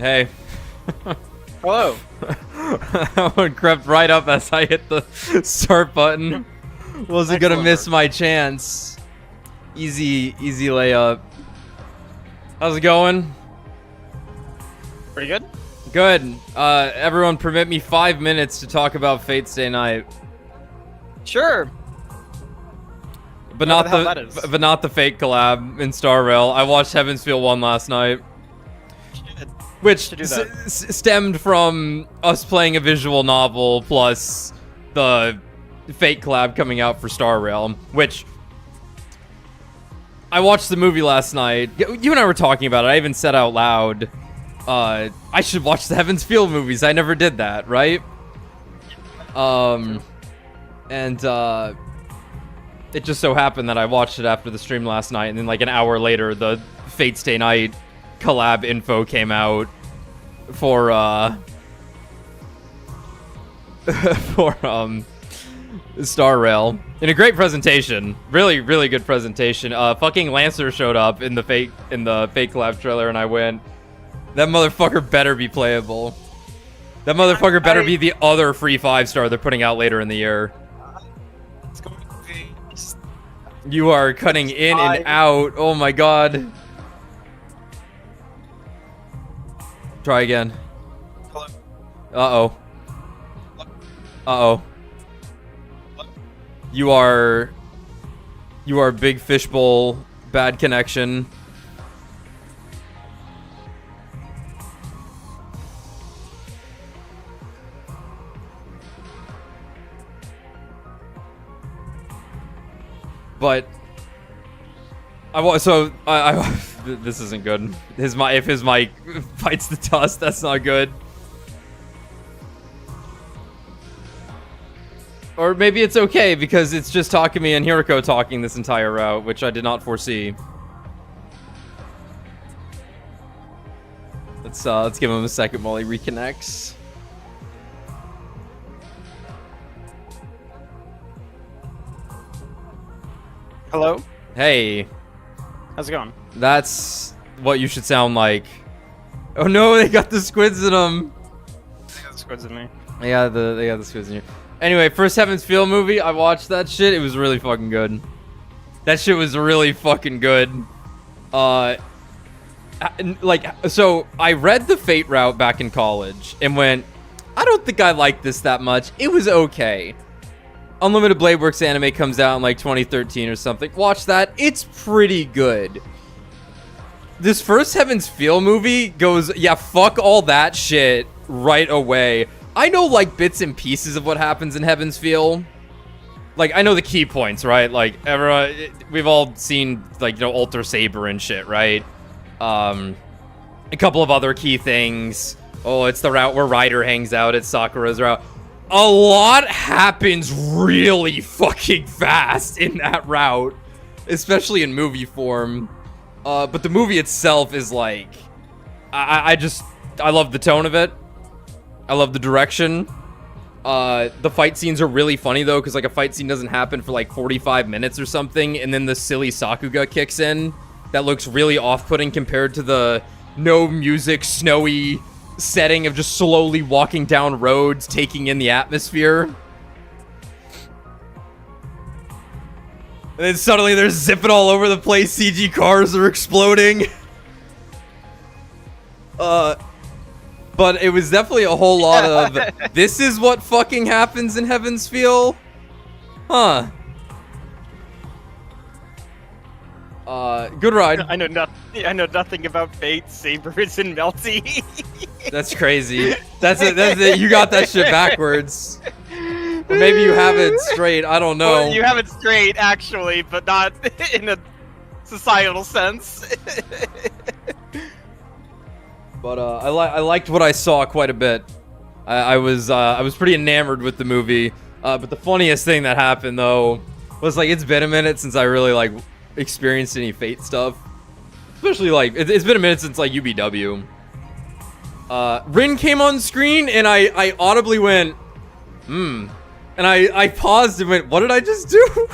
Hey. Hello. That one crept right up as I hit the start button. Wasn't gonna miss my chance. Easy layup. How's it going? Pretty good. Good. Everyone permit me 5 minutes to talk about Fate Stay Night. Sure. But not the Fate collab in Star Rail. I watched Heaven's Feel 1 last night. Which stemmed from us playing a visual novel plus the Fate collab coming out for Star Realm, which I watched the movie last night. You and I were talking about it. I even said out loud, I should watch the Heaven's Feel movies. I never did that, right? It just so happened that I watched it after the stream last night, and then like an hour later, the Fate Stay Night collab info came out for Star Rail in a great presentation. Really good presentation. Fucking Lancer showed up in the Fate collab trailer, and I went, that motherfucker better be playable. That motherfucker better be the other free 5-star they're putting out later in the year. It's going to be... You are cutting in and out. Oh my god. Try again. Hello. Uh-oh. Uh-oh. You are big fishbowl, bad connection. But this isn't good. If his mic fights the dust, that's not good. Or maybe it's okay because it's just Takumi and Hiroko talking this entire route, which I did not foresee. Let's give him a second while he reconnects. Hello? Hey. How's it going? That's what you should sound like. Oh no, they got the squids in them. They got the squids in me. They got the squids in you. Anyway, first Heaven's Feel movie, I watched that shit. It was really fucking good. That shit was really fucking good. So I read the Fate route back in college and went, I don't think I like this that much. It was okay. Unlimited Blade Works anime comes out in like 2013 or something. Watch that. It's pretty good. This first Heaven's Feel movie goes, yeah, fuck all that shit right away. I know like bits and pieces of what happens in Heaven's Feel. Like, I know the key points, right? Like, everyone, we've all seen, like, you know, Alter Saber and shit, right? A couple of other key things. Oh, it's the route where Ryder hangs out. It's Sakura's route. A lot happens really fucking fast in that route, especially in movie form. But the movie itself is like, I love the tone of it. I love the direction. The fight scenes are really funny though, because like a fight scene doesn't happen for like 45 minutes or something, and then the silly Sakuga kicks in that looks really off-putting compared to the no music, snowy setting of just slowly walking down roads, taking in the atmosphere. And then suddenly they're zipping all over the place, CG cars are exploding. But it was definitely a whole lot of, this is what fucking happens in Heaven's Feel? Huh. Good ride. I know nothing about Fate, Sabers, and Melty. That's crazy. That's it. You got that shit backwards. Or maybe you have it straight. I don't know. Well, you have it straight, actually, but not in a societal sense. But I liked what I saw quite a bit. I was pretty enamored with the movie. But the funniest thing that happened though was like, it's been a minute since I really like experienced any Fate stuff. Especially like it's been a minute since like UBW. Rin came on screen and I audibly went, and I paused and went, what did I just do?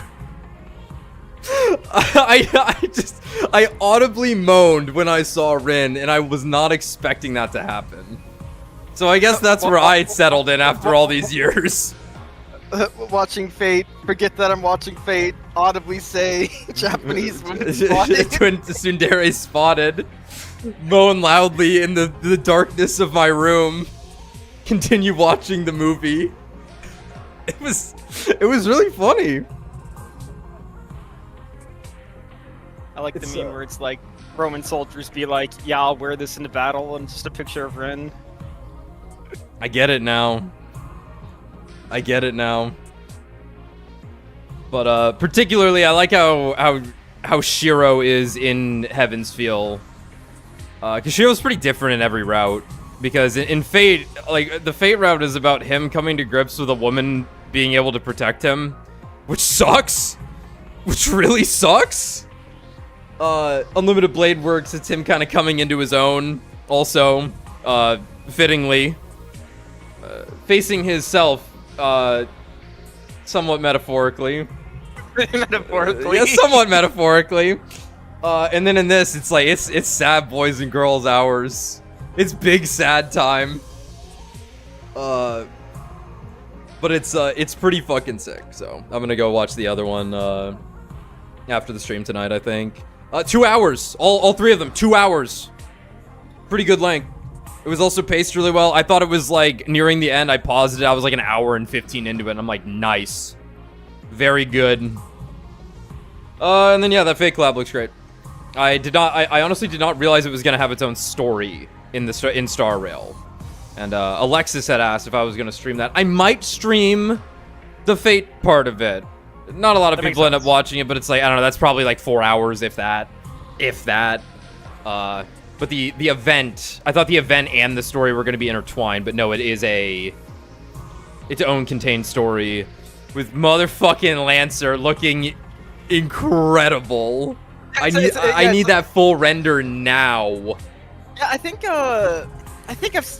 I audibly moaned when I saw Rin, and I was not expecting that to happen. So I guess that's where I settled in after all these years. Watching Fate, forget that I'm watching Fate, audibly say Japanese women spotted. Tsundere spotted. Moan loudly in the darkness of my room. Continue watching the movie. It was really funny. I like the meme where it's like Roman soldiers be like, yeah, I'll wear this into battle, and just a picture of Ren. I get it now. I get it now. But particularly, I like how Shiro is in Heaven's Feel. Because Shiro's pretty different in every route. Because in Fate, like, the Fate route is about him coming to grips with a woman being able to protect him. Which sucks! Which really sucks! Unlimited Blade Works, it's him kind of coming into his own. Also, fittingly. Facing his self, somewhat metaphorically. Metaphorically? Yeah, somewhat metaphorically. And then in this, it's like, it's sad boys and girls hours. It's big sad time. But it's pretty fucking sick, so I'm gonna go watch the other one, after the stream tonight, I think. 2 hours! All three of them, 2 hours! Pretty good length. It was also paced really well. I thought it was, like, nearing the end, I paused it, I was like an hour and 15 into it, and I'm like, nice. Very good. And then, yeah, that fake collab looks great. I honestly did not realize it was gonna have its own story in Star Rail. And, Alexis had asked if I was gonna stream that. I might stream the Fate part of it. Not a lot of people end up watching it, but it's like, I don't know, that's probably like 4 hours, if that. But the event, I thought the event and the story were going to be intertwined, but no, it is its own contained story with motherfucking Lancer looking incredible. I need that full render now. Yeah, I think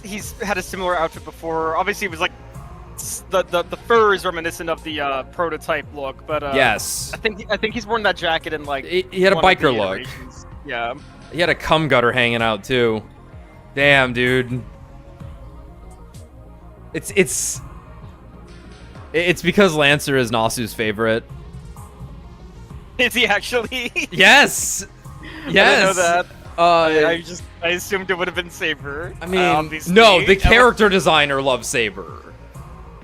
he's had a similar outfit before. Obviously, it was like the fur is reminiscent of the prototype look, but yes, I think he's worn that jacket in like he had a biker look. Yeah. He had a cum gutter hanging out too. Damn, dude. It's because Lancer is Nasu's favorite. Is he actually? Yes. Yes. I didn't know that. I assumed it would have been Saber. I mean, no, the character designer loves Saber.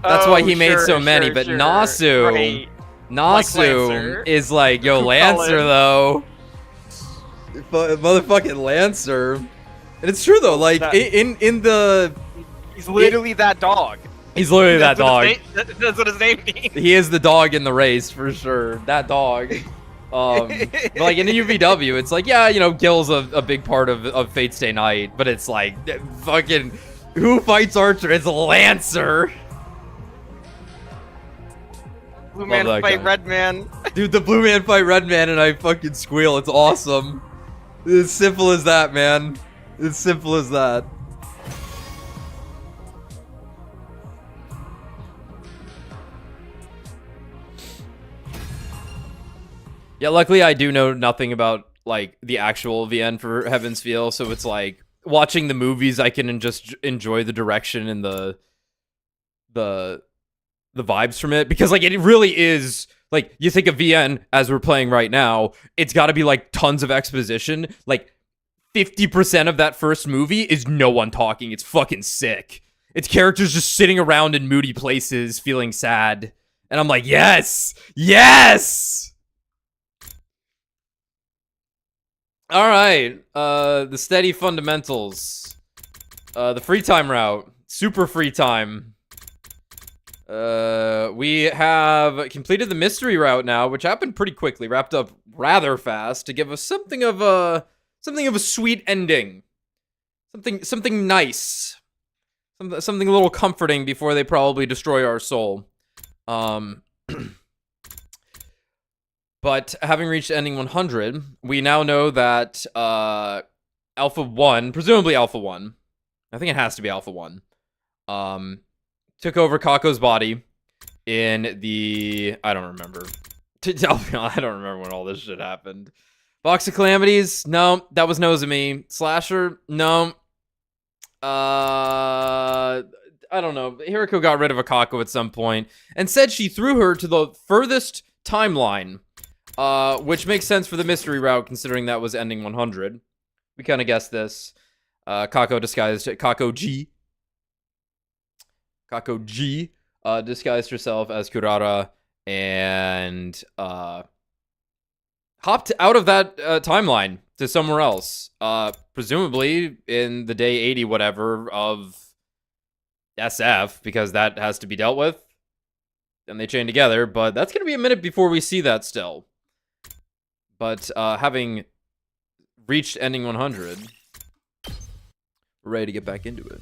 That's why he made so many. But Nasu, right. Nasu is like, yo, Lancer though. Motherfucking Lancer. And it's true though, like in the he's literally that dog. He's literally that dog. That's what his name means. He is the dog in the race for sure. That dog. But like in the UVW, it's like, yeah, you know, Gil's a big part of Fate's Day Night, but it's like fucking who fights Archer? It's Lancer. Blue man fight Red Man. Dude, the Blue Man fight Red Man and I fucking squeal. It's awesome. It's simple as that, man. It's simple as that. Yeah, luckily I do know nothing about like the actual VN for Heaven's Feel, so it's like watching the movies I can just enjoy the direction and the vibes from it, because like it really is like, you think of VN as we're playing right now, it's got to be like tons of exposition. Like 50% of that first movie is no one talking. It's fucking sick. It's characters just sitting around in moody places feeling sad. And I'm like, yes! Yes! Alright, the steady fundamentals. The free time route. Super free time. We have completed the mystery route now, which happened pretty quickly, wrapped up rather fast to give us something of a sweet ending. Something nice. Something a little comforting before they probably destroy our soul. But having reached ending 100, we now know that Alpha 1, presumably Alpha 1, I think it has to be Alpha 1, took over Kako's body in the, I don't remember, I don't remember when all this shit happened. Box of Calamities? No, that was Nozomi. Slasher? No. I don't know. Hiriko got rid of Akako at some point and said she threw her to the furthest timeline, which makes sense for the mystery route considering that was ending 100. We kind of guessed this. Kako disguised Kako G disguised herself as Kurara and hopped out of that timeline to somewhere else. Presumably in the day 80 whatever of SF, because that has to be dealt with. And they chain together, but that's going to be a minute before we see that still. But having reached ending 100, we're ready to get back into it.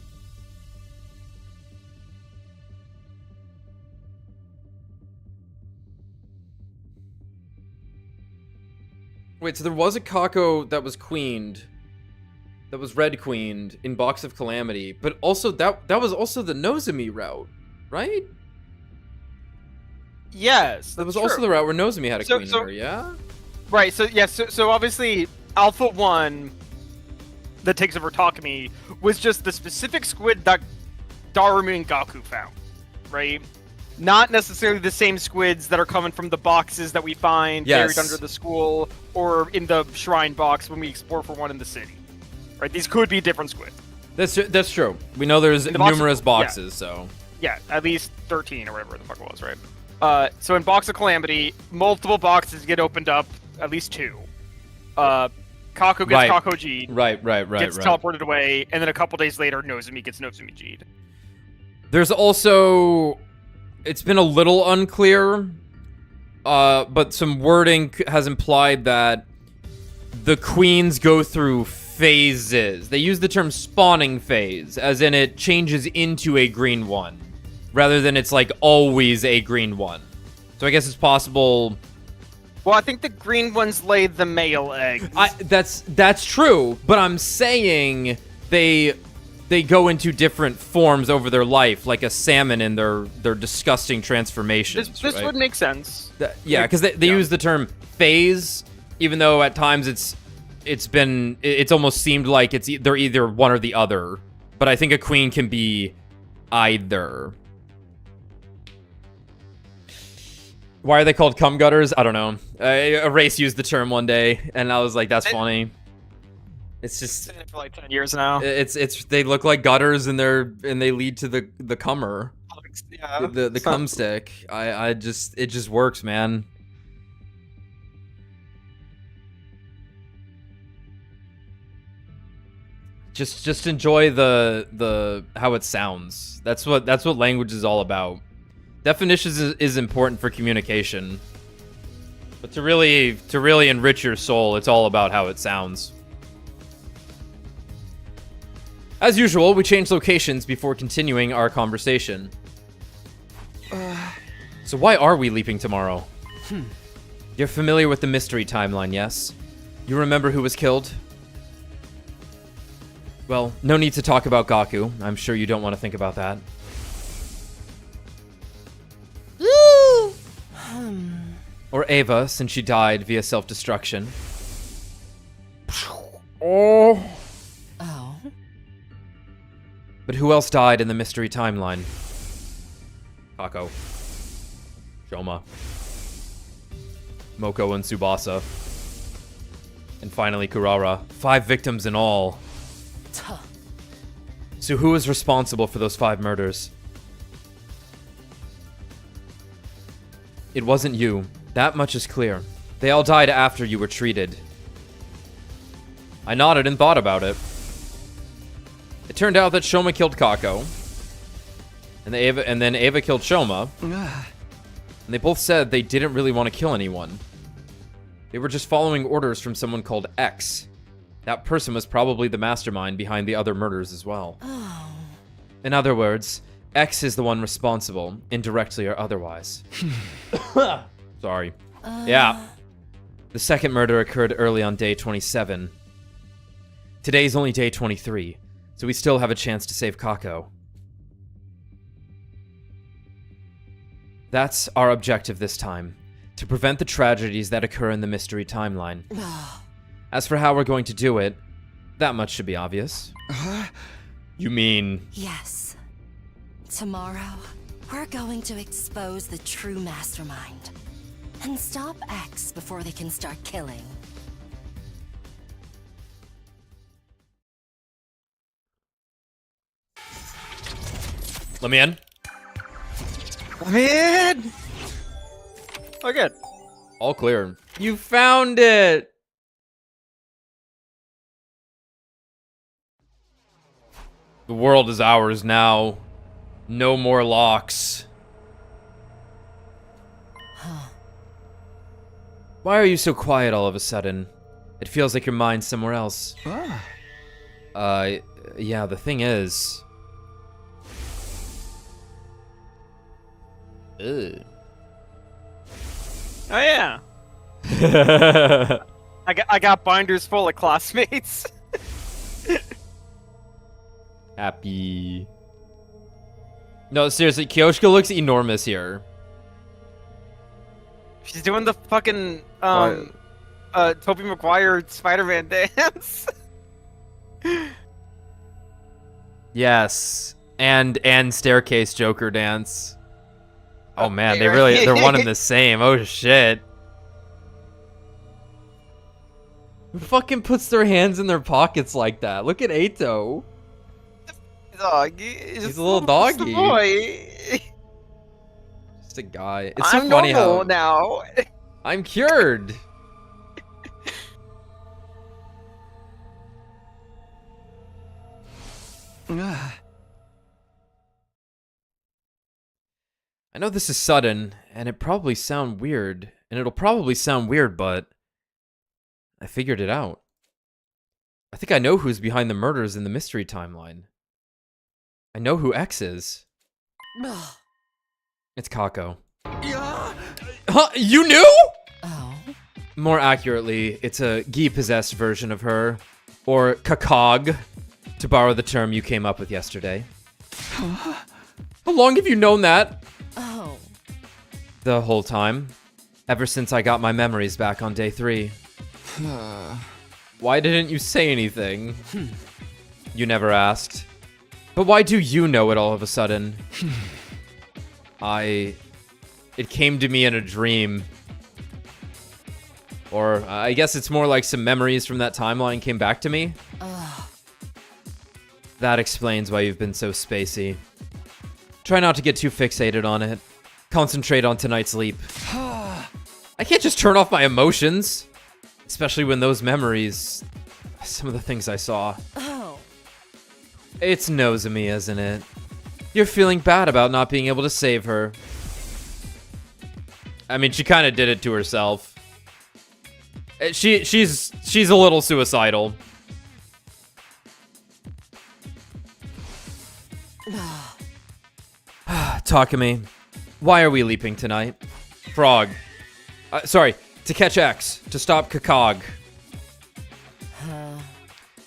Wait, so there was a Kako that was queened, that was red queened in Box of Calamity, but also that was also the Nozomi route, right? Yes, that was also the route where Nozomi had a queen in her, yeah? Right, so obviously Alpha 1 that takes over Takumi was just the specific squid that Darumi and Gaku found, right? Not necessarily the same squids that are coming from the boxes that we find buried under the school or in the shrine box when we explore for one in the city. Right? These could be different squids. That's true. We know there's numerous boxes, so... Yeah, at least 13 or whatever the fuck it was, right? So in Box of Calamity, multiple boxes get opened up, at least 2. Kako gets Kako G'd. Right. Gets teleported away, and then a couple days later, Nozomi gets Nozomi G'd. There's also... It's been a little unclear, but some wording has implied that the queens go through phases. They use the term spawning phase, as in it changes into a green one, rather than it's like always a green one. So I guess it's possible... Well, I think the green ones lay the male eggs. That's true, but I'm saying they go into different forms over their life, like a salmon in their disgusting transformations. This would make sense. Yeah, because they use the term phase, even though at times it's almost seemed like they're either one or the other. But I think a queen can be either. Why are they called cum gutters? I don't know. A race used the term one day, and I was like, that's funny. It's just been for like 10 years now. It's they look like gutters and they lead to the cummer. Yeah, the cum stick. It just works, man. Just enjoy the how it sounds. That's what language is all about. Definitions is important for communication. But to really enrich your soul, it's all about how it sounds. As usual, we change locations before continuing our conversation. So why are we leaping tomorrow? You're familiar with the mystery timeline, yes? You remember who was killed? Well, no need to talk about Gaku. I'm sure you don't want to think about that. Or Ava, since she died via self-destruction. Oh. But who else died in the mystery timeline? Kako. Shoma. Moko and Tsubasa. And finally Kurara. 5 victims in all. So who is responsible for those 5 murders? It wasn't you. That much is clear. They all died after you were treated. I nodded and thought about it. It turned out that Shoma killed Kako. And then Ava killed Shoma. And they both said they didn't really want to kill anyone. They were just following orders from someone called X. That person was probably the mastermind behind the other murders as well. In other words, X is the one responsible, indirectly or otherwise. Sorry. Yeah. The second murder occurred early on day 27. Today's only day 23, so we still have a chance to save Kako. That's our objective this time. To prevent the tragedies that occur in the mystery timeline. As for how we're going to do it, that much should be obvious. You mean... Yes. Tomorrow, we're going to expose the true mastermind. And stop X before they can start killing. Let me in. Man! Oh, good. All clear. You found it! The world is ours now. No more locks. Why are you so quiet all of a sudden? It feels like your mind's somewhere else. Yeah, the thing is... Ugh. Oh, yeah. I got binders full of classmates. Happy. No, seriously, Kyoshka looks enormous here. She's doing the fucking, Tobey Maguire Spider-Man dance. Yes. And staircase Joker dance. Oh man, they're one and the same. Oh shit. Who fucking puts their hands in their pockets like that? Look at Ato. Dog. He's a little doggy. Boy. Just a guy. It's so I'm funny normal how now. I'm cured. I know this is sudden, and it'll probably sound weird, but I figured it out. I think I know who's behind the murders in the mystery timeline. I know who X is. It's Kako. Huh? You knew? Oh? More accurately, it's a gi-possessed version of her, or Kakog, to borrow the term you came up with yesterday. How long have you known that? Oh. The whole time. Ever since I got my memories back on day 3. Why didn't you say anything? You never asked. But why do you know it all of a sudden? It came to me in a dream. Or I guess it's more like some memories from that timeline came back to me. That explains why you've been so spacey. Try not to get too fixated on it. Concentrate on tonight's leap. I can't just turn off my emotions. Especially when those memories... Some of the things I saw. Oh. It's Nozomi, isn't it? You're feeling bad about not being able to save her. I mean, she kind of did it to herself. She's a little suicidal. Takumi, why are we leaping tonight? Frog. Sorry, to catch X, to stop Kakog.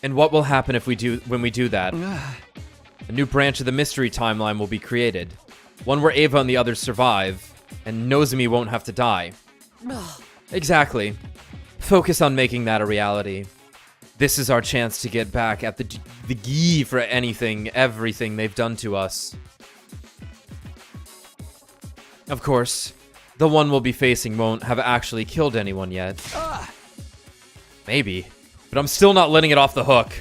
And what will happen if when we do that? A new branch of the mystery timeline will be created. One where Ava and the others survive, and Nozomi won't have to die. Exactly. Focus on making that a reality. This is our chance to get back at the Gi for everything they've done to us. Of course, the one we'll be facing won't have actually killed anyone yet. Maybe, but I'm still not letting it off the hook.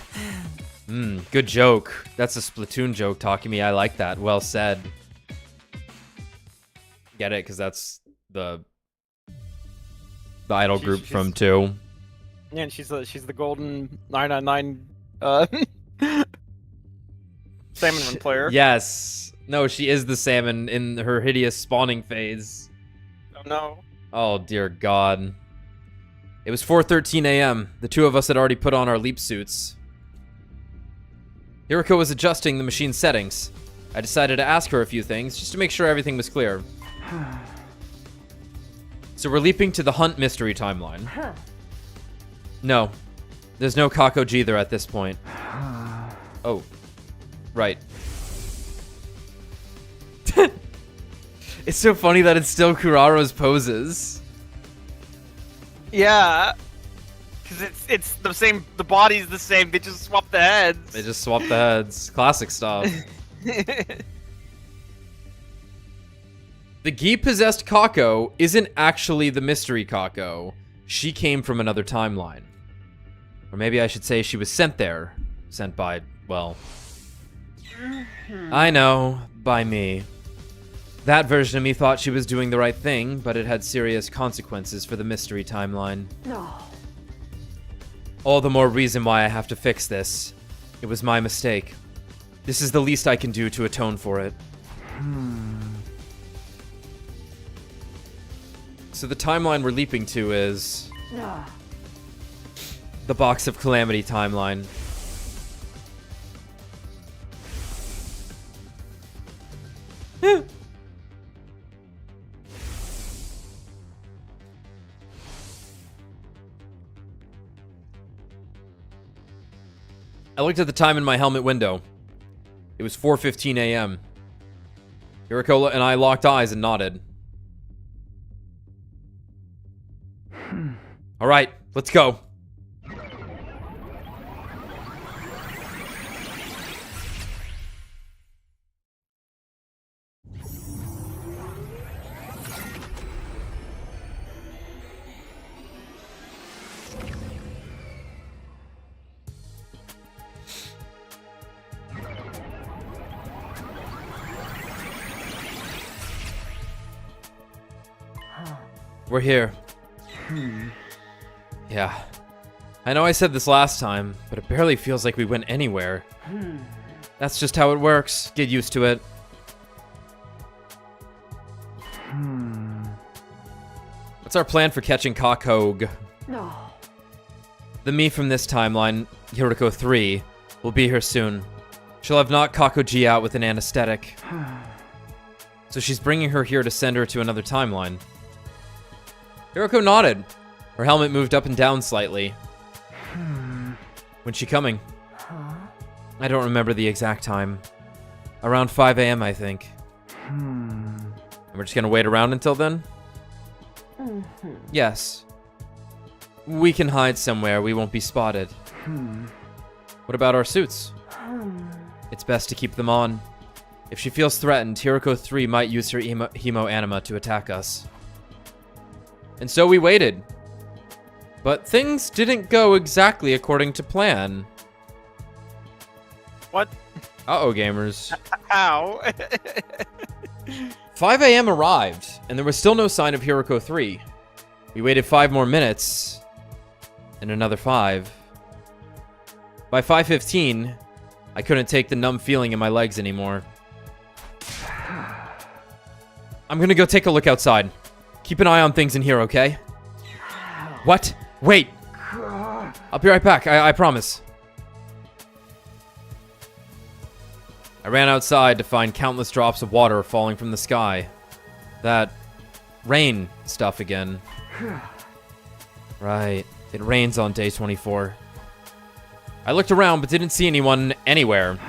Good joke. That's a Splatoon joke, Takumi. I like that. Well said. Get it? Because that's the idol group from 2. Yeah, and she's the golden 999 salmon run player. Yes. No, she is the salmon in her hideous spawning phase. Oh no. Oh dear God. It was 4:13 a.m. The two of us had already put on our leap suits. Hiriko was adjusting the machine's settings. I decided to ask her a few things just to make sure everything was clear. So we're leaping to the Hunt mystery timeline. No. There's no Kakoji there at this point. Oh. Right. It's so funny that it's still Kuraro's poses. Yeah. Because it's the same, the body's the same, they just swap the heads. They just swap the heads. Classic stuff. The Gi-possessed Kako isn't actually the mystery Kako. She came from another timeline. Or maybe I should say she was sent there. Sent by, well... I know, by me. That version of me thought she was doing the right thing, but it had serious consequences for the mystery timeline. No. All the more reason why I have to fix this. It was my mistake. This is the least I can do to atone for it. So the timeline we're leaping to is... the Box of Calamity timeline. I looked at the time in my helmet window. It was 4:15 a.m. Hiroko and I locked eyes and nodded. All right, let's go. We're here. Yeah. I know I said this last time, but it barely feels like we went anywhere. That's just how it works. Get used to it. What's our plan for catching Kakog? No. The me from this timeline, Hiroko 3, will be here soon. She'll have knocked Kakoji out with an anesthetic. So she's bringing her here to send her to another timeline. Hiroko nodded. Her helmet moved up and down slightly. When's she coming? I don't remember the exact time. Around 5 a.m., I think. And we're just gonna wait around until then? Yes. We can hide somewhere. We won't be spotted. What about our suits? It's best to keep them on. If she feels threatened, Hiroko 3 might use her hemo anima to attack us. And so we waited. But things didn't go exactly according to plan. What? Uh-oh, gamers. How? 5 a.m. arrived, and there was still no sign of Hiroko 3. We waited 5 more minutes, and another 5. By 5:15, I couldn't take the numb feeling in my legs anymore. I'm gonna go take a look outside. Keep an eye on things in here, okay? What? Wait! I'll be right back, I promise. I ran outside to find countless drops of water falling from the sky. That rain stuff again. Right, it rains on day 24. I looked around but didn't see anyone anywhere.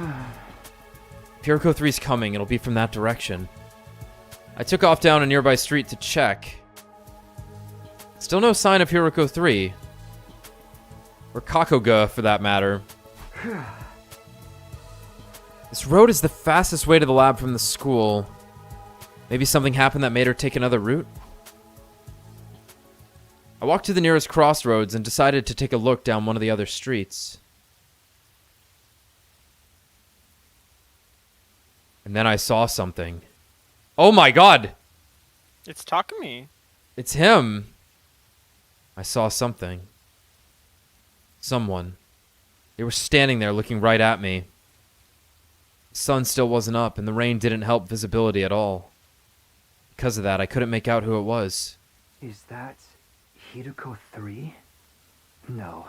If Hiroko 3's coming, it'll be from that direction. I took off down a nearby street to check. Still no sign of Hiroko 3. Or Kakoga, for that matter. This road is the fastest way to the lab from the school. Maybe something happened that made her take another route? I walked to the nearest crossroads and decided to take a look down one of the other streets. And then I saw something. Oh my god! It's Takumi. It's him! I saw something. Someone. They were standing there looking right at me. The sun still wasn't up, and the rain didn't help visibility at all. Because of that, I couldn't make out who it was. Is that Hiroko 3? No,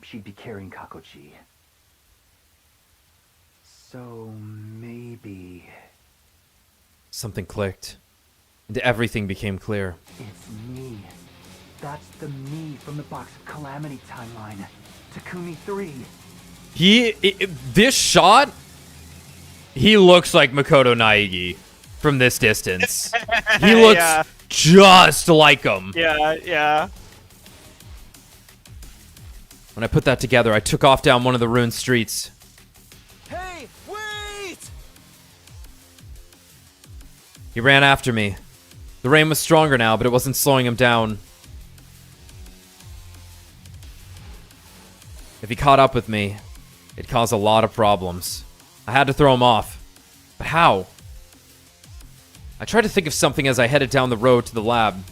she'd be carrying Kakoji. So maybe... Something clicked, and everything became clear. It's me. That's the me from the Box of Calamity timeline. Takumi 3. This shot, he looks like Makoto Naegi from this distance. He looks Yeah. just like him. Yeah, yeah. When I put that together, I took off down one of the ruined streets. Hey, wait! He ran after me. The rain was stronger now, but it wasn't slowing him down. If he caught up with me, it'd cause a lot of problems. I had to throw him off. But how? I tried to think of something as I headed down the road to the lab.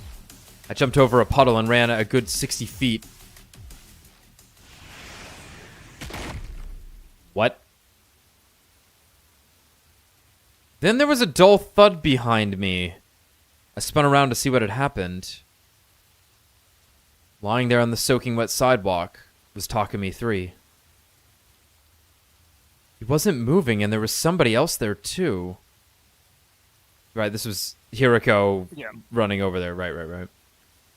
I jumped over a puddle and ran a good 60 feet. What? Then there was a dull thud behind me. I spun around to see what had happened. Lying there on the soaking wet sidewalk was Takumi 3. He wasn't moving, and there was somebody else there, too. Right, this was Hiroko running over there. Right. It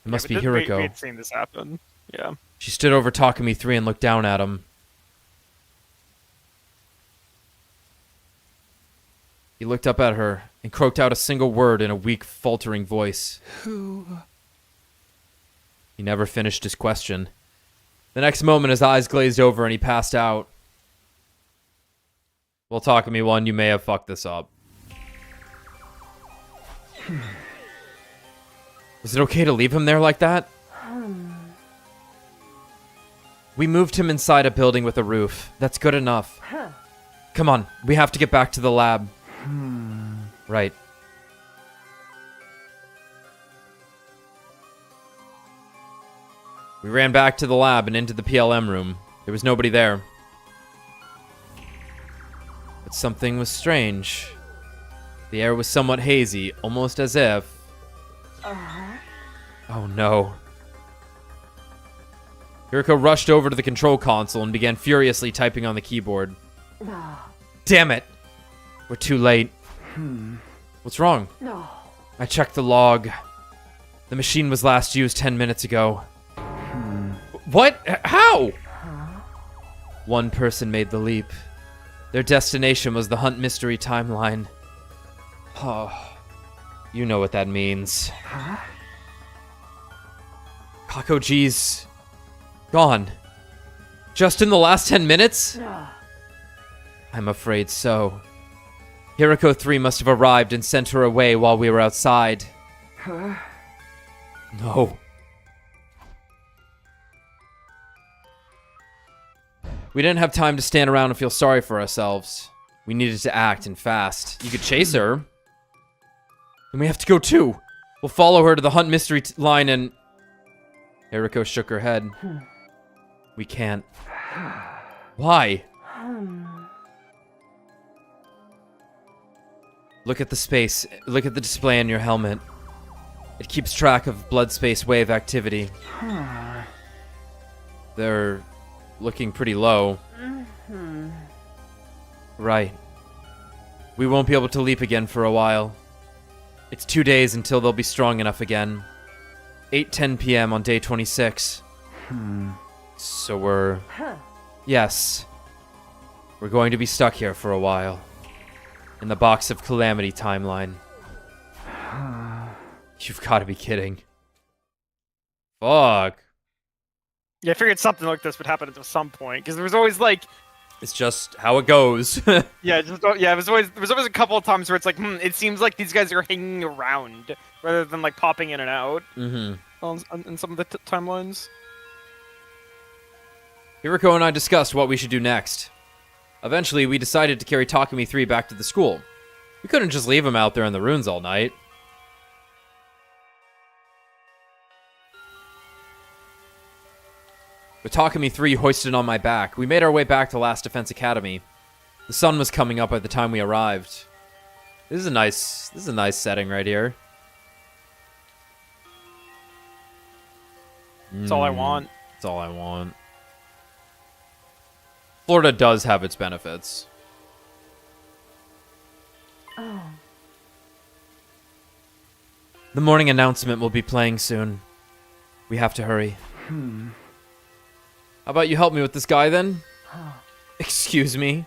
must be Hiroko. We had seen this happen. Yeah. She stood over Takumi 3 and looked down at him. He looked up at her and croaked out a single word in a weak, faltering voice. Who? He never finished his question. The next moment, his eyes glazed over and he passed out. Well, Takumi 1, you may have fucked this up. Was it okay to leave him there like that? We moved him inside a building with a roof. That's good enough. Come on, we have to get back to the lab. Right. We ran back to the lab and into the PLM room. There was nobody there. But something was strange. The air was somewhat hazy, almost as if... Oh no. Hiroko rushed over to the control console and began furiously typing on the keyboard. Damn it! We're too late. What's wrong? No. I checked the log. The machine was last used 10 minutes ago. What? How? One person made the leap. Their destination was the Hunt Mystery Timeline. Oh, you know what that means. Kakoji's gone. Just in the last 10 minutes? I'm afraid so. Hiroko 3 must have arrived and sent her away while we were outside. No. We didn't have time to stand around and feel sorry for ourselves. We needed to act, and fast. You could chase her. Then we have to go too. We'll follow her to the Hunt Mystery line and... Hiroko shook her head. We can't. Why? Look at the space. Look at the display on your helmet. It keeps track of blood space wave activity. They're looking pretty low. Right. We won't be able to leap again for a while. It's 2 days until they'll be strong enough again. 8:10 p.m. on day 26. So we're... Yes. We're going to be stuck here for a while. In the box of Calamity Timeline. You've got to be kidding. Fuck. Yeah, I figured something like this would happen at some point because there was always like, It's just how it goes. it was always a couple of times where it's like, it seems like these guys are hanging around rather than like popping in and out. In some of the timelines. Hiroko and I discussed what we should do next. Eventually, we decided to carry Takumi 3 back to the school. We couldn't just leave him out there in the ruins all night. With Takumi 3 hoisted on my back, we made our way back to Last Defense Academy. The sun was coming up by the time we arrived. This is a nice setting right here. That's all I want. That's all I want. Florida does have its benefits. The morning announcement will be playing soon. We have to hurry. How about you help me with this guy then? Excuse me?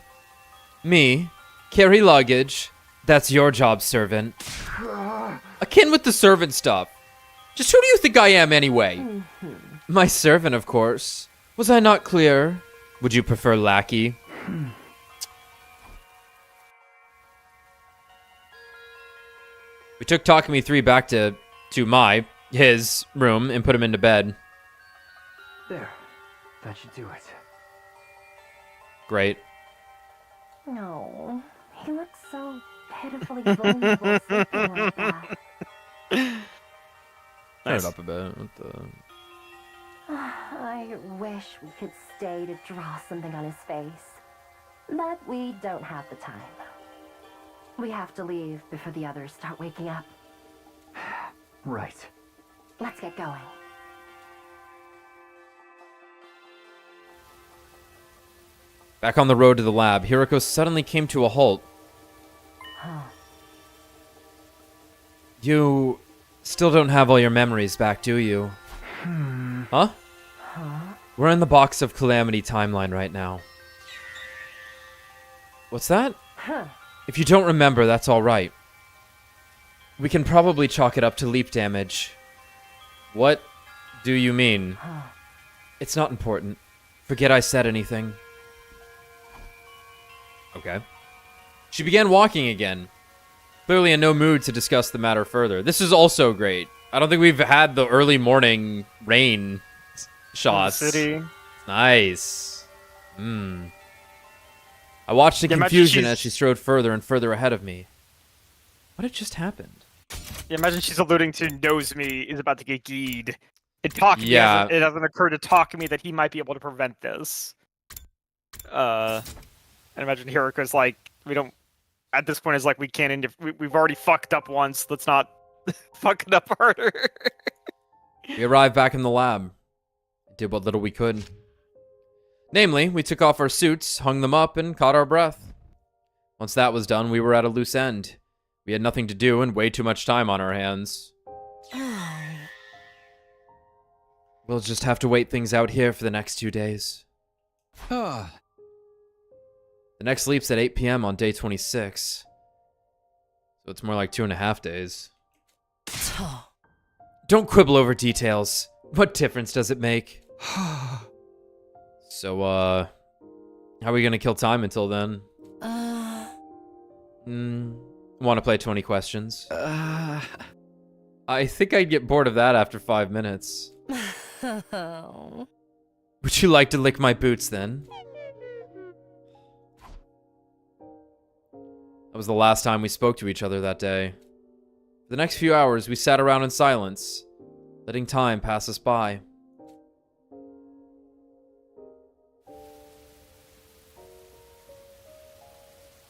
Me? Carry luggage? That's your job, servant. Akin with the servant stuff. Just who do you think I am anyway? My servant, of course. Was I not clear? Would you prefer lackey? We took Takumi 3 back to his room and put him into bed. There. That should do it. Great. No, he looks so pitifully vulnerable sleeping like that. Turn Nice. it up a bit. What the... I wish we could stay to draw something on his face. But we don't have the time. We have to leave before the others start waking up. Right. Let's get going. Back on the road to the lab, Hiroko suddenly came to a halt. Huh. You still don't have all your memories back, do you? Huh? Huh? We're in the box of Calamity timeline right now. What's that? Huh. If you don't remember, that's alright. We can probably chalk it up to leap damage. What do you mean? Huh. It's not important. Forget I said anything. Okay. She began walking again. Clearly in no mood to discuss the matter further. This is also great. I don't think we've had the early morning rain shots. City. Nice. I watched in Yeah, imagine confusion she's- as she strode further and further ahead of me. What had just happened? Yeah, imagine she's alluding to knows me is about to get geed. Yeah. It hasn't occurred to Takumi that he might be able to prevent this. And imagine Hiroko's like, we don't. At this point, it's like we can't. We've already fucked up once. Let's not fuck it up harder. We arrived back in the lab. Did what little we could. Namely, we took off our suits, hung them up, and caught our breath. Once that was done, we were at a loose end. We had nothing to do and way too much time on our hands. We'll just have to wait things out here for the next 2 days. The next sleep's at 8 p.m. on day 26. So it's more like 2.5 days. Don't quibble over details. What difference does it make? So, how are we gonna kill time until then? Want to play 20 questions? I think I'd get bored of that after 5 minutes. Would you like to lick my boots then? That was the last time we spoke to each other that day. For the next few hours, we sat around in silence, letting time pass us by.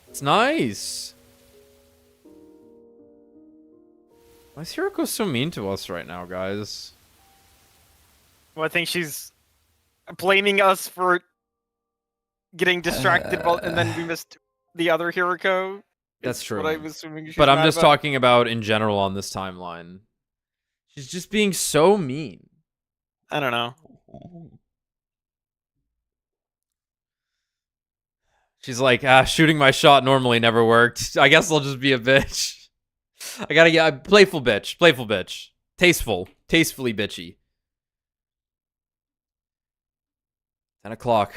It's nice. Why is Hiroko so mean to us right now, guys? Well, I think she's blaming us for getting distracted, and then we missed the other Hiroko. That's is true. What I was assuming she's But I'm mad just about. talking about in general on this timeline. She's just being so mean. I don't know. She's like, shooting my shot normally never worked. I guess I'll just be a bitch. I gotta get playful bitch. Playful bitch. Tasteful. Tastefully bitchy. 10 o'clock.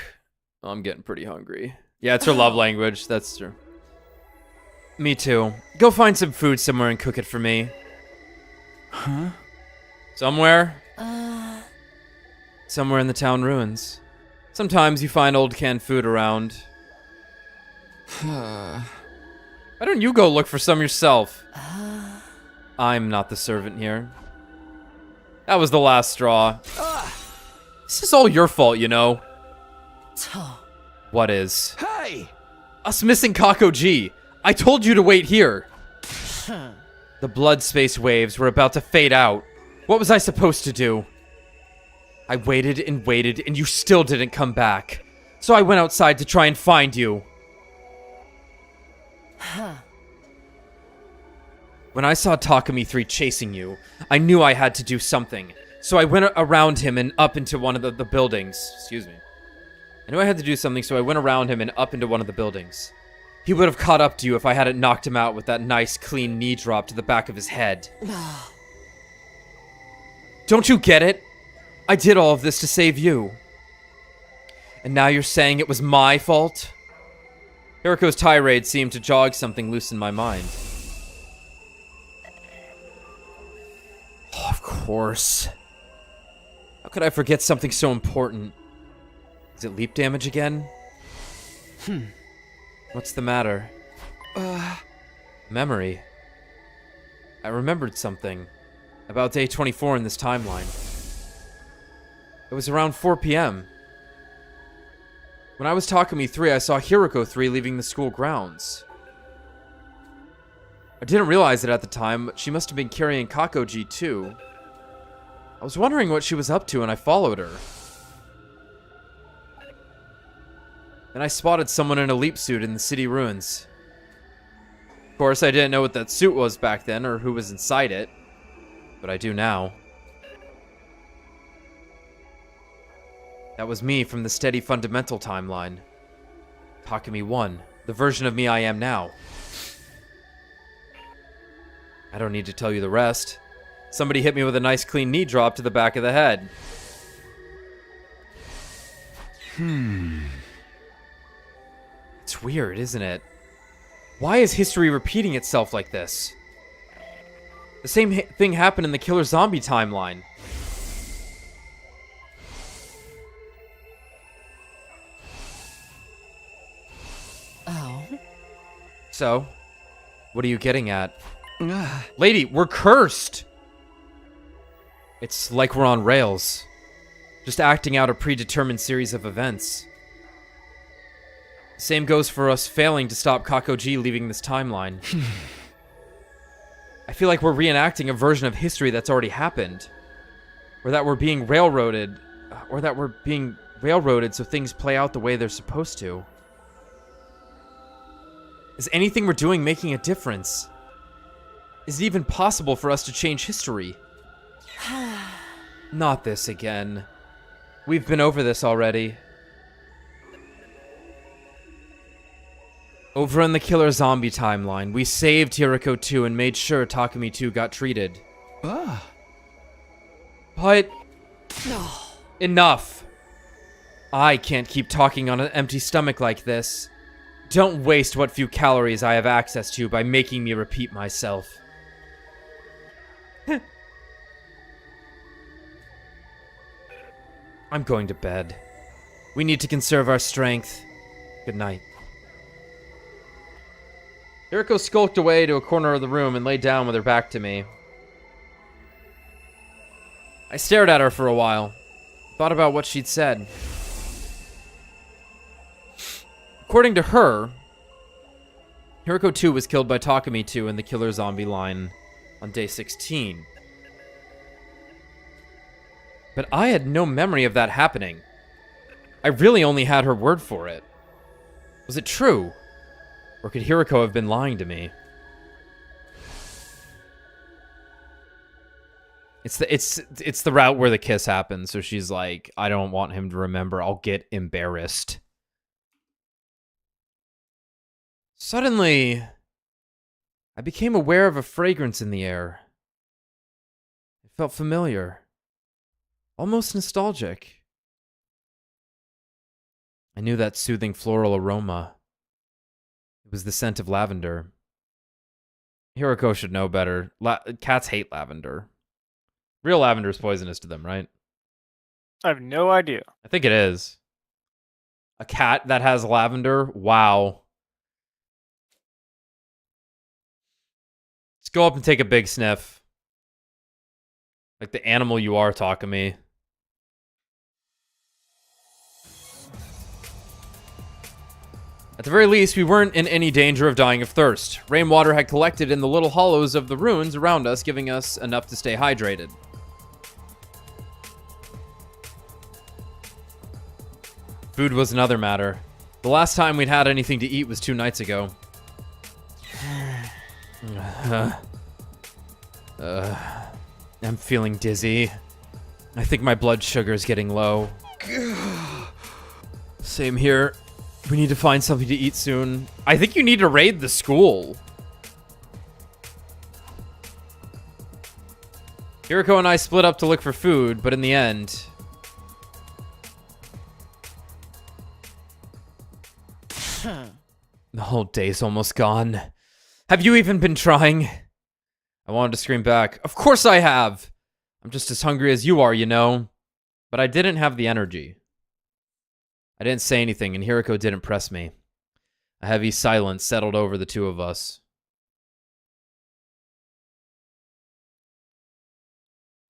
Oh, I'm getting pretty hungry. Yeah, it's her love language. That's true. Me too. Go find some food somewhere and cook it for me. Huh? Somewhere? Somewhere in the town ruins. Sometimes you find old canned food around. Why don't you go look for some yourself? I'm not the servant here. That was the last straw. This is all your fault, you know. What is? Hey! Us missing Kako G. I told you to wait here. The blood space waves were about to fade out. What was I supposed to do? I waited and waited, and you still didn't come back. So I went outside to try and find you. When I saw Takumi 3 chasing you, I knew I had to do something. So I went around him and up into one of the buildings. Excuse me. I knew I had to do something, so I went around him and up into one of the buildings. He would have caught up to you if I hadn't knocked him out with that nice, clean knee drop to the back of his head. Don't you get it? I did all of this to save you. And now you're saying it was my fault? Hiriko's tirade seemed to jog something loose in my mind. Oh, of course. How could I forget something so important? Is it leap damage again? What's the matter? Memory. I remembered something. About day 24 in this timeline. It was around 4 p.m. When I was Takumi 3, I saw Hiriko 3 leaving the school grounds. I didn't realize it at the time, but she must have been carrying Kakoji too. I was wondering what she was up to and I followed her. Then I spotted someone in a leap suit in the city ruins. Of course, I didn't know what that suit was back then or who was inside it, but I do now. That was me from the steady fundamental timeline. Takumi 1, the version of me I am now. I don't need to tell you the rest. Somebody hit me with a nice clean knee drop to the back of the head. It's weird, isn't it? Why is history repeating itself like this? The same thing happened in the Killer Zombie timeline. Oh? So, what are you getting at? Lady, we're cursed! It's like we're on rails. Just acting out a predetermined series of events. Same goes for us failing to stop Kakoji leaving this timeline. I feel like we're reenacting a version of history that's already happened. Or that we're being railroaded. Or that we're being railroaded so things play out the way they're supposed to. Is anything we're doing making a difference? Is it even possible for us to change history? Not this again. We've been over this already. Over in the Killer Zombie timeline, we saved Hiriko 2 and made sure Takumi 2 got treated. But... enough. I can't keep talking on an empty stomach like this. Don't waste what few calories I have access to by making me repeat myself. I'm going to bed. We need to conserve our strength. Good night. Hiriko skulked away to a corner of the room and lay down with her back to me. I stared at her for a while, thought about what she'd said. According to her, Hiriko 2 was killed by Takumi 2 in the Killer Zombie line on day 16. But I had no memory of that happening. I really only had her word for it. Was it true? Or could Hiriko have been lying to me? It's the route where the kiss happens, so she's like, I don't want him to remember, I'll get embarrassed. Suddenly, I became aware of a fragrance in the air. It felt familiar. Almost nostalgic. I knew that soothing floral aroma. It was the scent of lavender. Hiriko should know better. Cats hate lavender. Real lavender is poisonous to them, right? I have no idea. I think it is. A cat that has lavender? Wow. Let's go up and take a big sniff. Like the animal you are, Takumi. At the very least, we weren't in any danger of dying of thirst. Rainwater had collected in the little hollows of the ruins around us, giving us enough to stay hydrated. Food was another matter. The last time we'd had anything to eat was 2 nights ago. I'm feeling dizzy. I think my blood sugar's getting low. Same here. We need to find something to eat soon. I think you need to raid the school. Hiriko and I split up to look for food, but in the end... The whole day's almost gone. Have you even been trying? I wanted to scream back. Of course I have! I'm just as hungry as you are, you know. But I didn't have the energy. I didn't say anything, and Hiroko didn't press me. A heavy silence settled over the two of us.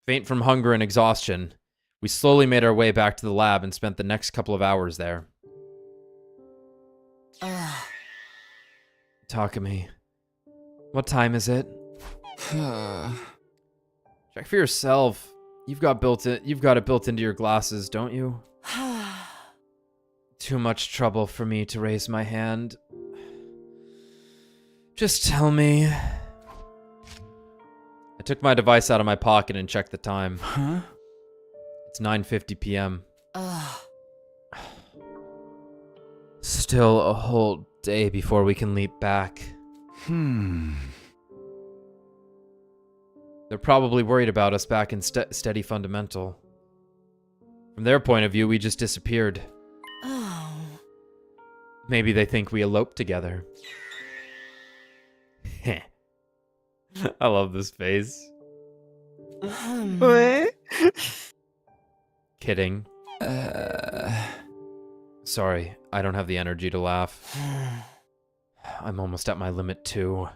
Faint from hunger and exhaustion, we slowly made our way back to the lab and spent the next couple of hours there. Takumi, what time is it? Check for yourself. You've got it built into your glasses, don't you? Too much trouble for me to raise my hand. Just tell me. I took my device out of my pocket and checked the time. Huh? It's 9:50 p.m. Still a whole day before we can leap back. They're probably worried about us back in Steady Fundamental. From their point of view, we just disappeared. Oh. Maybe they think we eloped together. I love this face. What? Kidding. Sorry, I don't have the energy to laugh. I'm almost at my limit too.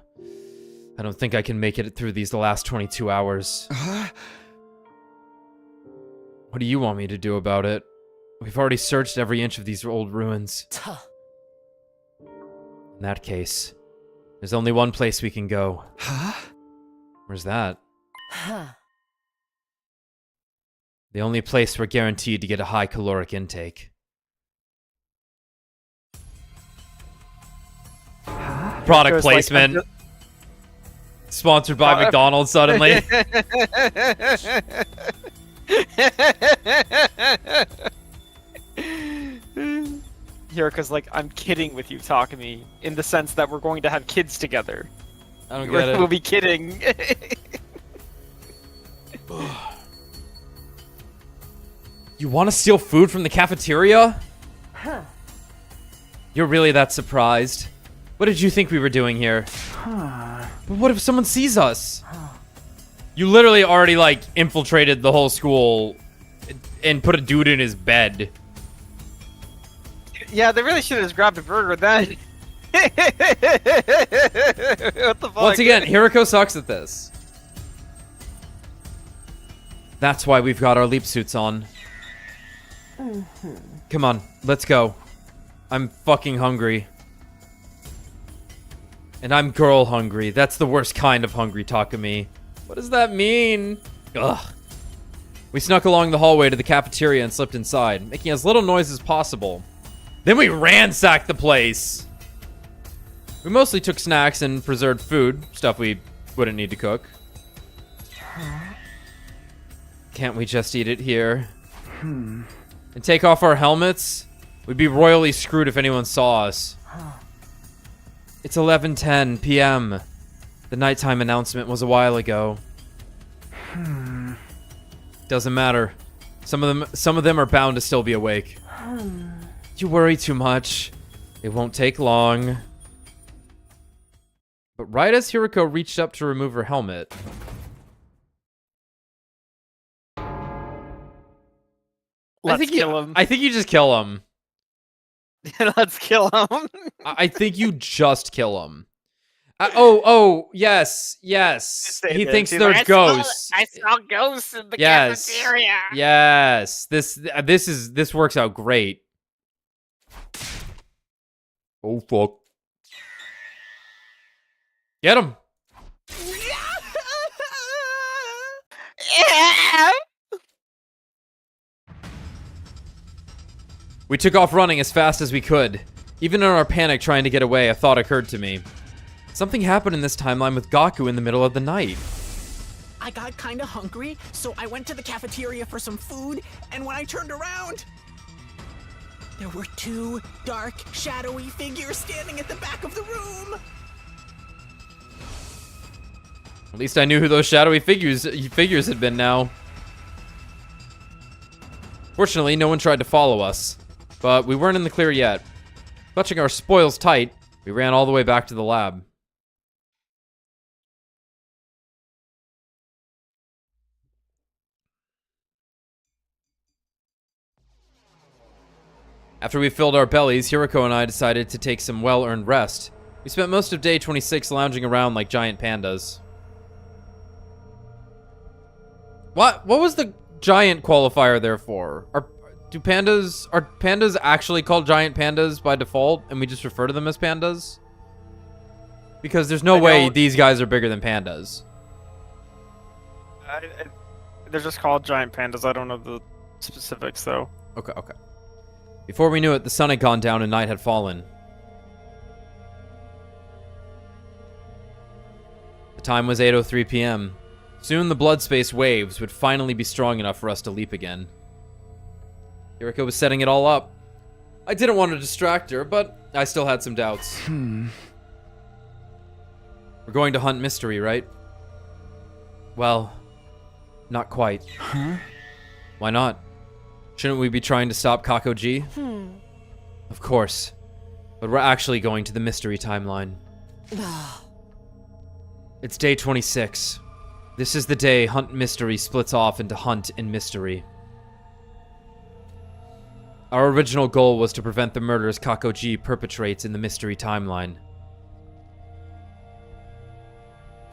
I don't think I can make it through these last 22 hours. What do you want me to do about it? We've already searched every inch of these old ruins. In that case, there's only one place we can go. Huh? Where's that? The only place we're guaranteed to get a high caloric intake. Product Goes like, placement. Sponsored by McDonald's suddenly. Hiriko's like, I'm kidding with you, Takumi, in the sense that we're going to have kids together. I don't get it. We'll be kidding. You want to steal food from the cafeteria? You're really that surprised? What did you think we were doing here? But what if someone sees us? You literally already, like, infiltrated the whole school and put a dude in his bed. Yeah, they really should have just grabbed a burger then. What the fuck? Once again, Hiroko sucks at this. That's why we've got our leap suits on. Come on, let's go. I'm fucking hungry. And I'm girl hungry. That's the worst kind of hungry, Takumi. What does that mean? Ugh. We snuck along the hallway to the cafeteria and slipped inside, making as little noise as possible. Then we ransacked the place. We mostly took snacks and preserved food, stuff we wouldn't need to cook. Can't we just eat it here? And take off our helmets? We'd be royally screwed if anyone saw us. It's 11:10 p.m. The nighttime announcement was a while ago. Doesn't matter. Some of them are bound to still be awake. You worry too much. It won't take long. But right as Hiroko reached up to remove her helmet, Let's kill him. I think you just kill him. Let's kill him. I think you just kill him. Yes. He thinks they're ghosts. I saw ghosts in the Yes. cafeteria. Yes. This works out great. Oh fuck. Get him. We took off running as fast as we could. Even in our panic trying to get away, a thought occurred to me. Something happened in this timeline with Gaku in the middle of the night. I got kinda hungry, so I went to the cafeteria for some food, and when I turned around, there were two dark, shadowy figures standing at the back of the room. At least I knew who those shadowy figures had been now. Fortunately, no one tried to follow us, but we weren't in the clear yet. Clutching our spoils tight, we ran all the way back to the lab. After we filled our bellies, Hiroko and I decided to take some well-earned rest. We spent most of day 26 lounging around like giant pandas. What was the giant qualifier there for? Are pandas actually called giant pandas by default, and we just refer to them as pandas? Because there's no way these guys are bigger than pandas. They're just called giant pandas. I don't know the specifics, though. Okay. Before we knew it, the sun had gone down and night had fallen. The time was 8:03 p.m. Soon the blood space waves would finally be strong enough for us to leap again. Hiroko was setting it all up. I didn't want to distract her, but I still had some doubts. We're going to hunt mystery, right? Well, not quite. Huh? Why not? Shouldn't we be trying to stop Kakoji? Of course. But we're actually going to the mystery timeline. It's day 26. This is the day Hunt Mystery splits off into Hunt and Mystery. Our original goal was to prevent the murders Kakoji perpetrates in the mystery timeline.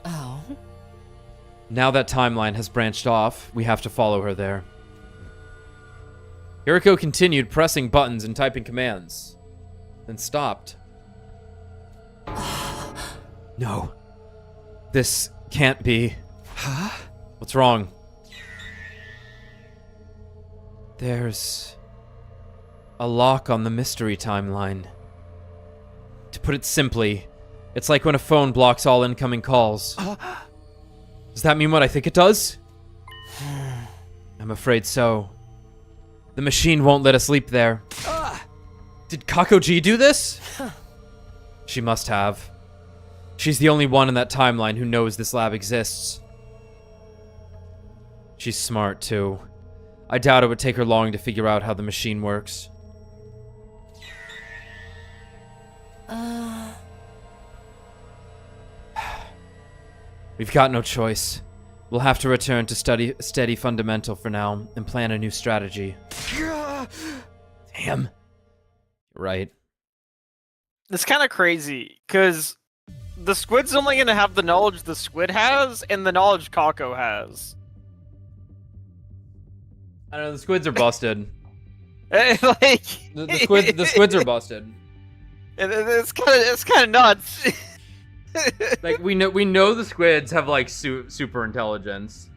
Oh. Now that timeline has branched off, we have to follow her there. Hiroko continued pressing buttons and typing commands, then stopped. No. This can't be. Huh? What's wrong? There's a lock on the mystery timeline. To put it simply, it's like when a phone blocks all incoming calls. Does that mean what I think it does? I'm afraid so. The machine won't let us leap there. Did Kakoji do this? She must have. She's the only one in that timeline who knows this lab exists. She's smart, too. I doubt it would take her long to figure out how the machine works. We've got no choice. We'll have to return to steady fundamental for now and plan a new strategy. Damn. You're right. It's kind of crazy, because the squid's only going to have the knowledge the squid has, and the knowledge Kako has. I don't know, the squids are busted. Like, The squids are busted. It's kind of nuts. Like, we know the squids have, like, super intelligence.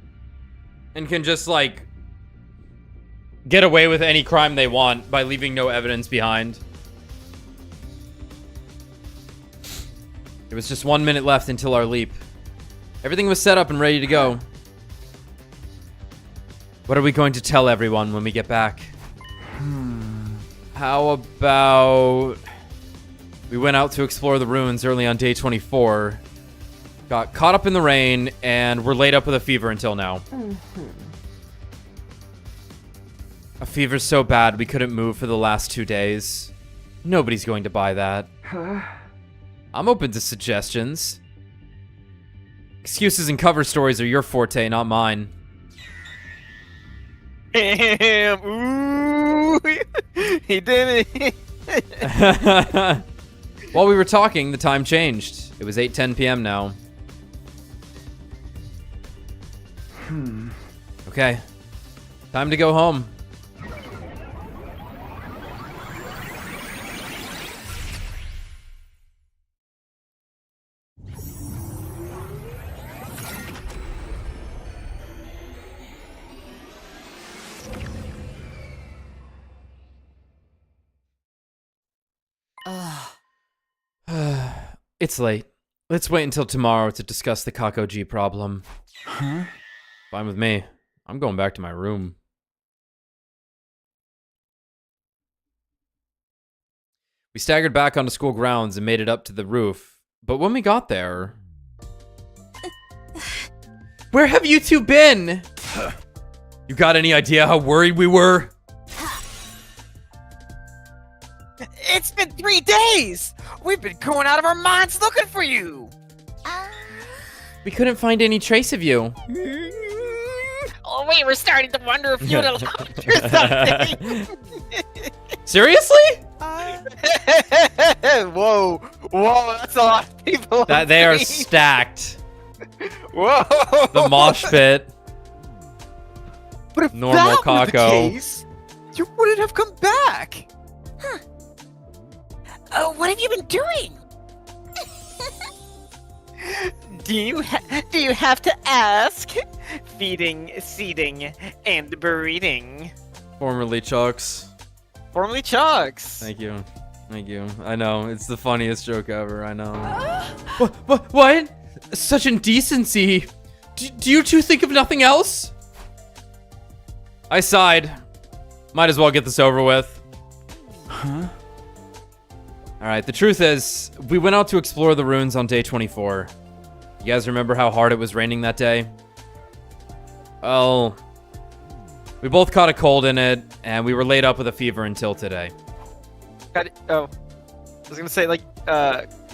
And can just, like, get away with any crime they want by leaving no evidence behind. There was just 1 minute left until our leap. Everything was set up and ready to go. What are we going to tell everyone when we get back? How about... We went out to explore the ruins early on day 24. Got caught up in the rain, and were laid up with a fever until now. A fever so bad we couldn't move for the last 2 days. Nobody's going to buy that. I'm open to suggestions. Excuses and cover stories are your forte, not mine. Damn. Ooh. He did it. While we were talking, the time changed. It was 8:10 p.m. now. Okay. Time to go home. It's late. Let's wait until tomorrow to discuss the Kakoji problem. Huh? Fine with me. I'm going back to my room. We staggered back onto school grounds and made it up to the roof. But when we got there... Where have you two been? You got any idea how worried we were? It's been 3 days! We've been going out of our minds looking for you! We couldn't find any trace of you. Oh, we were starting to wonder if you'd left or something. Seriously? Whoa, that's a lot of people. That they are stacked. Whoa. The mosh pit. But if Normal that were the Kako. case, you wouldn't have come back. Oh, what have you been doing? Do you have to ask? Feeding, seeding, and breeding. Formerly Chucks. Formerly Chucks. Thank you. Thank you. I know. It's the funniest joke ever. I know. What? Such indecency. Do you two think of nothing else? I sighed. Might as well get this over with. Huh? Alright, the truth is, we went out to explore the ruins on day 24. You guys remember how hard it was raining that day? Well, we both caught a cold in it, and we were laid up with a fever until today. Oh, I was gonna say, like,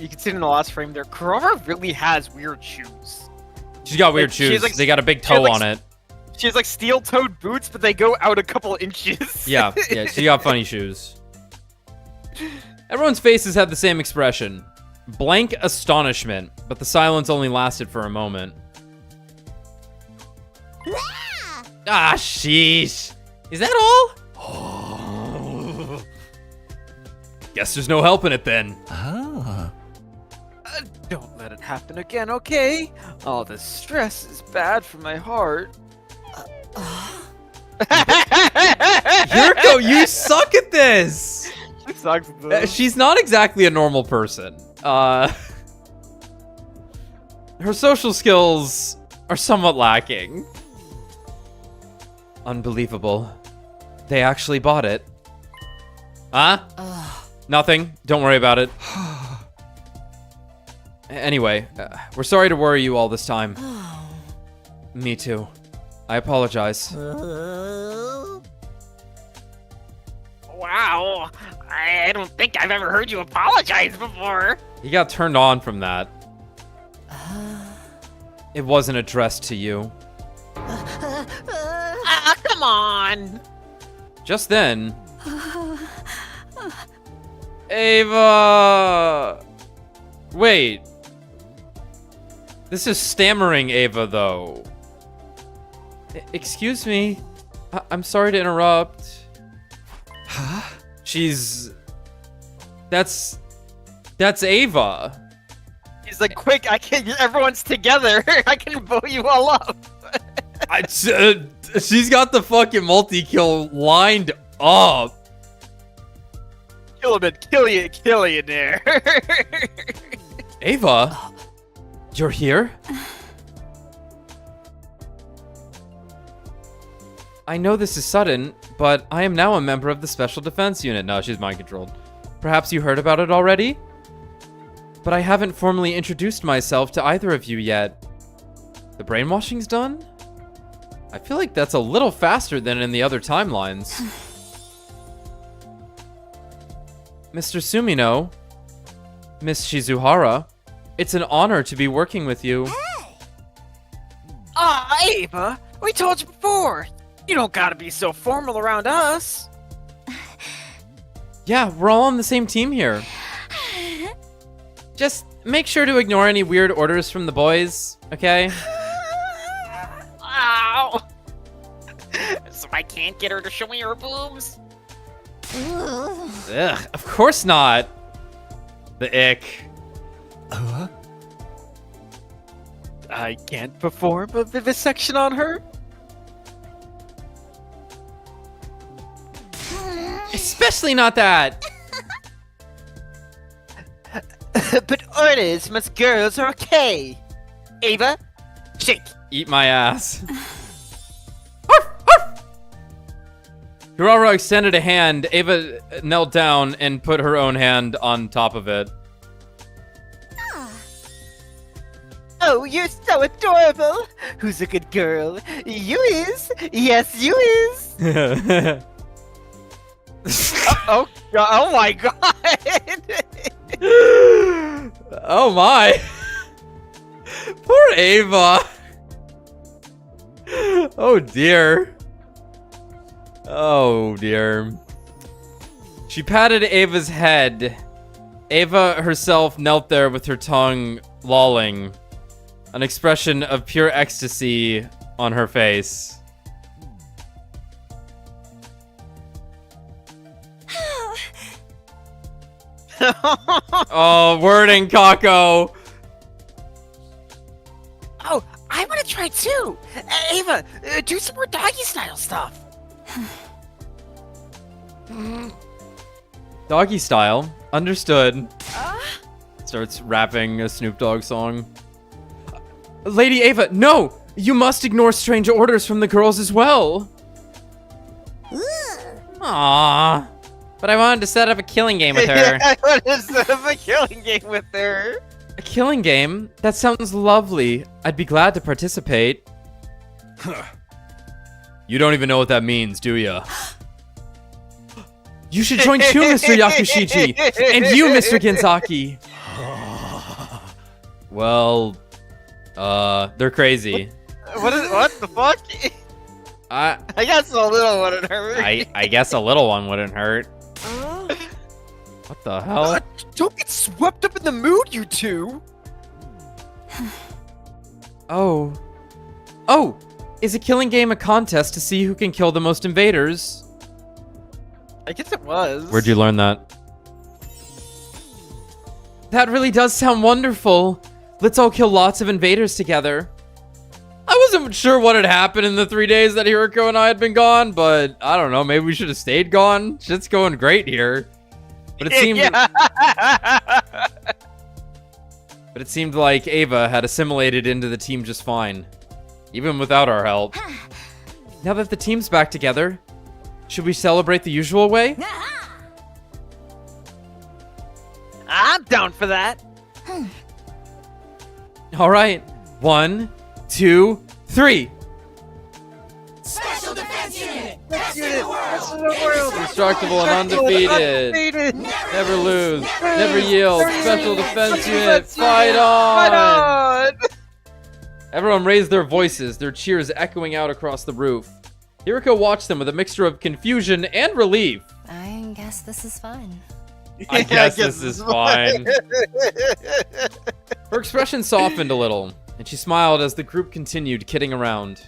you can see it in the last frame there. Kurama really has weird shoes. She's got weird Like, she's shoes. like- They got a big she has, toe like, on it. She has like steel-toed boots, but they go out a couple inches. Yeah, she got funny shoes. Everyone's faces had the same expression. Blank astonishment, but the silence only lasted for a moment. Ah, sheesh. Is that all? Guess there's no helping it then. Ah. Don't let it happen again, okay? All this stress is bad for my heart. Yuriko, you suck at this! She sucks at this. She's not exactly a normal person. Her social skills are somewhat lacking. Unbelievable. They actually bought it. Huh? Nothing. Don't worry about it. Anyway, we're sorry to worry you all this time. Me too. I apologize. Wow, I don't think I've ever heard you apologize before. He got turned on from that. It wasn't addressed to you. Come on. Just then... Ava! Wait. This is stammering Ava, though. Excuse me. I'm sorry to interrupt. Huh? That's Ava. He's like, quick, everyone's together. I can blow you all up. She's got the fucking multi-kill lined up. Kill him and kill you there. Ava? You're here? I know this is sudden, but I am now a member of the Special Defense Unit. No, she's mind-controlled. Perhaps you heard about it already? But I haven't formally introduced myself to either of you yet. The brainwashing's done? I feel like that's a little faster than in the other timelines. Mr. Sumino, Miss Shizuhara, it's an honor to be working with you. Ava, we told you before. You don't gotta be so formal around us. Yeah, we're all on the same team here. Just make sure to ignore any weird orders from the boys, okay? Ow. So I can't get her to show me her boobs? Ugh, of course not. The ick. I can't perform a vivisection on her. Especially not that. But orders from us girls are okay. Ava, shake. Eat my ass. Hirara extended a hand. Ava knelt down and put her own hand on top of it. Oh, you're so adorable. Who's a good girl? You is. Yes, you is. Oh, oh my god. Oh my. Poor Ava. Oh dear. Oh dear. She patted Ava's head. Ava herself knelt there with her tongue lolling, an expression of pure ecstasy on her face. Oh, wording, Kako. Oh, I want to try too. Ava, do some more doggy style stuff. Doggy style. Understood. Starts rapping a Snoop Dogg song. Lady Ava, no! You must ignore strange orders from the girls as well. Aww. But I wanted to set up a killing game with her. I want to set up a killing game with her. A killing game? That sounds lovely. I'd be glad to participate. You don't even know what that means, do ya? You should join too, Mr. Yakushichi! And you, Mr. Genzaki! Well, they're crazy. What the fuck? I guess a little wouldn't hurt. I guess a little one wouldn't hurt. What the hell? Don't get swept up in the mood, you two. Oh. Oh! Is a killing game a contest to see who can kill the most invaders? I guess it was. Where'd you learn that? That really does sound wonderful. Let's all kill lots of invaders together. I wasn't sure what had happened in the 3 days that Hiroko and I had been gone, but I don't know, maybe we should have stayed gone. Shit's going great here. But it seemed But it seemed like Ava had assimilated into the team just fine, even without our help. Now that the team's back together, should we celebrate the usual way? I'm down for that. All right. 1, 2, 3. Special Defense Unit! Best in the world. Indestructible and undefeated. Never lose. Never yield. Special defense unit. Fight on! Fight on! Everyone raised their voices, their cheers echoing out across the roof. Hiroko watched them with a mixture of confusion and relief. I guess this is fun. I guess this is fine. Her expression softened a little, and she smiled as the group continued kidding around.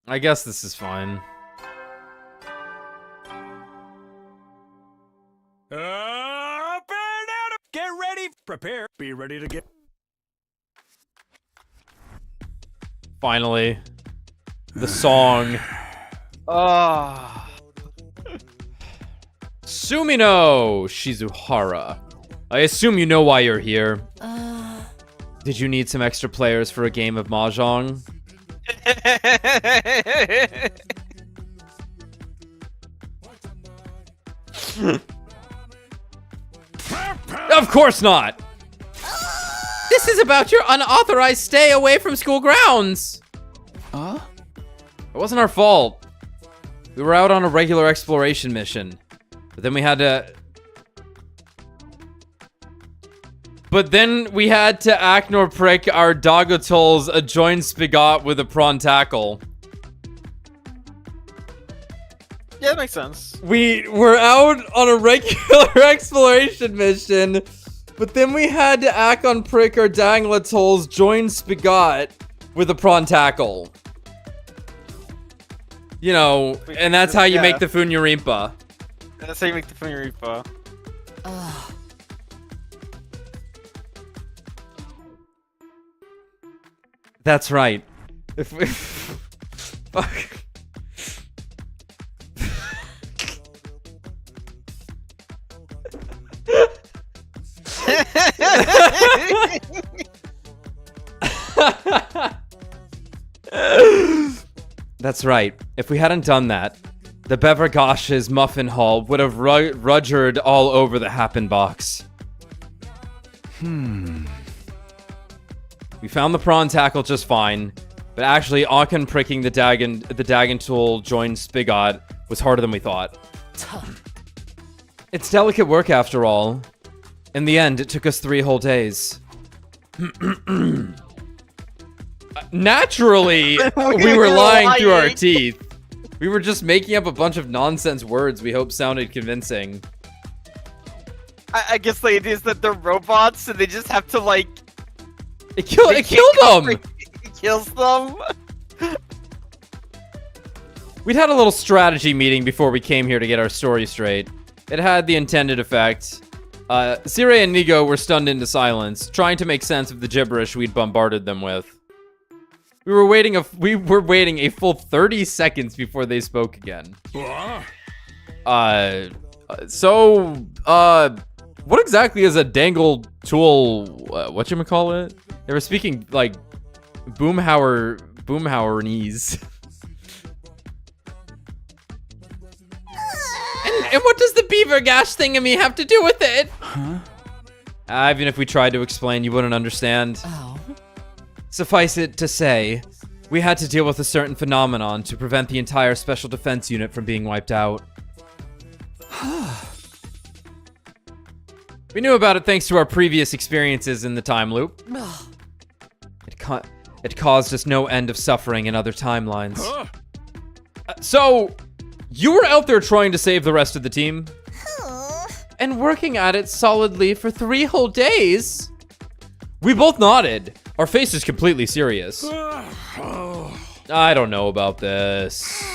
I guess this is fine. Get ready, prepare, be ready to get. Finally. The song. Sumino Shizuhara. I assume you know why you're here. Did you need some extra players for a game of Mahjong? Of course not! This is about your unauthorized stay away from school grounds! Huh? It wasn't our fault. We were out on a regular exploration mission. But then we had to... act nor prick our Dogotul's a joined spigot with a prawn tackle. Yeah, that makes sense. We were out on a regular exploration mission, but then we had to act on prick our Danglatol's joined spigot with a prawn tackle. You know, and that's how you make the Funyarimpa. That's how you make the Funyarimpa. That's right. Fuck. That's right. If we hadn't done that, the Bevergosh's Muffin Hall would have rudgered all over the Happen box. We found the prawn tackle just fine, But actually, Aachen pricking the Dagon tool joined Spigot was harder than we thought. It's delicate work after all. In the end, it took us 3 whole days. Naturally, we were lying through our teeth. We were just making up a bunch of nonsense words we hope sounded convincing. I guess the idea is that they're robots and they just have to like... It killed them! It kills them? We'd had a little strategy meeting before we came here to get our story straight. It had the intended effect. Sire and Nigo were stunned into silence, trying to make sense of the gibberish we'd bombarded them with. We were waiting a full 30 seconds before they spoke again. What exactly is a dangle tool, whatchamacallit? They were speaking, like, Boomhauernese. and what does the beaver gash thingamy have to do with it? Huh? Even if we tried to explain, you wouldn't understand. Oh. Suffice it to say, we had to deal with a certain phenomenon to prevent the entire Special Defense Unit from being wiped out. We knew about it thanks to our previous experiences in the time loop. It caused us no end of suffering in other timelines. So, you were out there trying to save the rest of the team? And working at it solidly for 3 whole days? We both nodded. Our faces completely serious. I don't know about this.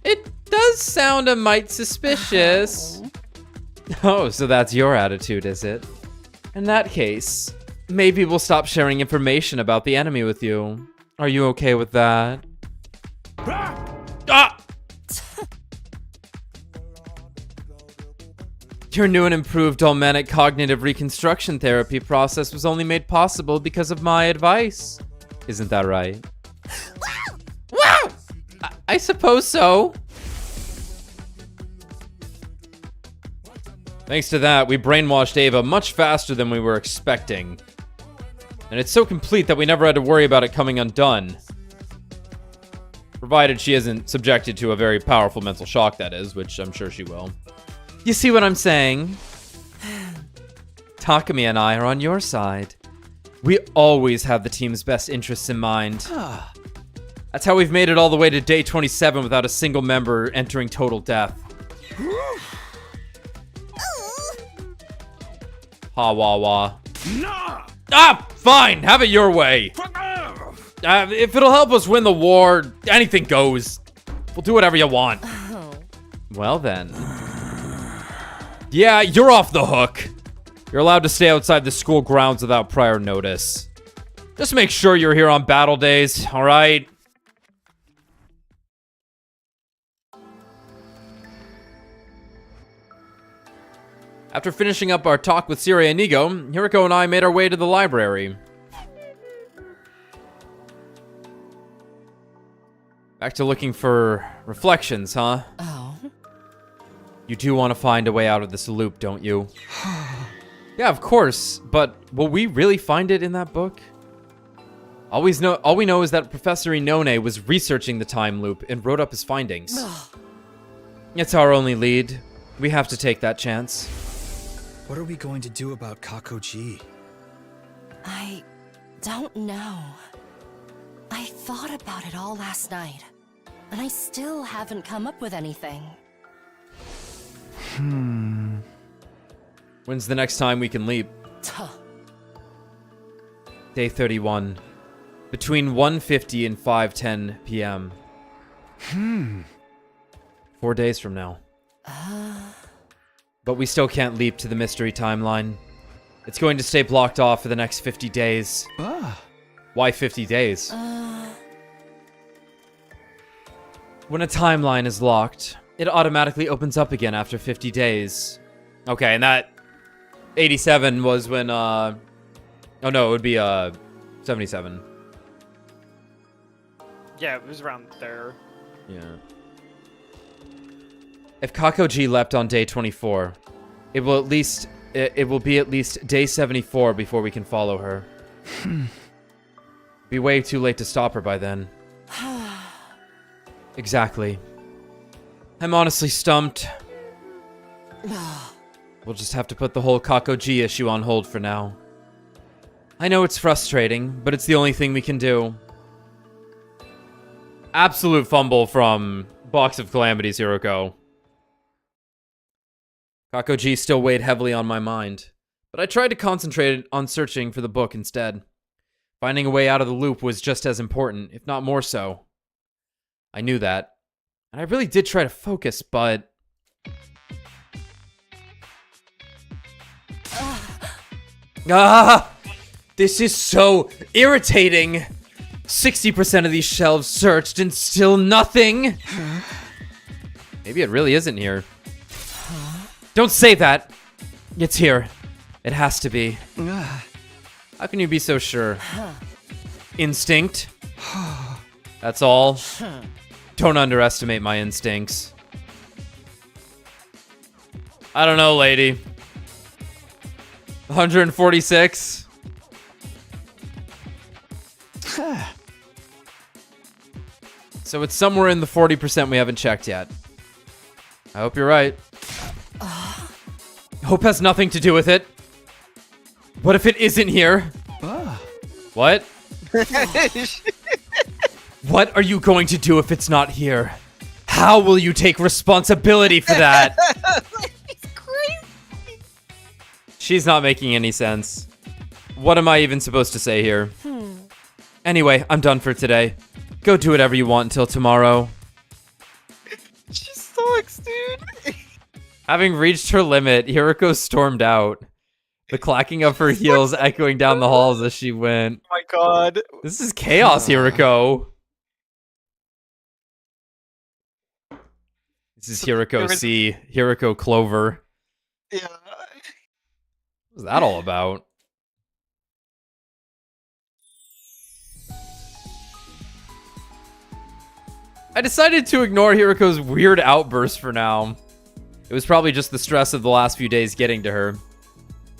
It does sound a mite suspicious. Oh, so that's your attitude, is it? In that case, maybe we'll stop sharing information about the enemy with you. Are you okay with that? Ah! Your new and improved Dolmenic cognitive reconstruction therapy process was only made possible because of my advice. Isn't that right? Wow! I suppose so. Thanks to that, we brainwashed Ava much faster than we were expecting. And it's so complete that we never had to worry about it coming undone. Provided she isn't subjected to a very powerful mental shock, that is, which I'm sure she will. You see what I'm saying? Takumi and I are on your side. We always have the team's best interests in mind. That's how we've made it all the way to day 27 without a single member entering total death. Ha wah wah. Ah, fine, have it your way. If it'll help us win the war, anything goes. We'll do whatever you want. Well then. Yeah, you're off the hook. You're allowed to stay outside the school grounds without prior notice. Just make sure you're here on battle days, alright? After finishing up our talk with Siri and Nigo, Hiriko and I made our way to the library. Back to looking for reflections, huh? Oh. You do want to find a way out of this loop, don't you? Yeah, of course, but will we really find it in that book? All we know is that Professor Inone was researching the time loop and wrote up his findings. It's our only lead. We have to take that chance. What are we going to do about Kakoji? I don't know. I thought about it all last night, and I still haven't come up with anything. When's the next time we can leap? Day 31. Between 1:50 and 5:10 p.m. 4 days from now. But we still can't leap to the mystery timeline. It's going to stay blocked off for the next 50 days. Why 50 days? When a timeline is locked, it automatically opens up again after 50 days. Okay, and that 87 was when, oh no, it would be, 77. Yeah, it was around there. Yeah. If Kakoji leapt on day 24, it will be at least day 74 before we can follow her. Be way too late to stop her by then. Exactly. I'm honestly stumped. We'll just have to put the whole Kako-G issue on hold for now. I know it's frustrating, but it's the only thing we can do. Absolute fumble from Box of Calamities, Hiroko. Kako-G still weighed heavily on my mind, but I tried to concentrate on searching for the book instead. Finding a way out of the loop was just as important, if not more so. I knew that, and I really did try to focus, but... This is so irritating! 60% of these shelves searched and still nothing! Maybe it really isn't here. Don't say that! It's here. It has to be. How can you be so sure? Instinct? That's all? Don't underestimate my instincts. I don't know, lady. 146? So it's somewhere in the 40% we haven't checked yet. I hope you're right. Hope has nothing to do with it. What if it isn't here? What? What are you going to do if it's not here? How will you take responsibility for that? It's crazy. She's not making any sense. What am I even supposed to say here? Anyway, I'm done for today. Go do whatever you want until tomorrow. She sucks, dude. Having reached her limit, Hiroko stormed out. The clacking of her heels echoing down the halls as she went. Oh my god. This is chaos, Hiroko. This is Hiroko C. Hiroko Clover. Yeah. What's that all about? I decided to ignore Hiroko's weird outburst for now. It was probably just the stress of the last few days getting to her.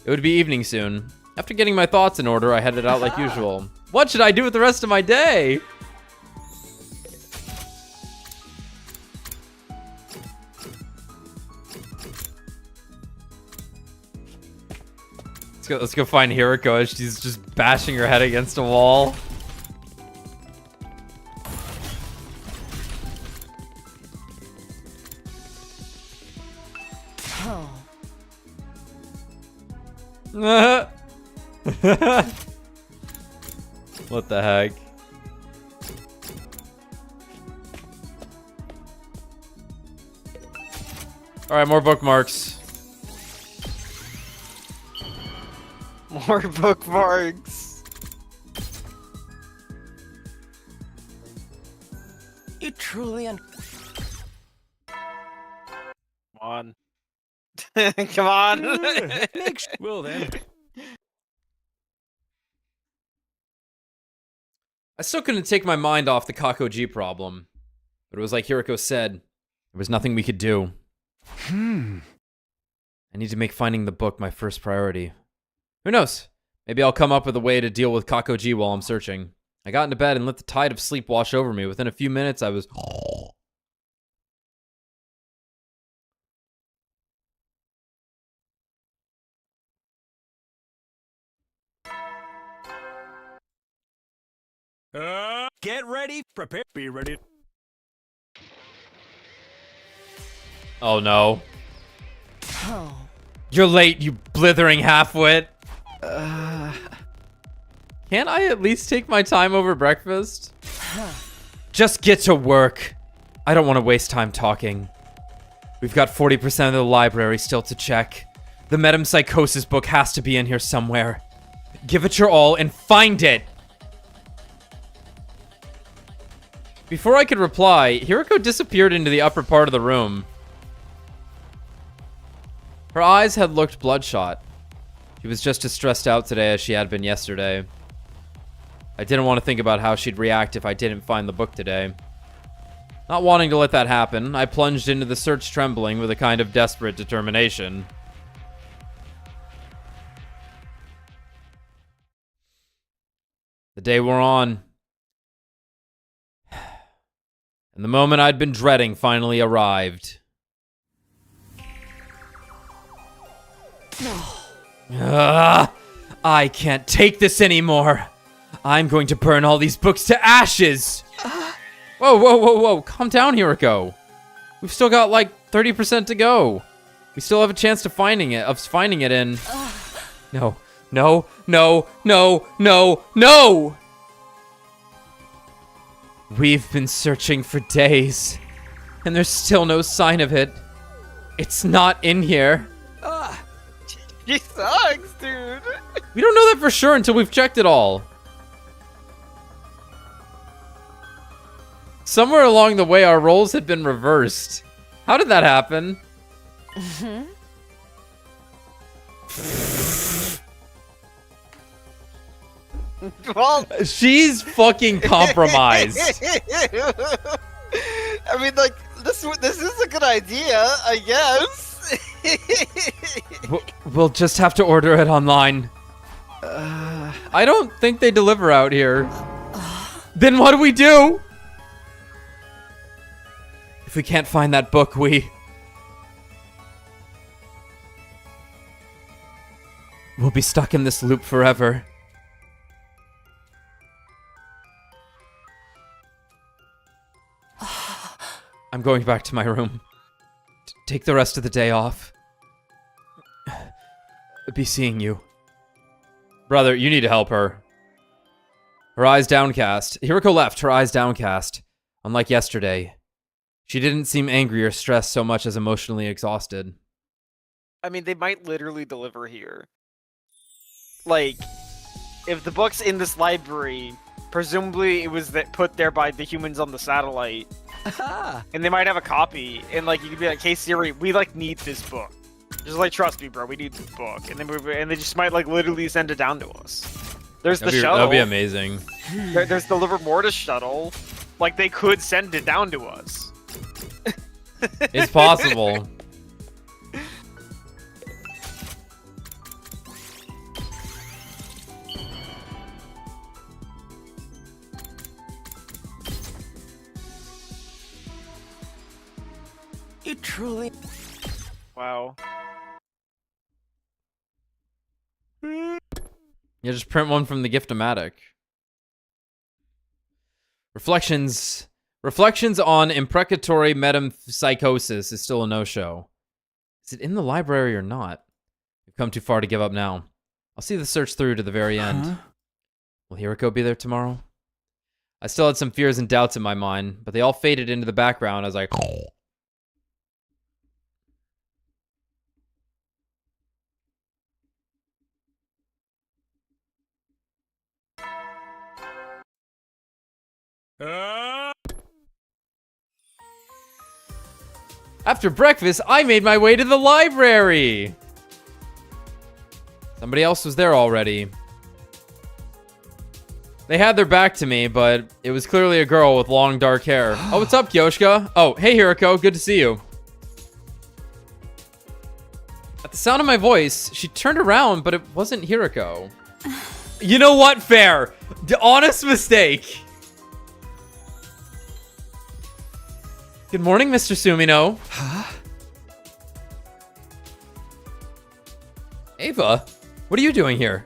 It would be evening soon. After getting my thoughts in order, I headed out like usual. What should I do with the rest of my day? Let's go find Hiroko as she's just bashing her head against a wall. What the heck? Alright, more bookmarks. More bookmarks. You truly Come on. Come on. Well then. I still couldn't take my mind off the Kako-G problem. But it was like Hiroko said, there was nothing we could do. I need to make finding the book my first priority. Who knows? Maybe I'll come up with a way to deal with Kako-G while I'm searching. I got into bed and let the tide of sleep wash over me. Within a few minutes, I was... Get ready, prepare, be ready. Oh no. You're late, you blithering halfwit. Can't I at least take my time over breakfast? Just get to work. I don't want to waste time talking. We've got 40% of the library still to check. The metempsychosis book has to be in here somewhere. Give it your all and find it! Before I could reply, Hiroko disappeared into the upper part of the room. Her eyes had looked bloodshot. She was just as stressed out today as she had been yesterday. I didn't want to think about how she'd react if I didn't find the book today. Not wanting to let that happen, I plunged into the search trembling with a kind of desperate determination. The day wore on. And the moment I'd been dreading finally arrived. I can't take this anymore. I'm going to burn all these books to ashes. Whoa, whoa, whoa, whoa. Calm down, Hiroko. We've still got like 30% to go. We still have a chance to finding it in. No, no, no, no, no, no! We've been searching for days, and there's still no sign of it. It's not in here. He sucks, dude. We don't know that for sure until we've checked it all. Somewhere along the way, our roles had been reversed. How did that happen? Well, she's fucking compromised. I mean, like, this is a good idea, I guess. We'll just have to order it online. I don't think they deliver out here. Then what do we do? If we can't find that book, we'll be stuck in this loop forever. I'm going back to my room. Take the rest of the day off. Be seeing you. Brother, you need to help her. Her eyes downcast. Hiroko left, her eyes downcast. Unlike yesterday, she didn't seem angry or stressed so much as emotionally exhausted. I mean, they might literally deliver here. Like, if the book's in this library, presumably it was put there by the humans on the satellite. And they might have a copy, and like you could be like, "Hey Siri, we like need this book. Just like trust me, bro. We need this book." And then they just might like literally send it down to us. There's the shuttle. That'd be amazing. There's the Liver Mortis shuttle. Like they could send it down to us. It's possible. You truly... Wow. Yeah, just print one from the Gift-O-Matic. Reflections on imprecatory metempsychosis is still a no-show. Is it in the library or not? We've come too far to give up now. I'll see the search through to the very end. Will Hiroko be there tomorrow? I still had some fears and doubts in my mind, but they all faded into the background as I... After breakfast, I made my way to the library. Somebody else was there already. They had their back to me, but it was clearly a girl with long dark hair. Oh, what's up, Kyoshka? Oh, hey, Hiroko. Good to see you. At the sound of my voice, she turned around, but it wasn't Hiroko. You know what? Fair. The honest mistake. Good morning, Mr. Sumino. Huh? Ava, what are you doing here?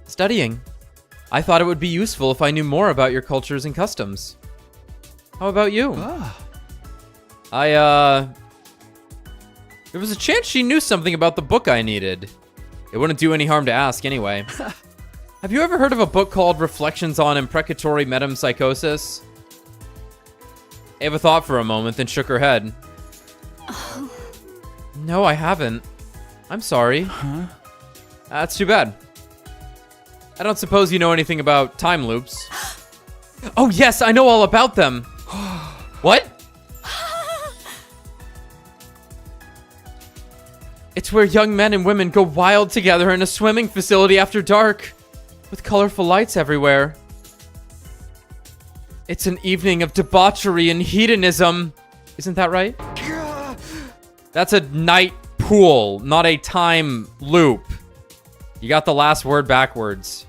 Studying. I thought it would be useful if I knew more about your cultures and customs. How about you? There was a chance she knew something about the book I needed. It wouldn't do any harm to ask anyway. Have you ever heard of a book called Reflections on Imprecatory Metempsychosis? Ava thought for a moment, then shook her head. No, I haven't. I'm sorry. That's too bad. I don't suppose you know anything about time loops. Oh yes, I know all about them. What? It's where young men and women go wild together in a swimming facility after dark, with colorful lights everywhere. It's an evening of debauchery and hedonism. Isn't that right? That's a night pool, not a time loop. You got the last word backwards.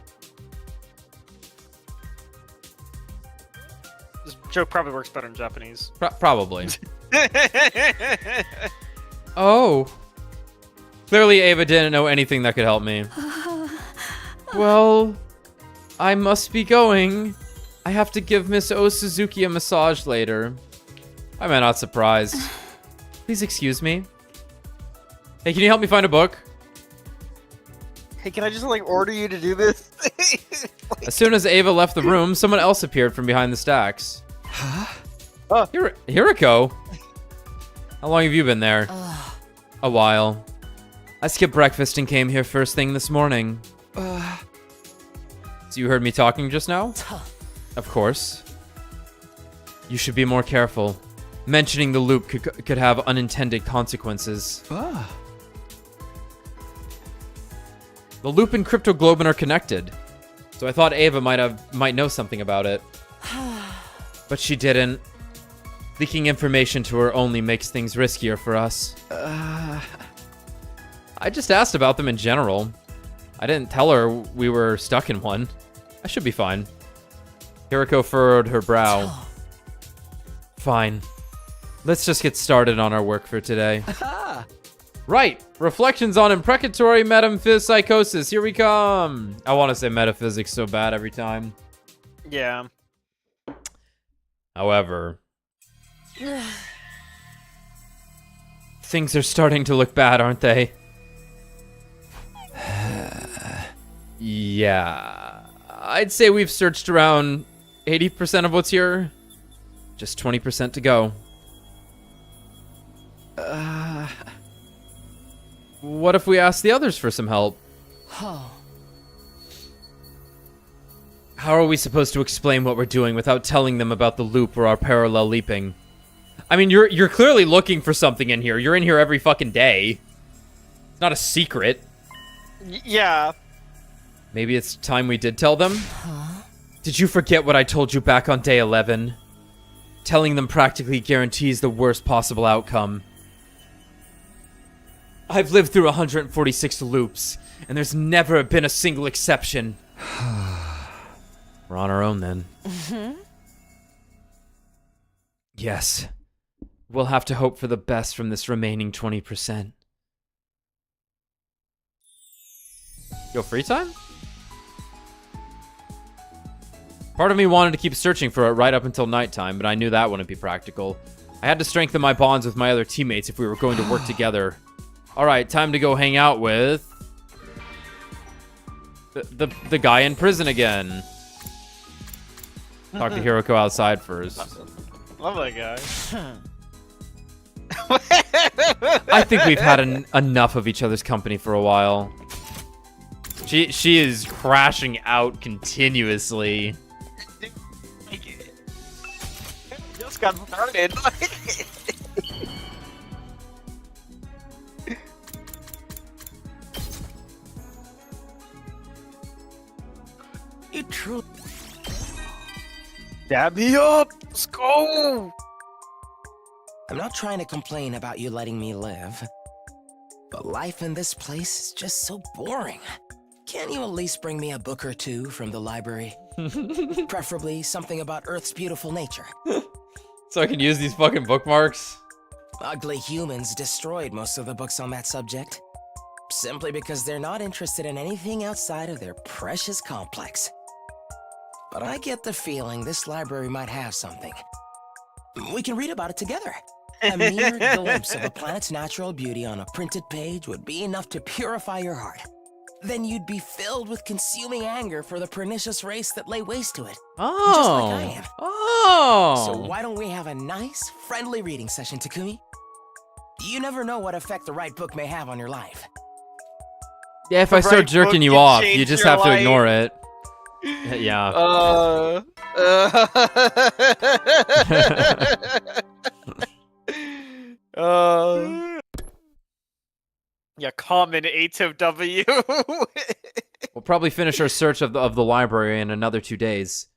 This joke probably works better in Japanese. Probably. Oh. Clearly Ava didn't know anything that could help me. Well, I must be going. I have to give Miss O Suzuki a massage later. Why am I not surprised? Please excuse me. Hey, can you help me find a book? Hey, can I just like order you to do this? As soon as Ava left the room, someone else appeared from behind the stacks. Oh. Hiriko? How long have you been there? A while. I skipped breakfast and came here first thing this morning. So you heard me talking just now? Of course. You should be more careful. Mentioning the loop could have unintended consequences. The loop and Cryptoglobin are connected. So I thought Ava might know something about it. But she didn't. Leaking information to her only makes things riskier for us. I just asked about them in general. I didn't tell her we were stuck in one. I should be fine. Hiriko furrowed her brow. Fine. Let's just get started on our work for today. Right. Reflections on imprecatory metempsychosis. Here we come. I want to say metaphysics so bad every time. Yeah. However, things are starting to look bad, aren't they? Yeah. I'd say we've searched around 80% of what's here. Just 20% to go. What if we ask the others for some help? How are we supposed to explain what we're doing without telling them about the loop or our parallel leaping? I mean, you're clearly looking for something in here. You're in here every fucking day. It's not a secret. Yeah. Maybe it's time we did tell them? Did you forget what I told you back on day 11? Telling them practically guarantees the worst possible outcome. I've lived through 146 loops, and there's never been a single exception. We're on our own then. Yes. We'll have to hope for the best from this remaining 20%. Yo, free time? Part of me wanted to keep searching for it right up until nighttime, but I knew that wouldn't be practical. I had to strengthen my bonds with my other teammates if we were going to work together. Alright, time to go hang out with... The guy in prison again. Talk to Hiroko outside first. Love that guy. I think we've had enough of each other's company for a while. She is crashing out continuously. Just got started. You truly. Dab me up. Let's go. I'm not trying to complain about you letting me live, but life in this place is just so boring. Can't you at least bring me a book or two from the library? Preferably something about Earth's beautiful nature. So I can use these fucking bookmarks? Ugly humans destroyed most of the books on that subject, simply because they're not interested in anything outside of their precious complex. But I get the feeling this library might have something. We can read about it together. A mere glimpse of a planet's natural beauty on a printed page would be enough to purify your heart. Then you'd be filled with consuming anger for the pernicious race that lay waste to it. Oh. Just like I am. Oh. So why don't we have a nice, friendly reading session, Takumi? You never know what effect the right book may have on your life. Yeah, if I start jerking you off, you just have to ignore it. Yeah. Yeah, common H-O-W. We'll probably finish our search of the library in another 2 days.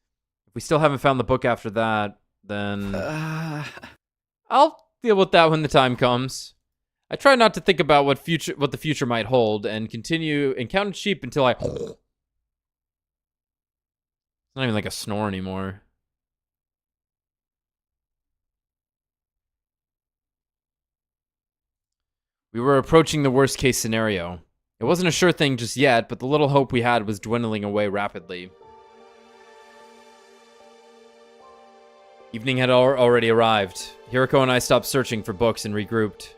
If we still haven't found the book after that, then... I'll deal with that when the time comes. I try not to think about what the future might hold and continue and count sheep until I... It's not even like a snore anymore. We were approaching the worst case scenario. It wasn't a sure thing just yet, but the little hope we had was dwindling away rapidly. Evening had already arrived. Hiroko and I stopped searching for books and regrouped.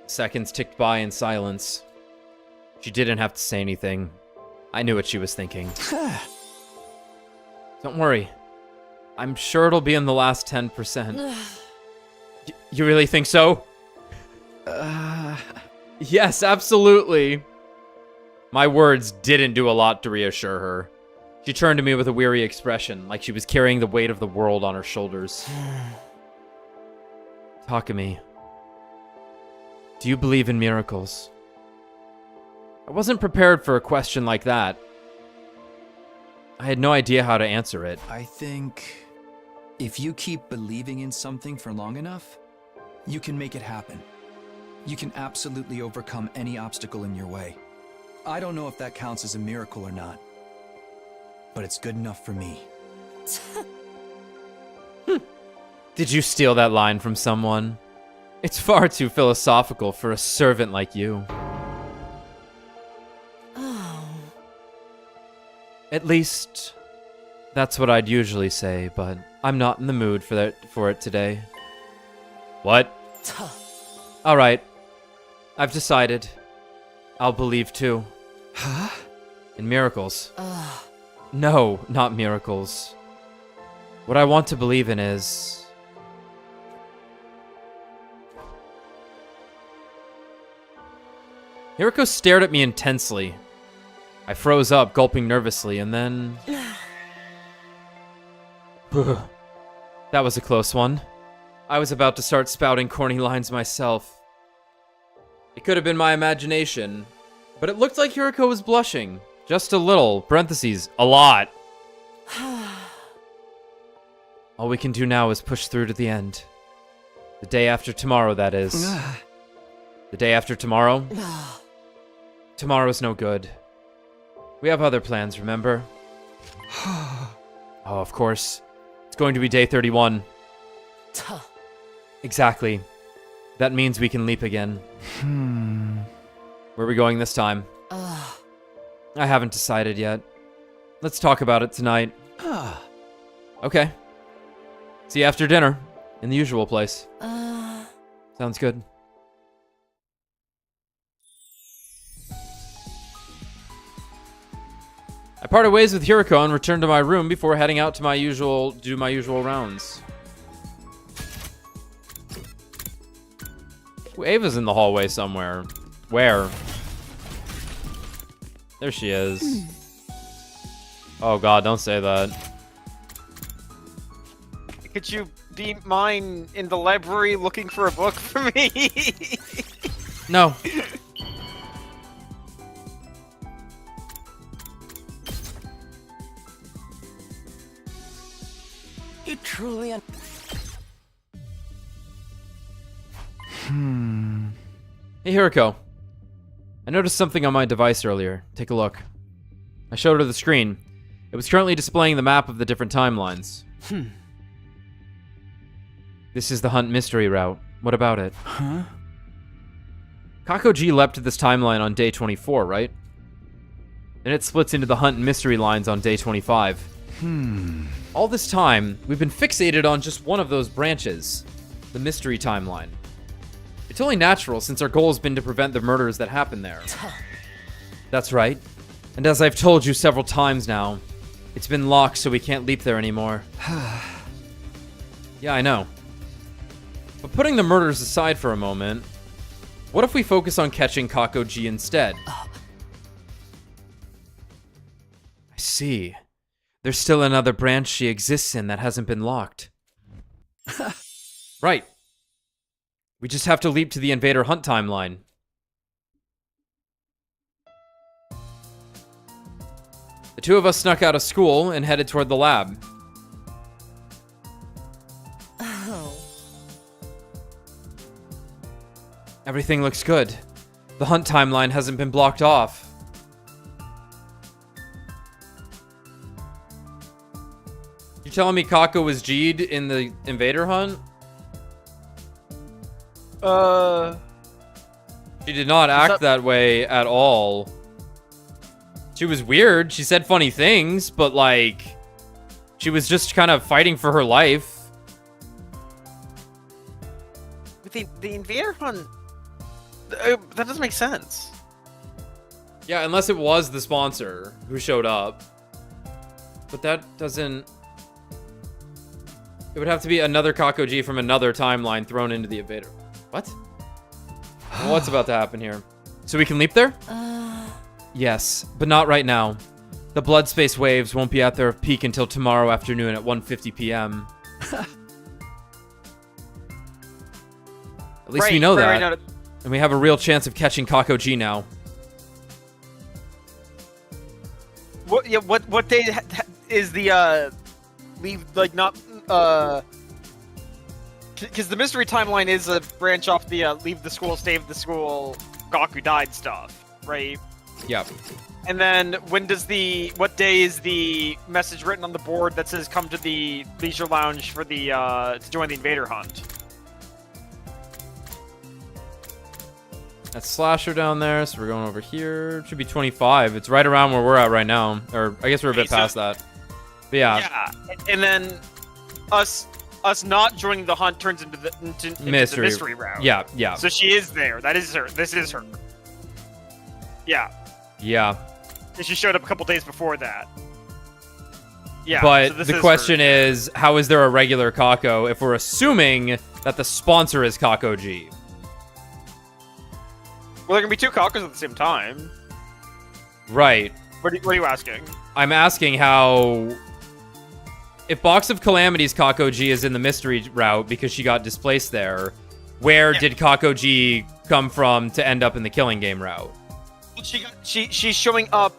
Seconds ticked by in silence. She didn't have to say anything. I knew what she was thinking. Don't worry. I'm sure it'll be in the last 10%. You really think so? Yes, absolutely. My words didn't do a lot to reassure her. She turned to me with a weary expression, like she was carrying the weight of the world on her shoulders. Takumi, do you believe in miracles? I wasn't prepared for a question like that. I had no idea how to answer it. I think if you keep believing in something for long enough, you can make it happen. You can absolutely overcome any obstacle in your way. I don't know if that counts as a miracle or not, but it's good enough for me. Did you steal that line from someone? It's far too philosophical for a servant like you. Oh. At least, that's what I'd usually say, but I'm not in the mood for it today. What? Alright. I've decided. I'll believe too. Huh? In miracles. No, not miracles. What I want to believe in is... Hiroko stared at me intensely. I froze up, gulping nervously, and then... That was a close one. I was about to start spouting corny lines myself. It could have been my imagination, but it looked like Hiroko was blushing. Just a little, parentheses, a lot. All we can do now is push through to the end. The day after tomorrow, that is. The day after tomorrow? Tomorrow's no good. We have other plans, remember? Oh, of course. It's going to be day 31. Exactly. That means we can leap again. Where are we going this time? I haven't decided yet. Let's talk about it tonight. Okay. See you after dinner. In the usual place. Sounds good. I parted ways with Hiroko and returned to my room before heading out to do my usual rounds. Ooh, Ava's in the hallway somewhere. Where? There she is. Oh god, don't say that. Could you be mine in the library looking for a book for me? No. You truly... Hey, Hiroko. I noticed something on my device earlier. Take a look. I showed her the screen. It was currently displaying the map of the different timelines. This is the Hunt mystery route. What about it? Huh? Kakoji leapt to this timeline on day 24, right? Then it splits into the Hunt and mystery lines on day 25. All this time, we've been fixated on just one of those branches, the mystery timeline. It's only natural since our goal has been to prevent the murders that happen there. That's right. And as I've told you several times now, it's been locked so we can't leap there anymore. Yeah, I know. But putting the murders aside for a moment, what if we focus on catching Kakoji instead? I see. There's still another branch she exists in that hasn't been locked. Right. We just have to leap to the Invader Hunt timeline. The two of us snuck out of school and headed toward the lab. Everything looks good. The hunt timeline hasn't been blocked off. You telling me Kako was G'd in the invader hunt? She did not act that way at all. She was weird. She said funny things, but like, she was just kind of fighting for her life. The invader hunt, that doesn't make sense. Yeah, unless it was the sponsor who showed up. But that doesn't... It would have to be another Kakoji from another timeline thrown into the invader. What? What's about to happen here? So we can leap there? Yes, but not right now. The blood space waves won't be at their peak until tomorrow afternoon at 1:50 p.m. At least we know that. Right, And we have a real chance of catching Kakoji now. What day is the leave, like, not because the mystery timeline is a branch off the leave the school, save the school, Gaku died stuff, right? Yep. And then what day is the message written on the board that says come to the leisure lounge for the to join the invader hunt? That's Slasher down there, so we're going over here. It should be 25. It's right around where we're at right now. Or I guess we're a bit past that. But yeah. Yeah, and then us not joining the hunt turns into the mystery round. Yeah, yeah. So she is there. That is her. This is her. Yeah. Yeah. And she showed up a couple days before that. Yeah. But so the question is, how is there a regular Kako if we're assuming that the sponsor is Kakoji? Well, there can be two Kakos at the same time. Right. What are you asking? I'm asking how... If Box of Calamity's Kakoji is in the mystery route because she got displaced there, where did Kakoji come from to end up in the killing game route? She's showing up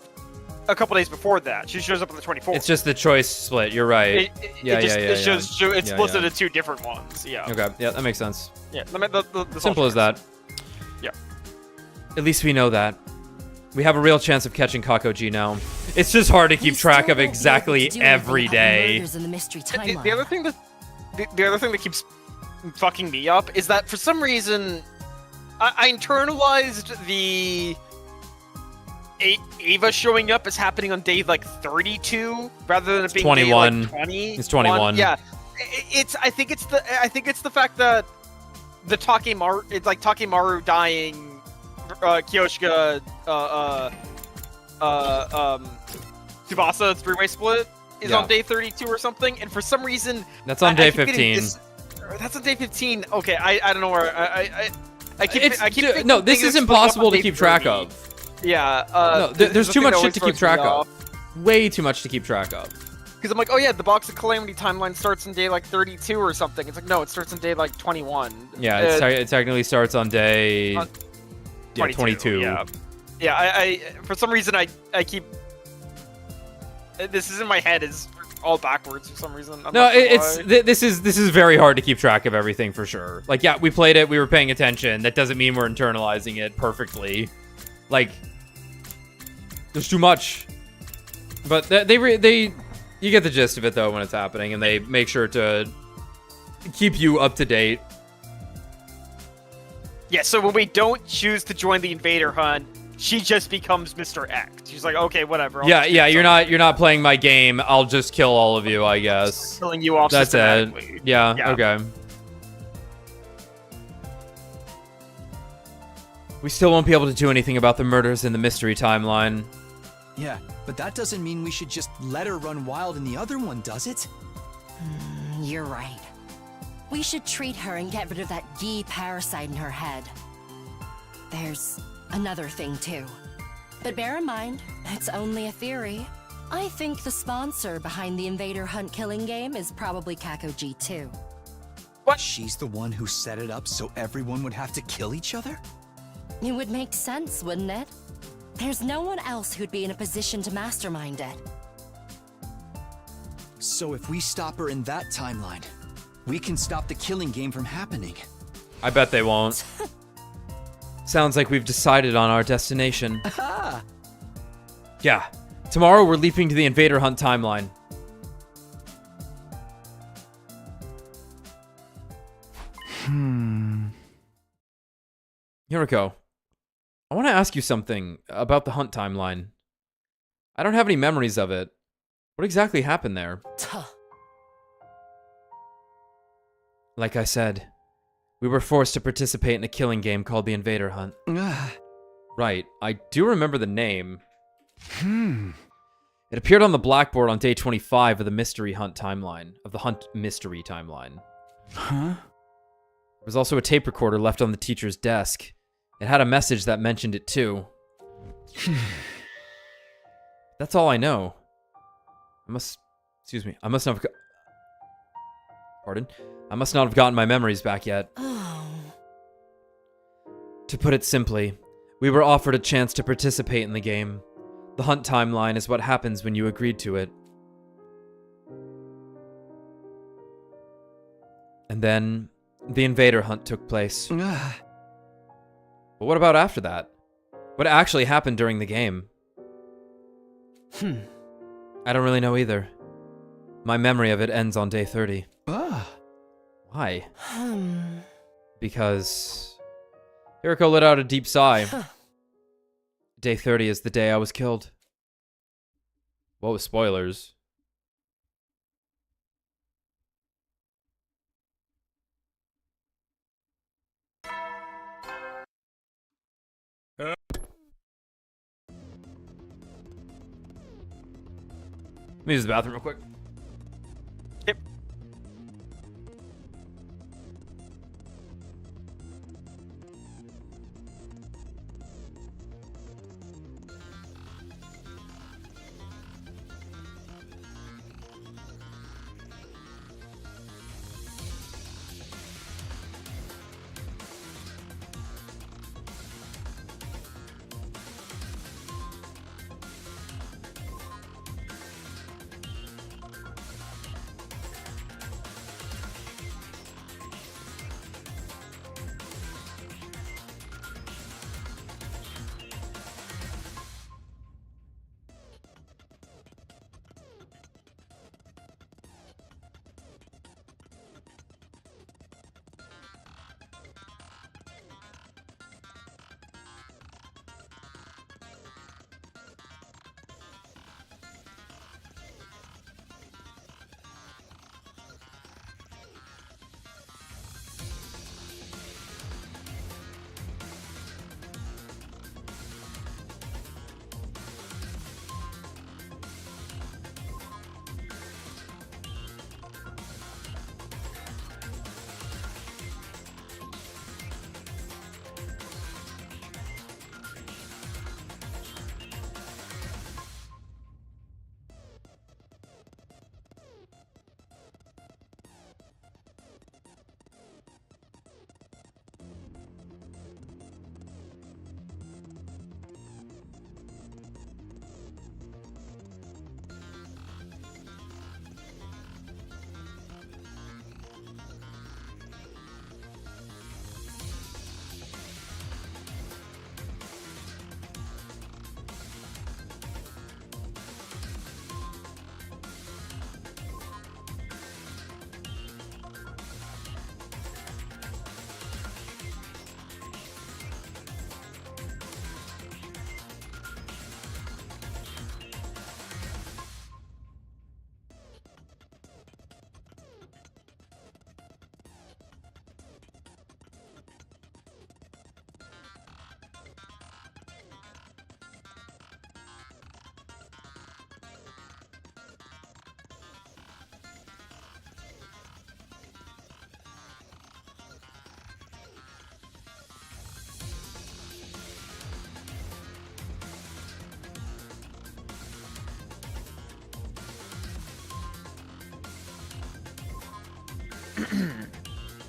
a couple days before that. She shows up on the 24th. It's just the choice split. You're right. It's split into two different ones. Yeah. Okay. Yeah, that makes sense. Yeah. Simple as that. Yeah. At least we know that. We have a real chance of catching Kakoji now. It's just hard to keep track of exactly every day. The other thing that keeps fucking me up is that for some reason I internalized the Ava showing up as happening on day like 32 rather than it being 21. day like 20. It's 21. Yeah, I think it's the fact that the Takemaru, it's like Takemaru dying, Kyoshika, Tsubasa three-way split is on day 32 or something, and for some reason that's on day 15. That's on day 15. Okay, I don't know where I keep no, this is impossible to keep track of. Yeah. No, there's too much shit to keep track of. Way too much to keep track of. Because I'm like, oh yeah, the Box of Calamity timeline starts in day like 32 or something. It's like, no, it starts in day like 21. Yeah, it technically starts on day 22. Yeah. Yeah, I for some reason I keep this is in my head is all backwards for some reason. This is very hard to keep track of everything for sure. Like, yeah, we played it, we were paying attention. That doesn't mean we're internalizing it perfectly. Like, there's too much. But you get the gist of it though when it's happening, and they make sure to keep you up to date. Yeah, so when we don't choose to join the invader hunt, she just becomes Mr. X. She's like, okay, whatever. Yeah, you're not playing my game. I'll just kill all of you, I guess. Killing you off. That's it. Yeah, okay. We still won't be able to do anything about the murders in the mystery timeline. Yeah, but that doesn't mean we should just let her run wild in the other one, does it? You're right. We should treat her and get rid of that Yi parasite in her head. There's another thing, too. But bear in mind, it's only a theory. I think the sponsor behind the Invader Hunt killing game is probably Kakoji, too. What? She's the one who set it up so everyone would have to kill each other? It would make sense, wouldn't it? There's no one else who'd be in a position to mastermind it. So if we stop her in that timeline, we can stop the killing game from happening. I bet they won't. Sounds like we've decided on our destination. Yeah. Tomorrow we're leaping to the Invader Hunt timeline. Yuriko, I want to ask you something about the Hunt timeline. I don't have any memories of it. What exactly happened there? Like I said, we were forced to participate in a killing game called the Invader Hunt. Right, I do remember the name. It appeared on the blackboard on day 25 of the Mystery Hunt timeline, of the Hunt Mystery timeline. Huh? There was also a tape recorder left on the teacher's desk. It had a message that mentioned it too. That's all I know. I must not have Pardon? I must not have gotten my memories back yet. To put it simply, we were offered a chance to participate in the game. The Hunt timeline is what happens when you agreed to it. And then, the Invader Hunt took place. But what about after that? What actually happened during the game? I don't really know either. My memory of it ends on day 30. Why? Because... Yuriko let out a deep sigh. Day 30 is the day I was killed. What was spoilers? Let me use the bathroom real quick. Yep.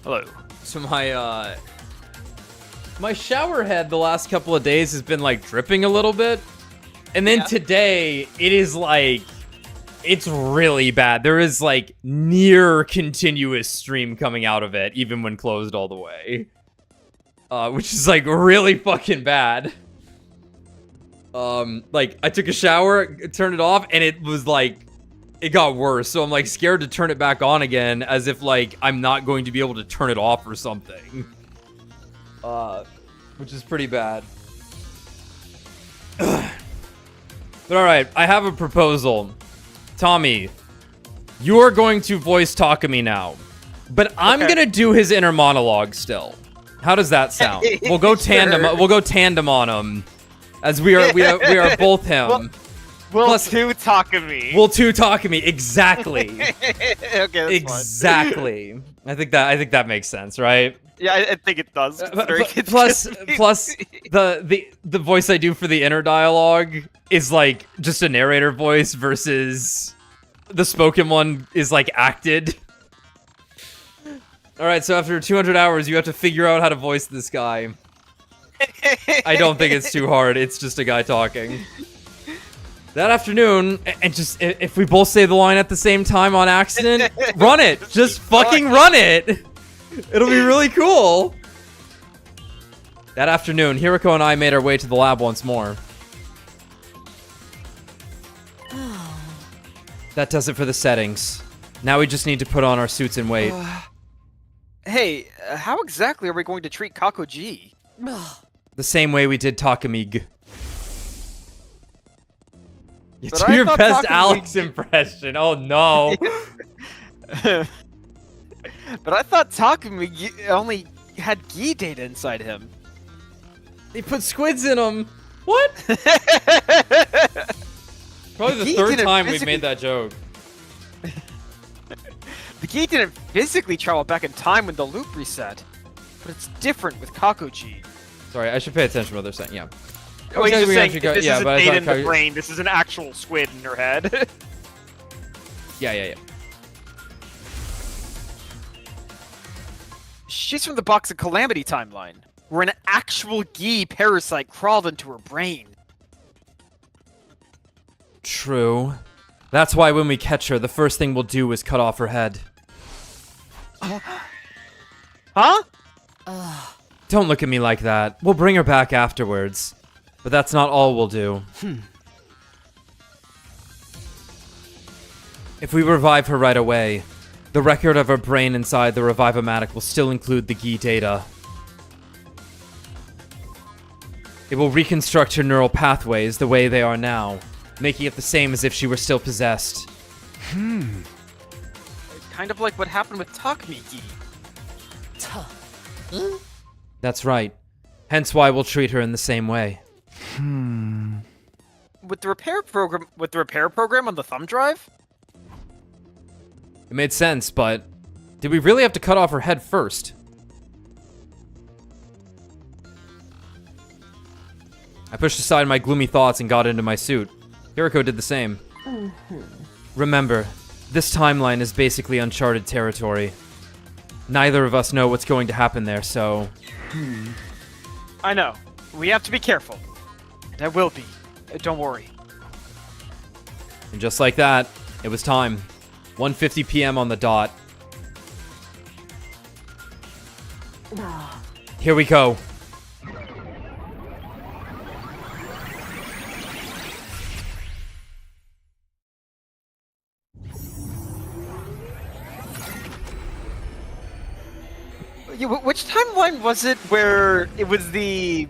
Hello. So my shower head the last couple of days has been like dripping a little bit. And then today it is like, it's really bad. There is like near continuous stream coming out of it, even when closed all the way. which is like really fucking bad. Like I took a shower, turned it off, and it was like, it got worse. So I'm like scared to turn it back on again, as if like I'm not going to be able to turn it off or something. Which is pretty bad. But alright, I have a proposal. Tommy, you are going to voice Takumi now. But I'm gonna do his inner monologue still. How does that sound? We'll go tandem. We'll go tandem on him, as we are both him. We'll two Takumi. We'll two Takumi. Exactly. Okay, that's exactly. Fine. I think that makes sense, right? Yeah, I think it does. Plus, the voice I do for the inner dialogue is like just a narrator voice versus the spoken one is like acted. All right, so after 200 hours, you have to figure out how to voice this guy. I don't think it's too hard. It's just a guy talking. That afternoon, and just if we both say the line at the same time on accident, run it. Just fucking run it. It'll be really cool. That afternoon, Hiroko and I made our way to the lab once more. That does it for the settings. Now we just need to put on our suits and wait. Hey, how exactly are we going to treat Kakoji? The same way we did Takamig. But Do I your thought best Takamig- Alex impression. Oh no. But I thought Takumi only had Gi data inside him. They put squids in them. What? Probably the Gi third didn't time we've physically- made that joke. The Gi didn't physically travel back in time when the loop reset. But it's different with Kakoji. Sorry, I should pay attention to what they're saying. Yeah. Oh, he's Okay, just we saying actually got- this yeah, isn't but I data thought in the Kage- brain, this is an actual squid in your head. Yeah. She's from the Box of Calamity timeline, where an actual Gi parasite crawled into her brain. True. That's why when we catch her, the first thing we'll do is cut off her head. Huh? Don't look at me like that. We'll bring her back afterwards. But that's not all we'll do. If we revive her right away, the record of her brain inside the Revive-O-Matic will still include the Gi data. It will reconstruct her neural pathways the way they are now, making it the same as if she were still possessed. Kind of like what happened with Takumi Gi. That's right. Hence why we'll treat her in the same way. With the repair program on the thumb drive? It made sense, but did we really have to cut off her head first? I pushed aside my gloomy thoughts and got into my suit. Hiroko did the same. Remember, this timeline is basically uncharted territory. Neither of us know what's going to happen there, so... I know. We have to be careful. And I will be. Don't worry. And just like that, it was time. 1:50 p.m. on the dot. Here we go. Yeah, which timeline was it where it was they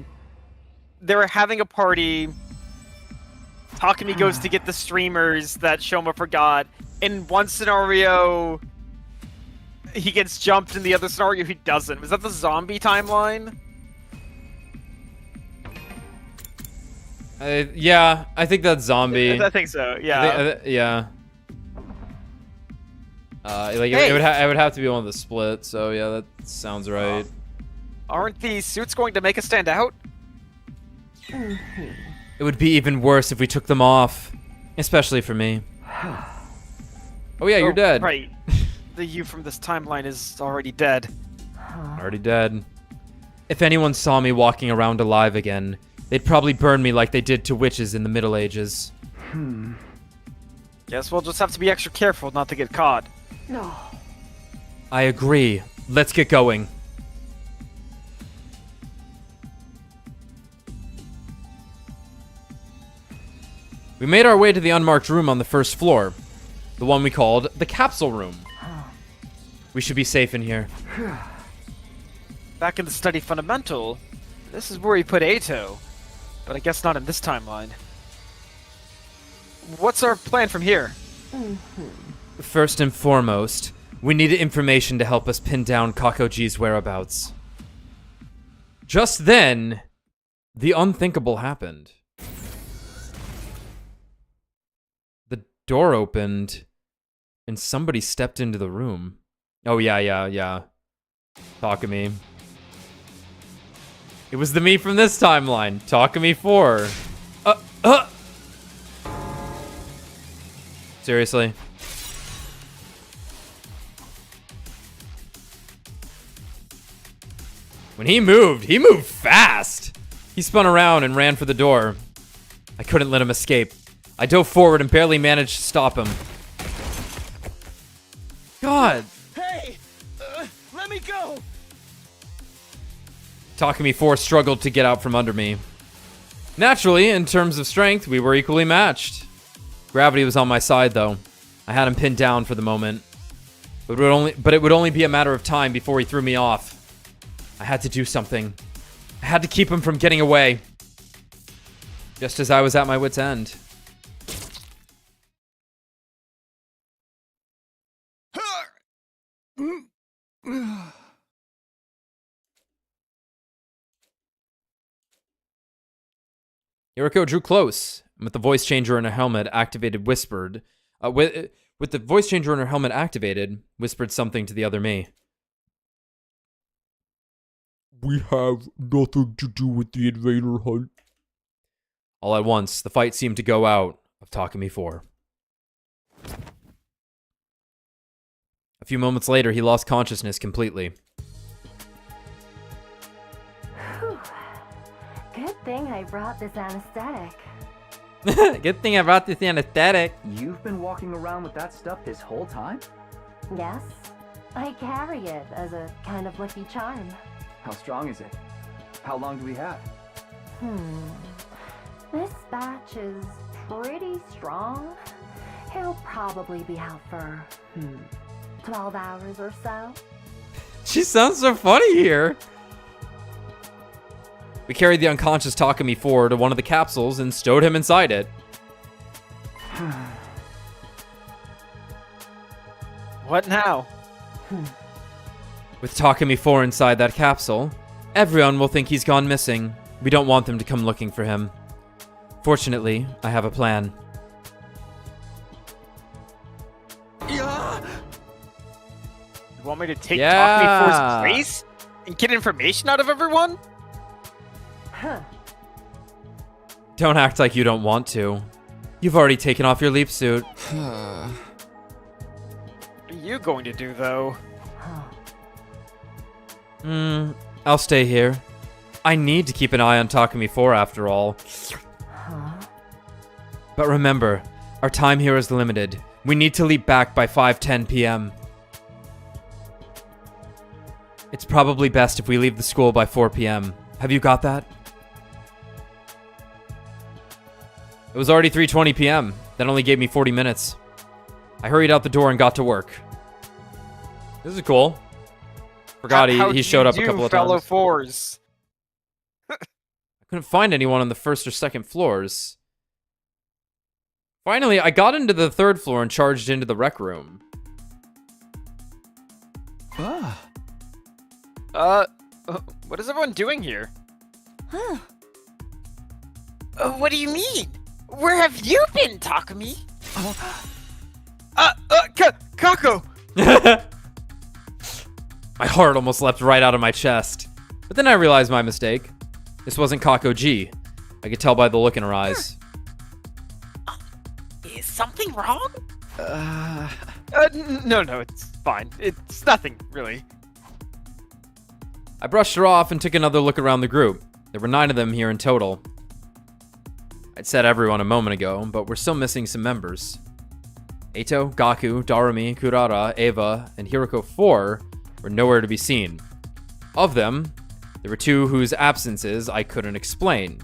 were having a party, Takumi goes to get the streamers that Shoma forgot, in one scenario he gets jumped, in the other scenario he doesn't. Was that the zombie timeline? Yeah, I think that's zombie. I think so, yeah. Yeah. Like Hey! it would have to be one of the split. So yeah, that sounds right. Aren't these suits going to make us stand out? It would be even worse if we took them off, especially for me. Oh yeah, you're dead. Right. The you from this timeline is already dead. Already dead. If anyone saw me walking around alive again, they'd probably burn me like they did to witches in the Middle Ages. Guess we'll just have to be extra careful not to get caught. No. I agree. Let's get going. We made our way to the unmarked room on the first floor. The one we called the capsule room. We should be safe in here. Back in the study fundamental, this is where we put Ato, but I guess not in this timeline. What's our plan from here? First and foremost, we need information to help us pin down Kakoji's whereabouts. Just then, the unthinkable happened. The door opened, and somebody stepped into the room. Oh, yeah. Takumi. It was the me from this timeline. Takumi 4. Seriously? When he moved fast. He spun around and ran for the door. I couldn't let him escape. I dove forward and barely managed to stop him. God. Hey! Let me go! Takumi 4 struggled to get out from under me. Naturally, in terms of strength, we were equally matched. Gravity was on my side, though. I had him pinned down for the moment. But it would only be a matter of time before he threw me off. I had to do something. I had to keep him from getting away. Just as I was at my wit's end. Yuriko drew close, and with the voice changer in her helmet activated, whispered. With the voice changer in her helmet activated, whispered something to the other me. We have nothing to do with the invader hunt. All at once, the fight seemed to go out of Takumi 4. A few moments later, he lost consciousness completely. Whew. Good thing I brought this anesthetic. Good thing I brought this anesthetic. You've been walking around with that stuff this whole time? Yes, I carry it as a kind of lucky charm. How strong is it? How long do we have? This batch is pretty strong. He'll probably be out for, 12 hours or so. She sounds so funny here. We carried the unconscious Takumi 4 to one of the capsules and stowed him inside it. What now? With Takumi 4 inside that capsule, everyone will think he's gone missing. We don't want them to come looking for him. Fortunately, I have a plan. You want me to take Yeah. Takumi 4's place and get information out of everyone? Don't act like you don't want to. You've already taken off your leap suit. What are you going to do, though? I'll stay here. I need to keep an eye on Takumi 4 after all. But remember, our time here is limited. We need to leap back by 5:10 p.m. It's probably best if we leave the school by 4 p.m. Have you got that? It was already 3:20 p.m. That only gave me 40 minutes. I hurried out the door and got to work. This is cool. Forgot he showed up a couple of fellow times. fours. I couldn't find anyone on the first or second floors. Finally, I got into the third floor and charged into the rec room. What is everyone doing here? What do you mean? Where have you been, Takumi? Kako! My heart almost leapt right out of my chest. But then I realized my mistake. This wasn't Kakoji. I could tell by the look in her eyes. Is something wrong? No, it's fine. It's nothing, really. I brushed her off and took another look around the group. There were 9 of them here in total. I'd said everyone a moment ago, but we're still missing some members. Eito, Gaku, Darumi, Kurara, Eva, and Hiroko 4 were nowhere to be seen. Of them, there were 2 whose absences I couldn't explain.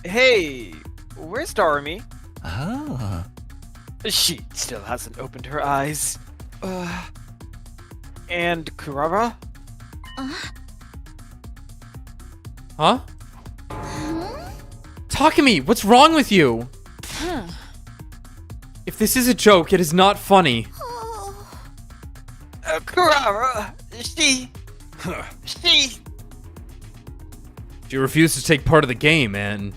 Hey, where's Darumi? Ah. She still hasn't opened her eyes. And Kurara? Huh? Takumi, what's wrong with you? If this is a joke, it is not funny. Kurara, she... She refused to take part of the game, and...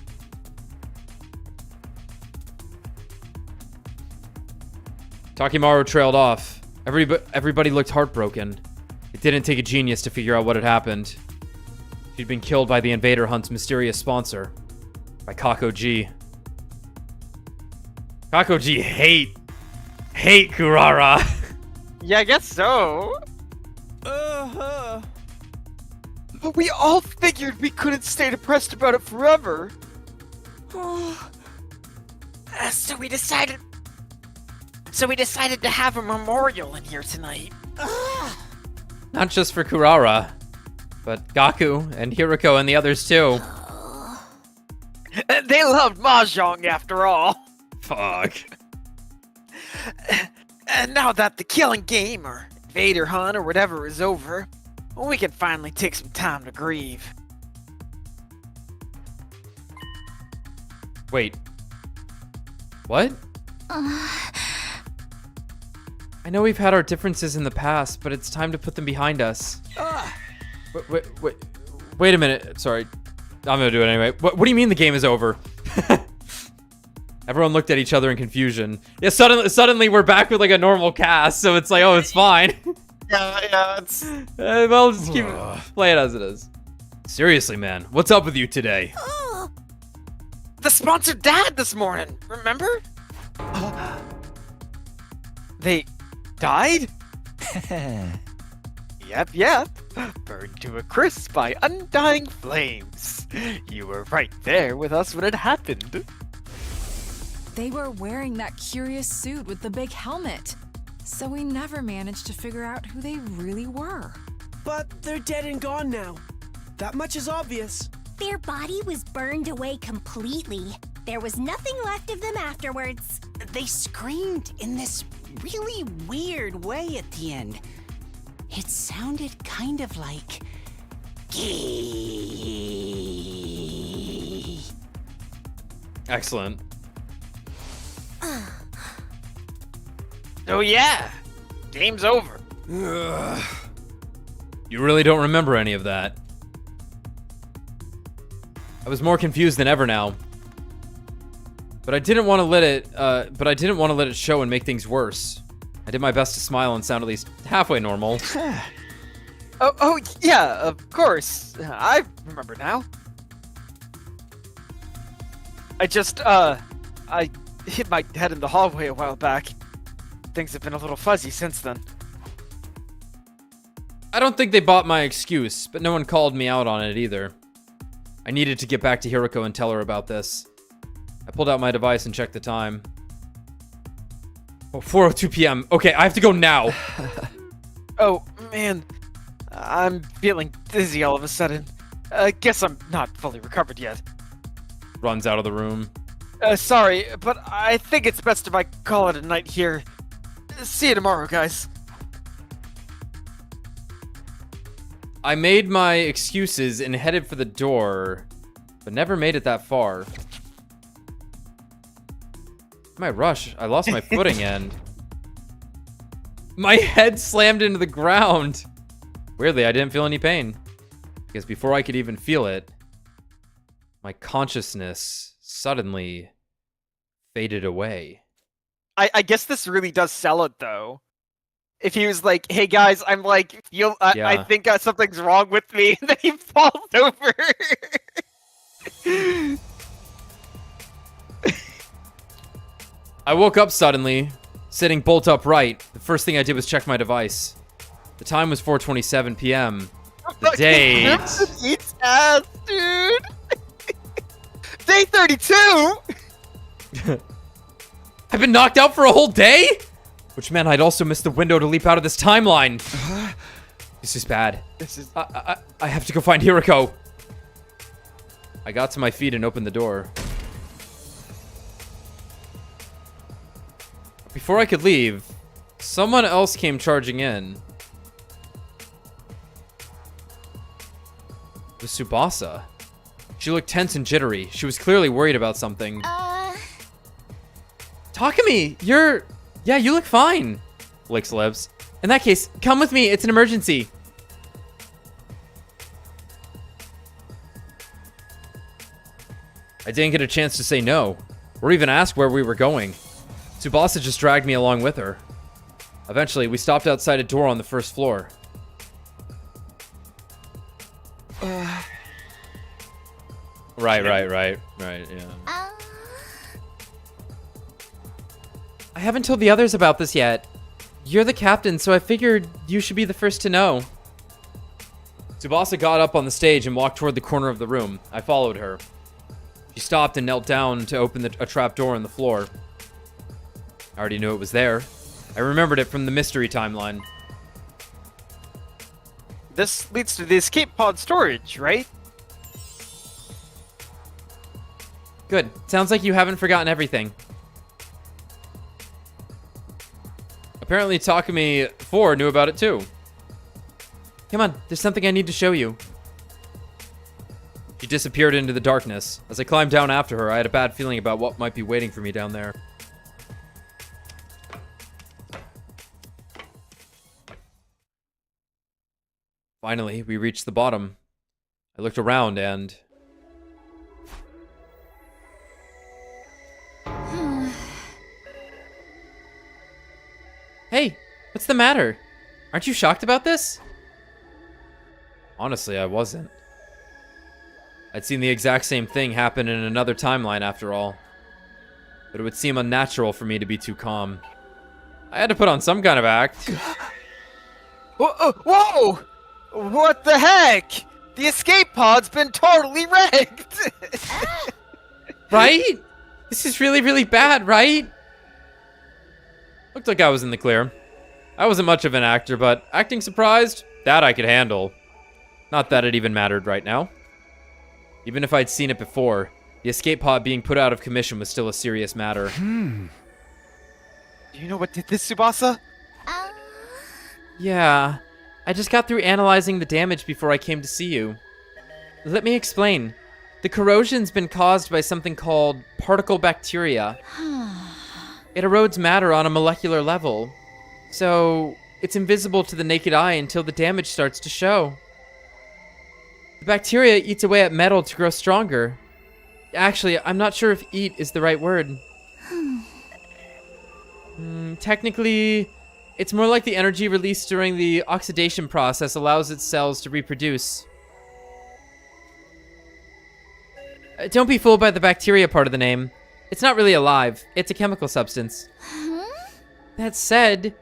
Takimaru trailed off. Everybody looked heartbroken. It didn't take a genius to figure out what had happened. She'd been killed by the Invader Hunt's mysterious sponsor, by Kako G. Kako G hate Kurara. Yeah, I guess so. We all figured we couldn't stay depressed about it forever. So we decided to have a memorial in here tonight. Not just for Kurara, but Gaku and Hiriko and the others too. They loved Mahjong after all. Fuck. And now that the killing game or Invader Hunt or whatever is over, we can finally take some time to grieve. Wait. What? I know we've had our differences in the past, but it's time to put them behind us. Wait a minute. Sorry. I'm gonna do it anyway. What do you mean the game is over? Everyone looked at each other in confusion. Yeah, suddenly we're back with like a normal cast, so it's like, oh, it's fine. Yeah, it's... Well, just keep play it as it is. Seriously, man, what's up with you today? The sponsor died this morning, remember? They died? Yep. Burned to a crisp by undying flames. You were right there with us when it happened. They were wearing that curious suit with the big helmet, so we never managed to figure out who they really were. But they're dead and gone now. That much is obvious. Their body was burned away completely. There was nothing left of them afterwards. They screamed in this really weird way at the end. It sounded kind of like... Gee. Excellent. Oh yeah, game's over. You really don't remember any of that. I was more confused than ever now. But I didn't want to let it show and make things worse. I did my best to smile and sound at least halfway normal. Oh yeah, of course. I remember now. I just I hit my head in the hallway a while back. Things have been a little fuzzy since then. I don't think they bought my excuse, but no one called me out on it either. I needed to get back to Hiriko and tell her about this. I pulled out my device and checked the time. Oh, 4:02 p.m. Okay, I have to go now. Oh, man. I'm feeling dizzy all of a sudden. Guess I'm not fully recovered yet. Runs out of the room. Sorry, but I think it's best if I call it a night here. See you tomorrow, guys. I made my excuses and headed for the door, but never made it that far. My rush, I lost my footing and my head slammed into the ground. Weirdly, I didn't feel any pain because before I could even feel it, my consciousness suddenly faded away. I guess this really does sell it though. If he was like, "Hey guys, I'm like, I think something's wrong with me," and then he falls over. I woke up suddenly, sitting bolt upright. The first thing I did was check my device. The time was 4:27 p.m. The date. Eats ass, dude. Day 32. I've been knocked out for a whole day? Which meant I'd also missed the window to leap out of this timeline. This is bad. This is... I have to go find Hiriko. I got to my feet and opened the door. before I could leave, someone else came charging in. It was Tsubasa. She looked tense and jittery. She was clearly worried about something. Takumi, yeah, you look fine. Licks lips. In that case, come with me. It's an emergency. I didn't get a chance to say no, or even ask where we were going. Tsubasa just dragged me along with her. Eventually, we stopped outside a door on the first floor. Right, yeah. I haven't told the others about this yet. You're the captain, so I figured you should be the first to know. Tsubasa got up on the stage and walked toward the corner of the room. I followed her. She stopped and knelt down to open a trap door in the floor. I already knew it was there. I remembered it from the mystery timeline. This leads to the escape pod storage, right? Good. Sounds like you haven't forgotten everything. Apparently Takumi 4 knew about it too. Come on, there's something I need to show you. She disappeared into the darkness. As I climbed down after her, I had a bad feeling about what might be waiting for me down there. Finally, we reached the bottom. I looked around and... Hey, what's the matter? Aren't you shocked about this? Honestly, I wasn't. I'd seen the exact same thing happen in another timeline after all. But it would seem unnatural for me to be too calm. I had to put on some kind of act. Whoa! What the heck? The escape pod's been totally wrecked! Right? This is really, really bad, right? Looked like I was in the clear. I wasn't much of an actor, but acting surprised, that I could handle. Not that it even mattered right now. Even if I'd seen it before, the escape pod being put out of commission was still a serious matter. Do you know what did this, Tsubasa? Yeah, I just got through analyzing the damage before I came to see you. Let me explain. The corrosion's been caused by something called particle bacteria. It erodes matter on a molecular level, so it's invisible to the naked eye until the damage starts to show. The bacteria eats away at metal to grow stronger. Actually, I'm not sure if eat is the right word. Technically, it's more like the energy released during the oxidation process allows its cells to reproduce. Don't be fooled by the bacteria part of the name. It's not really alive. It's a chemical substance. That said,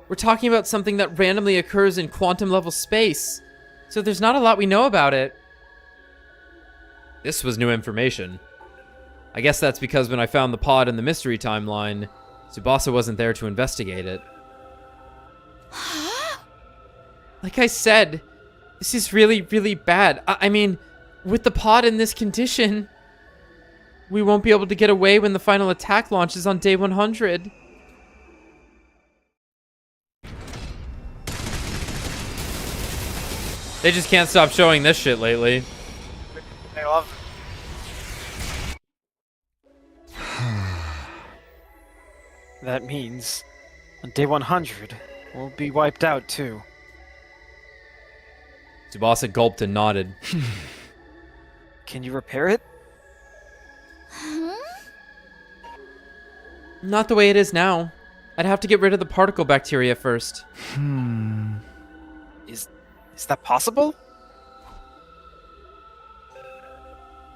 we're talking about something that randomly occurs in quantum-level space. So there's not a lot we know about it. This was new information. I guess that's because when I found the pod in the mystery timeline, Tsubasa wasn't there to investigate it. Like I said, this is really, really bad. I mean, with the pod in this condition, we won't be able to get away when the final attack launches on day 100. They just can't stop showing this shit lately. I love it. That means on day 100, we'll be wiped out too. Tsubasa gulped and nodded. Can you repair it? Not the way it is now. I'd have to get rid of the particle bacteria first. Is that possible?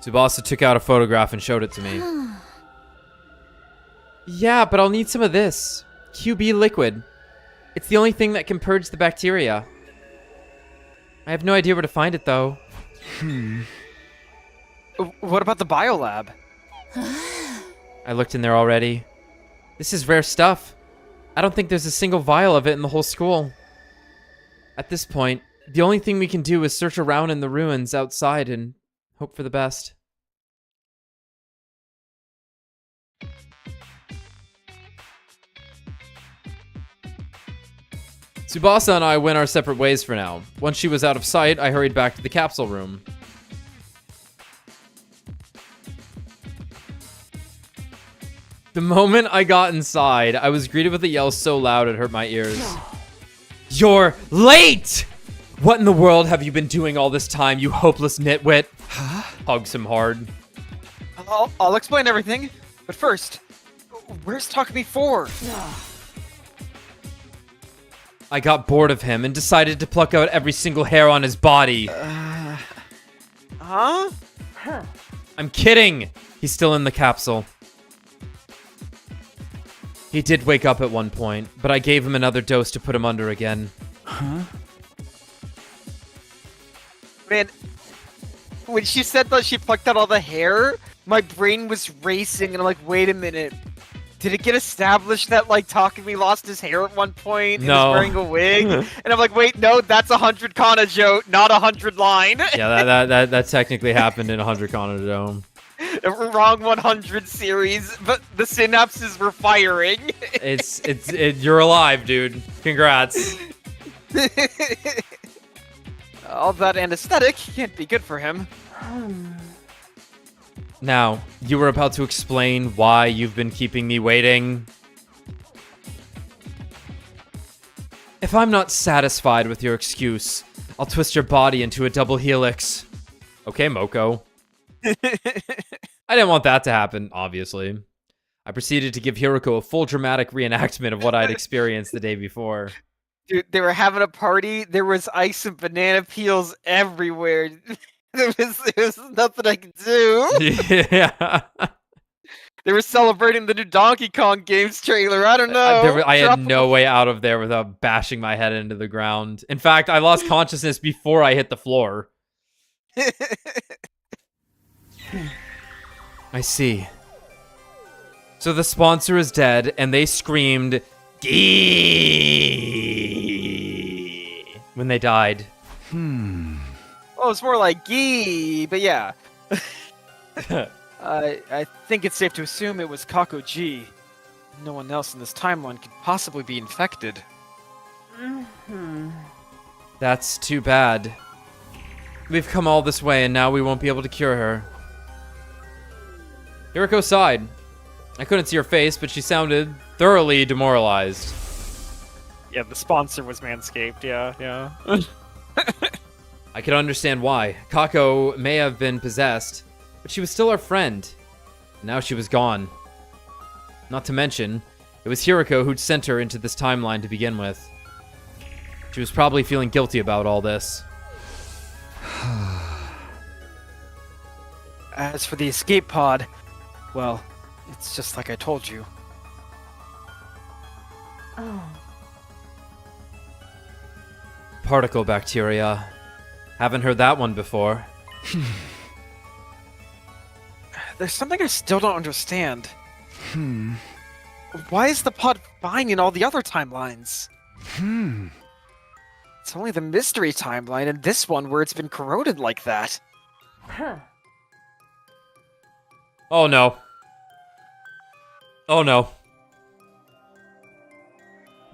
Tsubasa took out a photograph and showed it to me. Yeah, but I'll need some of this. QB liquid. It's the only thing that can purge the bacteria. I have no idea where to find it, though. What about the biolab? I looked in there already. This is rare stuff. I don't think there's a single vial of it in the whole school. At this point, the only thing we can do is search around in the ruins outside and hope for the best. Tsubasa and I went our separate ways for now. Once she was out of sight, I hurried back to the capsule room. The moment I got inside, I was greeted with a yell so loud it hurt my ears. You're late! What in the world have you been doing all this time, you hopeless nitwit? Hugs him hard. I'll explain everything, but first, where's Takumi 4? I got bored of him and decided to pluck out every single hair on his body. Huh? I'm kidding! He's still in the capsule. He did wake up at one point, but I gave him another dose to put him under again. Huh? Man, when she said that she plucked out all the hair, my brain was racing, and I'm like, wait a minute. Did it get established that, like, Takumi lost his hair at one point and was wearing a wig? And I'm like, wait, no, that's 100 Kana joke, not 100 line. Yeah, that technically happened in 100 Kana Dome. Wrong 100 series, but the synapses were firing. You're alive, dude. Congrats. All that anesthetic can't be good for him. Now, you were about to explain why you've been keeping me waiting. If I'm not satisfied with your excuse, I'll twist your body into a double helix. Okay, Moko. I didn't want that to happen, obviously. I proceeded to give Hiroko a full dramatic reenactment of what I'd experienced the day before. Dude, they were having a party. There was ice and banana peels everywhere. There was nothing I could do. Yeah. They were celebrating the new Donkey Kong games trailer. I don't know. I had no way out of there without bashing my head into the ground. In fact, I lost consciousness before I hit the floor. I see. So the sponsor is dead, and they screamed, "Gee!" when they died. Oh, it's more like gee, but yeah. I think it's safe to assume it was Kako G. No one else in this timeline could possibly be infected. That's too bad. We've come all this way, and now we won't be able to cure her. Hiroko sighed. I couldn't see her face, but she sounded thoroughly demoralized. Yeah, the sponsor was Manscaped, yeah. I could understand why. Kako may have been possessed, but she was still our friend. Now she was gone. Not to mention, it was Hiroko who'd sent her into this timeline to begin with. She was probably feeling guilty about all this. As for the escape pod, well, it's just like I told you. Oh. Particle bacteria. Haven't heard that one before. There's something I still don't understand. Why is the pod fine in all the other timelines? It's only the mystery timeline and this one where it's been corroded like that. Oh no. Oh no.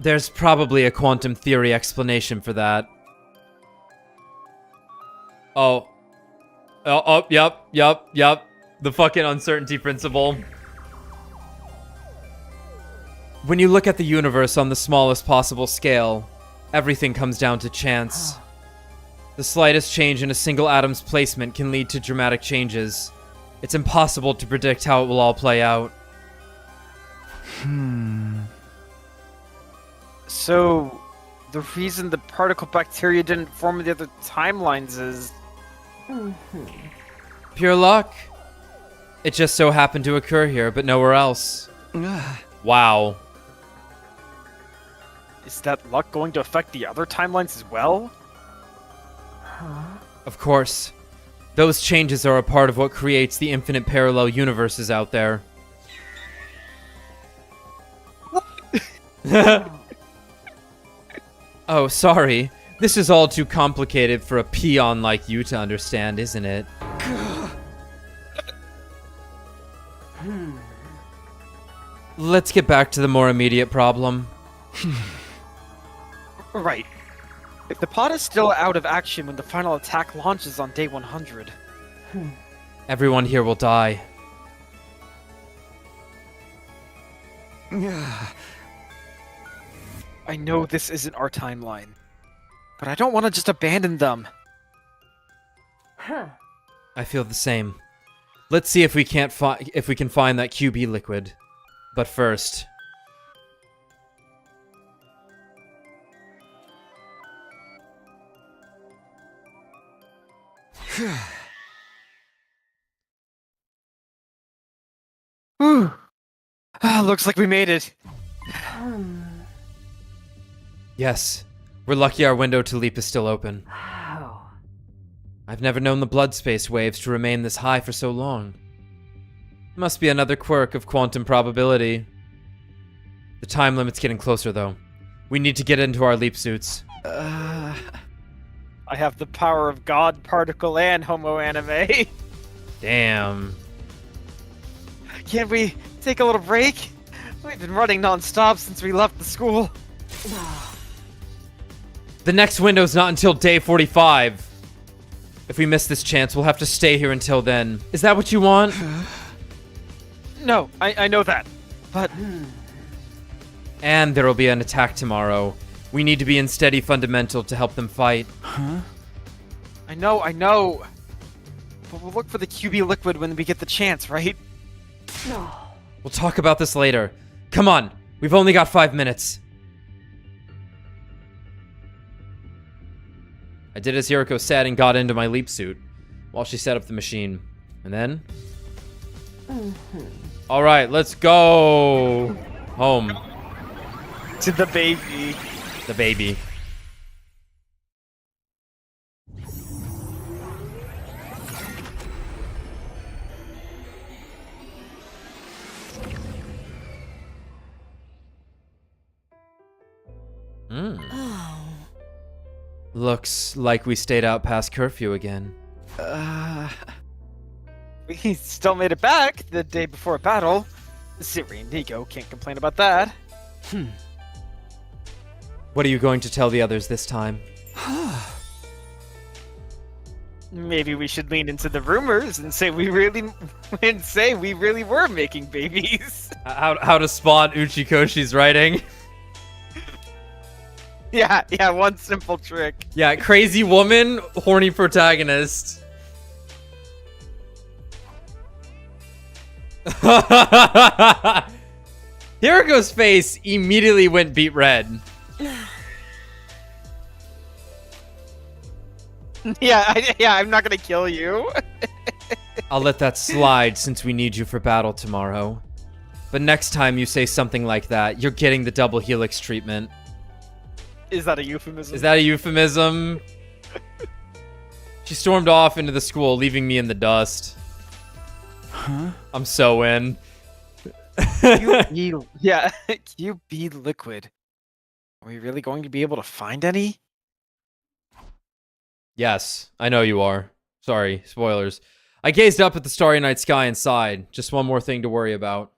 There's probably a quantum theory explanation for that. Oh, yep. The fucking uncertainty principle. When you look at the universe on the smallest possible scale, everything comes down to chance. The slightest change in a single atom's placement can lead to dramatic changes. It's impossible to predict how it will all play out. So, the reason the particle bacteria didn't form in the other timelines is... Pure luck. It just so happened to occur here, but nowhere else. Wow. Is that luck going to affect the other timelines as well? Of course. Those changes are a part of what creates the infinite parallel universes out there. Oh, sorry. This is all too complicated for a peon like you to understand, isn't it? Let's get back to the more immediate problem. Right. If the pod is still out of action when the final attack launches on day 100. Everyone here will die. I know this isn't our timeline, but I don't want to just abandon them. Huh. I feel the same. Let's see if we can find that QB liquid. But first, Whew. Looks like we made it. yes, we're lucky our window to leap is still open. Oh. I've never known the blood space waves to remain this high for so long. Must be another quirk of quantum probability. The time limit's getting closer, though. We need to get into our leap suits. I have the power of God, particle, and homo anime. Damn. Can't we take a little break? We've been running non-stop since we left the school. The next window's not until day 45. If we miss this chance, we'll have to stay here until then. Is that what you want? No, I know that, but... And there'll be an attack tomorrow. We need to be in steady fundamental to help them fight. Huh? I know. But we'll look for the QB liquid when we get the chance, right? No. We'll talk about this later. Come on, we've only got 5 minutes. I did as Hiriko said and got into my leap suit while she set up the machine. And then... All right, let's go home. To the baby. The baby. Looks like we stayed out past curfew again. We still made it back the day before a battle. Siri and Nico can't complain about that. What are you going to tell the others this time? Maybe we should lean into the rumors and say we really were making babies. How to spot Uchikoshi's writing? Yeah, one simple trick. Yeah, crazy woman, horny protagonist. Hiriko's face immediately went beet red. I'm not gonna kill you. I'll let that slide since we need you for battle tomorrow. But next time you say something like that, you're getting the double helix treatment. Is that a euphemism? Is that a euphemism? She stormed off into the school, leaving me in the dust. Huh? I'm so in. QB liquid. Are we really going to be able to find any? Yes, I know you are. Sorry, spoilers. I gazed up at the starry night sky and sighed. Just one more thing to worry about.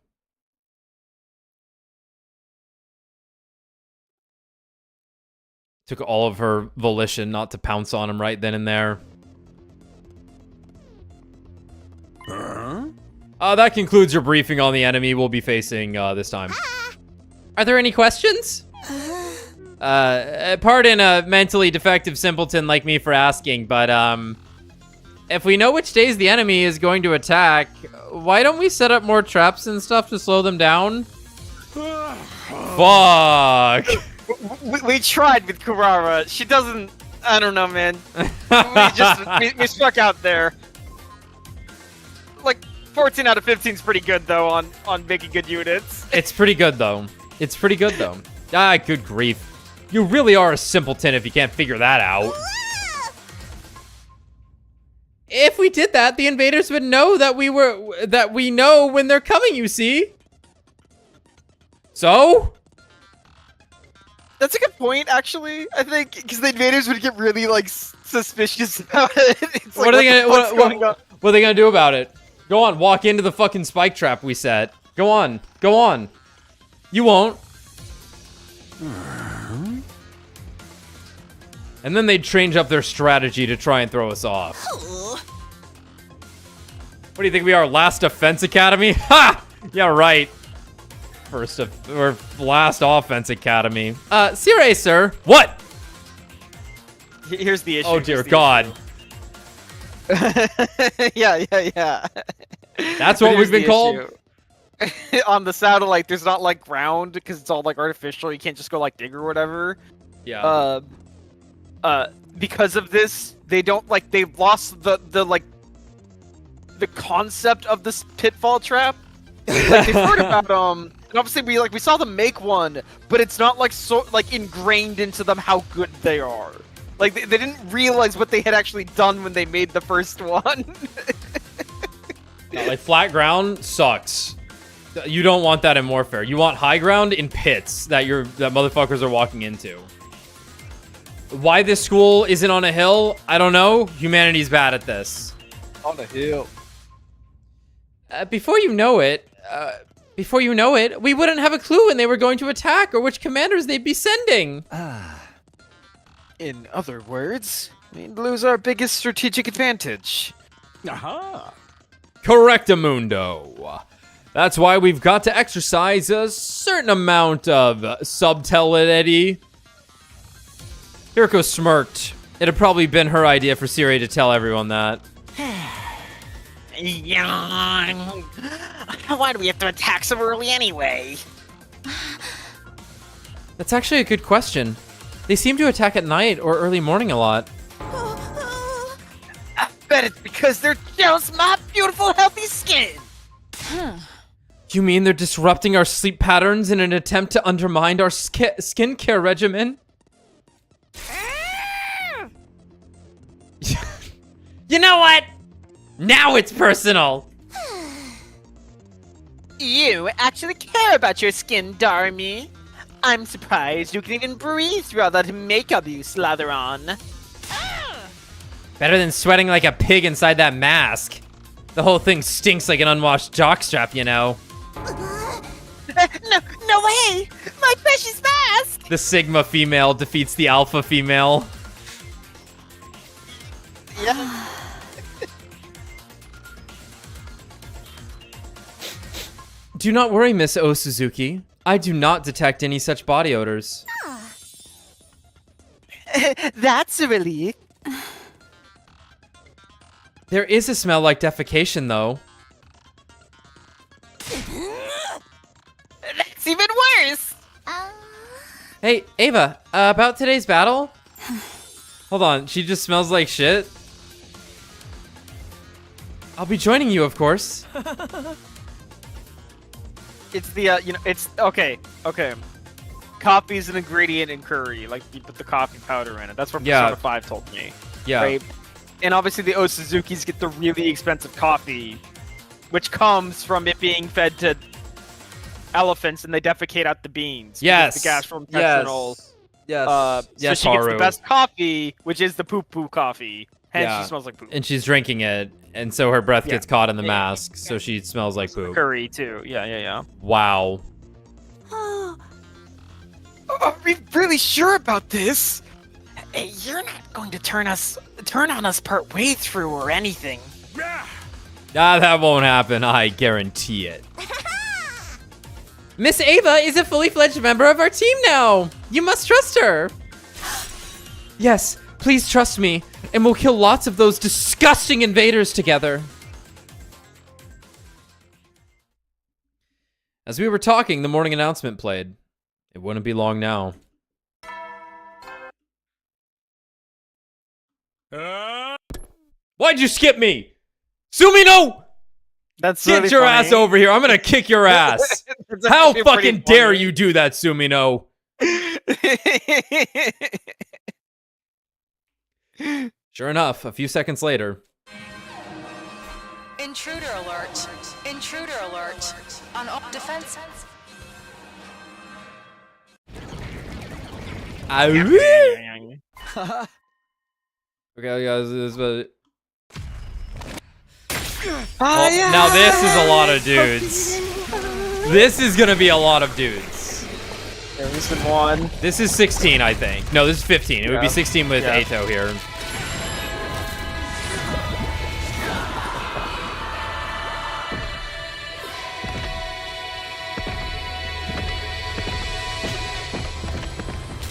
Took all of her volition not to pounce on him right then and there. That concludes your briefing on the enemy we'll be facing this time. Are there any questions? Pardon a mentally defective simpleton like me for asking, but if we know which days the enemy is going to attack, why don't we set up more traps and stuff to slow them down? Fuck. We tried with Kurara. She doesn't... I don't know, man. we struck out there. Like, 14 out of 15 is pretty good, though, on making good units. It's pretty good, though. It's pretty good, though. Ah, good grief. You really are a simpleton if you can't figure that out. If we did that, the invaders would know that we know when they're coming, you see? So? That's a good point, actually. I think because the invaders would get really like suspicious about it. It's What are they gonna? What are they gonna do about it? Go on, walk into the fucking spike trap we set. Go on, go on. You won't. And then they'd change up their strategy to try and throw us off. What do you think we are, Last Defense Academy? Ha! Yeah, right. Last Offense Academy. Sire, sir. What? Here's the issue. Oh, dear God. Yeah. That's what we've been called? On the satellite, there's not, like, ground, because it's all, like, artificial. You can't just go, like, dig or whatever. Yeah. Because of this, they don't, like, they've lost the concept of this pitfall trap. Like, they've heard about and obviously we saw them make one, but it's not like so like ingrained into them how good they are. Like they didn't realize what they had actually done when they made the first one. No, like flat ground sucks. You don't want that in warfare. You want high ground in pits that motherfuckers are walking into. Why this school isn't on a hill, I don't know. Humanity's bad at this. On the hill. Before you know it, we wouldn't have a clue when they were going to attack or which commanders they'd be sending. In other words, we'd lose our biggest strategic advantage. Aha. Correctamundo. That's why we've got to exercise a certain amount of subtlety. Hiriko smirked. It had probably been her idea for Siri to tell everyone that. Yawn. Why do we have to attack so early anyway? That's actually a good question. They seem to attack at night or early morning a lot. I bet it's because they're jealous of my beautiful, healthy skin. You mean they're disrupting our sleep patterns in an attempt to undermine our skincare regimen? You know what? Now it's personal. You actually care about your skin, Darmy. I'm surprised you can even breathe through all that makeup you slather on. Better than sweating like a pig inside that mask. The whole thing stinks like an unwashed jockstrap, you know. No way! My precious mask! The Sigma female defeats the Alpha female. Yeah. Do not worry, Miss O Suzuki. I do not detect any such body odors. That's a relief. There is a smell like defecation, though. That's even worse! Hey, Ava, about today's battle? Hold on, she just smells like shit? I'll be joining you, of course. It's the, it's, okay. Coffee's an ingredient in curry, like, you put the coffee powder in it. That's what Persona 5 told me. Yeah. Right? And obviously the Osuzukis get the really expensive coffee, which comes from it being fed to elephants and they defecate out the beans. Yes. The gastrointestinal. Yes. So Yes, she gets the Haru. best coffee, which is the poo-poo coffee. Hence she smells like poop. And she's drinking it, and so her breath gets caught in the mask, so she smells like poop. Curry, too. Yeah. Wow. Are we really sure about this? Hey, you're not going to turn on us part way through or anything. That won't happen, I guarantee it. Miss Ava is a fully fledged member of our team now. You must trust her. Yes, please trust me, and we'll kill lots of those disgusting invaders together. As we were talking, the morning announcement played. It wouldn't be long now. Why'd you skip me? Sumino! That's Get really your funny. ass over here. I'm gonna kick your ass. It's How actually pretty fucking dare funny. you do that, Sumino? Sure enough, a few seconds later. Intruder alert. Intruder alert. On all defense. Okay, guys, now this is a lot of dudes. This is gonna be a lot of dudes. There's been one. This is 16, I think. No, this is 15. It would be Yeah. 16 with Yeah. Ato here.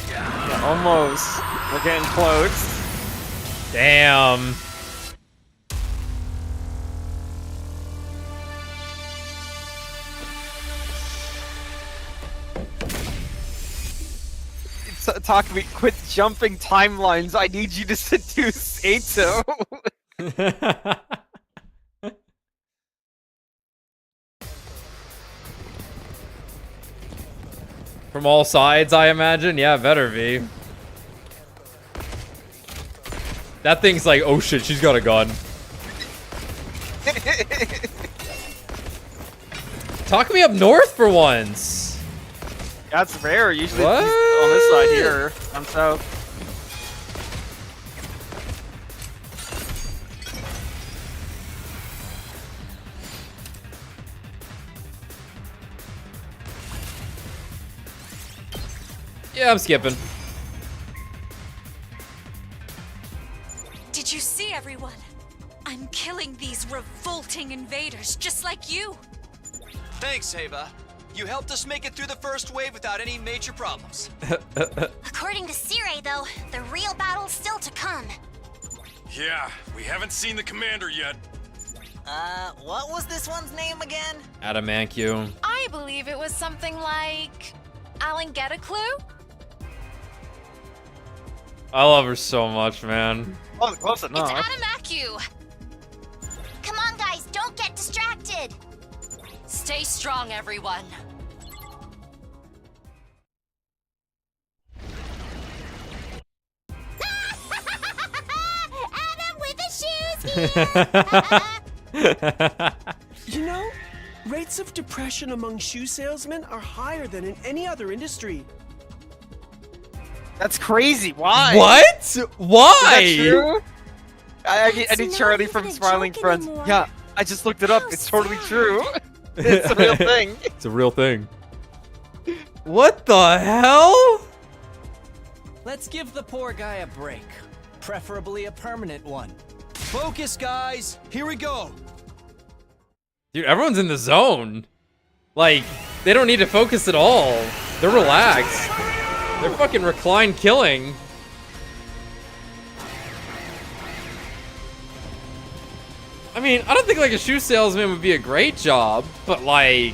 Yeah, almost. We're getting close. Damn. Talk to me. Quit jumping timelines. I need you to seduce Ato. From all sides, I imagine. Yeah, better be. That thing's like, oh shit, she's got a gun. Talk me up north for once. That's rare. Usually What? it's on this side here. I'm south. Yeah, I'm skipping. Did you see everyone? I'm killing these revolting invaders just like you. Thanks, Ava. You helped us make it through the first wave without any major problems. According to Sire, though, the real battle's still to come. Yeah, we haven't seen the commander yet. What was this one's name again? Adamancu. I believe it was something like Alan get a clue? I love her so much, man. Oh, close enough. It's Adamancu. Come on, guys, don't get distracted. Stay strong, everyone. Adam with the shoes here. You know, rates of depression among shoe salesmen are higher than in any other industry. That's crazy. Why? What? Why? Is that true? I need Charlie from Smiling Friends. anymore. Yeah, I just looked it up. It's totally true. It's a real thing. It's a real thing. What the hell? Let's give the poor guy a break. Preferably a permanent one. Focus, guys. Here we go. Dude, everyone's in the zone. Like, they don't need to focus at all. They're relaxed. They're fucking recline killing. I mean, I don't think like a shoe salesman would be a great job, but like,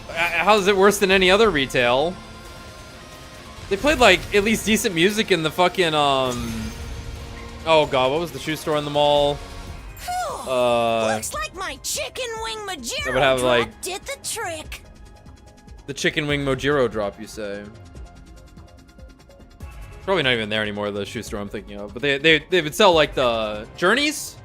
how is it worse than any other retail? They played like at least decent music in the fucking oh god, what was the shoe store in the mall? Looks like my chicken wing Majiro They would have, drop like- did the trick. The chicken wing Mojiro drop, you say? Probably not even there anymore, the shoe store I'm thinking of. But they would sell like the Journeys?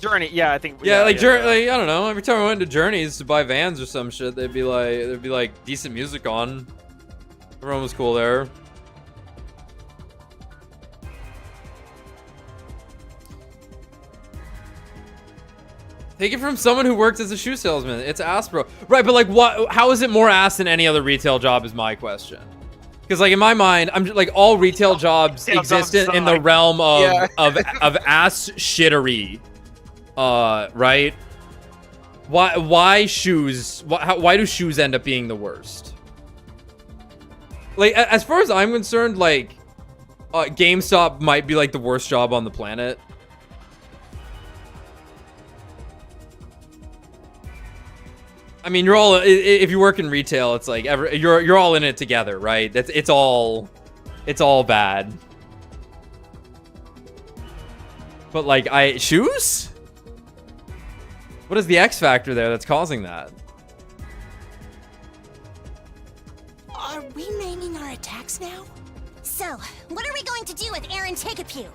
Journey, yeah, I think. Yeah, like Journey, like, I don't know. Every time I went to Journeys to buy Vans or some shit, there'd be like decent music on. Everyone was cool there. Take it from someone who works as a shoe salesman. It's ass, bro. Right, but like, what? How is it more ass than any other retail job? Is my question. Because like in my mind, I'm just, like all retail jobs exist in the realm of of ass shittery. Right? Why shoes? Why do shoes end up being the worst? Like as far as I'm concerned, like GameStop might be like the worst job on the planet. I mean, you're all if you work in retail, it's like you're all in it together, right? It's all bad. But like shoes? What is the X factor there that's causing that? Are we naming our attacks now? So, what are we going to do with Aaron Tigapew?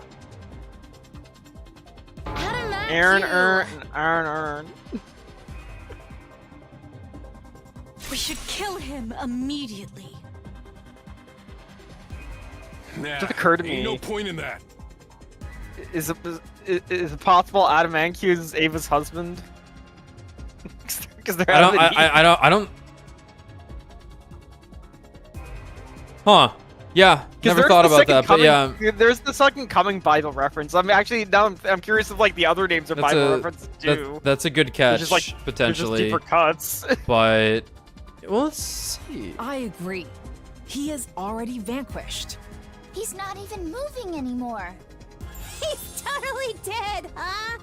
Aaron. We should kill him immediately. Nah, Just occurred to me. ain't no point in that. Is it possible Adam Mancu is Ava's husband? Because they're I don't. Huh. Yeah, never thought about that, but yeah. There's the Second Coming Bible reference. I'm actually now I'm curious if like the other names are Bible references too. That's a good catch, Just, like, potentially. Just deeper cuts. But well, let's see. I agree. He is already vanquished. He's not even moving anymore. He's totally dead, huh?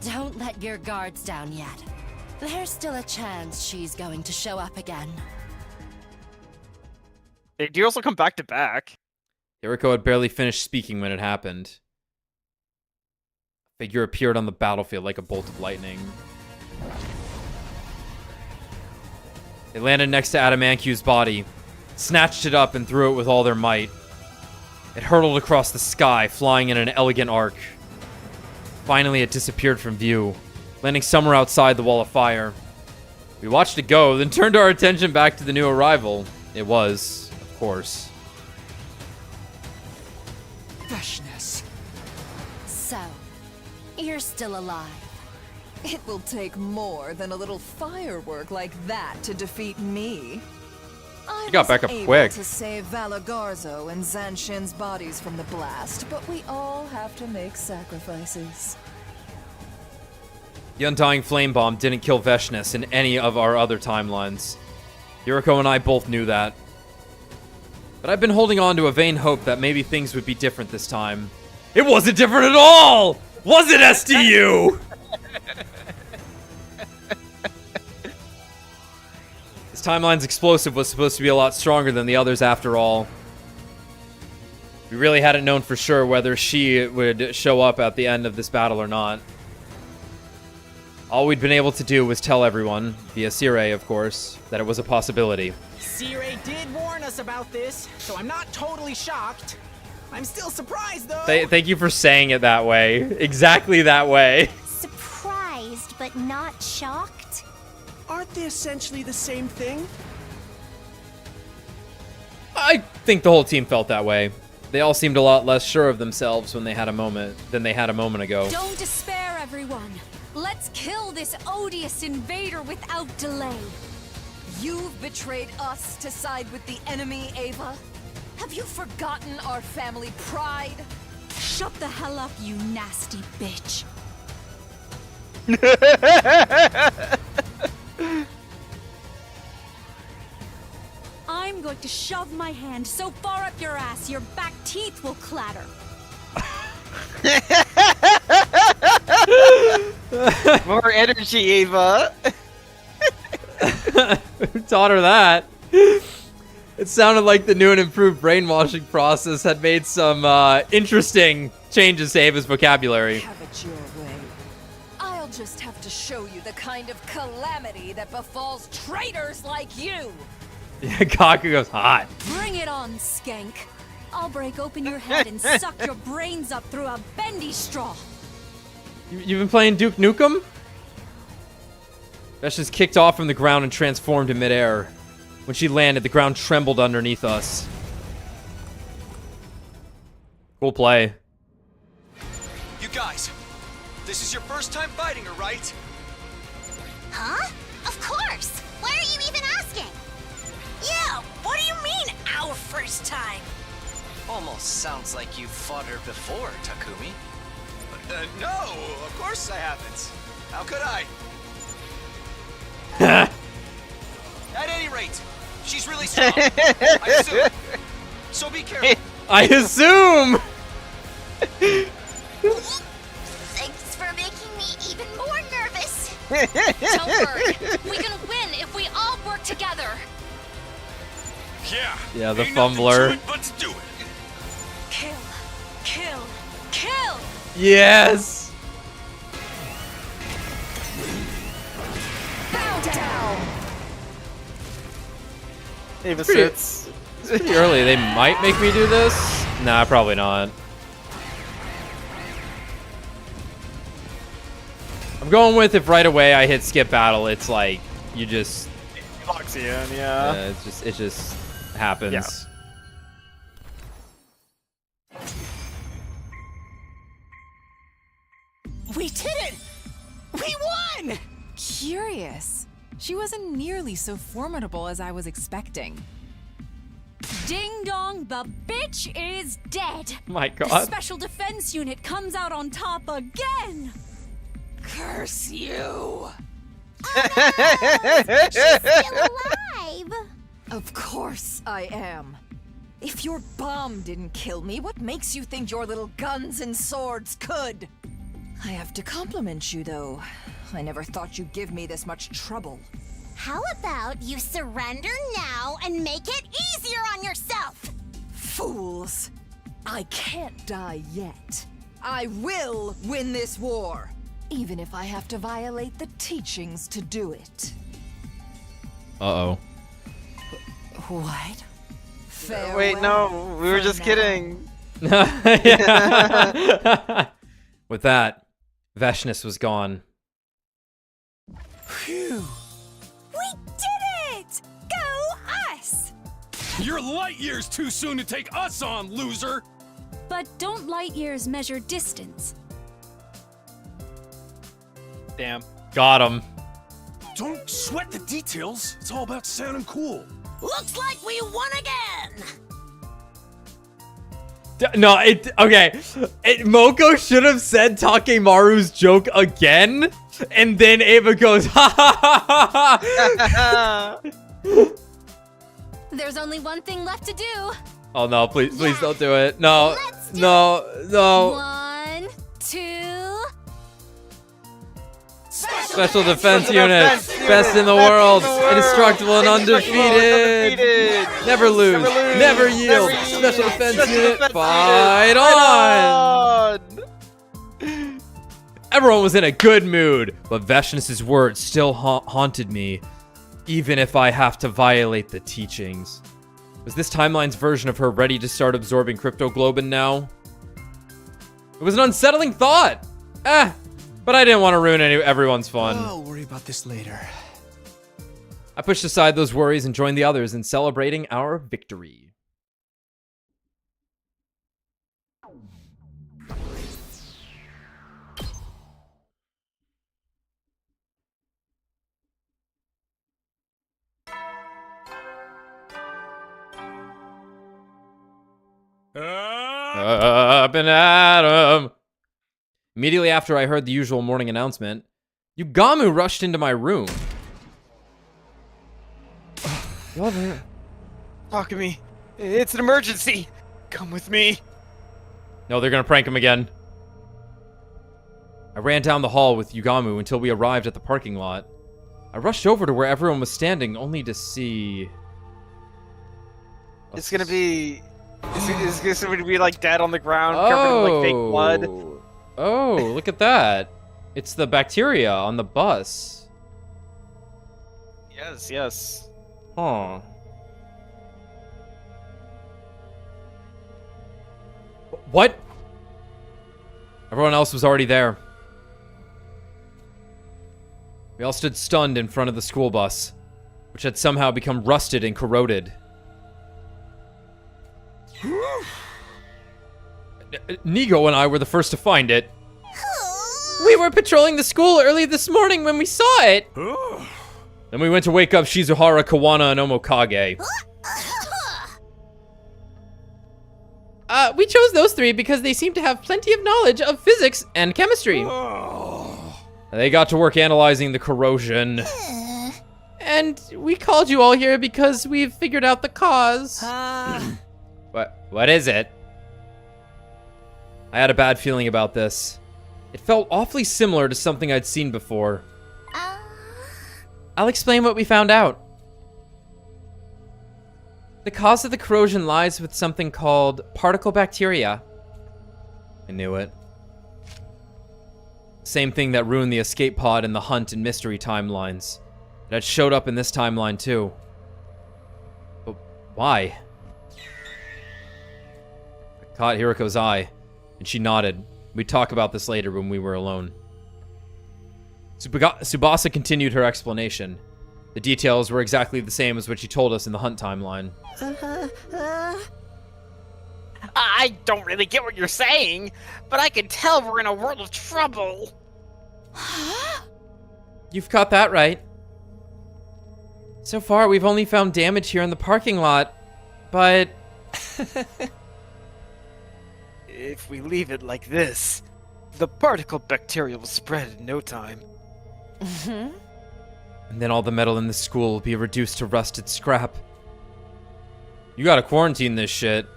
Don't let your guards down yet. There's still a chance she's going to show up again. They do also come back to back. Yuriko had barely finished speaking when it happened. A figure appeared on the battlefield like a bolt of lightning. They landed next to Adamancu's body, snatched it up and threw it with all their might. It hurtled across the sky, flying in an elegant arc. Finally, it disappeared from view, landing somewhere outside the wall of fire. We watched it go, then turned our attention back to the new arrival. It was, of course, Freshness. So, you're still alive. It will take more than a little firework like that to defeat me. I You got back was up able quick. to save Valagarzo and Zanshin's bodies from the blast, but we all have to make sacrifices. The Undying Flame Bomb didn't kill Veshness in any of our other timelines. Yuriko and I both knew that. But I've been holding on to a vain hope that maybe things would be different this time. It wasn't different at all! Was it, SDU? This timeline's explosive was supposed to be a lot stronger than the others after all. We really hadn't known for sure whether she would show up at the end of this battle or not. All we'd been able to do was tell everyone, via Sirei of course, that it was a possibility. Sirei did warn us about this, so I'm not totally shocked. I'm still surprised, though. Thank you for saying it that way. Exactly that way. Surprised, but not shocked? Aren't they essentially the same thing? I think the whole team felt that way. They all seemed a lot less sure of themselves when they had a moment than they had a moment ago. Don't despair, everyone. Let's kill this odious invader without delay. You've betrayed us to side with the enemy, Ava. Have you forgotten our family pride? Shut the hell up, you nasty bitch. I'm going to shove my hand so far up your ass your back teeth will clatter. More energy, Ava. Who taught her that? It sounded like the new and improved brainwashing process had made some interesting changes to Ava's vocabulary. Have it your way. I'll just have to show you the kind of calamity that befalls traitors like you. Kaku goes hot. Bring it on, skank. I'll break open your head and suck your brains up through a bendy straw. You've been playing Duke Nukem? Veshness kicked off from the ground and transformed in midair. When she landed, the ground trembled underneath us. Cool play. You guys, this is your first time fighting her, right? Huh? Of course! Why are you even asking? Yeah, what do you mean, our first time? Almost sounds like you've fought her before, Takumi. No, of course I haven't. How could I? At any rate, she's really strong. I assume. So be careful. I assume! Thanks for making me even more nervous. Don't worry. We can win if we all work together. Yeah, the fumbler. But to do it. Kill. Kill. Kill! Yes! Bow down! Ava Pretty- sits. It's pretty early. They might make me do this? Nah, probably not. I'm going with if right away I hit skip battle, it's like you just It locks you in, yeah. it just happens. Yeah. We did it! We won! Curious. She wasn't nearly so formidable as I was expecting. Ding dong, the bitch is dead. My The God. special defense unit comes out on top again. Curse you! She's still alive. Of course I am. If your bomb didn't kill me, what makes you think your little guns and swords could? I have to compliment you, though. I never thought you'd give me this much trouble. How about you surrender now and make it easier on yourself? Fools! I can't die yet. I will win this war, even if I have to violate the teachings to do it. Uh-oh. What? Farewell. Wait, no, we were just kidding. With that, Veshness was gone. Phew. We did it! Go us! You're light years too soon to take us on, loser! But don't light years measure distance? Damn. Got him. Don't sweat the details. It's all about sounding cool. Looks like we won again. No, okay. Moko should have said Takemaru's joke again, and then Ava goes, ha ha ha ha ha. There's only one thing left to do. Oh no, please don't do it. No, no. 1, 2. Special defense unit, best in the world, indestructible and undefeated. Never lose, never yield. Special defense unit, fight on. Everyone was in a good mood, but Veshness's words still haunted me, even if I have to violate the teachings. Was this timeline's version of her ready to start absorbing Cryptoglobin now? It was an unsettling thought. But I didn't want to ruin everyone's fun. I'll worry about this later. I pushed aside those worries and joined the others in celebrating our victory. Up and at 'em. Immediately after I heard the usual morning announcement, Yugamu rushed into my room. Talk to me. It's an emergency. Come with me. No, they're gonna prank him again. I ran down the hall with Yugamu until we arrived at the parking lot. I rushed over to where everyone was standing, only to see... It's gonna be... Is this going to be like dead on the ground, covered in like fake blood? Oh, look at that. It's the bacteria on the bus. Yes. Huh. What? Everyone else was already there. We all stood stunned in front of the school bus, which had somehow become rusted and corroded. Nigo and I were the first to find it. We were patrolling the school early this morning when we saw it. Then we went to wake up Shizuhara, Kawana, and Omokage. We chose those three because they seem to have plenty of knowledge of physics and chemistry. They got to work analyzing the corrosion. And we called you all here because we've figured out the cause. What is it? I had a bad feeling about this. It felt awfully similar to something I'd seen before. I'll explain what we found out. The cause of the corrosion lies with something called particle bacteria. I knew it. Same thing that ruined the escape pod in the Hunt and Mystery timelines. It had showed up in this timeline too. But why? I caught Hiriko's eye, and she nodded. We'd talk about this later when we were alone. Tsubasa continued her explanation. The details were exactly the same as what she told us in the Hunt timeline. I don't really get what you're saying, but I can tell we're in a world of trouble. You've got that right. So far, we've only found damage here in the parking lot, but If we leave it like this, the particle bacteria will spread in no time. And then all the metal in the school will be reduced to rusted scrap. You gotta quarantine this shit.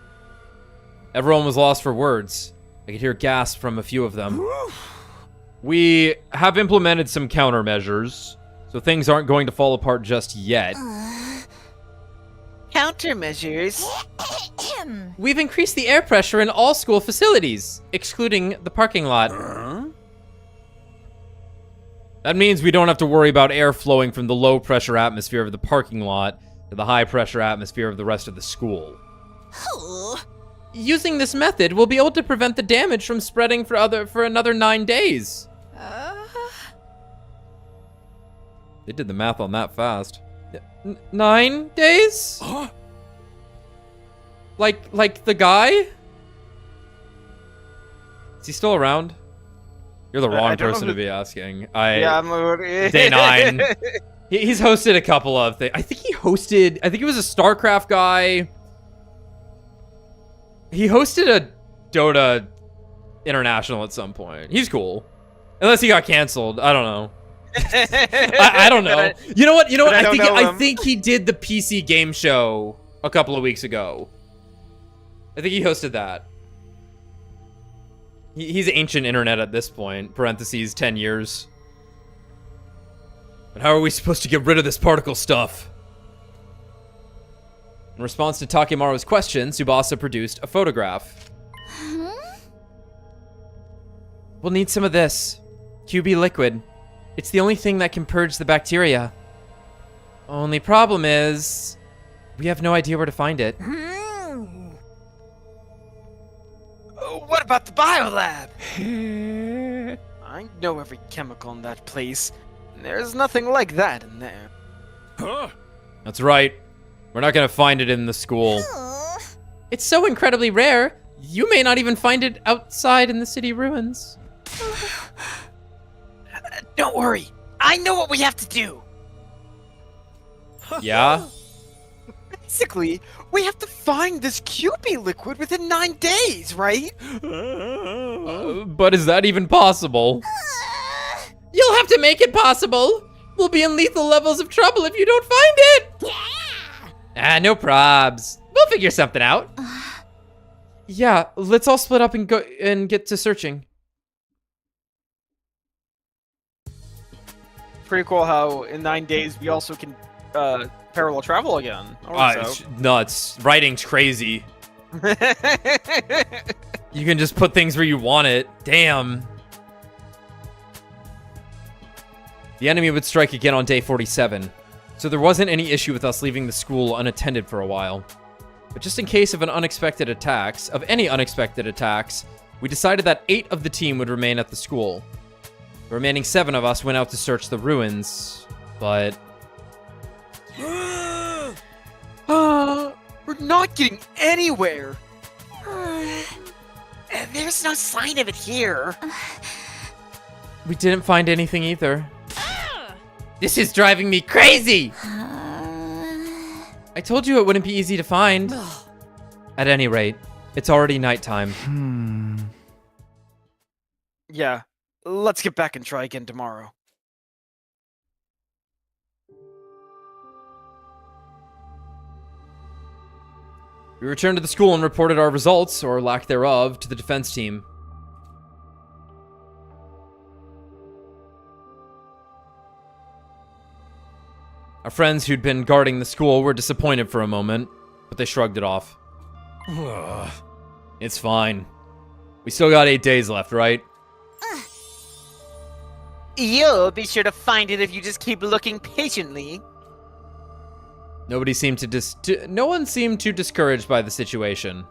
Everyone was lost for words. I could hear gasps from a few of them. We have implemented some countermeasures, so things aren't going to fall apart just yet. Countermeasures? We've increased the air pressure in all school facilities, excluding the parking lot. That means we don't have to worry about air flowing from the low-pressure atmosphere of the parking lot to the high-pressure atmosphere of the rest of the school. Using this method, we'll be able to prevent the damage from spreading for another 9 days. They did the math on that fast. 9 days? Like the guy? Is he still around? You're the wrong person to be asking. Yeah, Day 9. He's hosted a couple of things. I think he was a StarCraft guy. He hosted a Dota International at some point. He's cool. Unless he got canceled. I don't know. I don't know. You know what? I think he did the PC game show a couple of weeks ago. I think he hosted that. He's ancient internet at this point. Parentheses, 10 years. But how are we supposed to get rid of this particle stuff? In response to Takemaru's question, Tsubasa produced a photograph. We'll need some of this. QB liquid. It's the only thing that can purge the bacteria. Only problem is, we have no idea where to find it. What about the biolab? I know every chemical in that place. There's nothing like that in there. That's right. We're not gonna find it in the school. It's so incredibly rare, you may not even find it outside in the city ruins. Don't worry. I know what we have to do. Yeah? Basically, we have to find this QB liquid within 9 days, right? But is that even possible? You'll have to make it possible. We'll be in lethal levels of trouble if you don't find it. No probs. We'll figure something out. Yeah, let's all split up and go and get to searching. Pretty cool how in 9 days we also can parallel travel again. It's nuts. Writing's crazy. You can just put things where you want it. Damn. The enemy would strike again on day 47, so there wasn't any issue with us leaving the school unattended for a while. But just in case of any unexpected attacks, we decided that 8 of the team would remain at the school. The remaining 7 of us went out to search the ruins, but... We're not getting anywhere. There's no sign of it here. We didn't find anything either. This is driving me crazy! I told you it wouldn't be easy to find. At any rate, it's already nighttime. Yeah, let's get back and try again tomorrow. We returned to the school and reported our results, or lack thereof, to the defense team. Our friends who'd been guarding the school were disappointed for a moment, but they shrugged it off. It's fine. We still got 8 days left, right? You'll be sure to find it if you just keep looking patiently. No one seemed too discouraged by the situation.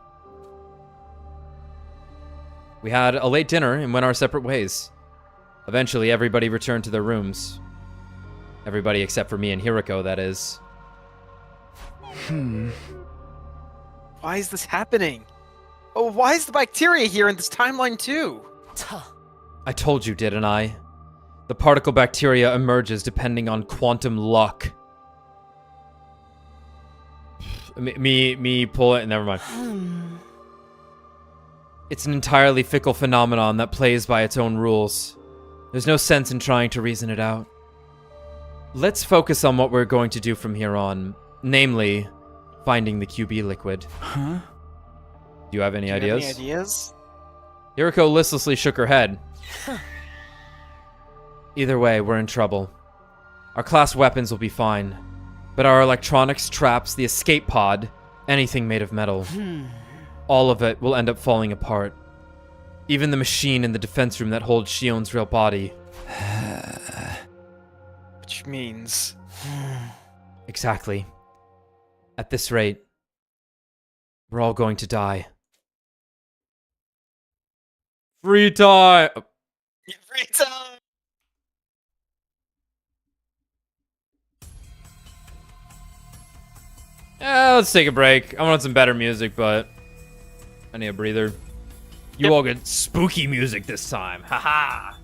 We had a late dinner and went our separate ways. Eventually, everybody returned to their rooms. Everybody except for me and Hiriko, that is. Why is this happening? Oh, why is the bacteria here in this timeline too? I told you, didn't I? The particle bacteria emerges depending on quantum luck. Me pull it. Never mind. It's an entirely fickle phenomenon that plays by its own rules. There's no sense in trying to reason it out. Let's focus on what we're going to do from here on, namely, finding the QB liquid. Huh? Do you have any ideas? Any ideas? Yuriko listlessly shook her head. Either way, we're in trouble. Our class weapons will be fine, but our electronics, traps, the escape pod, anything made of metal, all of it will end up falling apart. Even the machine in the defense room that holds Shion's real body. Which means... Exactly. At this rate, we're all going to die. Free time! Free time! Let's take a break. I want some better music, but I need a breather. You all get spooky music this time. Haha!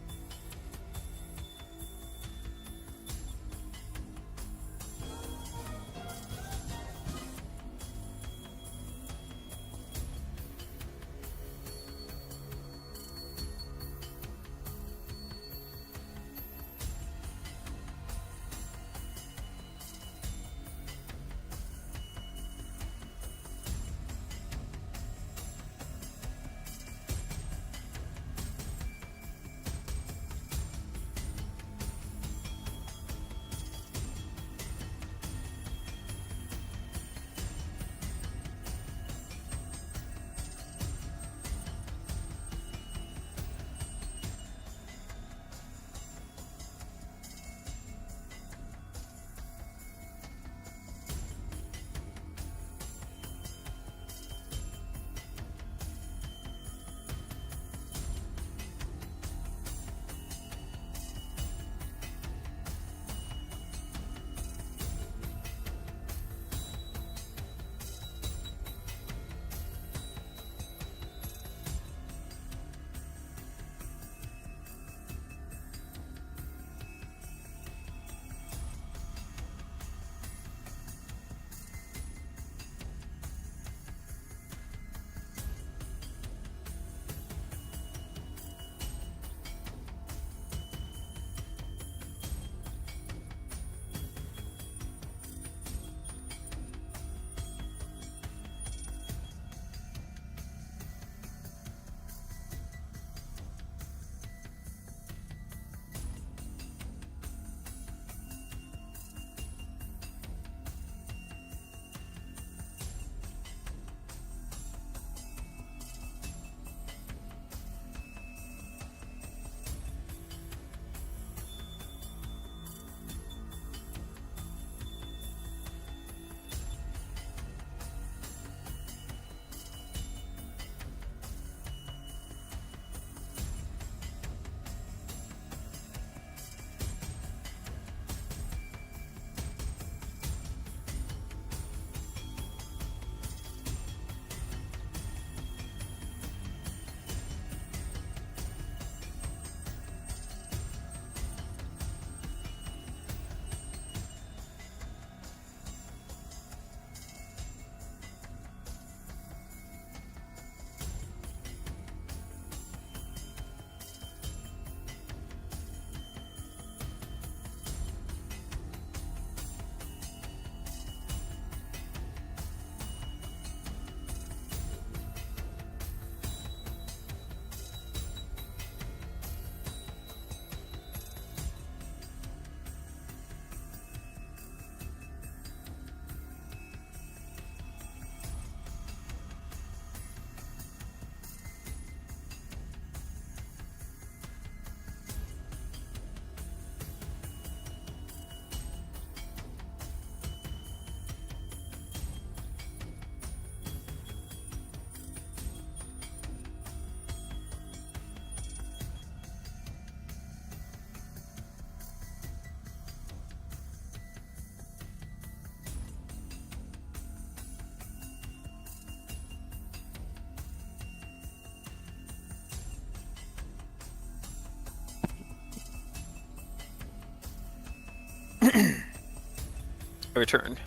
Return.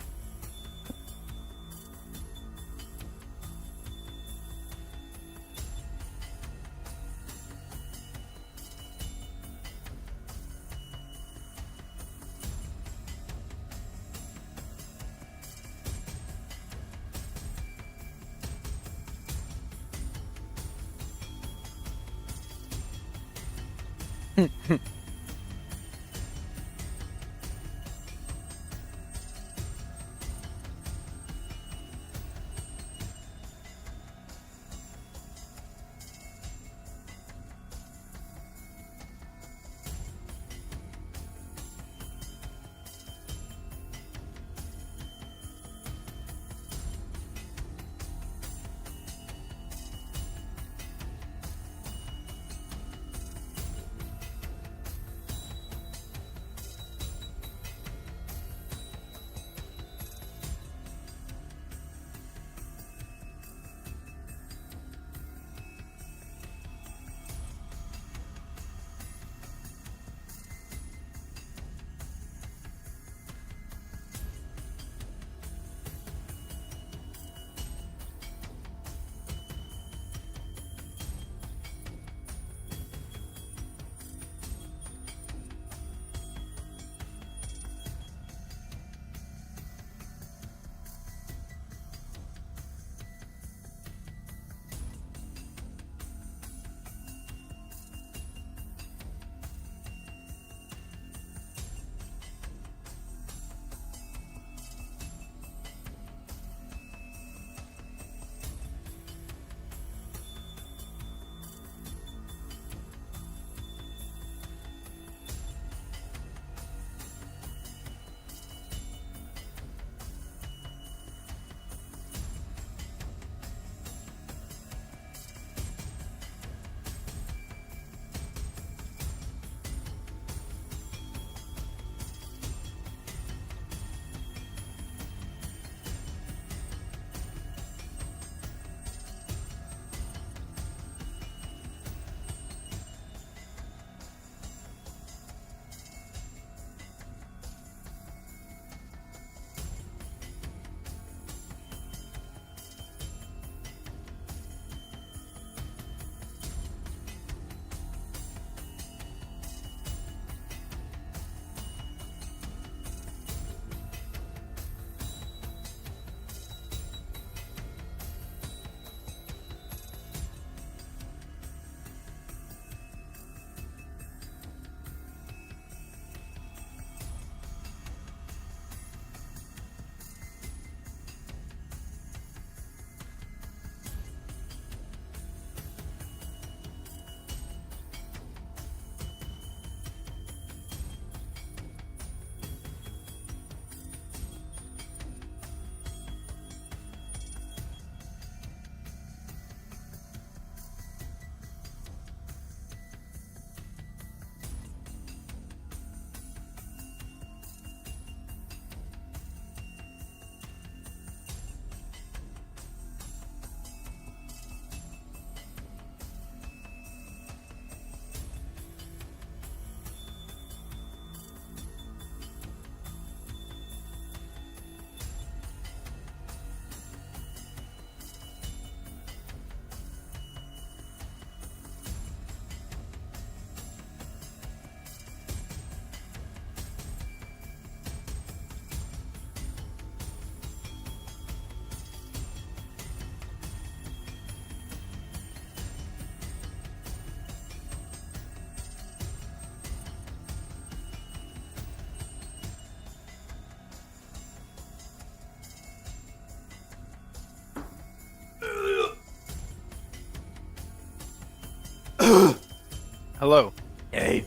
Hello. Hey.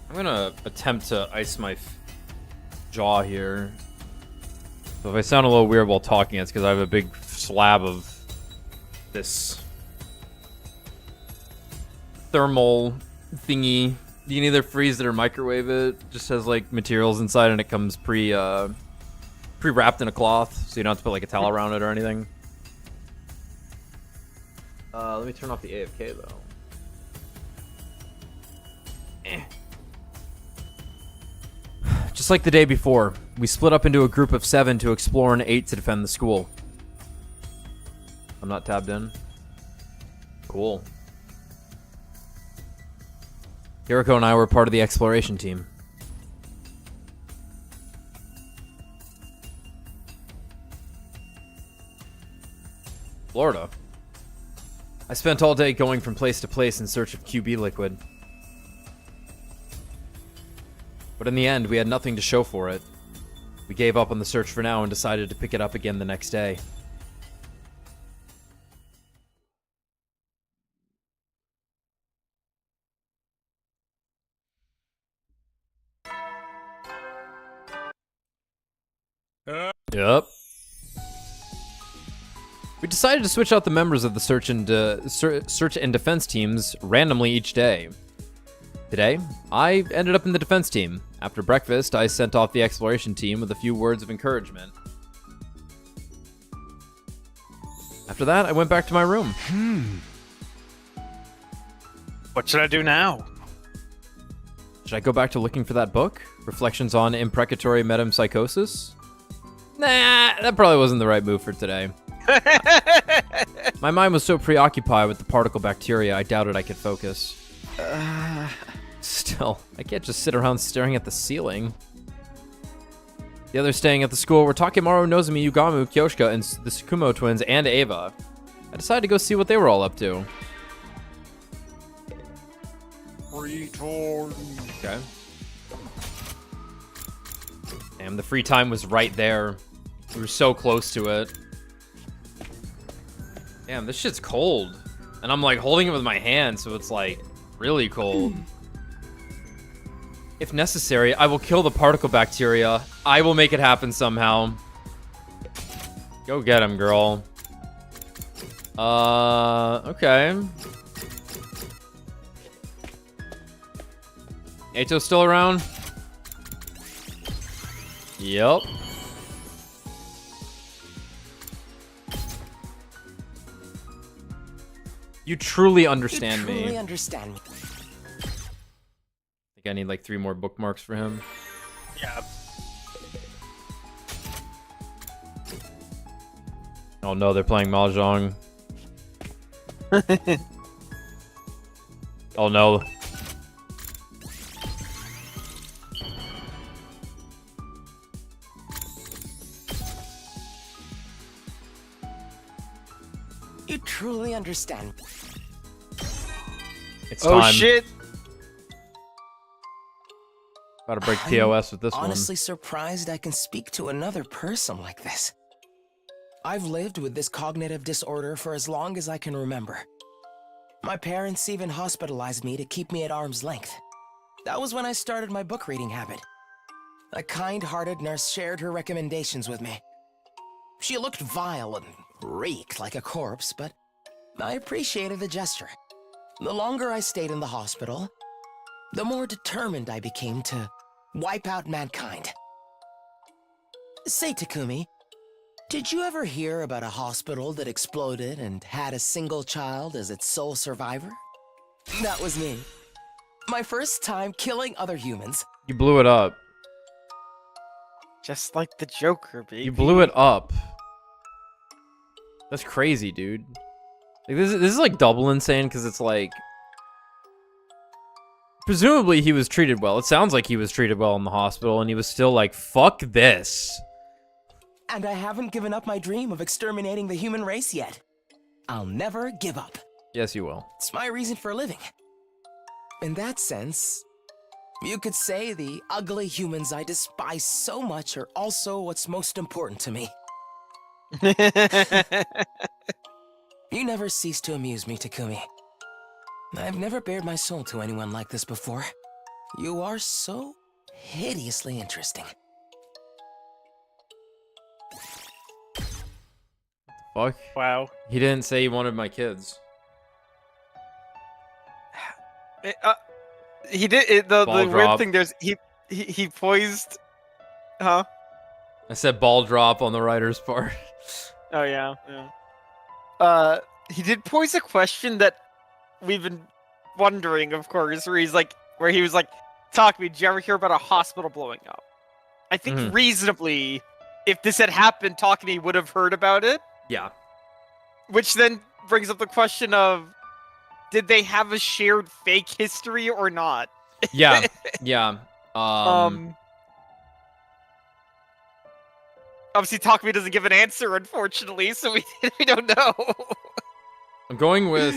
I'm gonna attempt to ice my jaw here. So if I sound a little weird while talking, it's because I have a big slab of this thermal thingy. You can either freeze it or microwave it. Just has like materials inside, and it comes pre-wrapped in a cloth, so you don't have to put like a towel around it or anything. Let me turn off the AFK though. Just like the day before, we split up into a group of 7 to explore and 8 to defend the school. I'm not tabbed in. Cool. Hiroko and I were part of the exploration team. Florida. I spent all day going from place to place in search of QB liquid. But in the end, we had nothing to show for it. We gave up on the search for now and decided to pick it up again the next day. Yep. We decided to switch out the members of the search and defense teams randomly each day. Today, I ended up in the defense team. After breakfast, I sent off the exploration team with a few words of encouragement. After that, I went back to my room. What should I do now? Should I go back to looking for that book? Reflections on Imprecatory Metempsychosis? Nah, that probably wasn't the right move for today. My mind was so preoccupied with the particle bacteria, I doubted I could focus. Still, I can't just sit around staring at the ceiling. The others staying at the school were Takemaru, Nozomi, Yugamu, Kyoshika, and the Tsukumo twins, and Ava. I decided to go see what they were all up to. Okay. Damn, the free time was right there. We were so close to it. Damn, this shit's cold. And I'm like holding it with my hand, so it's like really cold. If necessary, I will kill the particle bacteria. I will make it happen somehow. Go get him, girl. Okay. Eito's still around? Yep. You truly understand me. You truly understand me. I think I need like 3 more bookmarks for him. Yeah. Oh no, they're playing Mahjong. Oh no. You truly understand. It's time. Oh shit! About to break POS with this one. Honestly surprised I can speak to another person like this. I've lived with this cognitive disorder for as long as I can remember. My parents even hospitalized me to keep me at arm's length. That was when I started my book reading habit. A kind-hearted nurse shared her recommendations with me. She looked vile and reeked like a corpse, but I appreciated the gesture. The longer I stayed in the hospital, the more determined I became to wipe out mankind. Say, Takumi, did you ever hear about a hospital that exploded and had a single child as its sole survivor? That was me. My first time killing other humans. You blew it up. Just like the Joker, baby. You blew it up. That's crazy, dude. Like, this is like double insane because it's like... Presumably he was treated well. It sounds like he was treated well in the hospital and he was still like, fuck this. And I haven't given up my dream of exterminating the human race yet. I'll never give up. Yes, you will. It's my reason for living. In that sense, you could say the ugly humans I despise so much are also what's most important to me. You never cease to amuse me, Takumi. I've never bared my soul to anyone like this before. You are so hideously interesting. Fuck. Wow. He didn't say he wanted my kids. He did. The Ball weird drop. thing, there's he poised. Huh? I said ball drop on the writer's part. Oh yeah, yeah. He did pose a question that we've been wondering, of course, where he was like, "Talk to me. Did you ever hear about a hospital blowing up?" I think reasonably, if this had happened, Talk to me would have heard about it. Yeah. Which then brings up the question of, did they have a shared fake history or not? Yeah. Yeah. Obviously, Takumi doesn't give an answer, unfortunately, so we don't know. I'm going with...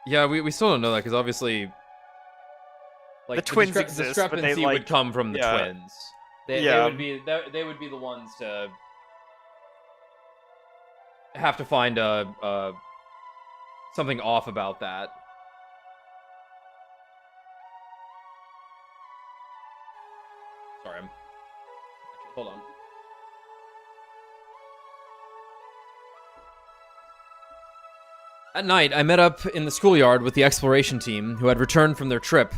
Yeah, we still don't know that, because obviously... Like, the twins the exist, discrepancy but they, like, would come from the yeah. twins. They would be the ones to have to find something off about that. Sorry, hold on. At night, I met up in the schoolyard with the exploration team who had returned from their trip.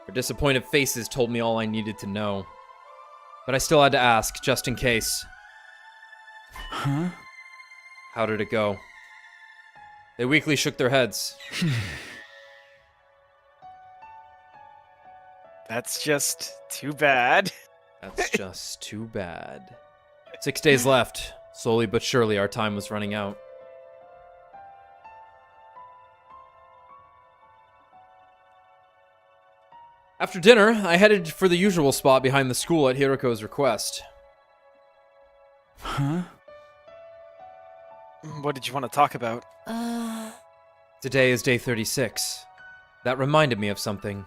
Their disappointed faces told me all I needed to know. But I still had to ask, just in case. Huh? How did it go? They weakly shook their heads. That's just too bad. That's just too bad. 6 days left. Slowly but surely, our time was running out. After dinner, I headed for the usual spot behind the school at Hiriko's request. Huh? What did you want to talk about? Today is day 36. That reminded me of something.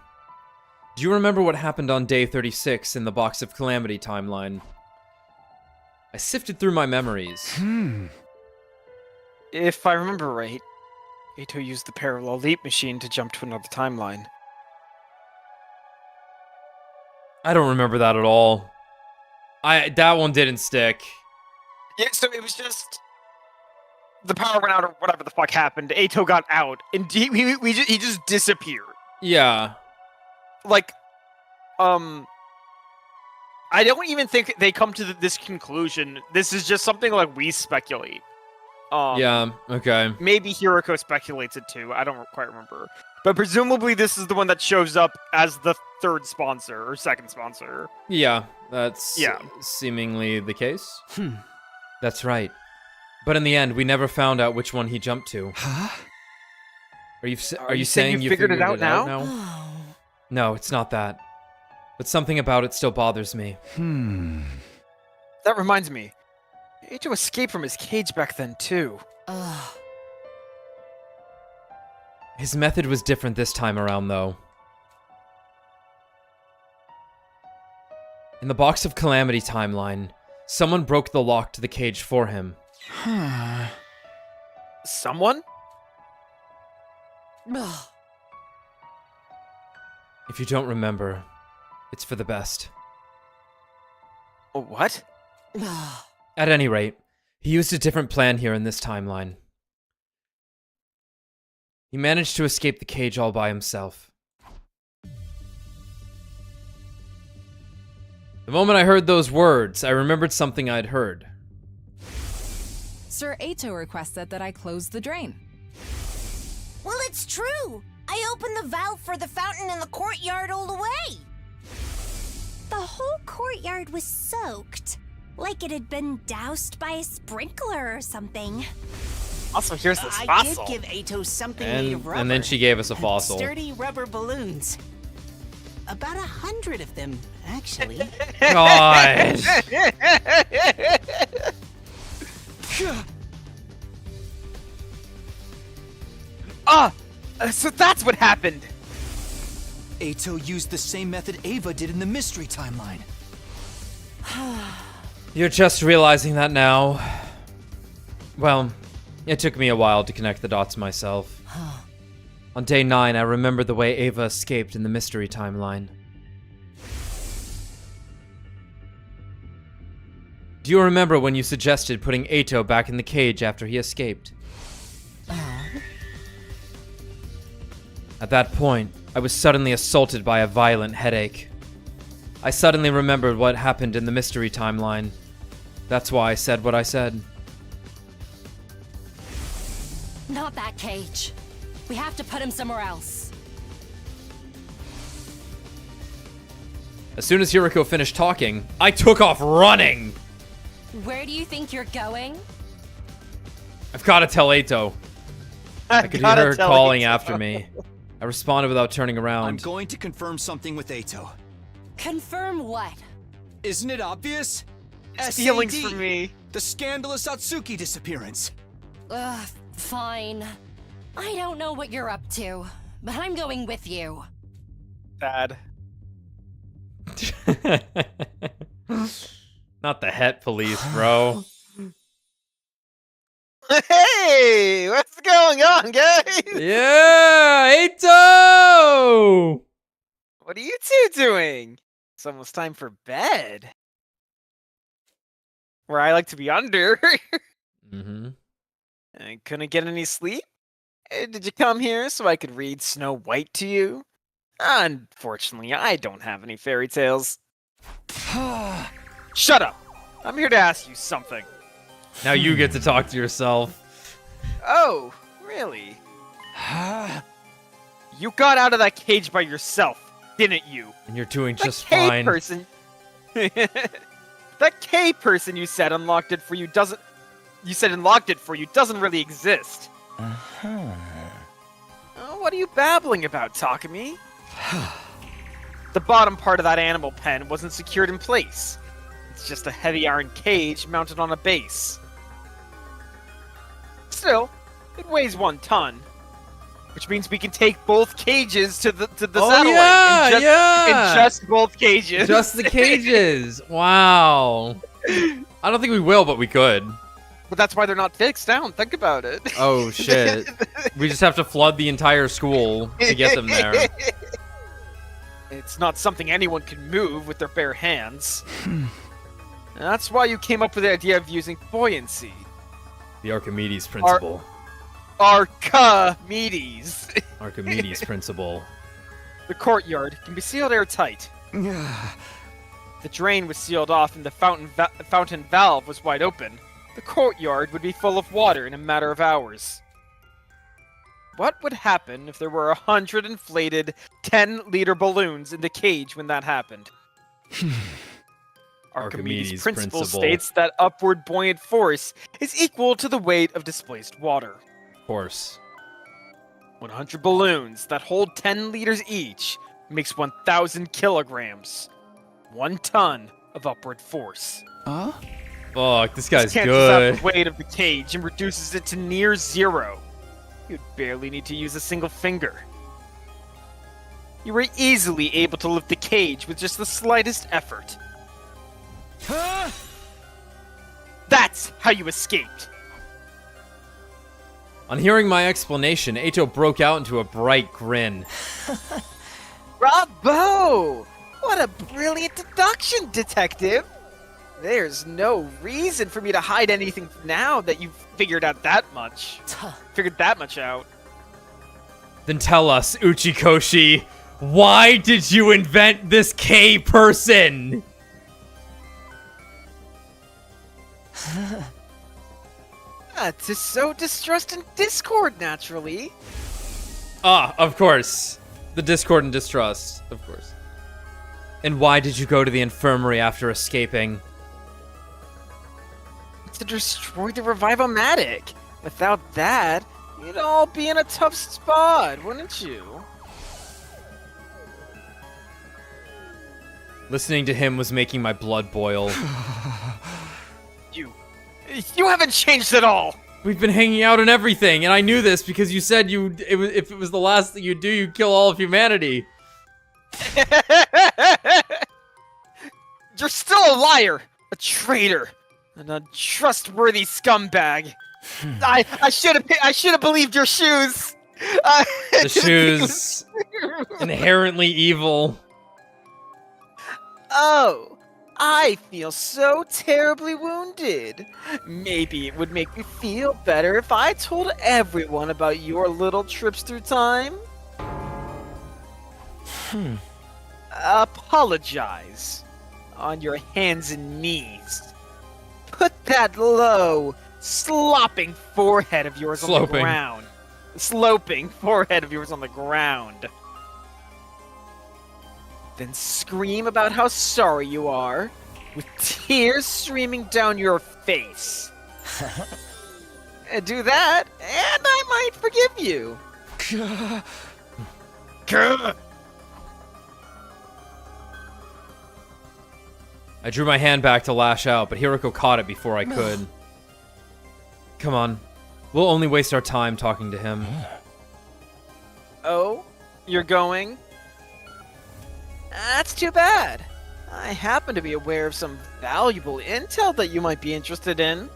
Do you remember what happened on day 36 in the Box of Calamity timeline? I sifted through my memories. If I remember right, Eito used the parallel leap machine to jump to another timeline. I don't remember that at all. That one didn't stick. Yeah, so it was just the power went out or whatever the fuck happened. Eito got out, and he just disappeared. Yeah. Like, I don't even think they come to this conclusion. This is just something like we speculate. Yeah, okay. Maybe Hiriko speculates it too. I don't quite remember. But presumably this is the one that shows up as the third sponsor or second sponsor. Yeah, that's seemingly the case. That's right. But in the end, we never found out which one he jumped to. Huh? Are you saying you figured it out now? No, it's not that. But something about it still bothers me. That reminds me. Eito escaped from his cage back then too. His method was different this time around, though. In the Box of Calamity timeline, someone broke the lock to the cage for him. Someone? If you don't remember, it's for the best. What? At any rate, he used a different plan here in this timeline. He managed to escape the cage all by himself. The moment I heard those words, I remembered something I'd heard. Sir Eito requested that I close the drain. Well, it's true. I opened the valve for the fountain in the courtyard all the way. The whole courtyard was soaked, like it had been doused by a sprinkler or something. Also, here's this I fossil. did give Eito something made of rubber. And then she gave us a fossil. Sturdy rubber balloons. About 100 of them, actually. God. So that's what happened. Eito used the same method Ava did in the mystery timeline. You're just realizing that now. Well, it took me a while to connect the dots myself. On day 9, I remember the way Ava escaped in the mystery timeline. Do you remember when you suggested putting Eito back in the cage after he escaped? At that point, I was suddenly assaulted by a violent headache. I suddenly remembered what happened in the mystery timeline. That's why I said what I said. Not that cage. We have to put him somewhere else. As soon as Hiriko finished talking, I took off running! Where do you think you're going? I've got to tell Eito. I could hear her calling after me. I responded without turning around. I'm going to confirm something with Eito. Confirm what? Isn't it obvious? Feelings SAD, for me. The scandalous Atsuki disappearance. Ugh, fine. I don't know what you're up to, but I'm going with you. Bad. Not the Het police, bro. Hey, what's going on, guys? Yeah, Eito! What are you two doing? It's almost time for bed. Where I like to be under. Mm-hmm. I couldn't get any sleep? Did you come here so I could read Snow White to you? Unfortunately, I don't have any fairy tales. Shut up! I'm here to ask you something. Now you get to talk to yourself. Oh, really? You got out of that cage by yourself, didn't you? And you're doing That just K fine. person. That K person you said unlocked it for you doesn't. You said unlocked it for you doesn't really exist. Oh, what are you babbling about, Takumi? The bottom part of that animal pen wasn't secured in place. It's just a heavy iron cage mounted on a base. Still, it weighs 1 ton. Which means we can take both cages to the satellite. Yeah, in just both cages. Just the cages. Wow. I don't think we will, but we could. But that's why they're not fixed down. Think about it. Oh, shit. We just have to flood the entire school to get them there. It's not something anyone can move with their bare hands. That's why you came up with the idea of using buoyancy. The Archimedes principle. Archimedes. Archimedes principle. The courtyard can be sealed airtight. The drain was sealed off and the fountain valve was wide open. The courtyard would be full of water in a matter of hours. What would happen if there were 100 inflated 10-liter balloons in the cage when that happened? Archimedes' principle states that upward buoyant force is equal to the weight of displaced water. Of course. 100 balloons that hold 10 liters each makes 1,000 kilograms. 1 ton of upward force. Huh? Fuck, this guy's This cancels good. out the weight of the cage and reduces it to near zero. You'd barely need to use a single finger. You were easily able to lift the cage with just the slightest effort. Huh? That's how you escaped. On hearing my explanation, Eito broke out into a bright grin. Bravo! What a brilliant deduction, detective! There's no reason for me to hide anything now that you've figured out that much. Figured that much out. Then tell us, Uchikoshi, why did you invent this K person? To sow distrust and discord, naturally. Ah, of course. The discord and distrust, of course. And why did you go to the infirmary after escaping? To destroy the Revivomatic. Without that, you'd all be in a tough spot, wouldn't you? Listening to him was making my blood boil. You haven't changed at all! We've been hanging out and everything, and I knew this because you said if it was the last thing you'd do, you'd kill all of humanity. You're still a liar! A traitor! An untrustworthy scumbag! I should have believed your shoes! The shoes. Inherently evil. Oh, I feel so terribly wounded. Maybe it would make me feel better if I told everyone about your little trips through time. Apologize. On your hands and knees. Put that low, slopping forehead of yours on the ground. Sloping forehead of yours on the ground. Then scream about how sorry you are, with tears streaming down your face. And do that, and I might forgive you. I drew my hand back to lash out, but Hiroko caught it before I could. Come on. We'll only waste our time talking to him. Oh, you're going? That's too bad. I happen to be aware of some valuable intel that you might be interested in.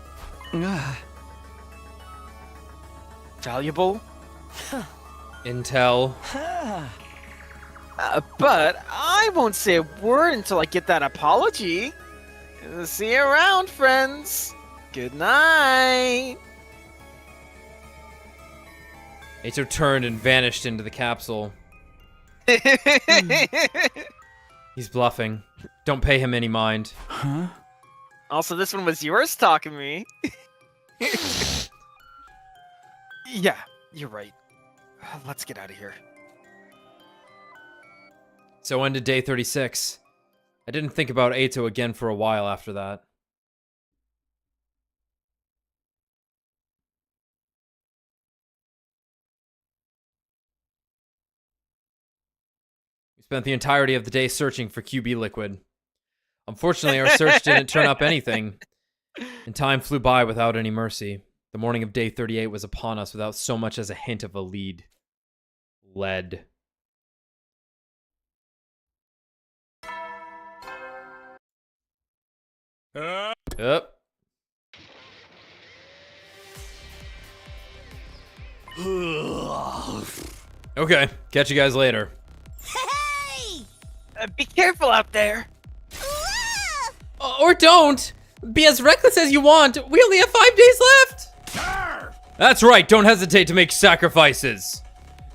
Valuable? Intel. But I won't say a word until I get that apology. See you around, friends. Good night. Ato turned and vanished into the capsule. He's bluffing. Don't pay him any mind. Huh? Also, this one was yours talking to me. Yeah, you're right. Let's get out of here. So ended day 36. I didn't think about Ato again for a while after that. We spent the entirety of the day searching for QB liquid. Unfortunately, our search didn't turn up anything, and time flew by without any mercy. The morning of day 38 was upon us without so much as a hint of a lead. Lead. Yep. Okay, catch you guys later. Hey! Be careful out there. Or don't! Be as reckless as you want! We only have 5 days left! That's right, don't hesitate to make sacrifices!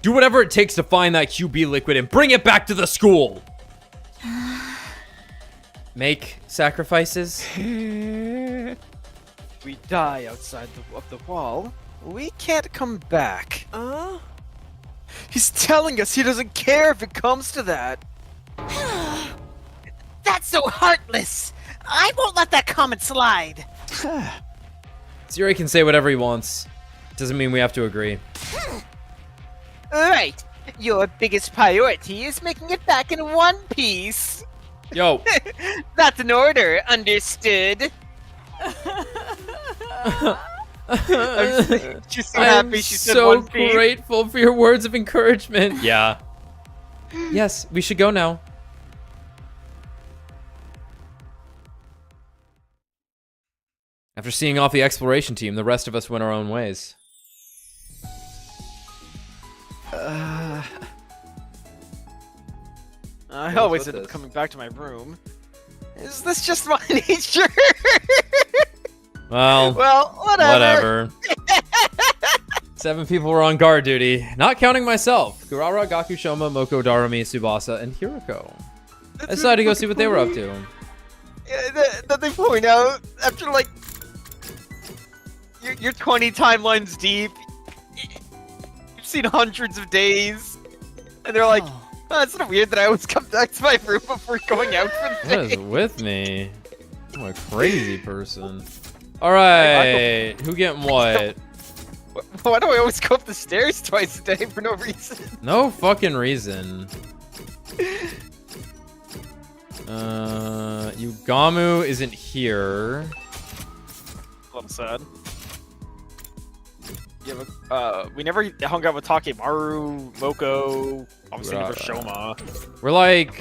Do whatever it takes to find that QB liquid and bring it back to the school! Make sacrifices? We die outside of the wall. We can't come back. He's telling us he doesn't care if it comes to that. That's so heartless! I won't let that comment slide! Ziri can say whatever he wants. Doesn't mean we have to agree. Right. Your biggest priority is making it back in one piece. Yo. That's an order, understood? She's so happy she said one piece. Grateful for your words of encouragement. Yeah. Yes, we should go now. After seeing off the exploration team, the rest of us went our own ways. I always end up coming back to my room. Is this just my nature? Well, whatever. 7 people were on guard duty, not counting myself. Kurara, Gaku, Shoma, Moko, Darumi, Tsubasa, and Hiroko. I decided to go see what they were up to. That they point out after like you're 20 timelines deep. You've seen hundreds of days, and they're like, "Oh, it's not weird that I always come back to my room before going out for the day." What is with me? I'm a crazy person. All right, who getting what? Why do I always go up the stairs twice a day for no reason? No fucking reason. Yugamu isn't here. I'm sad. Yeah, we never hung out with Takemaru, Moko, obviously never Shoma. We're like...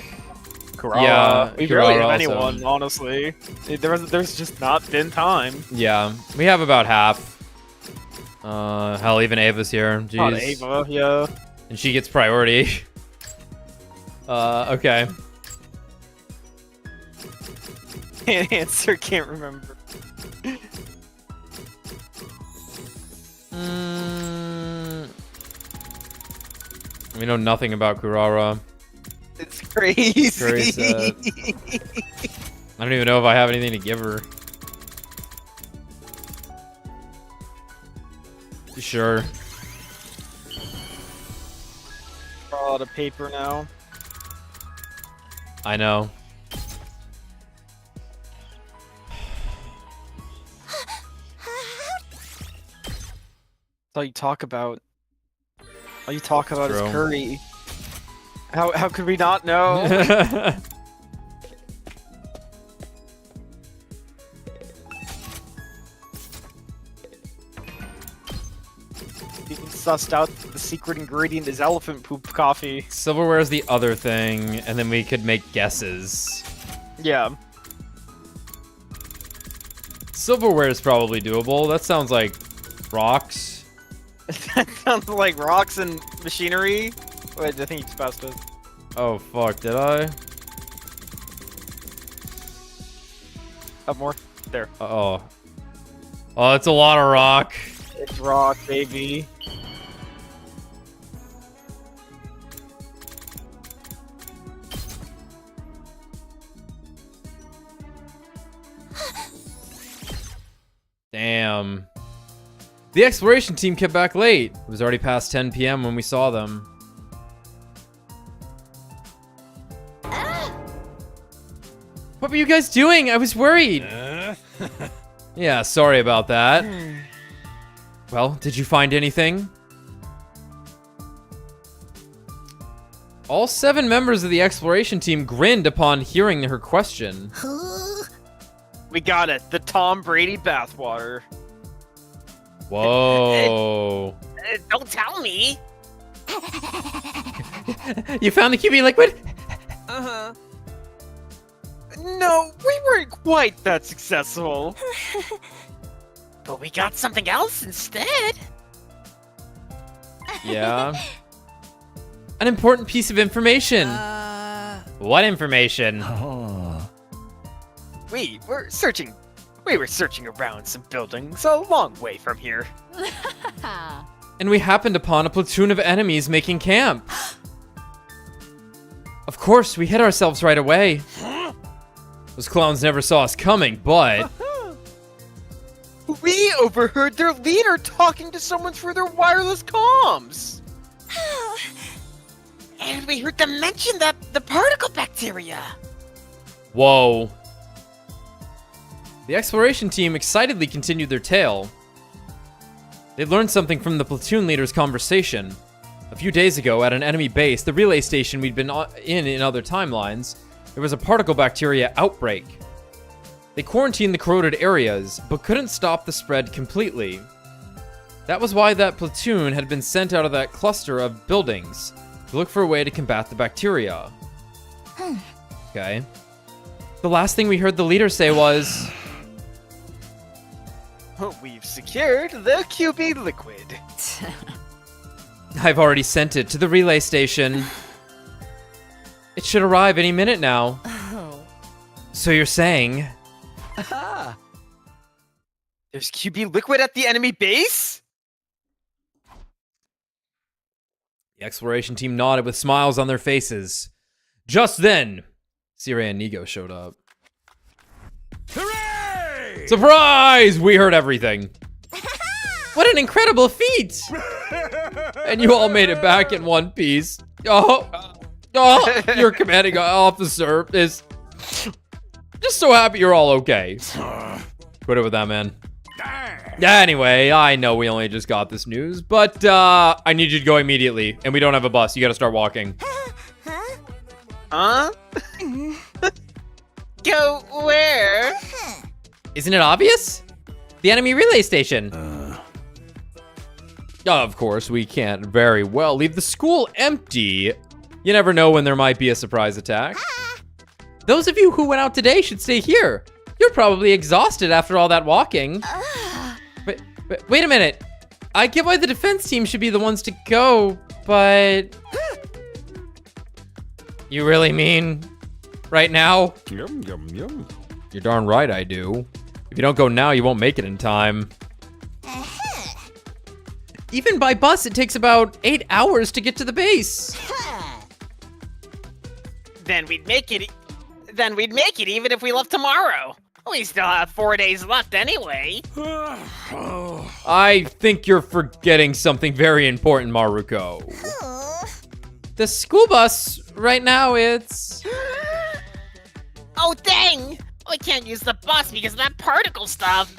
Kurara. Yeah, we barely have Kurara anyone, honestly. There's just not been time. Yeah, we have about half. Hell, even Ava's here. Jeez. Not Ava, yeah. And she gets priority. Okay. Can't answer, can't remember. We know nothing about Kurara. It's crazy. Very sad. I don't even know if I have anything to give her. You sure? A lot of paper now. I know. All you talk about. All you talk about is curry. How could we not know? sussed out that the secret ingredient is elephant poop coffee. Silverware is the other thing, and then we could make guesses. Yeah. Silverware is probably doable. That sounds like rocks. That sounds like rocks and machinery. Wait, I think you passed it. Oh, fuck, did I? Up more. There. Uh-oh. Oh, it's a lot of rock. It's rock, baby. Damn. The exploration team kept back late. It was already past 10 p.m. when we saw them. What were you guys doing? I was worried. Yeah, sorry about that. Well, did you find anything? All 7 members of the exploration team grinned upon hearing her question. We got it. The Tom Brady bathwater. Whoa. Don't tell me. You found the QB liquid? Uh-huh. No, we weren't quite that successful. But we got something else instead. Yeah. An important piece of information. What information? We were searching around some buildings a long way from here. And we happened upon a platoon of enemies making camp. Of course, we hid ourselves right away. Those clowns never saw us coming, but... We overheard their leader talking to someone through their wireless comms. And we heard them mention the particle bacteria. Whoa. The exploration team excitedly continued their tale. They learned something from the platoon leader's conversation. A few days ago, at an enemy base, the relay station we'd been in other timelines, there was a particle bacteria outbreak. They quarantined the corroded areas, but couldn't stop the spread completely. That was why that platoon had been sent out of that cluster of buildings, to look for a way to combat the bacteria. Okay. The last thing we heard the leader say was... We've secured the QB liquid. I've already sent it to the relay station. It should arrive any minute now. So you're saying... There's QB liquid at the enemy base? The exploration team nodded with smiles on their faces. Just then, Siri and Nigo showed up. Hooray! Surprise! We heard everything. What an incredible feat! And you all made it back in one piece. Oh, your commanding officer is just so happy you're all okay. Quit it with that, man. Anyway, I know we only just got this news, but I need you to go immediately, and we don't have a bus. You gotta start walking. Huh? Go where? Isn't it obvious? The enemy relay station. Of course, we can't very well leave the school empty. You never know when there might be a surprise attack. Those of you who went out today should stay here. You're probably exhausted after all that walking. But wait a minute. I get why the defense team should be the ones to go, but... You really mean right now? Yum, yum, yum. You're darn right I do. If you don't go now, you won't make it in time. Even by bus, it takes about 8 hours to get to the base. Then we'd make it even if we left tomorrow. We still have 4 days left anyway. I think you're forgetting something very important, Maruko. The school bus, right now, it's... Oh, dang! We can't use the bus because of that particle stuff.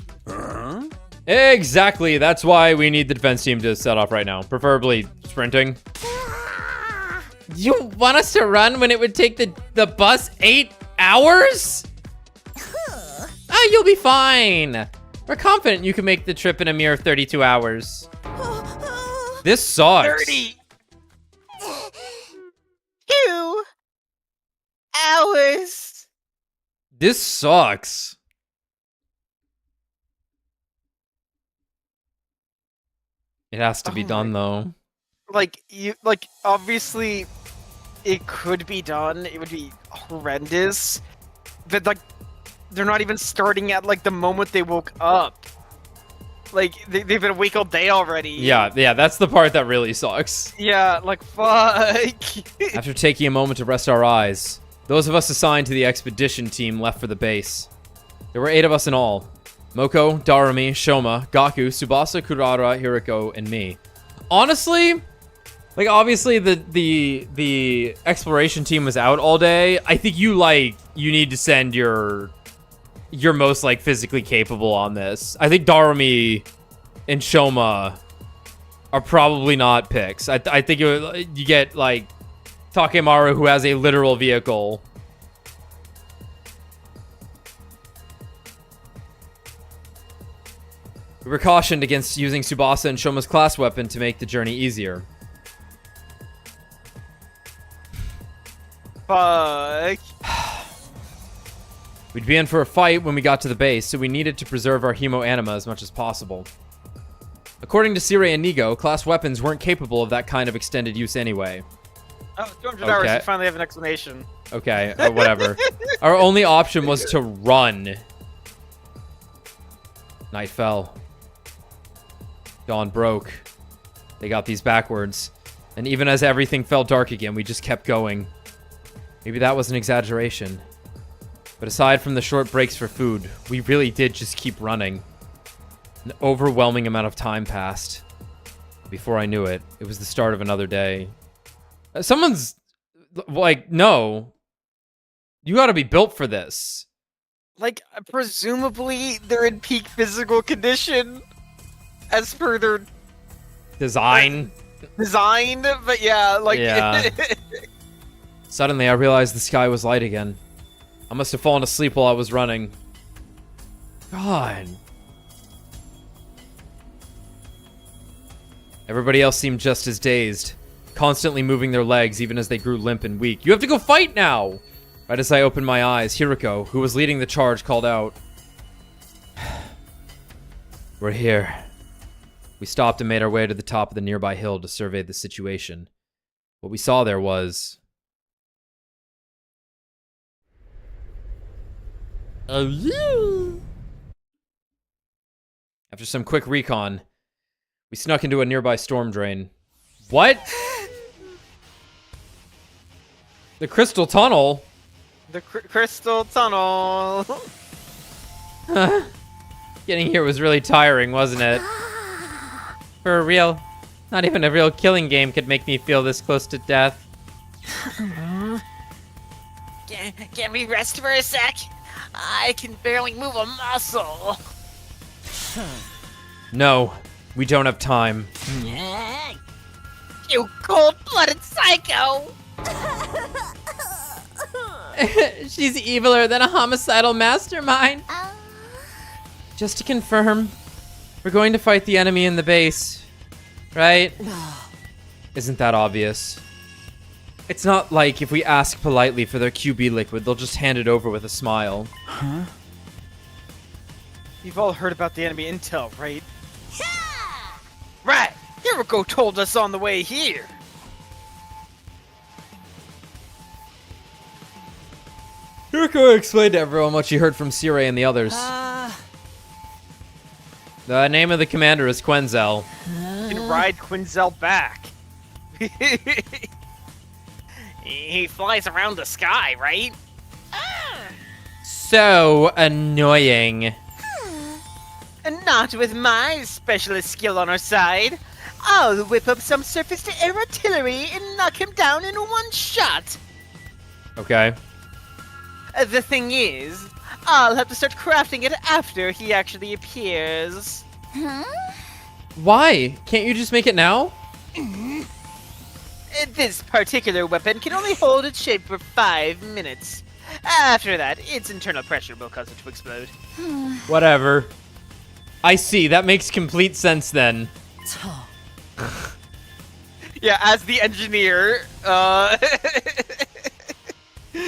Exactly, that's why we need the defense team to set off right now. Preferably sprinting. You want us to run when it would take the bus 8 hours? Oh, you'll be fine. We're confident you can make the trip in a mere 32 hours. This sucks. 32 hours. This sucks. It has to be done though. Like obviously it could be done. It would be horrendous. But like they're not even starting at like the moment they woke up. Like they've been awake all day already. Yeah, that's the part that really sucks. Yeah, like fuck. After taking a moment to rest our eyes, those of us assigned to the expedition team left for the base. There were 8 of us in all. Moko, Darumi, Shoma, Gaku, Tsubasa, Kurara, Hiriko, and me. Honestly, like obviously the exploration team was out all day. I think you need to send your most like physically capable on this. I think Darumi and Shoma are probably not picks. I think you get like Takemaru, who has a literal vehicle. We were cautioned against using Tsubasa and Shoma's class weapon to make the journey easier. Fuck. We'd be in for a fight when we got to the base, so we needed to preserve our hemo anima as much as possible. According to Sirei and Nigo, class weapons weren't capable of that kind of extended use anyway. Oh, 200 hours, you finally have an explanation. Okay, whatever. Our only option was to run. Night fell. Dawn broke. They got these backwards. And even as everything fell dark again, we just kept going. Maybe that was an exaggeration. But aside from the short breaks for food, we really did just keep running. An overwhelming amount of time passed. Before I knew it, it was the start of another day. Someone's like, no. You gotta be built for this. Like, presumably they're in peak physical condition as per their design. But yeah, like... Yeah. Suddenly, I realized the sky was light again. I must have fallen asleep while I was running. God. Everybody else seemed just as dazed, constantly moving their legs even as they grew limp and weak. You have to go fight now! Right as I opened my eyes, Hiriko, who was leading the charge, called out. We're here. We stopped and made our way to the top of the nearby hill to survey the situation. What we saw there was... After some quick recon, we snuck into a nearby storm drain. What? The crystal tunnel? The crystal tunnel. Getting here was really tiring, wasn't it? For real. Not even a real killing game could make me feel this close to death. Can we rest for a sec? I can barely move a muscle. No, we don't have time. You cold-blooded psycho! She's eviler than a homicidal mastermind. Just to confirm, we're going to fight the enemy in the base, right? Isn't that obvious? It's not like if we ask politely for their QB liquid, they'll just hand it over with a smile. Huh? You've all heard about the enemy intel, right? Right! Hiriko told us on the way here! Hiriko explained to everyone what she heard from Sirei and the others. The name of the commander is Quenzel. You can ride Quenzel back. He flies around the sky, right? So annoying. And not with my specialist skill on our side. I'll whip up some surface-to-air artillery and knock him down in one shot. Okay. The thing is, I'll have to start crafting it after he actually appears. Huh? Why? Can't you just make it now? This particular weapon can only hold its shape for 5 minutes. After that, its internal pressure will cause it to explode. Whatever. I see. That makes complete sense then. Yeah, as the engineer,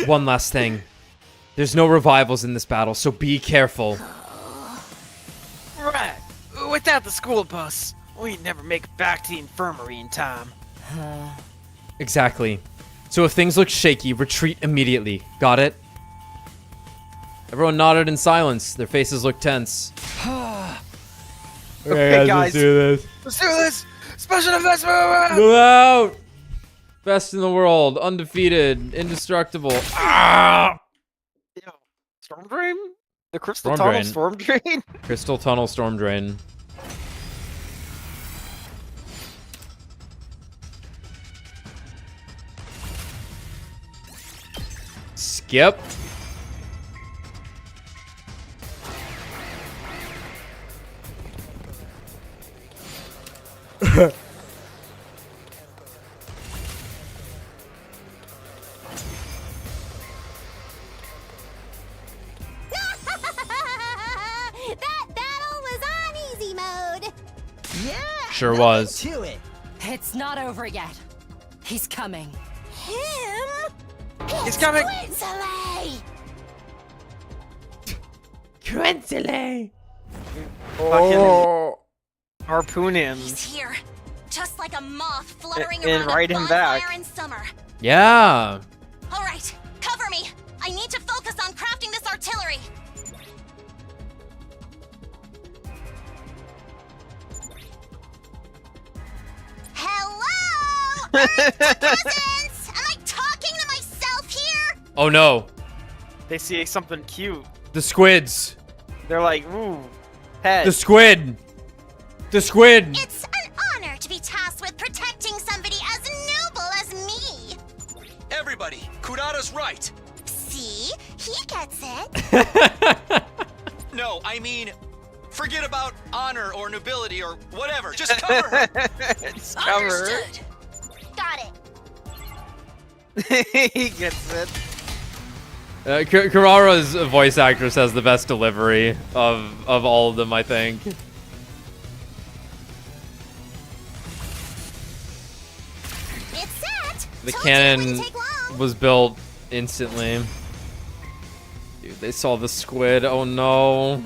One last thing. There's no revivals in this battle, so be careful. Right. Without the school bus, we'd never make it back to the infirmary in time. Exactly. So if things look shaky, retreat immediately. Got it? Everyone nodded in silence. Their faces looked tense. Okay, guys. Let's do this. Let's do this! Special defense movement! Move out! Best in the world. Undefeated. Indestructible. Ah! Storm Drain? The Crystal Storm Tunnel Drain. Storm Drain? Crystal Tunnel Storm Drain. Skip. That battle was on easy mode. Yeah. Sure was. To it. It's not over yet. He's coming. Him? He's coming. Quinsley! Quinsley. Oh. Harpoon him. He's here, just like a moth fluttering And around ride a him bonfire back. in summer. Yeah. All right, cover me. I need to focus on crafting this artillery. Hello? Earth presence! Am I talking to myself here? Oh no. They see something cute. The squids. They're like, ooh, head. The squid. The squid. It's an honor to be tasked with protecting somebody as noble as me. Everybody, Kurata's right. See? He gets it. No, I mean, forget about honor or nobility or whatever. Just cover her. Just cover her. Understood. Got it. He gets it. Kurara's voice actress has the best delivery of all of them, I think. It's set. The Told you it cannon wouldn't take long. was built instantly. Dude, they saw the squid. Oh no.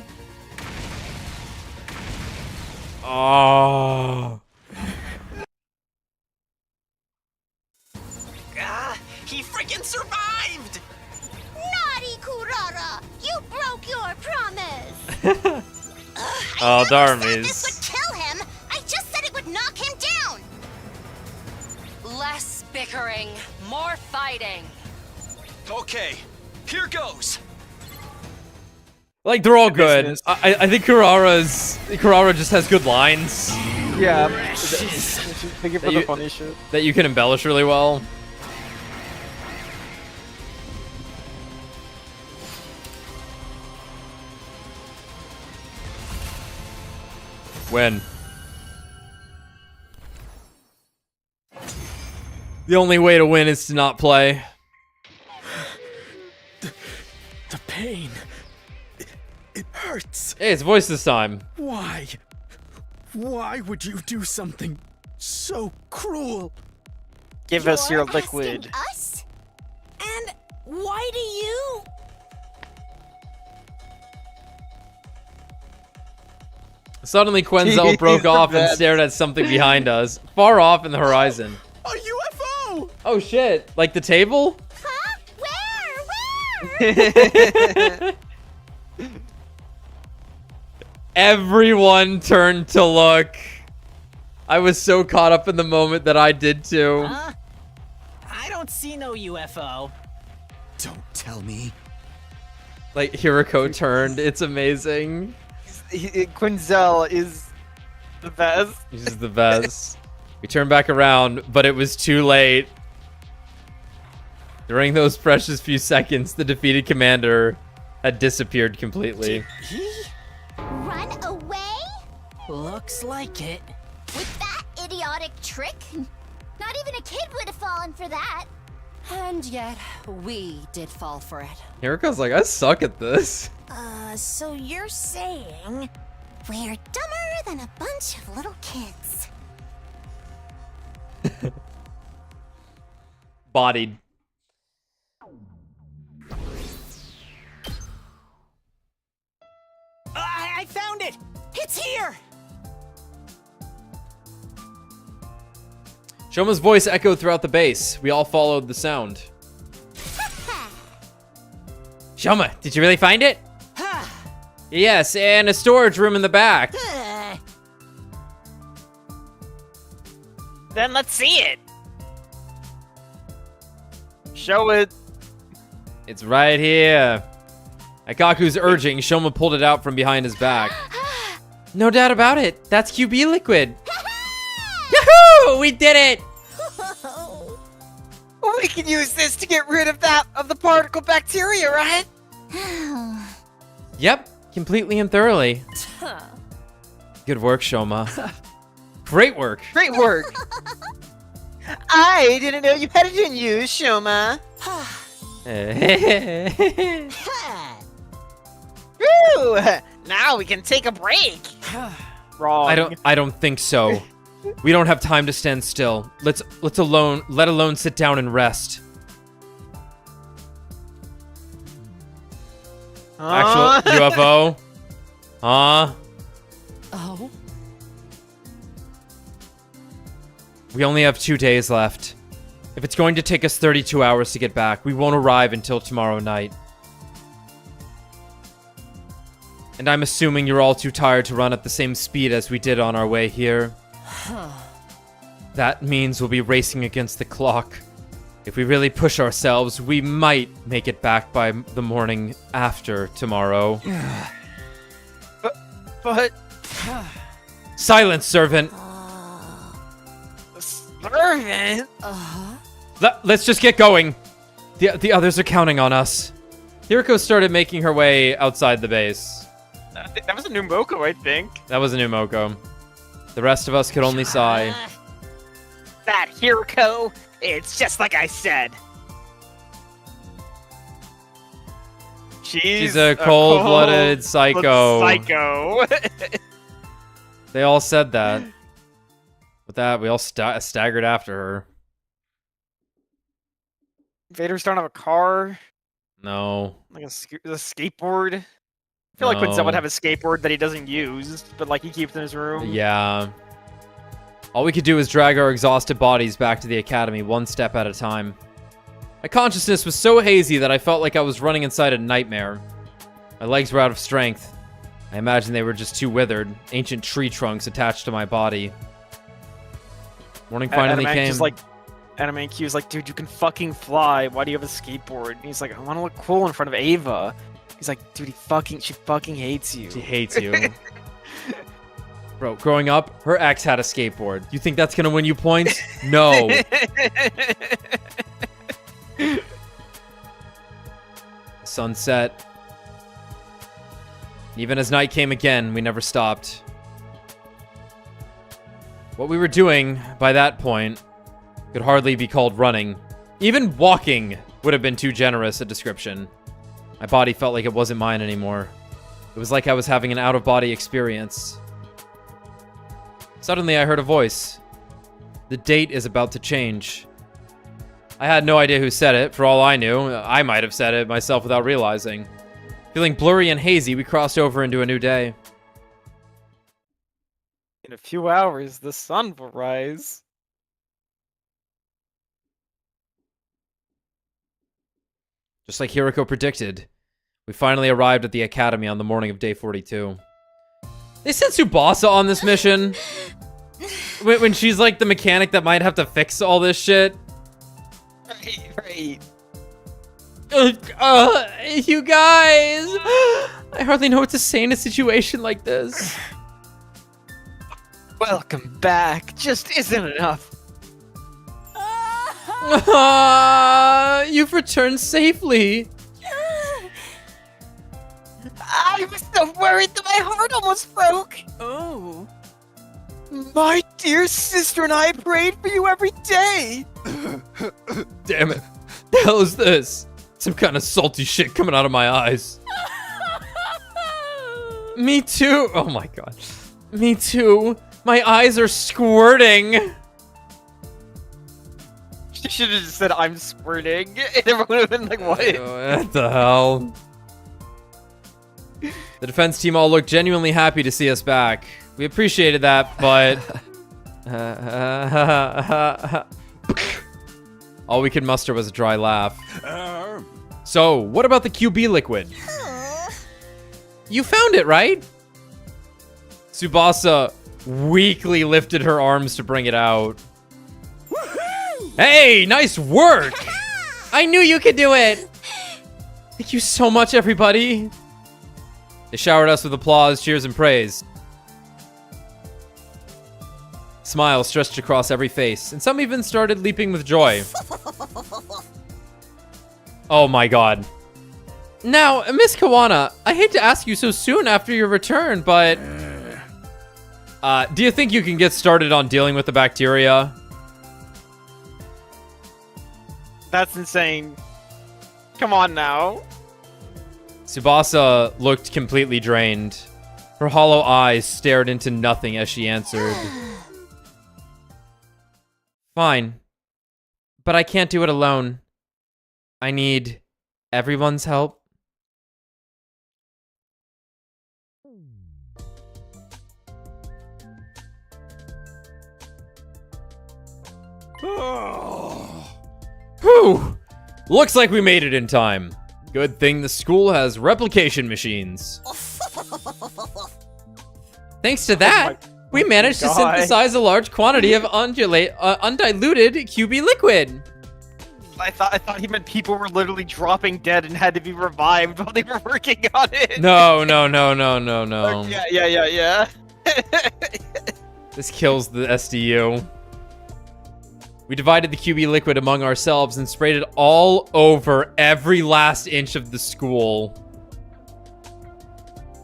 Oh. He freaking survived! Naughty Kurara! You broke your promise! Oh, This Darmies. would kill him! I just said it would knock him down! Less bickering, more fighting. Okay, here goes. Like, they're all good. I think Kurara just has good lines. Yeah. Thank you for the funny shit. That you can embellish really well. Win. The only way to win is to not play. The pain. It hurts. Hey, it's voice this time. Why? Why would you do something so cruel? Give us your You're liquid. asking us? And why do you? Suddenly, Quenzel broke off and stared at something behind us, far off in the horizon. A UFO! Oh shit! Like the table? Huh? Where? Everyone turned to look. I was so caught up in the moment that I did too. I don't see no UFO. Don't tell me. Like, Hiroko turned. It's amazing. Quinzel is the best. He's the best. We turned back around, but it was too late. During those precious few seconds, the defeated commander had disappeared completely. Run away? Looks like it. With that idiotic trick? Not even a kid would have fallen for that. And yet, we did fall for it. Hiroko's like, I suck at this. So you're saying we're dumber than a bunch of little kids. Bodied. I found it! It's here! Shoma's voice echoed throughout the base. We all followed the sound. Shoma, did you really find it? Yes, and a storage room in the back. Then let's see it. Show it. It's right here. At Kaku's urging, Shoma pulled it out from behind his back. No doubt about it. That's QB liquid. Yahoo! We did it! We can use this to get rid of the particle bacteria, right? Yep, completely and thoroughly. Good work, Shoma. Great work. Great work. I didn't know you had it in you, Shoma. Woo! Now we can take a break. Wrong. I don't think so. We don't have time to stand still. Let alone sit down and rest. Actual UFO? Huh? Oh? We only have 2 days left. If it's going to take us 32 hours to get back, we won't arrive until tomorrow night. And I'm assuming you're all too tired to run at the same speed as we did on our way here. That means we'll be racing against the clock. If we really push ourselves, we might make it back by the morning after tomorrow. But... Silence, servant! Servant? Let's just get going. The others are counting on us. Hiriko started making her way outside the base. That was a new Moko, I think. That was a new Moko. The rest of us could only sigh. That Hiriko, it's just like I said. She's a cold-blooded psycho. Psycho. They all said that. With that, we all staggered after her. Vader's don't have a car. No. Like a skateboard. I feel like when someone have a skateboard that he doesn't use, but like he keeps in his room. Yeah. All we could do was drag our exhausted bodies back to the academy, one step at a time. My consciousness was so hazy that I felt like I was running inside a nightmare. My legs were out of strength. I imagine they were just too withered, ancient tree trunks attached to my body. Morning finally came. Anime Q's like, dude, you can fucking fly. Why do you have a skateboard? And he's like, I want to look cool in front of Ava. He's like, dude, she fucking hates you. She hates you. Bro, growing up, her ex had a skateboard. You think that's gonna win you points? No. Sunset. Even as night came again, we never stopped. What we were doing by that point could hardly be called running. Even walking would have been too generous a description. My body felt like it wasn't mine anymore. It was like I was having an out-of-body experience. Suddenly, I heard a voice. The date is about to change. I had no idea who said it. For all I knew, I might have said it myself without realizing. Feeling blurry and hazy, we crossed over into a new day. In a few hours, the sun will rise. Just like Hiriko predicted, we finally arrived at the academy on the morning of day 42. They sent Tsubasa on this mission. When she's like the mechanic that might have to fix all this shit. Right. You guys! I hardly know what to say in a situation like this. Welcome back. Just isn't enough. You've returned safely. I was so worried that my heart almost broke. Oh. My dear sister and I prayed for you every day. Damn it. The hell is this? Some kind of salty shit coming out of my eyes. Me too. Oh my god. Me too. My eyes are squirting. should have just said I'm squirting, and everyone would have been like, "What?" What the hell? The defense team all looked genuinely happy to see us back. We appreciated that, but all we could muster was a dry laugh. So, what about the QB liquid? You found it, right? Tsubasa weakly lifted her arms to bring it out. Hey, nice work! I knew you could do it! Thank you so much, everybody. They showered us with applause, cheers, and praise. Smiles stretched across every face, and some even started leaping with joy. Oh my god. Now, Miss Kawana, I hate to ask you so soon after your return, but... do you think you can get started on dealing with the bacteria? That's insane. Come on now. Tsubasa looked completely drained. Her hollow eyes stared into nothing as she answered. Fine. But I can't do it alone. I need everyone's help. Whew! Looks like we made it in time. Good thing the school has replication machines. Thanks to that, we managed to synthesize a large quantity of undiluted QB liquid. I thought he meant people were literally dropping dead and had to be revived while they were working on it. No. Yeah. This kills the SDU. We divided the QB liquid among ourselves and sprayed it all over every last inch of the school.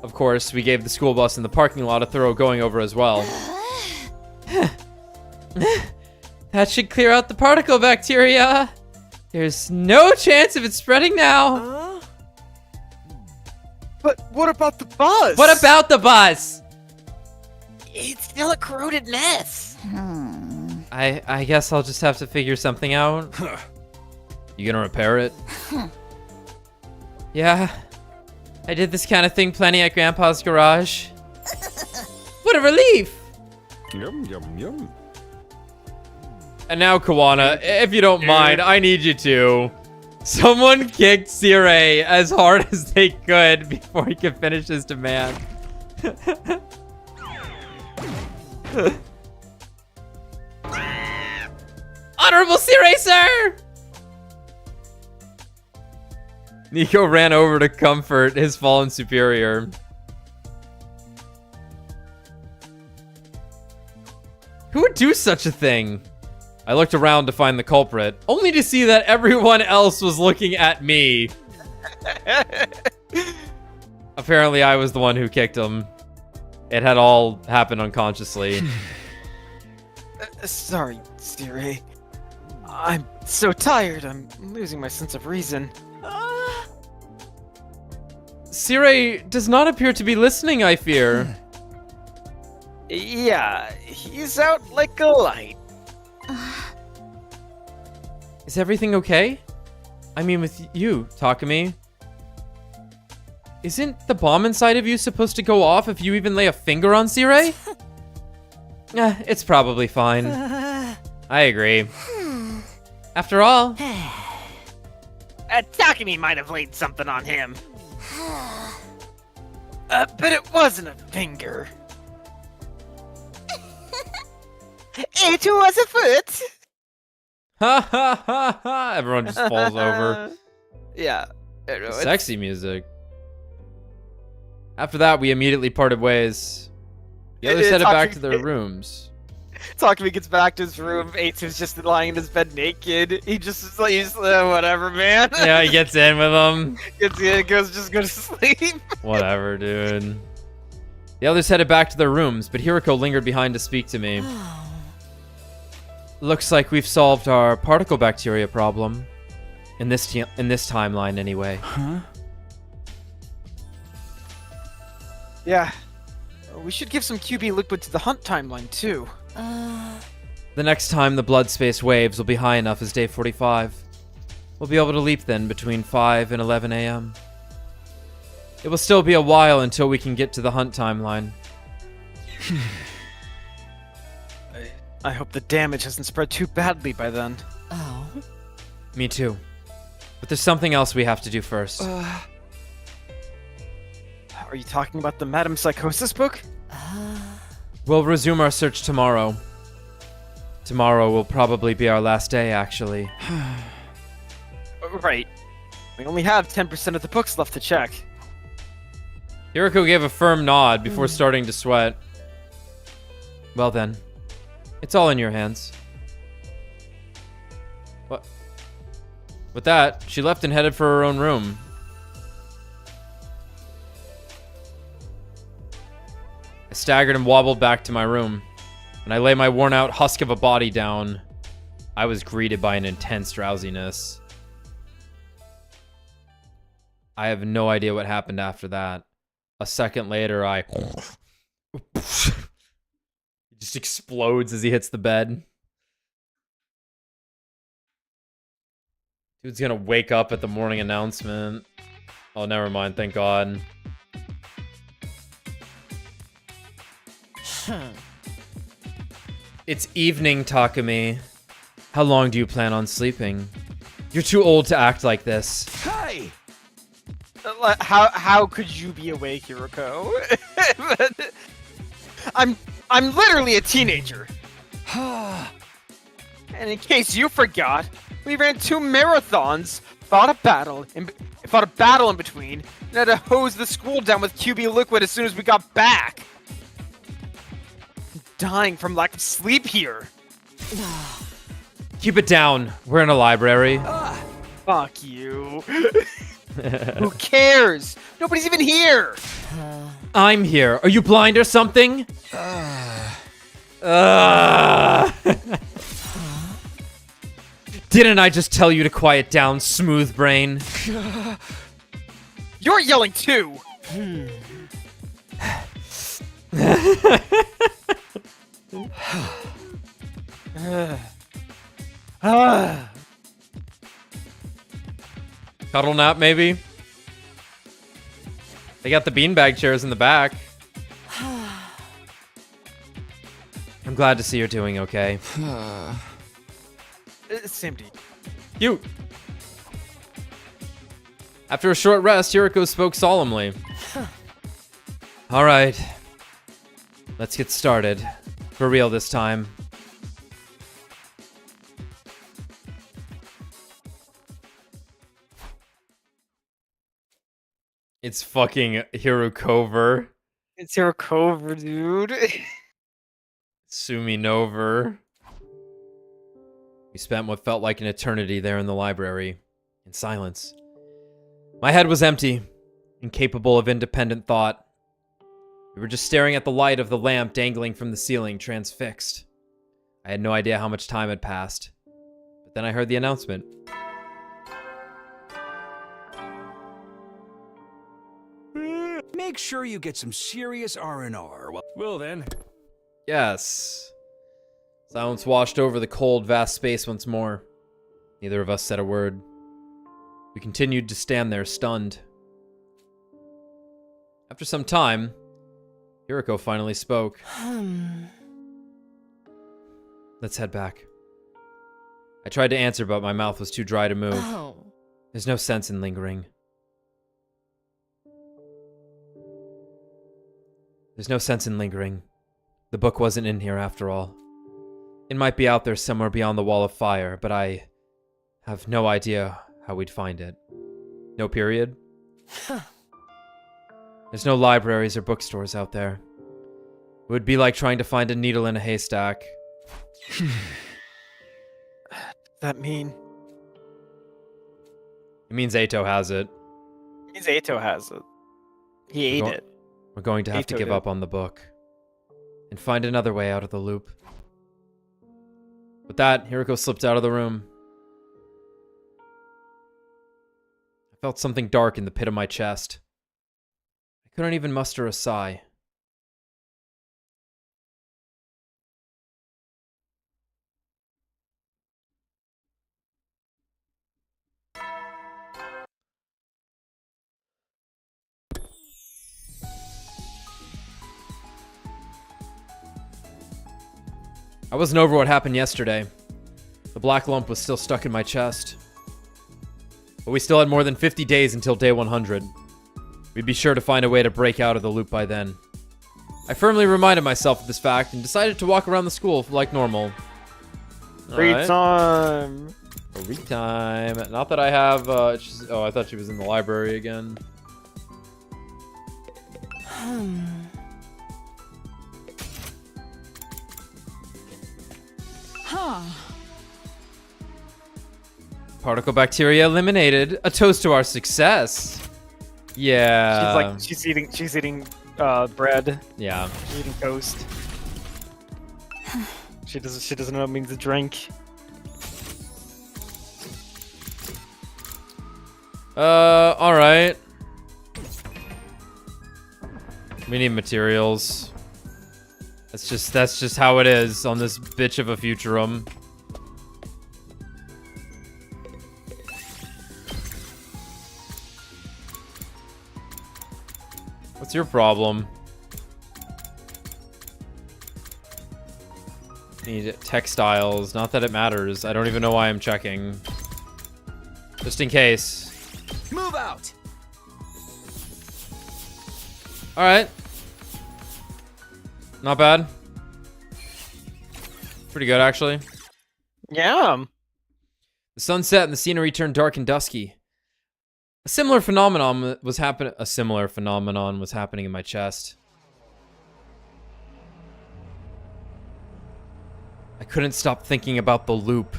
Of course, we gave the school bus in the parking lot a thorough going over as well. That should clear out the particle bacteria. There's no chance of it spreading now. But what about the bus? What about the bus? It's still a corroded mess. I guess I'll just have to figure something out. You gonna repair it? Yeah. I did this kind of thing plenty at Grandpa's garage. What a relief! Yum, yum, yum. And now, Kawana, if you don't mind, I need you to. Someone kicked Sirei as hard as they could before he could finish his demand. Honorable Sirei, sir! Nico ran over to comfort his fallen superior. Who would do such a thing? I looked around to find the culprit, only to see that everyone else was looking at me. Apparently, I was the one who kicked him. It had all happened unconsciously. Sorry, Siri. I'm so tired, I'm losing my sense of reason. Sirei does not appear to be listening, I fear. Yeah, he's out like a light. Is everything okay? I mean, with you, Takumi. Isn't the bomb inside of you supposed to go off if you even lay a finger on Sirei? It's probably fine. I agree. After all... Takumi might have laid something on him. But it wasn't a finger. It was a foot. Ha ha ha ha! Everyone just falls over. Yeah. I know, Sexy music. After that, we immediately parted ways. The others headed back to their rooms. Takumi gets back to his room. Eights is just lying in his bed naked. He just is like, whatever, man. Yeah, he gets in with them. Gets in, go to sleep. Whatever, dude. The others headed back to their rooms, but Hiroko lingered behind to speak to me. Looks like we've solved our particle bacteria problem. In this timeline, anyway. Huh? Yeah. We should give some QB liquid to the hunt timeline, too. The next time the blood space waves will be high enough as day 45. We'll be able to leap then between 5 and 11 a.m. It will still be a while until we can get to the hunt timeline. I hope the damage hasn't spread too badly by then. Oh? Me too. But there's something else we have to do first. Are you talking about the Madam Psychosis book? We'll resume our search tomorrow. Tomorrow will probably be our last day, actually. Right. We only have 10% of the books left to check. Hiroko gave a firm nod before starting to sweat. Well then, it's all in your hands. What? With that, she left and headed for her own room. I staggered and wobbled back to my room. When I lay my worn-out husk of a body down, I was greeted by an intense drowsiness. I have no idea what happened after that. A second later, he just explodes as he hits the bed. Dude's gonna wake up at the morning announcement. Oh, never mind, thank God. It's evening, Takumi. How long do you plan on sleeping? You're too old to act like this. Hey! How could you be awake, Hiroko? I'm literally a teenager. And in case you forgot, we ran 2 marathons, fought a battle in between, and had to hose the school down with QB liquid as soon as we got back. I'm dying from lack of sleep here. Keep it down. We're in a library. Fuck you. Who cares? Nobody's even here. I'm here. Are you blind or something? Didn't I just tell you to quiet down, smooth brain? You're yelling too. Cuddle nap, maybe? They got the beanbag chairs in the back. I'm glad to see you're doing okay. Same to you. Cute. After a short rest, Hiroko spoke solemnly. All right. Let's get started. For real this time. It's fucking Hirokover. It's Hirokover, dude. Sumi Nover. We spent what felt like an eternity there in the library, in silence. My head was empty, incapable of independent thought. We were just staring at the light of the lamp dangling from the ceiling, transfixed. I had no idea how much time had passed. But then I heard the announcement. Make sure you get some serious R&R. Well then. Yes. Silence washed over the cold, vast space once more. Neither of us said a word. We continued to stand there, stunned. After some time, Hiroko finally spoke. Let's head back. I tried to answer, but my mouth was too dry to move. Oh. There's no sense in lingering. There's no sense in lingering. The book wasn't in here after all. It might be out there somewhere beyond the wall of fire, but I have no idea how we'd find it. No period? There's no libraries or bookstores out there. It would be like trying to find a needle in a haystack. That mean? It means Ato has it. It means Ato has it. He ate it. We're going to have to give up on the book. And find another way out of the loop. With that, Hiroko slipped out of the room. I felt something dark in the pit of my chest. I couldn't even muster a sigh. I wasn't over what happened yesterday. The black lump was still stuck in my chest. But we still had more than 50 days until day 100. We'd be sure to find a way to break out of the loop by then. I firmly reminded myself of this fact and decided to walk around the school like normal. Read time. Read time. Not that I have. Oh, I thought she was in the library again. Huh. Particle bacteria eliminated. A toast to our success. Yeah. She's eating bread. Yeah. She's eating toast. She doesn't know what it means to drink. All right. We need materials. That's just how it is on this bitch of a Futurum. What's your problem? Need textiles. Not that it matters. I don't even know why I'm checking. Just in case. Move out! Alright. Not bad. Pretty good, actually. Yeah. The sun set and the scenery turned dark and dusky. A similar phenomenon was happening in my chest. I couldn't stop thinking about the loop.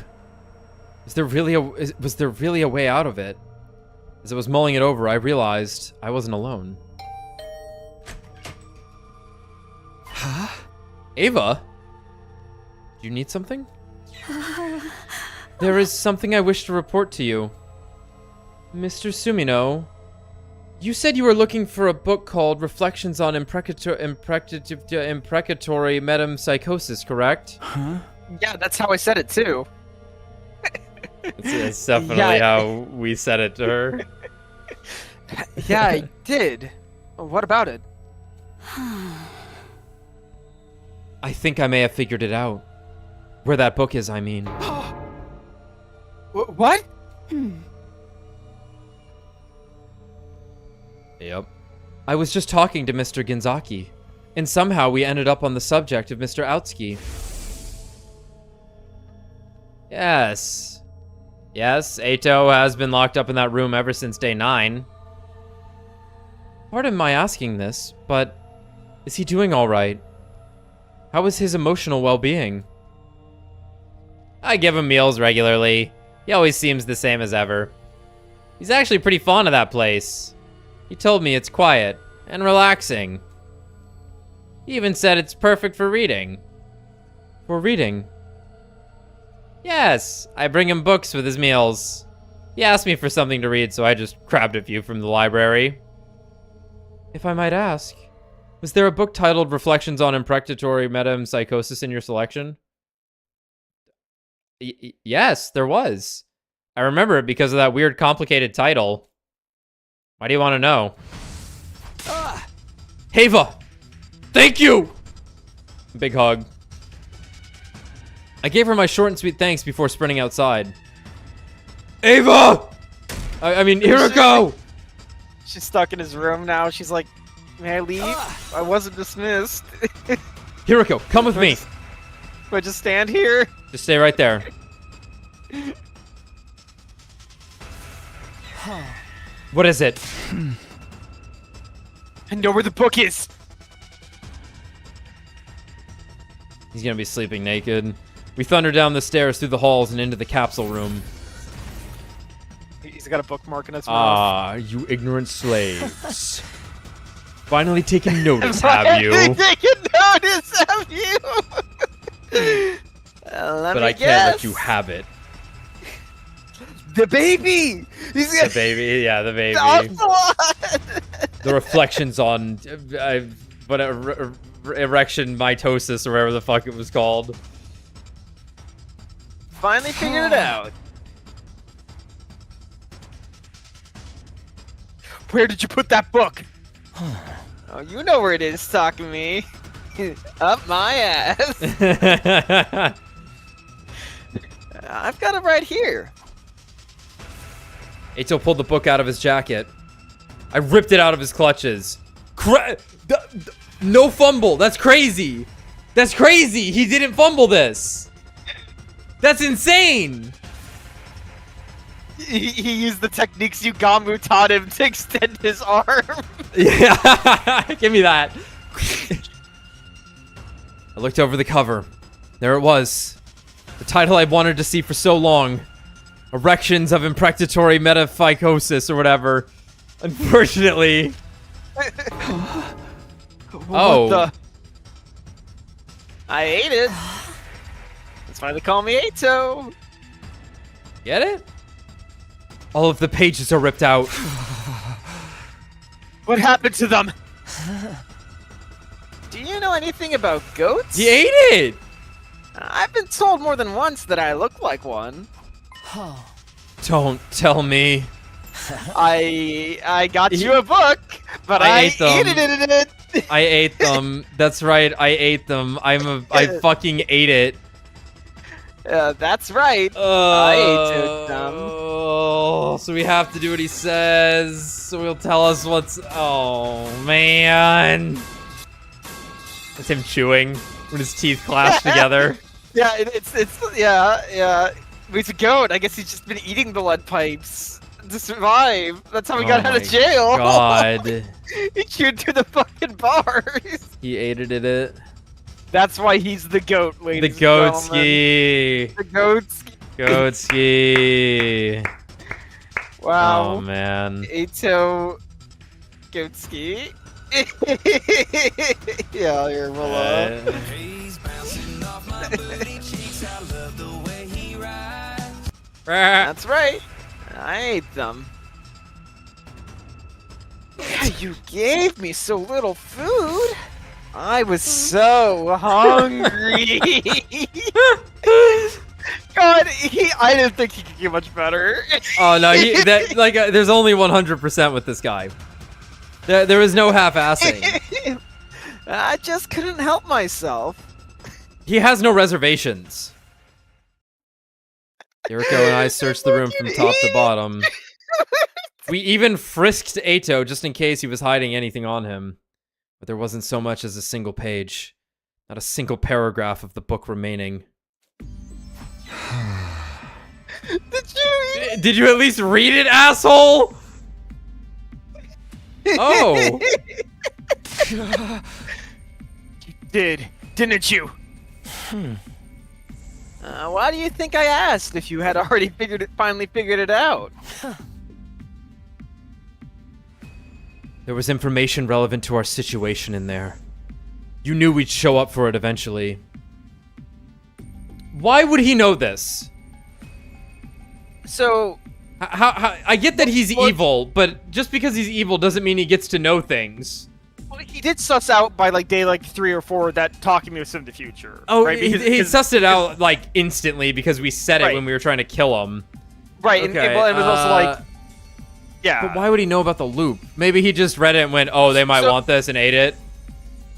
Was there really a way out of it? As I was mulling it over, I realized I wasn't alone. Huh? Ava? Do you need something? There is something I wish to report to you. Mr. Sumino, you said you were looking for a book called Reflections on Imprecatory Metempsychosis, correct? Huh? Yeah, that's how I said it too. It's definitely how we said it to her. Yeah, I did. What about it? I think I may have figured it out. Where that book is, I mean. What? Yep. I was just talking to Mr. Ginzaki, and somehow we ended up on the subject of Mr. Outski. Yes. Yes, Eito has been locked up in that room ever since day 9. Pardon my asking this, but is he doing all right? How is his emotional well-being? I give him meals regularly. He always seems the same as ever. He's actually pretty fond of that place. He told me it's quiet and relaxing. He even said it's perfect for reading. For reading? Yes, I bring him books with his meals. He asked me for something to read, so I just grabbed a few from the library. If I might ask, was there a book titled Reflections on Imprecatory Metempsychosis in your selection? Yes, there was. I remember it because of that weird, complicated title. Why do you want to know? Heva! Thank you! Big hug. I gave her my short and sweet thanks before sprinting outside. Ava! I mean, Hiroko! She's stuck in his room now. She's like, may I leave? I wasn't dismissed. Hiroko, come with me. Do I just stand here? Just stay right there. What is it? I know where the book is. He's gonna be sleeping naked. We thunder down the stairs through the halls and into the capsule room. He's got a bookmark in his mouth. Ah, you ignorant slaves. Finally taking notice, have you? Taking notice, have you? But I can't let you have it. The baby! The baby, yeah, the baby. The reflections on erection mitosis or whatever the fuck it was called. Finally figured it out. Where did you put that book? Oh, you know where it is, Takumi. Up my ass. I've got it right here. Eito pulled the book out of his jacket. I ripped it out of his clutches. No fumble. That's crazy. That's crazy. He didn't fumble this. That's insane. He used the techniques Yugamu taught him to extend his arm. Yeah, give me that. I looked over the cover. There it was. The title I wanted to see for so long. Erections of Imprecatory Metaphycosis or whatever. Unfortunately. What the? I ate it. That's why they call me Eito. Get it? All of the pages are ripped out. What happened to them? Do you know anything about goats? He ate it! I've been told more than once that I look like one. Don't tell me. I got you a book, but I ate them. ate it. I ate them. That's right. I ate them. I fucking ate it. That's right. I ate them. Oh, so we have to do what he says. So he'll tell us what's. Oh man. That's him chewing when his teeth clash together. Yeah, yeah. He's a goat. I guess he's just been eating the lead pipes to survive. That's how he got out of jail. God. He chewed through the fucking bars. He ate it. That's why he's the goat, ladies. The goatski. The goatski. Goatski. Wow. Oh man. Eito Goatski. Yeah, here, That's right. I ate them. You gave me so little food. I was so hungry. God, I didn't think he could get much better. Oh no, there's only 100% with this guy. There was no half-assing. I just couldn't help myself. He has no reservations. Yuriko and I searched the room from top to bottom. We even frisked Eito just in case he was hiding anything on him. But there wasn't so much as a single page. Not a single paragraph of the book remaining. Did you at least read it, asshole? Oh. You did, didn't you? Why do you think I asked if you had already finally figured it out? There was information relevant to our situation in there. You knew we'd show up for it eventually. Why would he know this? So... I get that he's evil, but just because he's evil doesn't mean he gets to know things. Well, he did suss out by day 3 or 4 that talking was in the future. Oh, right? he sussed it out instantly because we said it when we were trying to kill him. Right, okay, and it was also yeah. But why would he know about the loop? Maybe he just read it and went, oh, they might want this and ate it.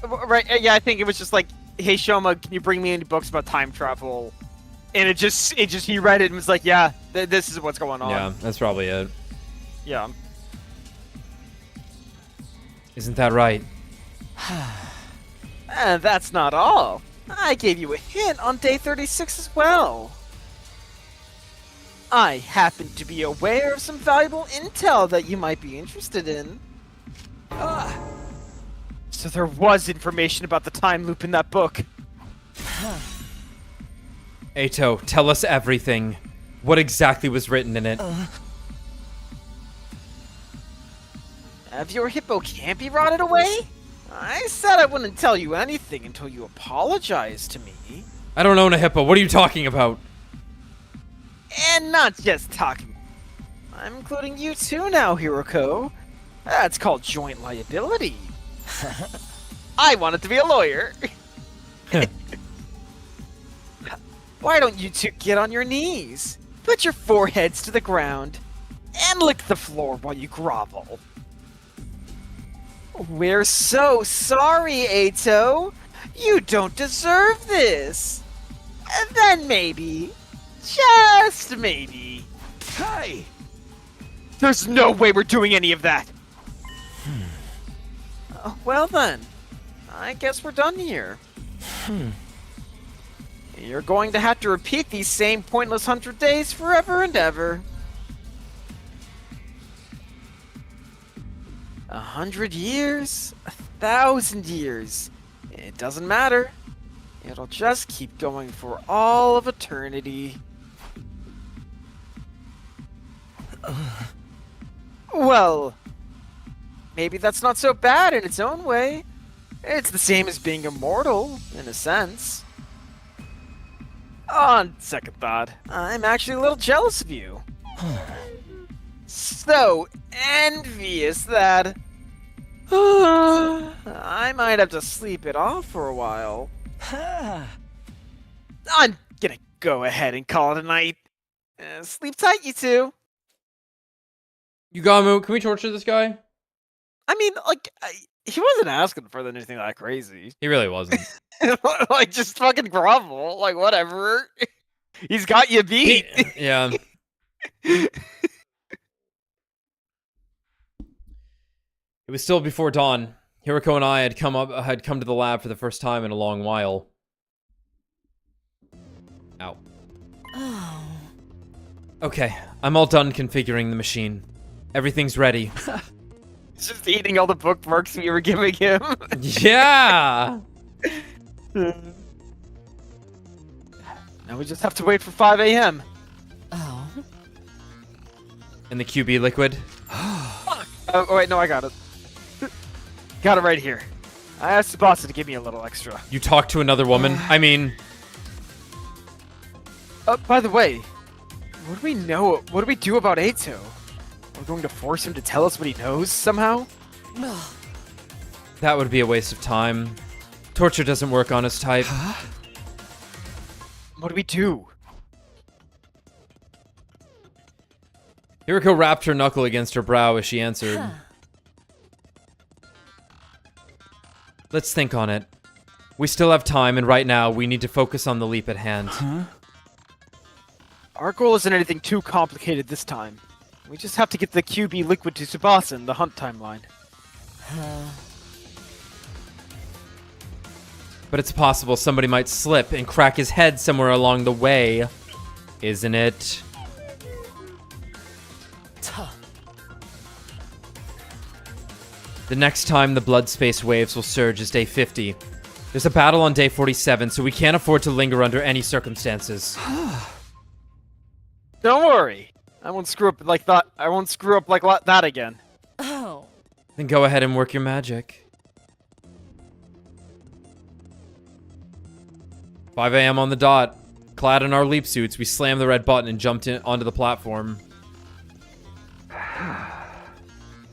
Right, yeah, I think it was just like, hey Shoma, can you bring me any books about time travel? And it just he read it and was like, yeah, this is what's going on. Yeah, that's probably it. Yeah. Isn't that right? And that's not all. I gave you a hint on day 36 as well. I happen to be aware of some valuable intel that you might be interested in. So there was information about the time loop in that book. Eito, tell us everything. What exactly was written in it? Have your hippocampy rotted away? I said I wouldn't tell you anything until you apologized to me. I don't own a hippo. What are you talking about? And not just talking. I'm including you too now, Hiroko. That's called joint liability. I wanted to be a lawyer. Why don't you two get on your knees? Put your foreheads to the ground and lick the floor while you grovel. We're so sorry, Eito. You don't deserve this. And then maybe, just maybe. Hey! There's no way we're doing any of that. Well then, I guess we're done here. You're going to have to repeat these same pointless 100 days forever and ever. 100 years? 1,000 years? It doesn't matter. It'll just keep going for all of eternity. Well, maybe that's not so bad in its own way. It's the same as being immortal, in a sense. On second thought, I'm actually a little jealous of you. So envious that I might have to sleep it off for a while. I'm gonna go ahead and call it a night. Sleep tight, you two. Yugamu, can we torture this guy? I mean, like, he wasn't asking for anything that crazy. He really wasn't. Like, just fucking grovel. Like, whatever. He's got you beat. Yeah. It was still before dawn. Hiroko and I had come to the lab for the first time in a long while. Ow. Oh. Okay, I'm all done configuring the machine. Everything's ready. He's just eating all the bookmarks we were giving him. Yeah! Now we just have to wait for 5 a.m. Oh. And the QB liquid? Oh, wait, no, I got it. Got it right here. I asked Tsubasa to give me a little extra. You talked to another woman? I mean... By the way, what do we know? What do we do about Eito? We're going to force him to tell us what he knows somehow? That would be a waste of time. Torture doesn't work on his type. What do we do? Hiroko rapped her knuckle against her brow as she answered. Let's think on it. We still have time, and right now, we need to focus on the leap at hand. Our goal isn't anything too complicated this time. We just have to get the QB liquid to Tsubasa in the hunt timeline. But it's possible somebody might slip and crack his head somewhere along the way. Isn't it? The next time the blood space waves will surge is day 50. There's a battle on day 47, so we can't afford to linger under any circumstances. Don't worry. I won't screw up like that. I won't screw up like that again. Oh. Then go ahead and work your magic. 5 a.m. on the dot. Clad in our leap suits, we slammed the red button and jumped onto the platform.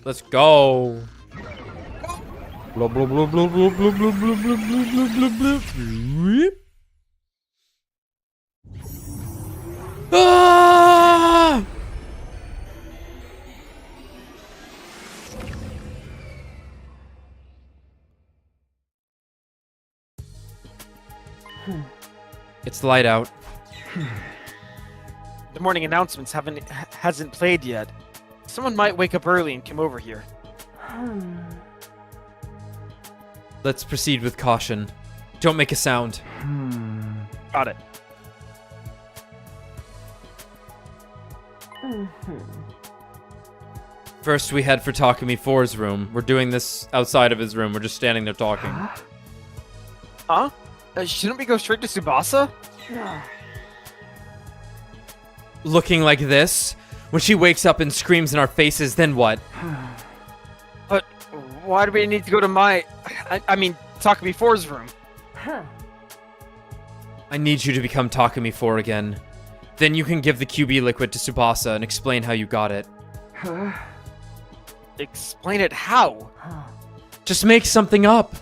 Let's go. Blah, blah, blah, blah, blah, blah, blah, blah, blah, blah, blah, blah. Ah! It's light out. The morning announcements hasn't played yet. Someone might wake up early and come over here. Let's proceed with caution. Don't make a sound. Got it. First, we head for Takumi 4's room. We're doing this outside of his room. We're just standing there talking. Huh? Shouldn't we go straight to Tsubasa? Looking like this? When she wakes up and screams in our faces, then what? But why do we need to go to I mean, Takumi 4's room? I need you to become Takumi 4 again. Then you can give the QB liquid to Tsubasa and explain how you got it. Explain it how? Just make something up.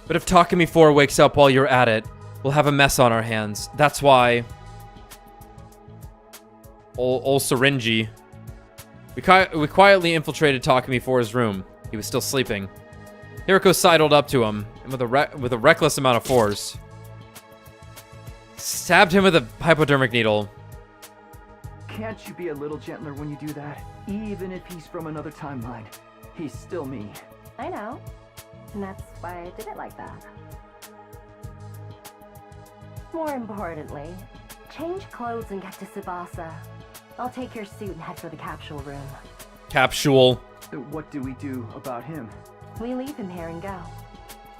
But if Takumi 4 wakes up while you're at it, we'll have a mess on our hands. That's why... Ol Syringy. We quietly infiltrated Takumi 4's room. He was still sleeping. Hiriko sidled up to him, and with a reckless amount of force, stabbed him with a hypodermic needle. Can't you be a little gentler when you do that? Even if he's from another timeline, he's still me. I know. And that's why I did it like that. More importantly, change clothes and get to Tsubasa. I'll take your suit and head for the capsule room. Capsule. What do we do about him? We leave him here and go.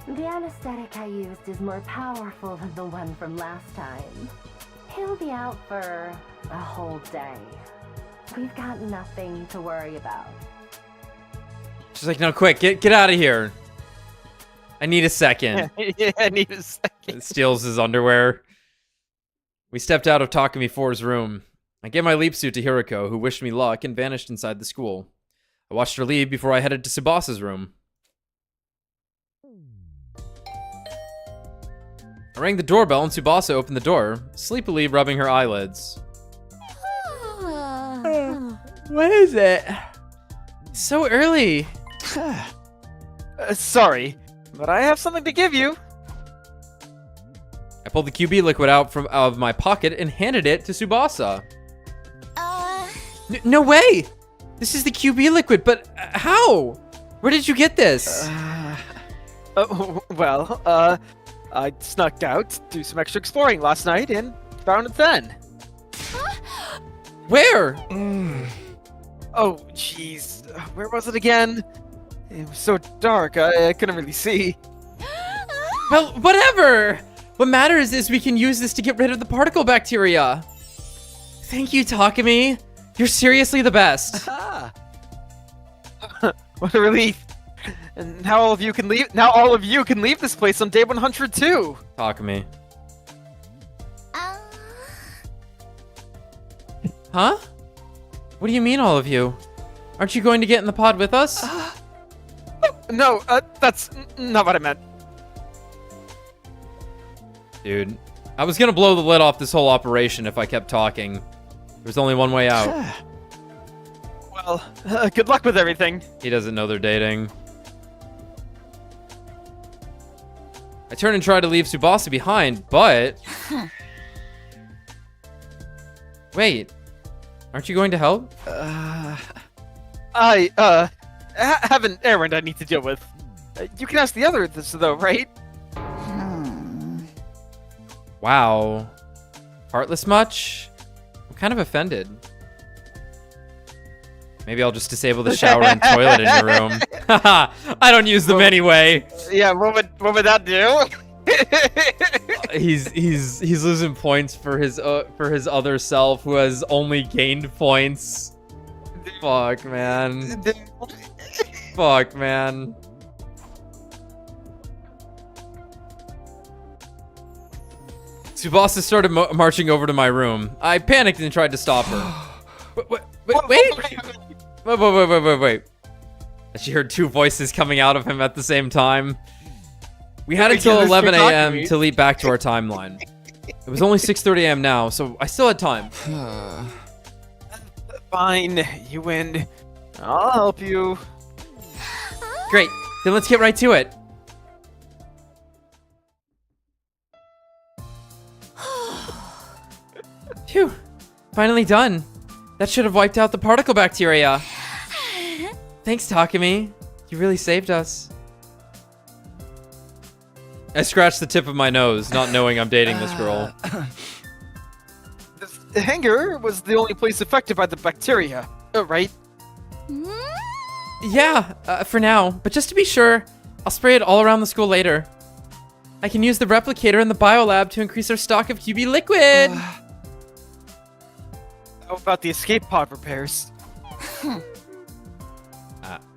The anesthetic I used is more powerful than the one from last time. He'll be out for a whole day. We've got nothing to worry about. She's like, no, quick, get out of here. I need a second. Yeah, I need a second. Steals his underwear. We stepped out of Takumi 4's room. I gave my leap suit to Hiriko, who wished me luck and vanished inside the school. I watched her leave before I headed to Tsubasa's room. I rang the doorbell and Tsubasa opened the door, sleepily rubbing her eyelids. What is it? It's so early. Sorry, but I have something to give you. I pulled the QB liquid out of my pocket and handed it to Tsubasa. No way! This is the QB liquid, but how? Where did you get this? I snuck out to do some extra exploring last night and found it then. Where? Oh, jeez. Where was it again? It was so dark, I couldn't really see. Well, whatever! What matters is we can use this to get rid of the particle bacteria. Thank you, Takumi. You're seriously the best. What a relief. And now all of you can leave this place on day 100 too. Takumi. Huh? What do you mean, all of you? Aren't you going to get in the pod with us? No, that's not what I meant. Dude, I was gonna blow the lid off this whole operation if I kept talking. There's only one way out. Well, good luck with everything. He doesn't know they're dating. I turn and try to leave Tsubasa behind, but... Wait. Aren't you going to help? I have an errand I need to deal with. You can ask the others though, right? Wow. Heartless much? I'm kind of offended. Maybe I'll just disable the shower and toilet in your room. Haha, I don't use them anyway. Yeah, what would that do? He's losing points for his other self who has only gained points. Fuck, man. Fuck, man. Tsubasa started marching over to my room. I panicked and tried to stop her. Wait. She heard two voices coming out of him at the same time. We had until 11 a.m. to leap back to our timeline. It was only 6:30 a.m. now, so I still had time. Fine, you win. I'll help you. Great, then let's get right to it. Phew, finally done. That should have wiped out the particle bacteria. Thanks, Takumi. You really saved us. I scratched the tip of my nose, not knowing I'm dating this girl. The hangar was the only place affected by the bacteria, right? Yeah, for now. But just to be sure, I'll spray it all around the school later. I can use the replicator in the biolab to increase our stock of QB liquid. How about the escape pod repairs?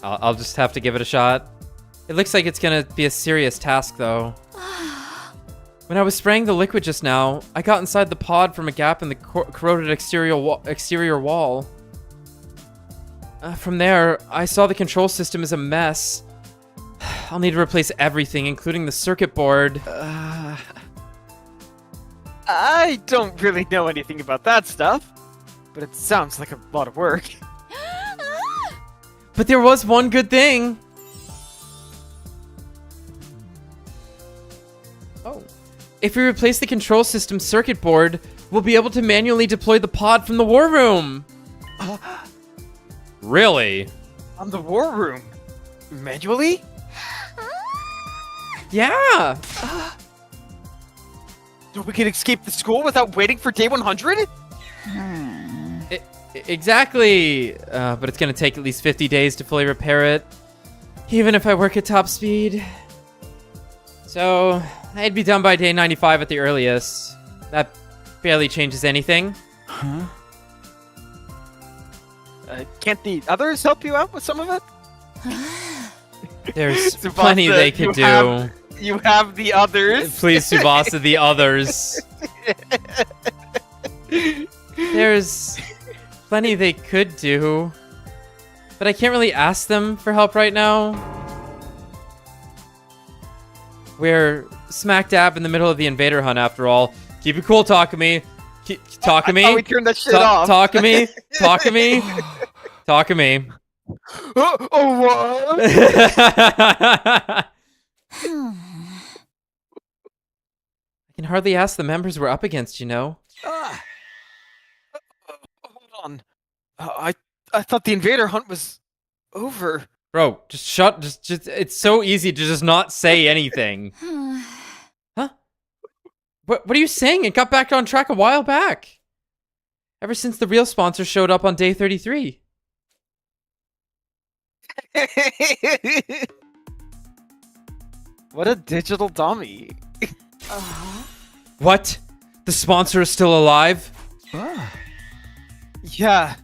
I'll just have to give it a shot. It looks like it's gonna be a serious task, though. When I was spraying the liquid just now, I got inside the pod from a gap in the corroded exterior wall. From there, I saw the control system is a mess. I'll need to replace everything, including the circuit board. I don't really know anything about that stuff, but it sounds like a lot of work. But there was one good thing. If we replace the control system circuit board, we'll be able to manually deploy the pod from the war room. Really? On the war room? Manually? Yeah. So we can escape the school without waiting for day 100? Exactly. But it's going to take at least 50 days to fully repair it, even if I work at top speed. So I'd be done by day 95 at the earliest. That barely changes anything. Huh? Can't the others help you out with some of it? There's Tsubasa, plenty they could do. You have the others. Please, Tsubasa, the others. There's plenty they could do. But I can't really ask them for help right now. We're smack dab in the middle of the invader hunt after all. Keep it cool, Takumi. Takumi. Oh, we turned that shit off. Takumi. Takumi. Takumi. Oh, what? I can hardly ask the members we're up against, you know. Hold on. I thought the invader hunt was over. Bro, just it's so easy to just not say anything. Huh? What are you saying? It got back on track a while back. Ever since the real sponsor showed up on day 33. What a digital dummy. What? The sponsor is still alive? Yeah.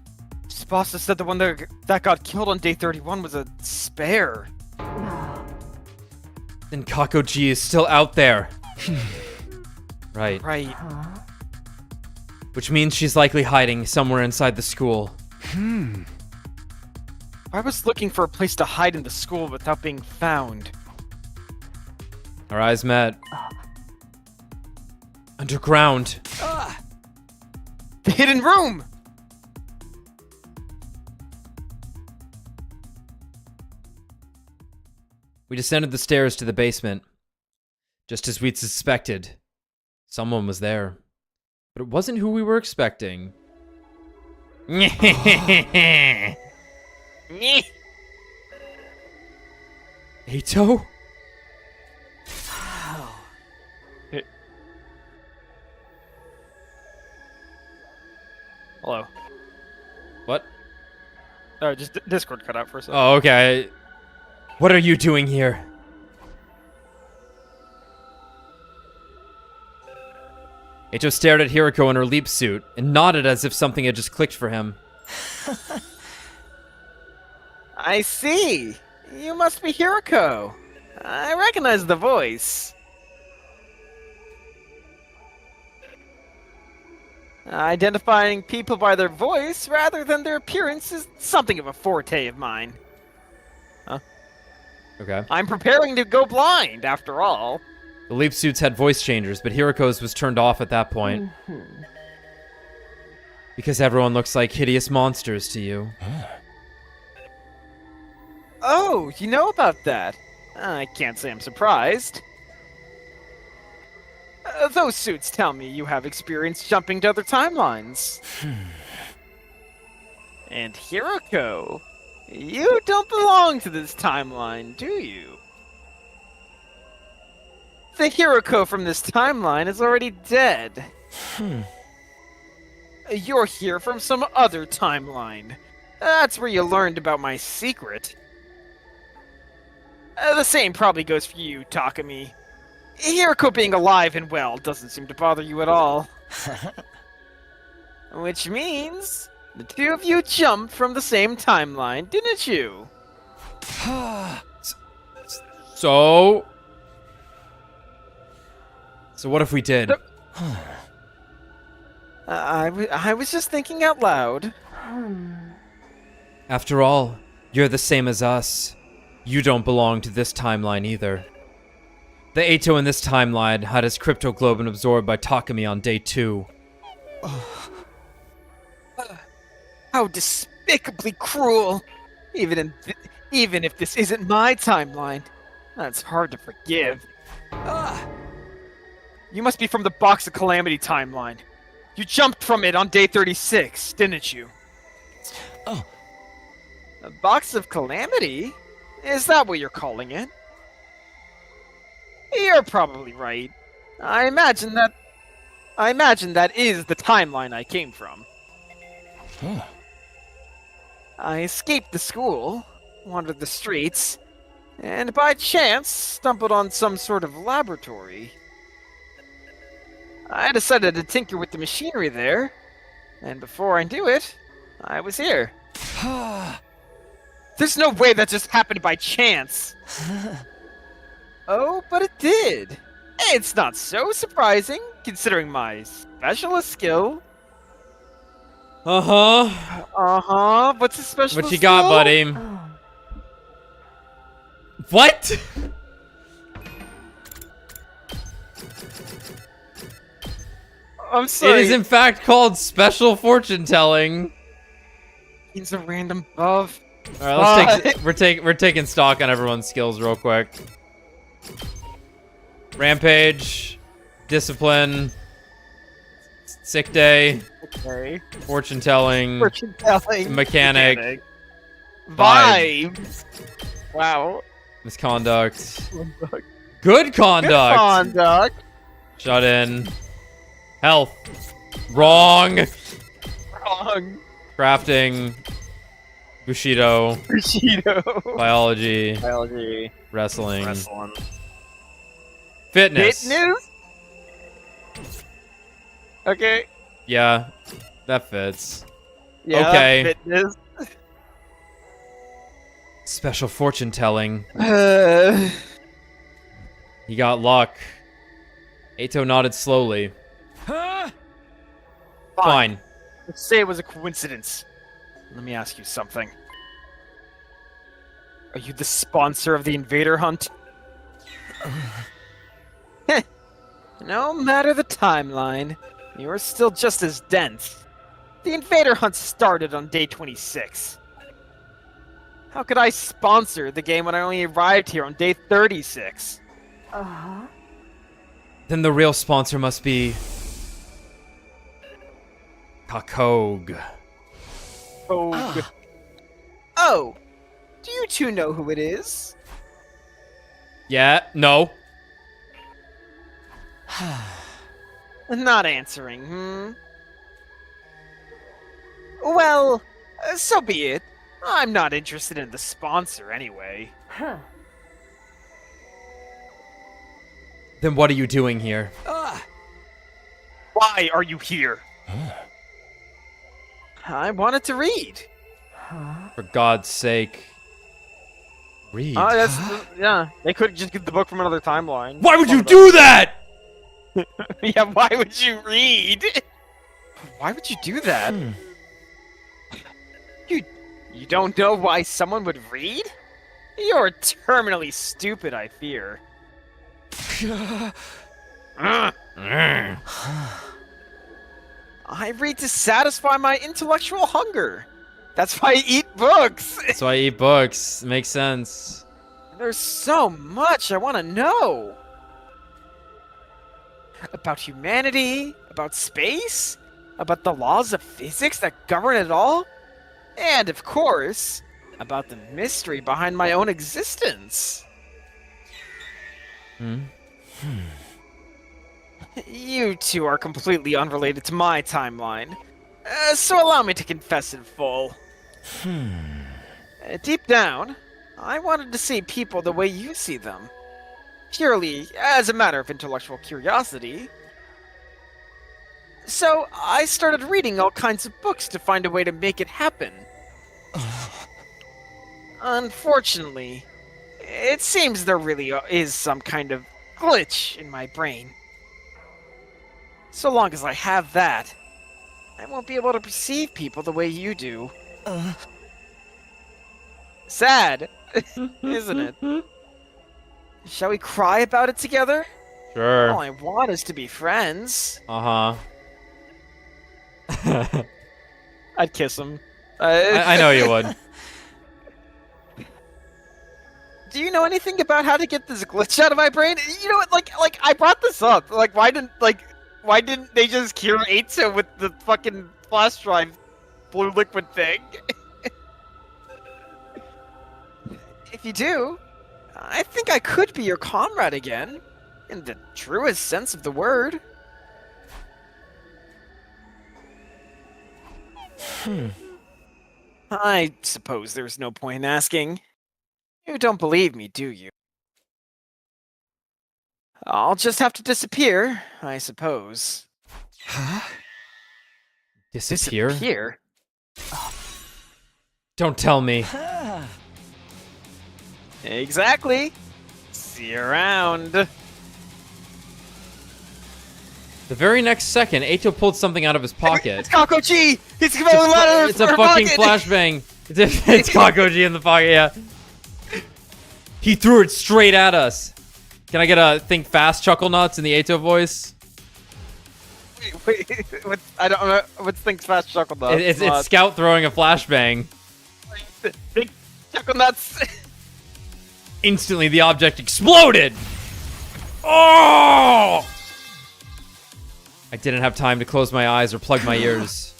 Tsubasa said the one that got killed on day 31 was a spare. Then Kakoji is still out there. Right. Right. Which means she's likely hiding somewhere inside the school. I was looking for a place to hide in the school without being found. Our eyes met. Underground. The hidden room! We descended the stairs to the basement. Just as we'd suspected, someone was there. But it wasn't who we were expecting. Eito? Hello. What? Oh, just Discord cut out for a second. Oh, okay. What are you doing here? Eito stared at Hiroko in her leap suit and nodded as if something had just clicked for him. I see. You must be Hiroko. I recognize the voice. Identifying people by their voice rather than their appearance is something of a forte of mine. Huh? Okay. I'm preparing to go blind, after all. The leap suits had voice changers, but Hiroko's was turned off at that point. Because everyone looks like hideous monsters to you. Oh, you know about that? I can't say I'm surprised. Those suits tell me you have experience jumping to other timelines. And Hiroko, you don't belong to this timeline, do you? The Hiroko from this timeline is already dead. You're here from some other timeline. That's where you learned about my secret. The same probably goes for you, Takumi. Hiroko being alive and well doesn't seem to bother you at all. Which means, the two of you jumped from the same timeline, didn't you? So what if we did? I was just thinking out loud. After all, you're the same as us. You don't belong to this timeline either. The Eito in this timeline had his cryptoglobin absorbed by Takumi on day 2. How despicably cruel! Even if this isn't my timeline, that's hard to forgive. You must be from the Box of Calamity timeline. You jumped from it on day 36, didn't you? Oh. The Box of Calamity? Is that what you're calling it? You're probably right. I imagine that is the timeline I came from. Huh. I escaped the school, wandered the streets, and by chance stumbled on some sort of laboratory. I decided to tinker with the machinery there, and before I knew it, I was here. There's no way that just happened by chance. Oh, but it did. It's not so surprising, considering my specialist skill. Uh-huh. What's a specialist skill? What you got, buddy? What? I'm sorry. It is in fact called special fortune telling. Means a random buff. All right, we're taking stock on everyone's skills real quick. Rampage, discipline, sick day, okay, fortune telling, mechanic, vibes. Wow. Misconduct. Good conduct. Good conduct. Shut in. Health. Wrong. Wrong. Crafting. Bushido. Biology. Wrestling. Fitness. Okay. Yeah, that fits. Yeah, okay. Fitness. Special fortune telling. He got luck. Ato nodded slowly. Fine. Let's say it was a coincidence. Let me ask you something. Are you the sponsor of the invader hunt? No matter the timeline, you're still just as dense. The invader hunt started on day 26. How could I sponsor the game when I only arrived here on day 36? Uh-huh. Then the real sponsor must be... Kakog. Oh, do you two know who it is? Yeah, no. Not answering, hmm? Well, so be it. I'm not interested in the sponsor anyway. Huh. Then what are you doing here? Why are you here? I wanted to read. For God's sake. Read. Yeah, they could just get the book from another timeline. Why would you do that? Yeah, why would you read? Why would you do that? You don't know why someone would read? You're terminally stupid, I fear. I read to satisfy my intellectual hunger. That's why I eat books. That's why I eat books. Makes sense. There's so much I want to know. About humanity, about space, about the laws of physics that govern it all, and of course, about the mystery behind my own existence. You two are completely unrelated to my timeline, so allow me to confess in full. Deep down, I wanted to see people the way you see them. Purely as a matter of intellectual curiosity. So I started reading all kinds of books to find a way to make it happen. Unfortunately, it seems there really is some kind of glitch in my brain. So long as I have that, I won't be able to perceive people the way you do. Sad, isn't it? Shall we cry about it together? Sure. All I want is to be friends. Uh-huh. I'd kiss him. I know you would. do you know anything about how to get this glitch out of my brain? You know what? Like I brought this up. Like, why didn't they just cure Ata with the fucking flash drive blue liquid thing? If you do, I think I could be your comrade again, in the truest sense of the word. I suppose there's no point in asking. You don't believe me, do you? I'll just have to disappear, I suppose. Huh? Disappear? Disappear? Don't tell me. Exactly. See you around. The very next second, Ato pulled something out of his pocket. It's Kakoji! He's coming out of It's a fucking flashbang. It's Kakoji in the pocket, yeah. He threw it straight at us. Can I get a think fast chuckle nuts in the Ato voice? Wait, I don't know. What's Think Fast Chuckle Nuts? It's Scout throwing a flashbang. Big Chuckle Nuts. Instantly, the object exploded. Oh! I didn't have time to close my eyes or plug my ears.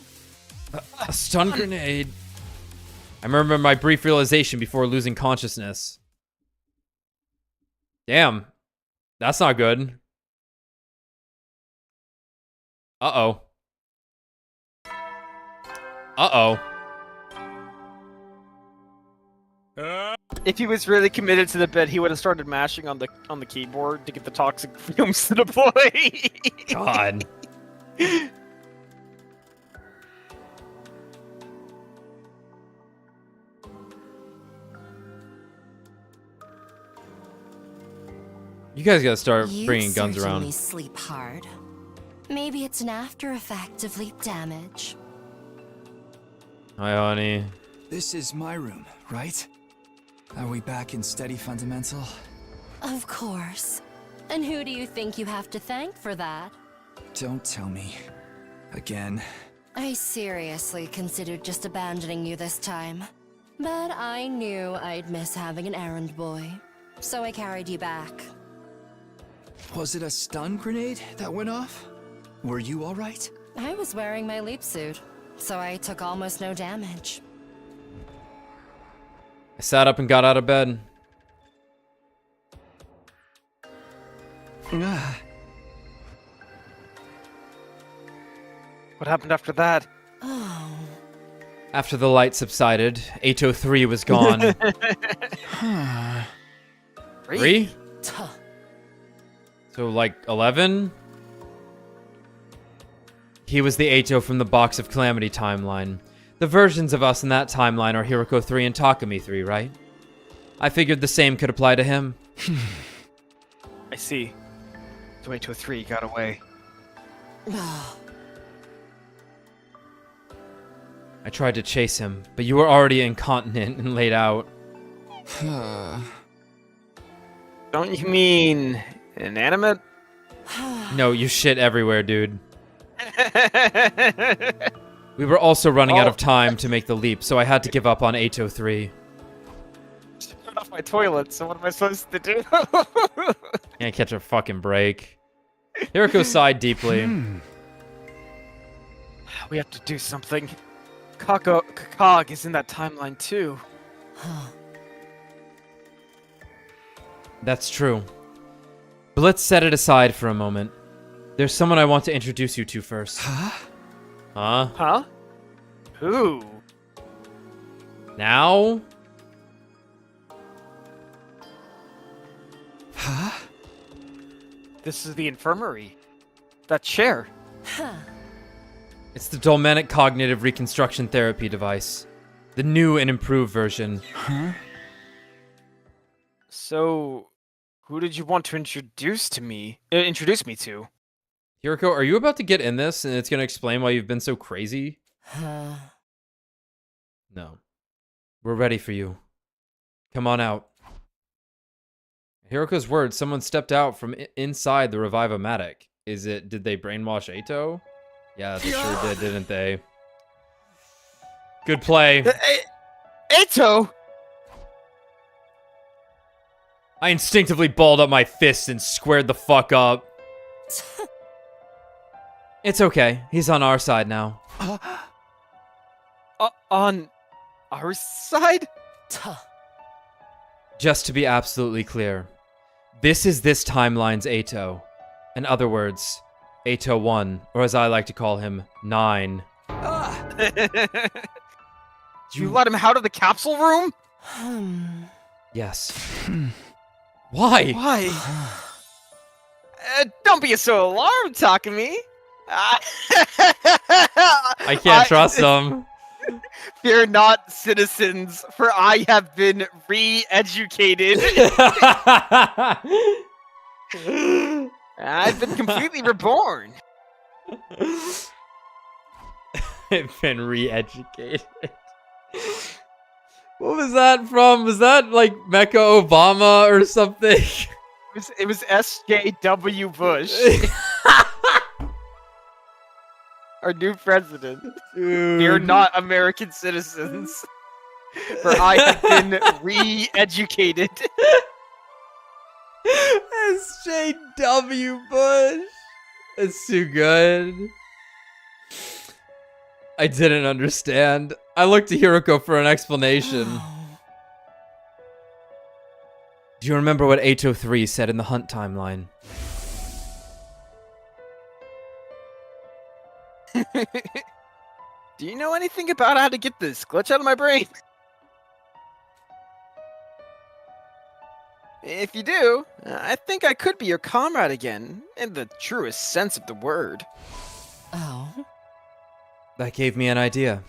A stun grenade. I remember my brief realization before losing consciousness. Damn. That's not good. Uh-oh. Uh-oh. If he was really committed to the bit, he would have started mashing on the keyboard to get the toxic fumes to deploy. God. You guys gotta start bringing guns around. You sleep hard. Maybe it's an after effect of leap damage. Hi, honey. This is my room, right? Are we back in steady fundamental? Of course. And who do you think you have to thank for that? Don't tell me. Again. I seriously considered just abandoning you this time. But I knew I'd miss having an errand boy. So I carried you back. Was it a stun grenade that went off? Were you alright? I was wearing my leap suit, so I took almost no damage. I sat up and got out of bed. What happened after that? Oh. After the light subsided, 803 was gone. Three? So, like, 11? He was the Ato from the Box of Calamity timeline. The versions of us in that timeline are Hiroko 3 and Takumi 3, right? I figured the same could apply to him. I see. So 803 got away. I tried to chase him, but you were already incontinent and laid out. Don't you mean inanimate? No, you shit everywhere, dude. We were also running out of time to make the leap, so I had to give up on 803. Turn off my toilet, so what am I supposed to do? Can't catch a fucking break. Hiroko sighed deeply. We have to do something. Kog is in that timeline too. That's true. But let's set it aside for a moment. There's someone I want to introduce you to first. Huh? Huh? Who? Now? Huh? This is the infirmary. That chair. It's the Dolmenic Cognitive Reconstruction Therapy device. The new and improved version. Huh? So, who did you want to introduce me to? Hiroko, are you about to get in this and it's going to explain why you've been so crazy? No. We're ready for you. Come on out. Hiroko's words, someone stepped out from inside the Revive-O-Matic. Did they brainwash Ato? Yeah, they sure did, didn't they? Good play. Ato! I instinctively balled up my fists and squared the fuck up. It's okay. He's on our side now. On our side? Just to be absolutely clear, this is this timeline's Ato. In other words, Ato 1, or as I like to call him, 9. You let him out of the capsule room? Yes. Why? Why? Don't be so alarmed, Takumi. I can't trust them. Fear not, citizens, for I have been re-educated. I've been completely reborn. I've been re-educated. What was that from? Was that like Mecha Obama or something? It was SJW Bush. Our new president. Dude. We're not American citizens. For I have been re-educated. SJW Bush. It's too good. I didn't understand. I looked to Hiroko for an explanation. Do you remember what Ato 3 said in the Hunt timeline? Do you know anything about how to get this glitch out of my brain? If you do, I think I could be your comrade again, in the truest sense of the word. Oh? That gave me an idea.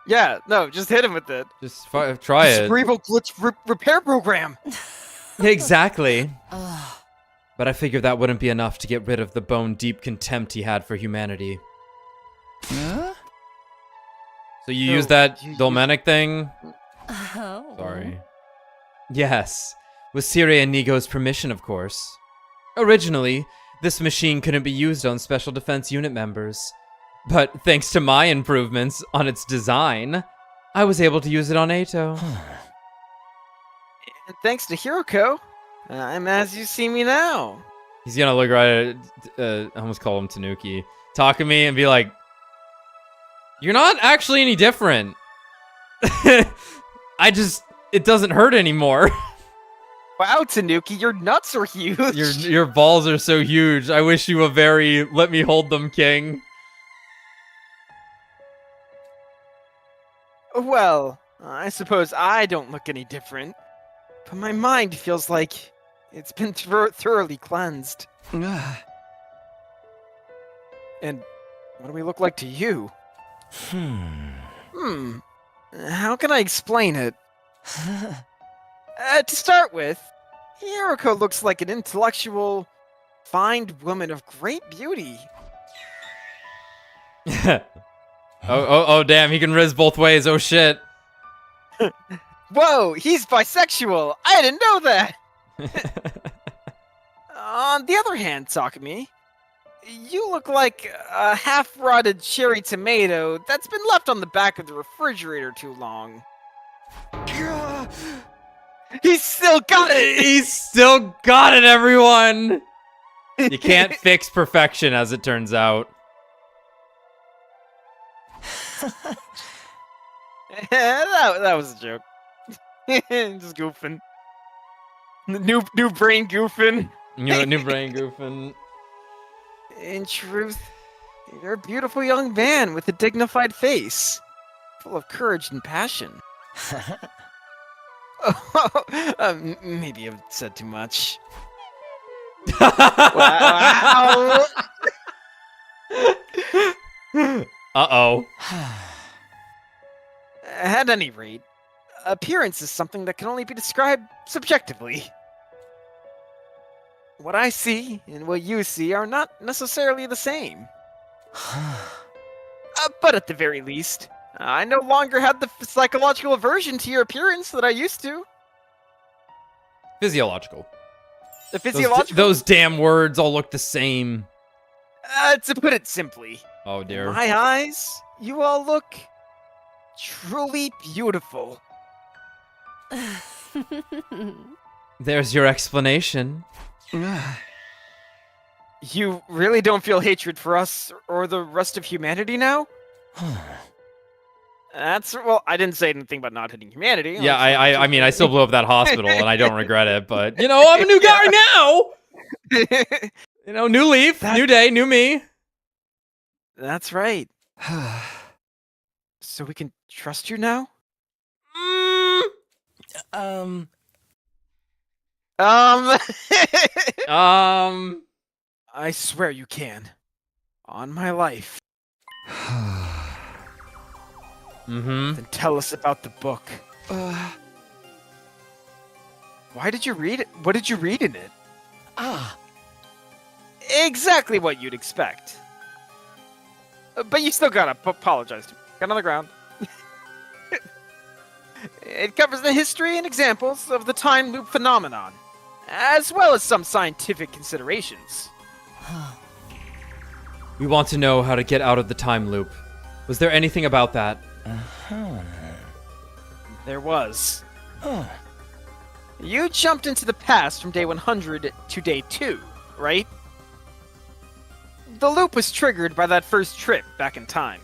Yeah, no, just hit him with it. Just try it. Cerebral glitch repair program. Exactly. But I figured that wouldn't be enough to get rid of the bone-deep contempt he had for humanity. Huh? So you use that Dolmenic thing? Oh. Sorry. Yes, with Sirie and Nigo's permission, of course. Originally, this machine couldn't be used on Special Defense Unit members. But thanks to my improvements on its design, I was able to use it on Ato. And thanks to Hiroko, I'm as you see me now. He's gonna look right at, I almost call him Tanuki, Takumi, and be like, "You're not actually any different. It doesn't hurt anymore." Wow, Tanuki, your nuts are huge. Your balls are so huge. I wish you a very let me hold them king. Well, I suppose I don't look any different, but my mind feels like it's been thoroughly cleansed. And what do we look like to you? How can I explain it? To start with, Hiroko looks like an intellectual, fine woman of great beauty. Oh, damn, he can riz both ways. Oh, shit. Whoa, he's bisexual. I didn't know that. On the other hand, Takumi, you look like a half-rotted cherry tomato that's been left on the back of the refrigerator too long. He's still got it! He's still got it, everyone! You can't fix perfection, as it turns out. that was a joke. Just goofing. New brain goofing. New brain goofing. In truth, you're a beautiful young man with a dignified face, full of courage and passion. Maybe I've said too much. Wow. Uh-oh. At any rate, appearance is something that can only be described subjectively. What I see and what you see are not necessarily the same. But at the very least, I no longer have the psychological aversion to your appearance that I used to. Physiological. The physiological? Those damn words all look the same. To put it simply. Oh, dear. In my eyes, you all look truly beautiful. There's your explanation. You really don't feel hatred for us or the rest of humanity now? Well, I didn't say anything about not hitting humanity. Yeah, I mean, I still blew up that hospital, and I don't regret it, but, you know, I'm a new guy now! You know, new leaf, new day, new me. That's right. So we can trust you now? I swear you can. On my life. Then tell us about the book. Why did you read it? What did you read in it? Exactly what you'd expect. But you still gotta apologize to me. Get on the ground. It covers the history and examples of the time loop phenomenon, as well as some scientific considerations. We want to know how to get out of the time loop. Was there anything about that? There was. You jumped into the past from day 100 to day 2, right? The loop was triggered by that first trip back in time.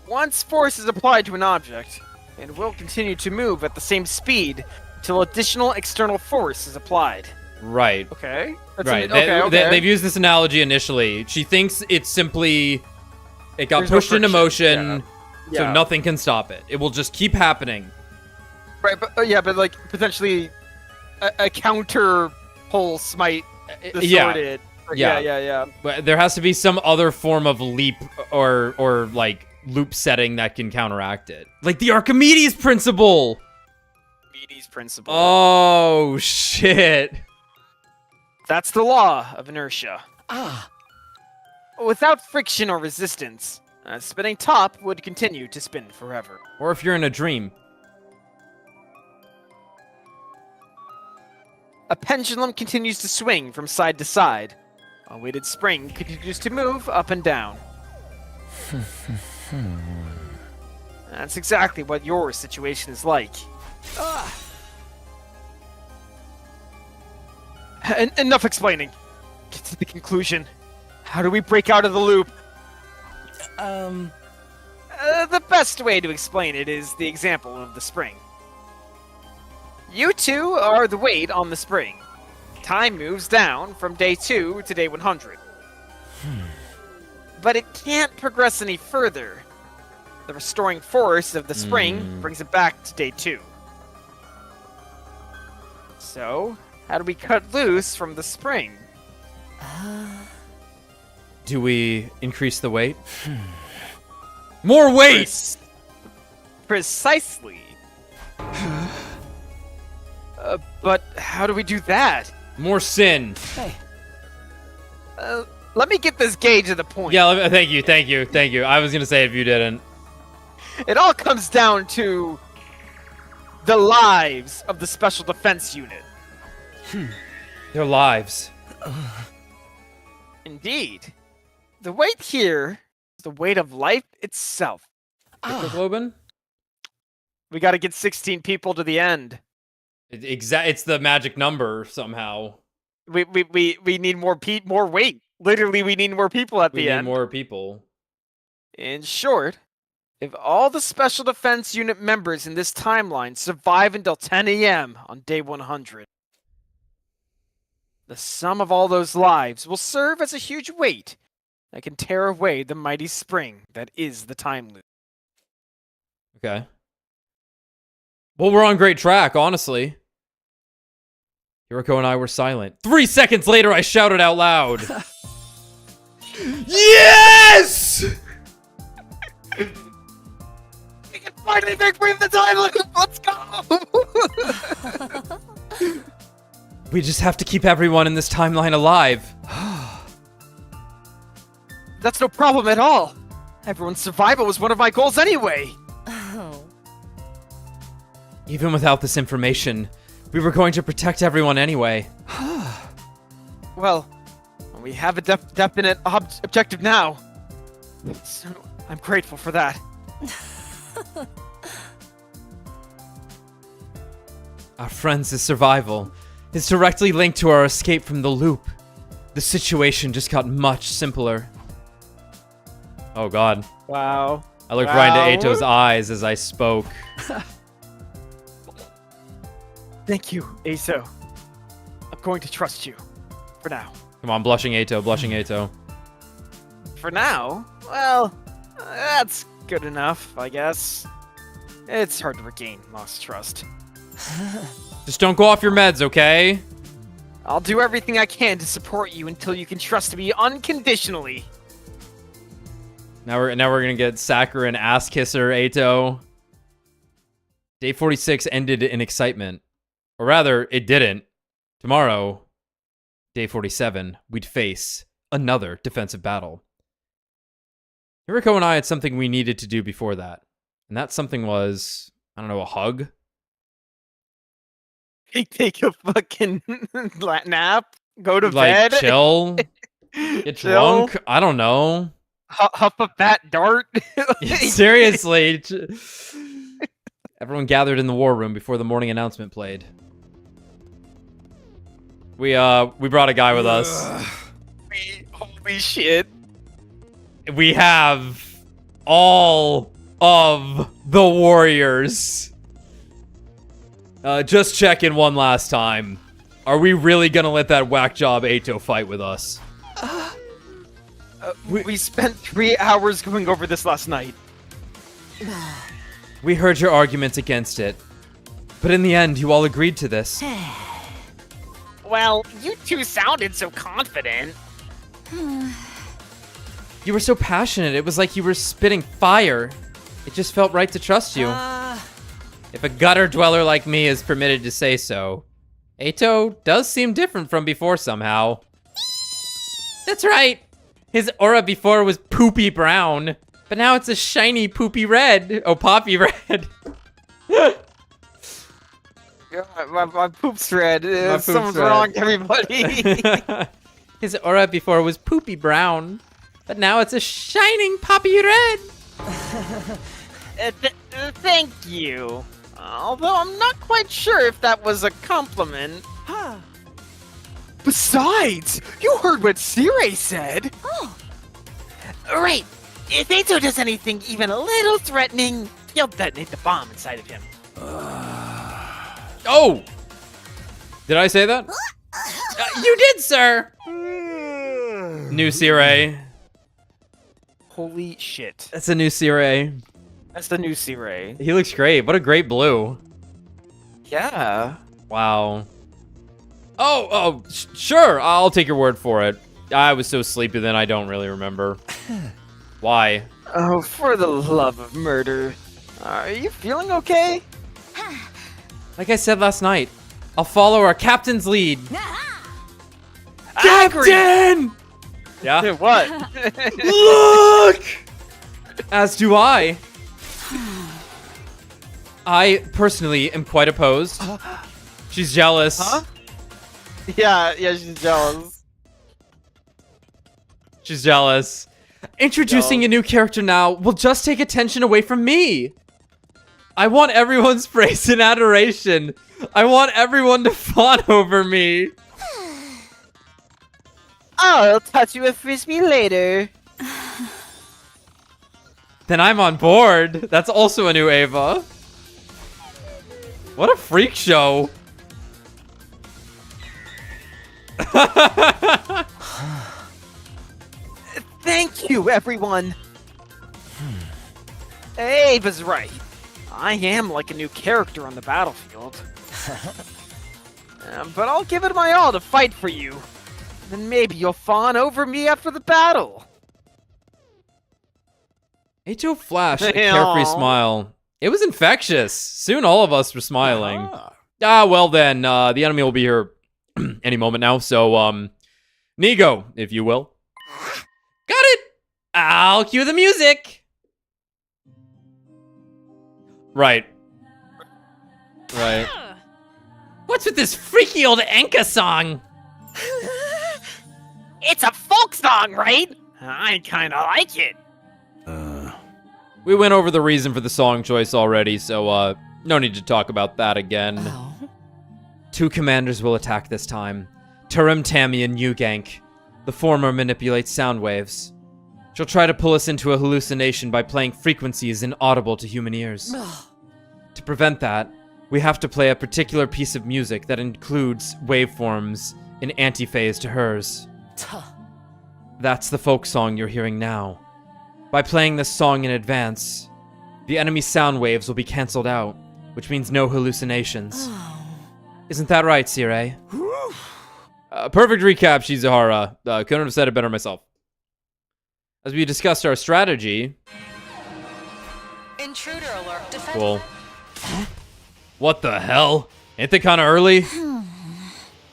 Once force is applied to an object, it will continue to move at the same speed till additional external force is applied. Right. Okay. Right. Okay. They've used this analogy initially. She thinks it's simply... It got pushed into motion, so nothing can stop it. It will just keep happening. Right, but but like potentially a counter pulse might distort it. Yeah. But there has to be some other form of leap or like loop setting that can counteract it. Like the Archimedes principle. Archimedes principle. Oh shit. That's the law of inertia. Without friction or resistance, a spinning top would continue to spin forever. Or if you're in a dream. A pendulum continues to swing from side to side. A weighted spring continues to move up and down. That's exactly what your situation is like. Enough explaining. Get to the conclusion. How do we break out of the loop? The best way to explain it is the example of the spring. You two are the weight on the spring. Time moves down from day 2 to day 100. But it can't progress any further. The restoring force of the spring brings it back to day 2. So, how do we cut loose from the spring? Do we increase the weight? More weight! Precisely. But how do we do that? More sin. Hey. Let me get this gauge to the point. Yeah, thank you. I was gonna say if you didn't. It all comes down to the lives of the Special Defense Unit. Their lives. Indeed. The weight here is the weight of life itself. Hemoglobin? We gotta get 16 people to the end. It's the magic number somehow. We need more weight. Literally, we need more people at the end. We need more people. In short, if all the Special Defense Unit members in this timeline survive until 10 a.m. on day 100, the sum of all those lives will serve as a huge weight that can tear away the mighty spring that is the time loop. Okay. Well, we're on great track, honestly. Hiroko and I were silent. 3 seconds later, I shouted out loud. Yes! We can finally make free of the time loop! Let's go! We just have to keep everyone in this timeline alive. That's no problem at all. Everyone's survival was one of my goals anyway. Even without this information, we were going to protect everyone anyway. Well, we have a definite objective now. So, I'm grateful for that. Our friends' survival is directly linked to our escape from the loop. The situation just got much simpler. Oh god. Wow. I looked right into Ato's eyes as I spoke. Thank you, Aso. I'm going to trust you. For now. Come on, blushing Ato, blushing Ato. For now? Well, that's good enough, I guess. It's hard to regain lost trust. Just don't go off your meds, okay? I'll do everything I can to support you until you can trust me unconditionally. Now we're gonna get Sakura and ass kisser Ato. Day 46 ended in excitement. Or rather, it didn't. Tomorrow, day 47, we'd face another defensive battle. Hiriko and I had something we needed to do before that. And that something was, I don't know, a hug? Take a fucking nap, go to Like, bed. chill, get drunk, I don't know. Huff a fat dart. Seriously. Everyone gathered in the war room before the morning announcement played. We brought a guy with us. Holy shit. We have all of the warriors. Just checking one last time. Are we really gonna let that whack job Ato fight with us? We spent 3 hours going over this last night. We heard your arguments against it. But in the end, you all agreed to this. Well, you two sounded so confident. You were so passionate, it was like you were spitting fire. It just felt right to trust you. If a gutter dweller like me is permitted to say so. Ato does seem different from before somehow. That's right! His aura before was poopy brown, but now it's a shiny poopy red. Oh, poppy red. My poop's red. Something's wrong, everybody. His aura before was poopy brown, but now it's a shining poppy red. Thank you. Although I'm not quite sure if that was a compliment. Besides, you heard what Sire said. Oh. Right. If Ato does anything even a little threatening, he'll detonate the bomb inside of him. Oh! Did I say that? You did, sir! New Sire. Holy shit. That's a new Sire. That's the new Sire. He looks great. What a great blue. Yeah. Wow. Oh, sure. I'll take your word for it. I was so sleepy then I don't really remember. Why? Oh, for the love of murder. Are you feeling okay? Like I said last night, I'll follow our captain's lead. Captain! Yeah? What? Look! As do I. I personally am quite opposed. She's jealous. Huh? Yeah, she's jealous. She's jealous. Introducing a new character now will just take attention away from me. I want everyone's praise and adoration. I want everyone to fawn over me. I'll touch you a frisbee later. Then I'm on board. That's also a new Ava. What a freak show. Thank you, everyone. Ava's right. I am like a new character on the battlefield. But I'll give it my all to fight for you. Then maybe you'll fawn over me after the battle. Ato flashed a carefree smile. It was infectious. Soon all of us were smiling. Well then, the enemy will be here any moment now, so, Nigo, if you will. Got it! I'll cue the music! Right. What's with this freaky old Enka song? It's a folk song, right? I kinda like it. We went over the reason for the song choice already, so no need to talk about that again. Oh. 2 commanders will attack this time. Turim, Tammy, and Ugank. The former manipulates sound waves. She'll try to pull us into a hallucination by playing frequencies inaudible to human ears. To prevent that, we have to play a particular piece of music that includes waveforms in antiphase to hers. That's the folk song you're hearing now. By playing this song in advance, the enemy sound waves will be cancelled out, which means no hallucinations. Isn't that right, Sirei? Perfect recap, Shizahara. Couldn't have said it better myself. As we discussed our strategy... Intruder alert. Defend. Cool. What the hell? Ain't they kinda early?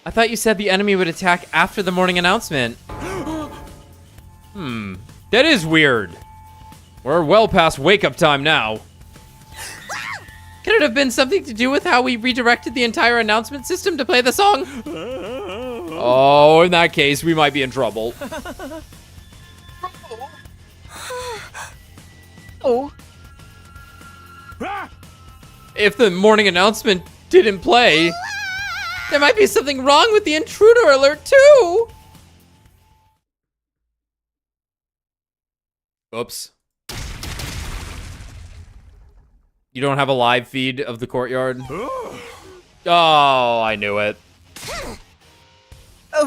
I thought you said the enemy would attack after the morning announcement. That is weird. We're well past wake-up time now. Could it have been something to do with how we redirected the entire announcement system to play the song? Oh, in that case, we might be in trouble. Oh. If the morning announcement didn't play, there might be something wrong with the intruder alert too. Oops. You don't have a live feed of the courtyard? Oh, I knew it.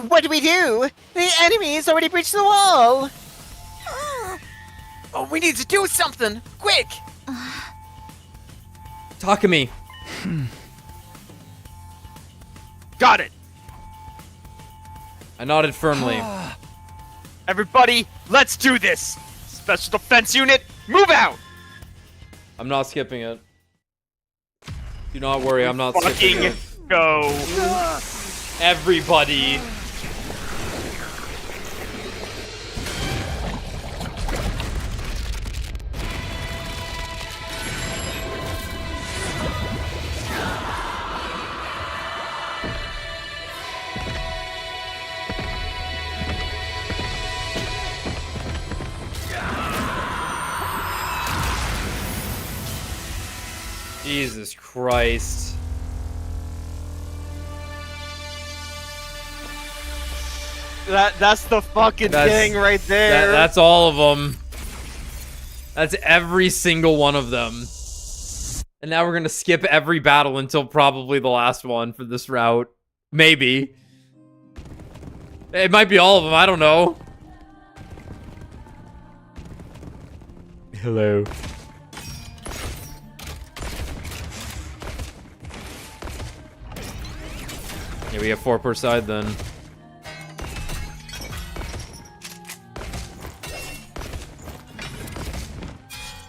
What do we do? The enemy has already breached the wall. Oh, we need to do something! Quick! Takumi. Got it! I nodded firmly. Everybody, let's do this! Special Defense Unit, move out! I'm not skipping it. Do not worry, I'm not skipping it. Go! Everybody. Jesus Christ. That's the fucking thing right there. That's all of them. That's every single one of them. And now we're gonna skip every battle until probably the last one for this route. Maybe. It might be all of them, I don't know. Hello. Yeah, we have 4 per side then.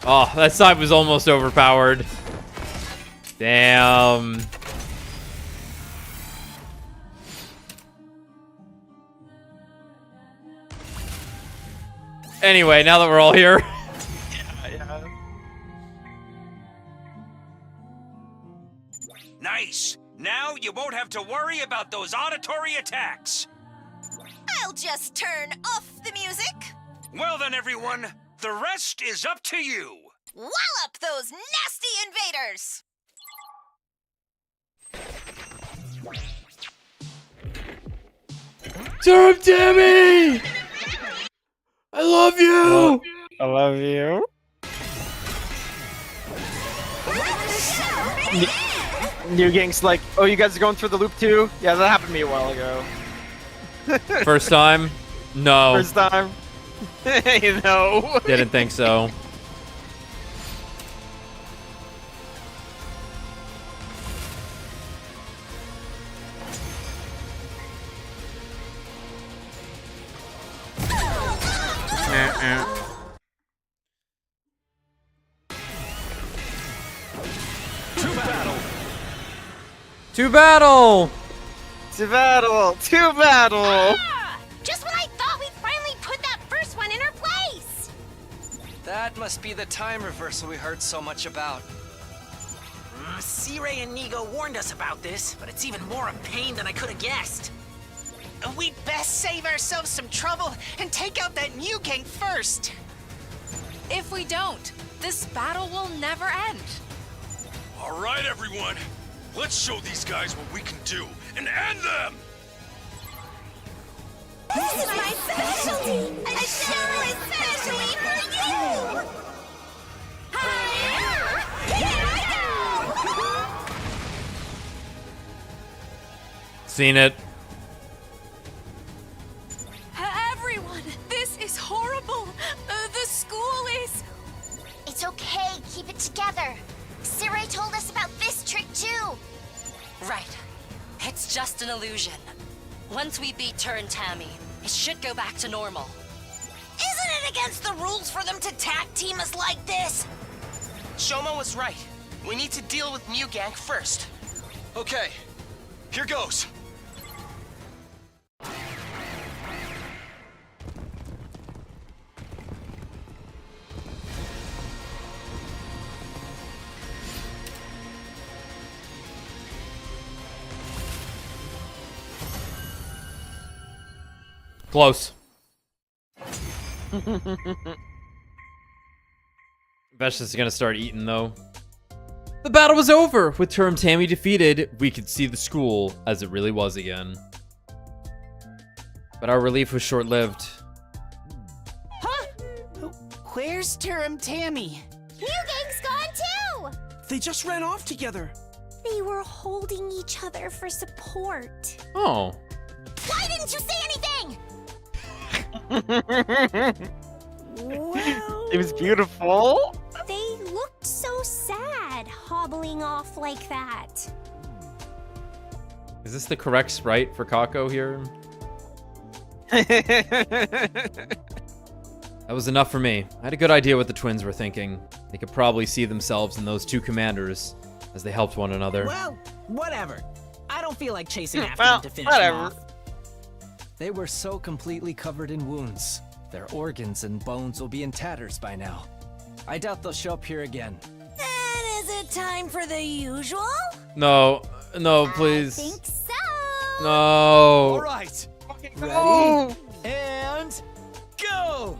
Oh, that side was almost overpowered. Damn. Anyway, now that we're all here. Yeah. Nice. Now you won't have to worry about those auditory attacks. I'll just turn off the music. Well then, everyone, the rest is up to you. Wallop those nasty invaders! Turf Tammy! I love you! I love you. New Gang's like, oh, you guys are going through the loop too? Yeah, that happened to me a while ago. First time? No. First time? You know. Didn't think so. To battle! To battle! To battle! Just when I thought we'd finally put that first one in her place! That must be the time reversal we heard so much about. C-Ray and Nigo warned us about this, but it's even more a pain than I could have guessed. We'd best save ourselves some trouble and take out that new gang first. If we don't, This battle will never end. All right, everyone. Let's show these guys what we can do and end them! This is my specialty! A show especially for you! Here I go! Seen it. Everyone, this is horrible. The school is... It's okay, keep it together. Siray told us about this trick too. Right. It's just an illusion. Once we beat Tur and Tammy, it should go back to normal. Isn't it against the rules for them to tag team us like this? Shoma was right. We need to deal with Mugank first. Okay, here goes. Close. Vesh is gonna start eating though. The battle was over. With Tur and Tammy defeated, we could see the school as it really was again. But our relief was short-lived. Huh? Where's Tur and Tammy? Mugank's gone too! They just ran off together. They were holding each other for support. Oh. Why didn't you say anything? Well, It was beautiful. they looked so sad, hobbling off like that. Is this the correct sprite for Kako here? That was enough for me. I had a good idea what the twins were thinking. They could probably see themselves in those two commanders as they helped one another. Well, whatever. I don't feel like chasing after Well, them to finish them off. They were so completely covered in wounds. Their organs and bones will be in tatters by now. I doubt they'll show up here again. And is it time for the usual? No, no, please. I think so. No. All right. No. Ready? And go!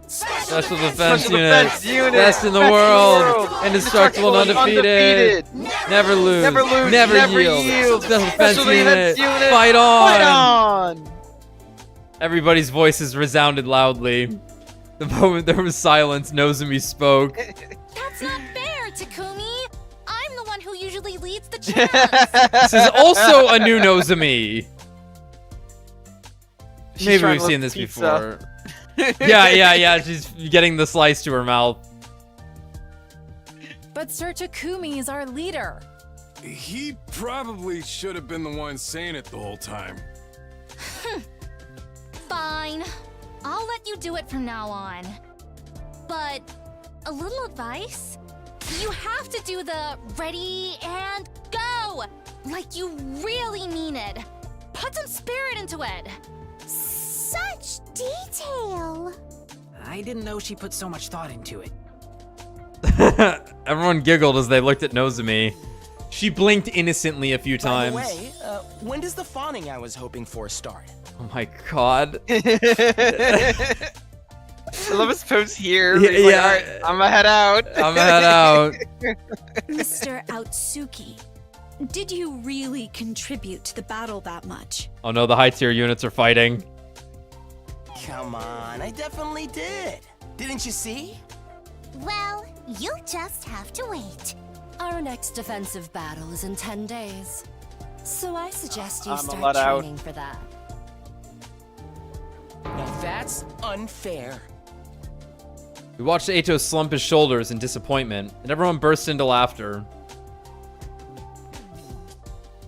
Special Defense Defense Unit. Unit. Best in the Best in the world. world. Indestructible and undefeated. Never lose. Never lose. Never Never yield. yield. Special Defense Special Unit. Defense Unit. Fight on. Fight on. Everybody's voices resounded loudly. The moment there was silence, Nozomi spoke. That's not fair, Takumi. I'm the one who usually leads the chant. This is also a new Nozomi. She's Maybe trying we've to seen lift this pizza. before. Yeah. She's getting the slice to her mouth. But Sir Takumi is our leader. He probably should have been the one saying it the whole time. Fine. I'll let you do it from now on. But a little advice? You have to do the ready and go! Like you really mean it. Put some spirit into it. Such detail. I didn't know she put so much thought into it. Everyone giggled as they looked at Nozomi. She blinked innocently a few times. By the way, when does the fawning I was hoping for start? Oh my god. I love his pose here. Yeah, He's like, yeah. all right, I'm gonna head out. I'm gonna head out. Mr. Outsuki, did you really contribute to the battle that much? Oh no, the high tier units are fighting. Come on, I definitely did. Didn't you see? Well, you'll just have to wait. Our next defensive battle is in 10 days. So I suggest you I'm start let out. training for that. Now that's unfair. We watched Eito slump his shoulders in disappointment, and everyone burst into laughter.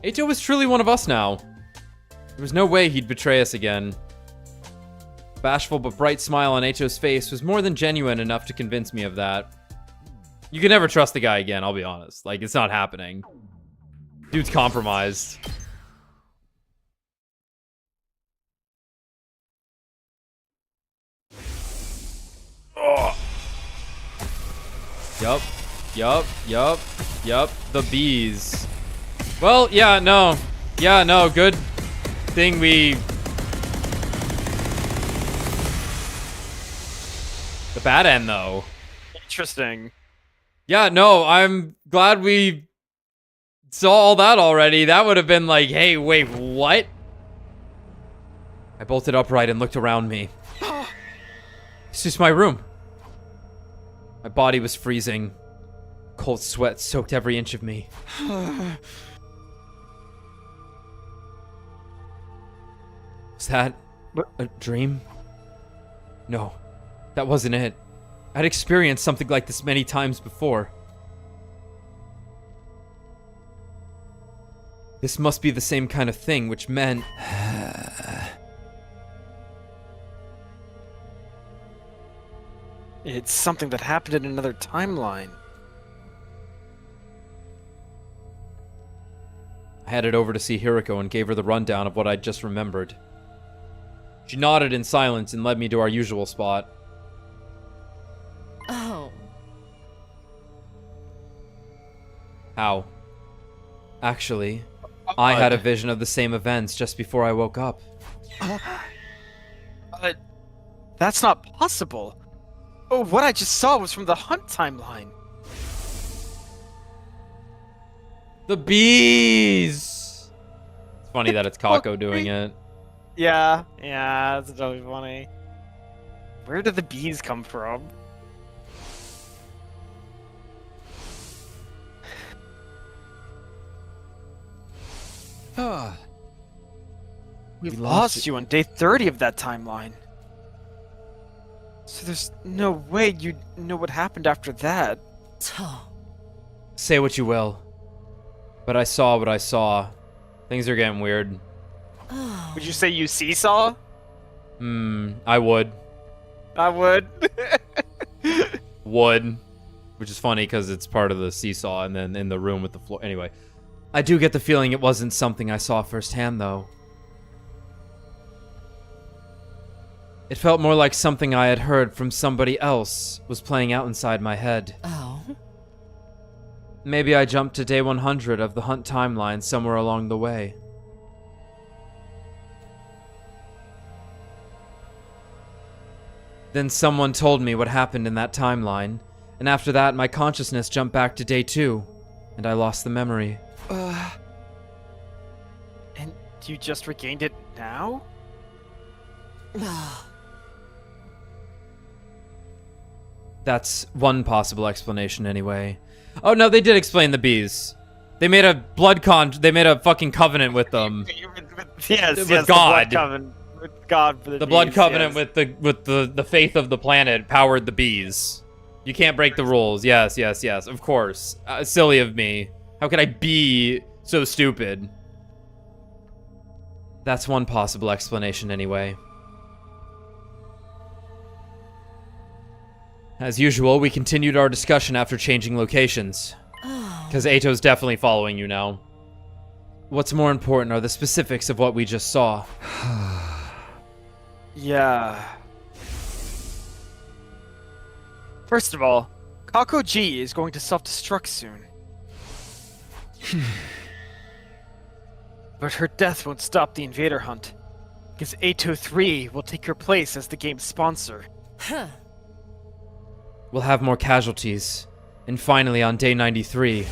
Eito was truly one of us now. There was no way he'd betray us again. The bashful but bright smile on Eito's face was more than genuine enough to convince me of that. You can never trust the guy again, I'll be honest. Like, it's not happening. Dude's compromised. Ugh. Yup. The bees. Well, yeah, no. Good thing we... The bad end, though. Interesting. Yeah, no, I'm glad we saw all that already. That would have been like, hey, wait, what? I bolted upright and looked around me. It's just my room. My body was freezing. Cold sweat soaked every inch of me. Was that a dream? No, that wasn't it. I'd experienced something like this many times before. This must be the same kind of thing, which meant... It's something that happened in another timeline. I headed over to see Hiriko and gave her the rundown of what I'd just remembered. She nodded in silence and led me to our usual spot. Oh. How? Actually, I had a vision of the same events just before I woke up. That's not possible. Oh, what I just saw was from the Hunt timeline. The bees! It's funny that it's Kako doing it. Yeah, that's totally funny. Where did the bees come from? We lost you on day 30 of that timeline. So there's no way you'd know what happened after that. Say what you will, but I saw what I saw. Things are getting weird. Would you say you seesaw? I would. I would. Would. Which is funny because it's part of the seesaw and then in the room with the floor. Anyway, I do get the feeling it wasn't something I saw firsthand, though. It felt more like something I had heard from somebody else was playing out inside my head. Oh? Maybe I jumped to day 100 of the Hunt timeline somewhere along the way. Then someone told me what happened in that timeline, and after that my consciousness jumped back to day 2, and I lost the memory. And you just regained it now? That's one possible explanation anyway. Oh no, they did explain the bees. They made a they made a fucking covenant with them. Yes, God. With God for The the blood bees, covenant yes. with the faith of the planet powered the bees. You can't break the rules. Yes, of course. Silly of me. How could I be so stupid? That's one possible explanation anyway. As usual, we continued our discussion after changing locations. Because Ato's definitely following you now. What's more important are the specifics of what we just saw. Yeah. First of all, Kako G is going to self-destruct soon. But her death won't stop the invader hunt, because Ato 3 will take her place as the game's sponsor. We'll have more casualties. And finally, on day 93...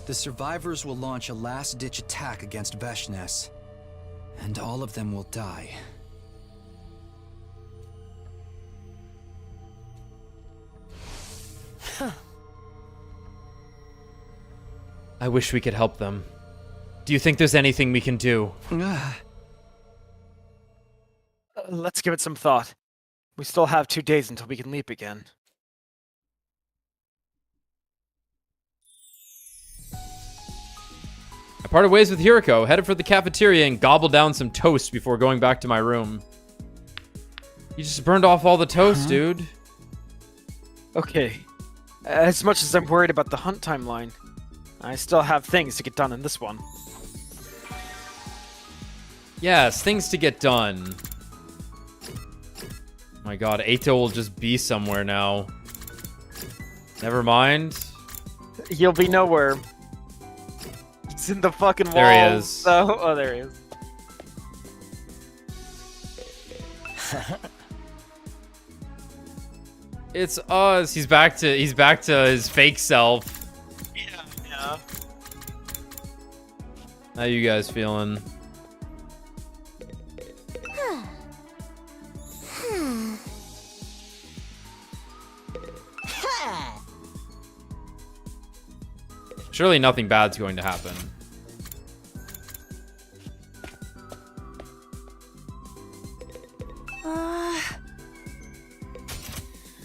The survivors will launch a last-ditch attack against Veshnes. And all of them will die. I wish we could help them. Do you think there's anything we can do? Let's give it some thought. We still have 2 days until we can leap again. I parted ways with Hiriko, headed for the cafeteria and gobbled down some toast before going back to my room. You just burned off all the toast, dude. Okay. As much as I'm worried about the hunt timeline, I still have things to get done in this one. Yes, things to get done. My god, Ato will just be somewhere now. Never mind. He'll be nowhere. He's in the fucking wall. There he is. So, oh, there he is. It's us. He's back to his fake self. Yeah. How you guys feeling? Surely nothing bad's going to happen.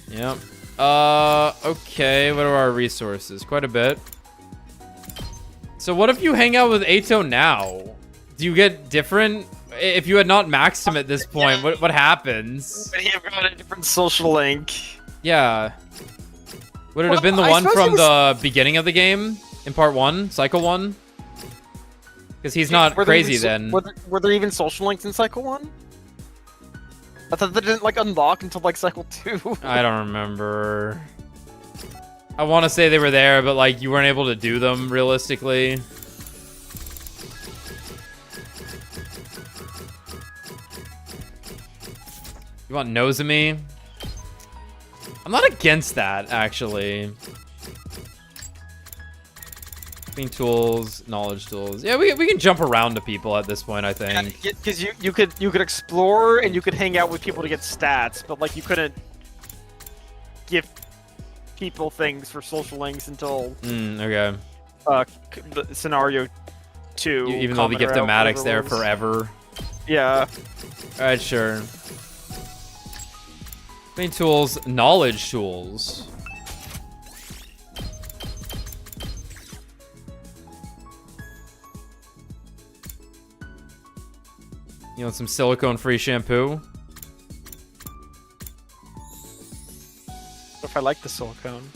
Yep. Okay, what are our resources? Quite a bit. So what if you hang out with Ato now? Do you get different? If you had not maxed him at this point, what happens? But he got a different social link. Yeah. Would it have been the one from the beginning of the game? In part 1? Cycle 1? Because he's not crazy then. Were there even social links in Cycle 1? I thought they didn't like unlock until like Cycle 2. I don't remember. I want to say they were there, but like you weren't able to do them realistically. You want Nozomi? I'm not against that, actually. Clean tools, knowledge tools. Yeah, we can jump around to people at this point, I think. Because you could explore and you could hang out with people to get stats, but like you couldn't give people things for social links until okay. The scenario 2. Even though the gift-o-matic's there forever. Yeah. Alright, sure. Clean tools, knowledge tools. You want some silicone-free shampoo? If I like the silicone.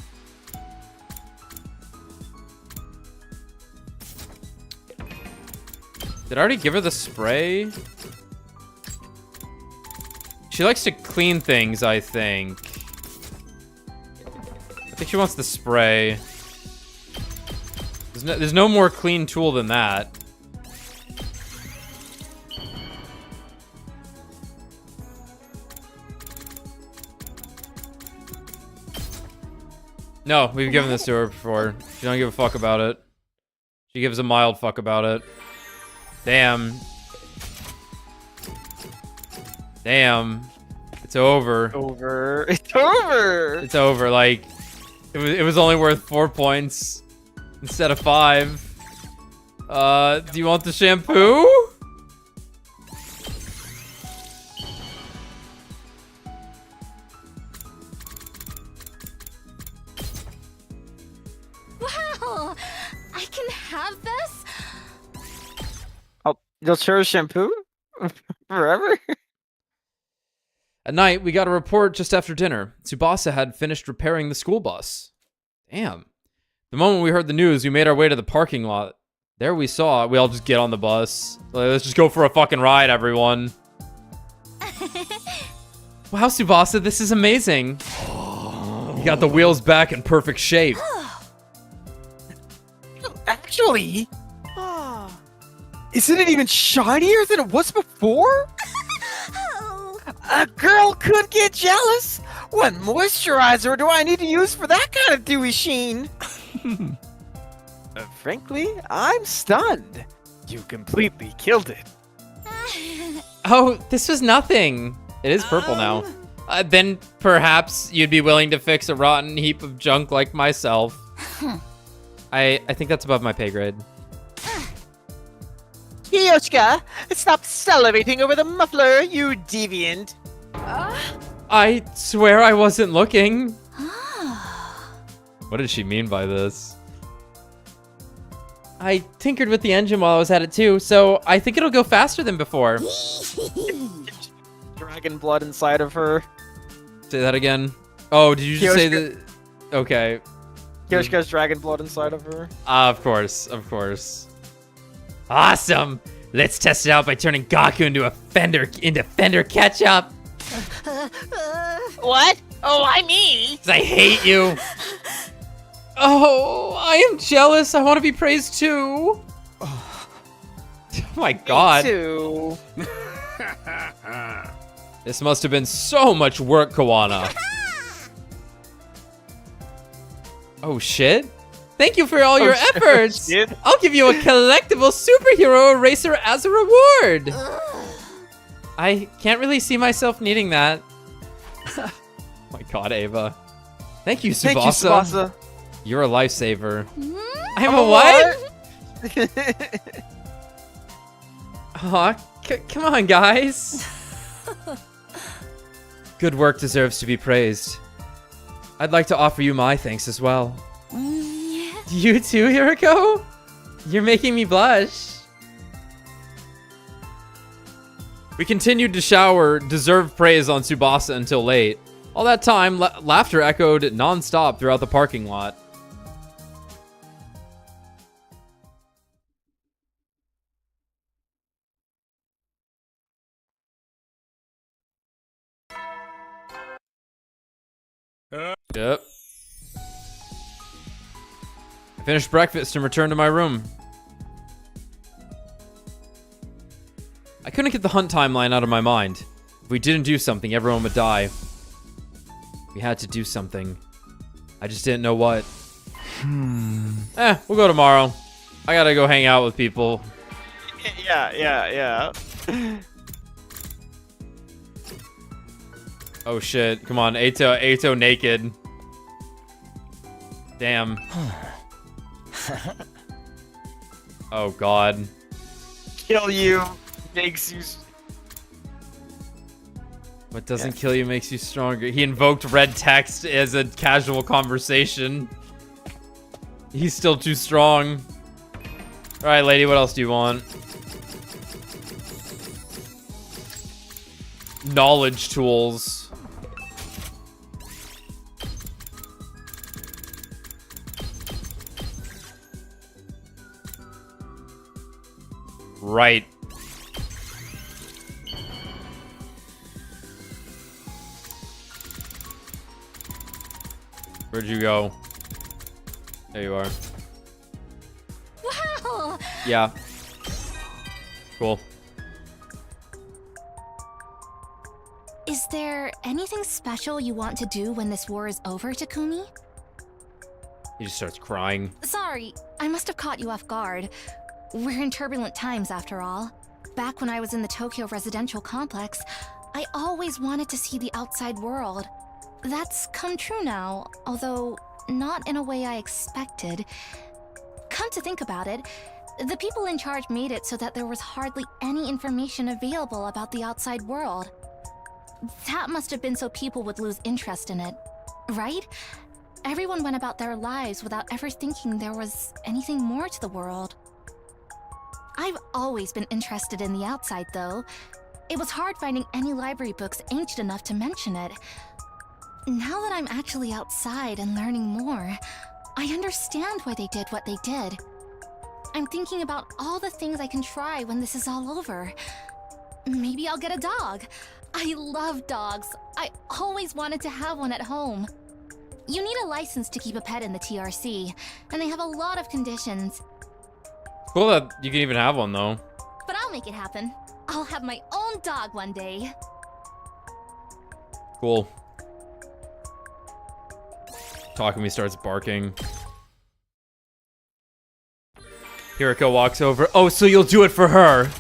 Did I already give her the spray? She likes to clean things, I think. I think she wants the spray. There's no more clean tool than that. No, we've given this to her before. She don't give a fuck about it. She gives a mild fuck about it. Damn. Damn. It's over. It's over. It's over. Like, it was only worth 4 points instead of 5. Do you want the shampoo? Wow! I can have this? Oh, you'll share shampoo? Forever? At night, we got a report just after dinner. Tsubasa had finished repairing the school bus. Damn. The moment we heard the news, we made our way to the parking lot. There we saw it. We all just get on the bus. Like, let's just go for a fucking ride, everyone. Wow, Tsubasa, this is amazing. You got the wheels back in perfect shape. Actually, isn't it even shinier than it was before? A girl could get jealous. What moisturizer do I need to use for that kind of dewy sheen? Frankly, I'm stunned. You completely killed it. Oh, this was nothing. It is purple now. Then perhaps you'd be willing to fix a rotten heap of junk like myself. I think that's above my pay grade. Kiyoshika, stop salivating over the muffler, you deviant. I swear I wasn't looking. What did she mean by this? I tinkered with the engine while I was at it too, so I think it'll go faster than before. Dragon blood inside of her. Say that again. Oh, did you just say that? Okay. Kiyoshika's dragon blood inside of her. Of course, of course. Awesome! Let's test it out by turning Gaku into Fender Ketchup. What? Oh, I me? I hate you. Oh, I am jealous. I want to be praised too. Oh my god. Me too. This must have been so much work, Kawana. Oh shit! Thank you for all your efforts! Shit. I'll give you a collectible superhero eraser as a reward! I can't really see myself needing that. Oh my god, Ava. Thank you, Tsubasa. Thank you, Tsubasa. You're a lifesaver. I'm I'm a a what? Aw, come on, guys. Good work deserves to be praised. I'd like to offer you my thanks as well. You too, Hiriko? You're making me blush. We continued to shower deserved praise on Tsubasa until late. All that time, laughter echoed non-stop throughout the parking lot. Yep. I finished breakfast and returned to my room. I couldn't get the hunt timeline out of my mind. If we didn't do something, everyone would die. We had to do something. I just didn't know what. We'll go tomorrow. I gotta go hang out with people. Yeah. Oh shit, come on, Ato naked. Damn. Oh god. Kill you makes you... What doesn't kill you makes you stronger. He invoked red text as a casual conversation. He's still too strong. Alright, lady, what else do you want? Knowledge tools. Right. Where'd you go? There you are. Wow! Yeah. Cool. Is there anything special you want to do when this war is over, Takumi? He just starts crying. Sorry, I must have caught you off guard. We're in turbulent times, after all. Back when I was in the Tokyo residential complex, I always wanted to see the outside world. That's come true now, although not in a way I expected. Come to think about it, the people in charge made it so that there was hardly any information available about the outside world. That must have been so people would lose interest in it, right? Everyone went about their lives without ever thinking there was anything more to the world. I've always been interested in the outside, though. It was hard finding any library books ancient enough to mention it. Now that I'm actually outside and learning more, I understand why they did what they did. I'm thinking about all the things I can try when this is all over. Maybe I'll get a dog. I love dogs. I always wanted to have one at home. You need a license to keep a pet in the TRC, and they have a lot of conditions. Cool that you can even have one, though. But I'll make it happen. I'll have my own dog one day. Cool. Takumi starts barking. Hiriko walks over. Oh, so you'll do it for her.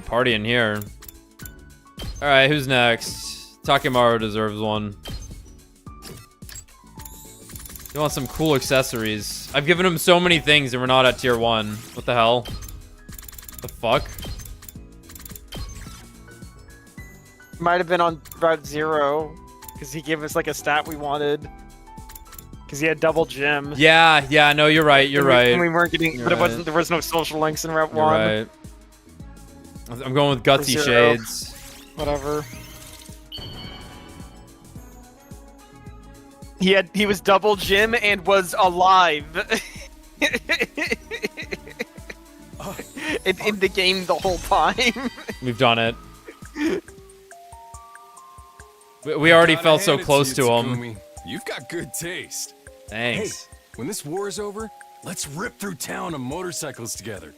Party in here. Alright, who's next? Takemaru deserves one. You want some cool accessories. I've given him so many things and we're not at tier 1. What the hell? The fuck? Might have been on Route 0, because he gave us like a stat we wanted. Because he had double gym. Yeah, no, you're right, you're right. And we weren't getting, You're but it right. wasn't. There was no social links in Route You're 1. right. I'm going with Gutsy Or 0. Shades. Whatever. He was double gym and was alive. in the game the whole time. We've done it. We already felt so close to him. Takumi. You've got good taste. Thanks. Hey, when this war is over, let's rip through town on motorcycles together.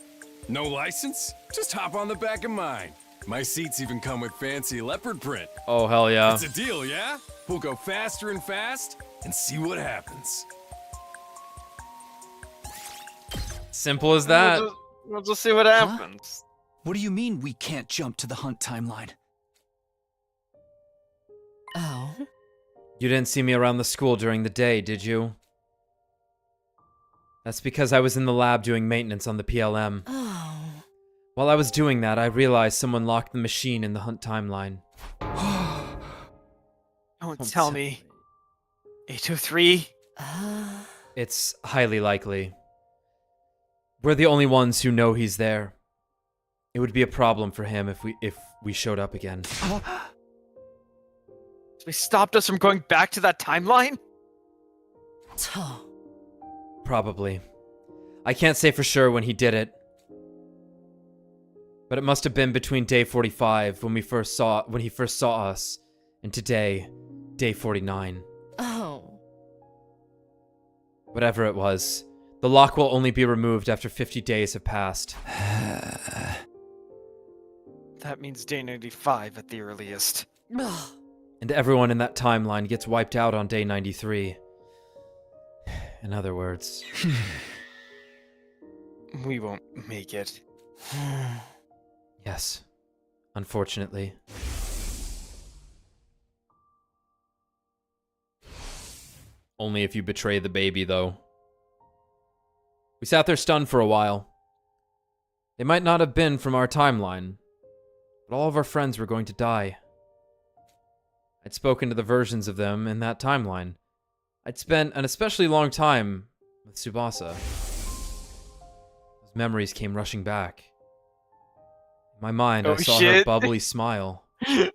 No license? Just hop on the back of mine. My seats even come with fancy leopard print. Oh, hell yeah. It's a deal, yeah? We'll go faster and fast and see what happens. Simple as that. We'll just see what happens. What do you mean we can't jump to the hunt timeline? Oh? You didn't see me around the school during the day, did you? That's because I was in the lab doing maintenance on the PLM. Oh. While I was doing that, I realized someone locked the machine in the hunt timeline. Don't tell me. 803? It's highly likely. We're the only ones who know he's there. It would be a problem for him if we showed up again. So he stopped us from going back to that timeline? Probably. I can't say for sure when he did it. But it must have been between day 45 when he first saw us, and today, day 49. Oh. Whatever it was, the lock will only be removed after 50 days have passed. That means day 95 at the earliest. And everyone in that timeline gets wiped out on day 93. In other words... We won't make it. Yes. Unfortunately. Only if you betray the baby, though. We sat there stunned for a while. They might not have been from our timeline, but all of our friends were going to die. I'd spoken to the versions of them in that timeline. I'd spent an especially long time with Tsubasa. Those memories came rushing back. In my mind, I saw her bubbly smile. How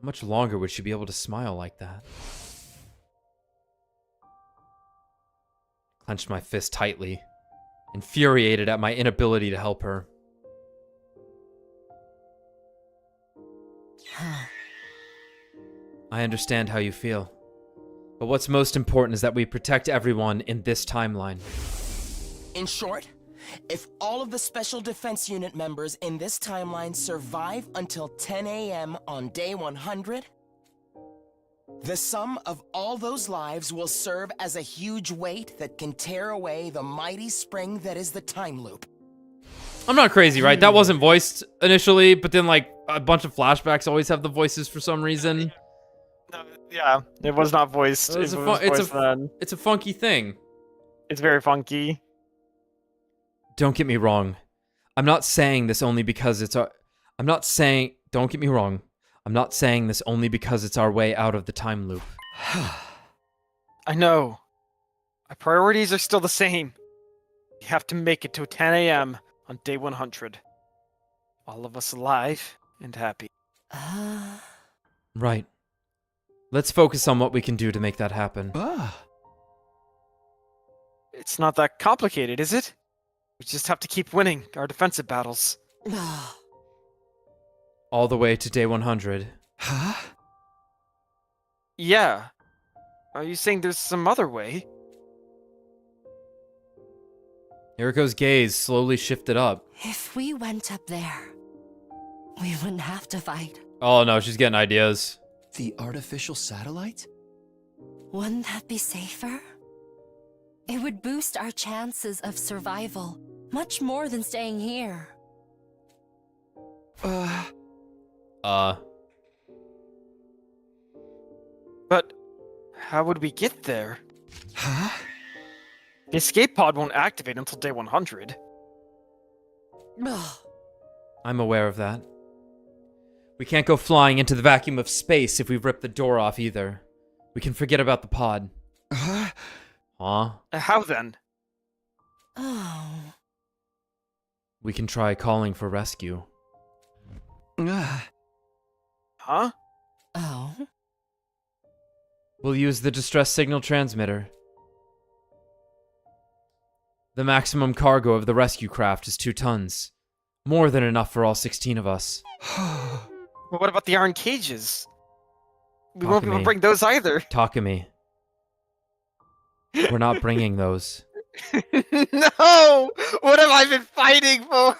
much longer would she be able to smile like that? Clenched my fist tightly, infuriated at my inability to help her. I understand how you feel. But what's most important is that we protect everyone in this timeline. In short, if all of the Special Defense Unit members in this timeline survive until 10 a.m. on day 100, the sum of all those lives will serve as a huge weight that can tear away the mighty spring that is the time loop. I'm not crazy, right? That wasn't voiced initially, but then, like, a bunch of flashbacks always have the voices for some reason. Yeah, it was not voiced. It's a funky thing. It's very funky. Don't get me wrong. I'm not saying this only because it's our... Don't get me wrong. I'm not saying this only because it's our way out of the time loop. I know. Our priorities are still the same. We have to make it to 10 a.m. on day 100. All of us alive and happy. Right. Let's focus on what we can do to make that happen. It's not that complicated, is it? We just have to keep winning our defensive battles. All the way to day 100. Yeah. Are you saying there's some other way? Eriko's gaze slowly shifted up. If we went up there, we wouldn't have to fight. Oh no, she's getting ideas. The artificial satellite? Wouldn't that be safer? It would boost our chances of survival much more than staying here. But how would we get there? The escape pod won't activate until day 100. I'm aware of that. We can't go flying into the vacuum of space if we rip the door off either. We can forget about the pod. Huh? How then? We can try calling for rescue. Huh? Oh? We'll use the distress signal transmitter. The maximum cargo of the rescue craft is 2 tons. More than enough for all 16 of us. But what about the iron cages? We won't be able to bring those either. Takumi. We're not bringing those. No! What have I been fighting for?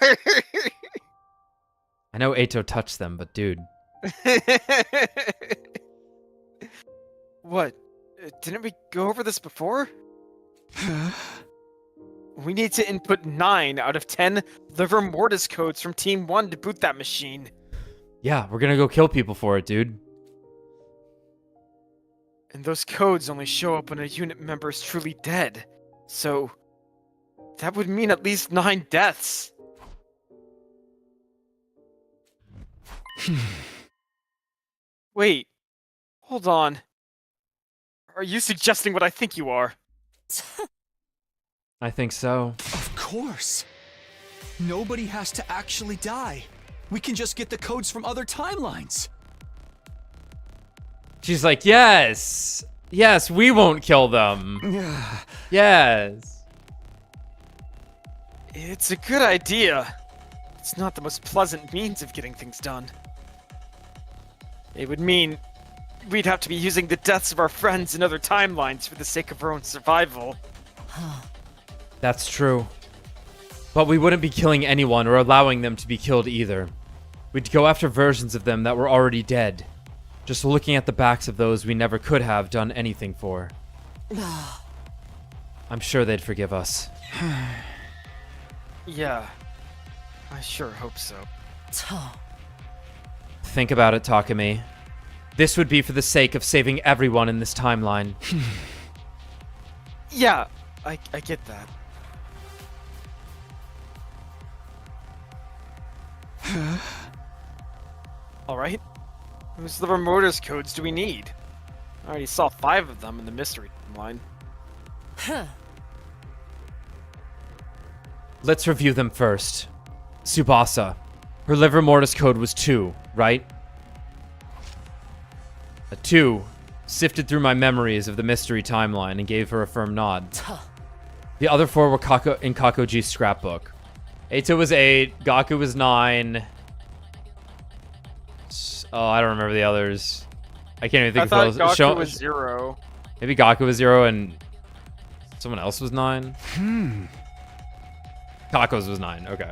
I know Ato touched them, but dude. What? Didn't we go over this before? We need to input 9 out of 10 liver mortis codes from Team 1 to boot that machine. Yeah, we're gonna go kill people for it, dude. And those codes only show up when a unit member is truly dead. So, that would mean at least 9 deaths. Wait, hold on. Are you suggesting what I think you are? I think so. Of course. Nobody has to actually die. We can just get the codes from other timelines. She's like, yes! Yes, we won't kill them. Yes. It's a good idea. It's not the most pleasant means of getting things done. It would mean we'd have to be using the deaths of our friends in other timelines for the sake of our own survival. That's true. But we wouldn't be killing anyone or allowing them to be killed either. We'd go after versions of them that were already dead. Just looking at the backs of those we never could have done anything for. I'm sure they'd forgive us. Yeah, I sure hope so. Think about it, Takumi. This would be for the sake of saving everyone in this timeline. Yeah, I get that. Alright. Whose liver mortis codes do we need? I already saw 5 of them in the mystery line. Let's review them first. Tsubasa. Her liver mortis code was 2, right? A 2 sifted through my memories of the mystery timeline and gave her a firm nod. The other 4 were in Kakoji's scrapbook. Eito was 8, Gaku was 9. Oh, I don't remember the others. I can't even think I of thought those. Gaku was 0. Maybe Gaku was 0 and someone else was 9? Kako's was 9, okay.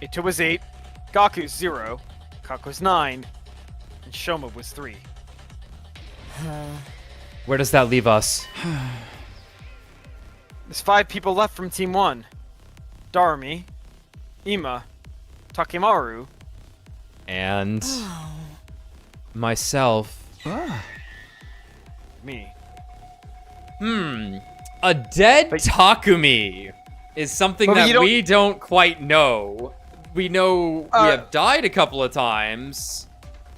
Eito was 8, Gaku's 0, Kako's 9, and Shoma was 3. Where does that leave us? There's 5 people left from Team 1. Darumi, Ima, Takemaru, And myself. Me. A dead Takumi is something But that we don't quite know. We know we have died a couple of times.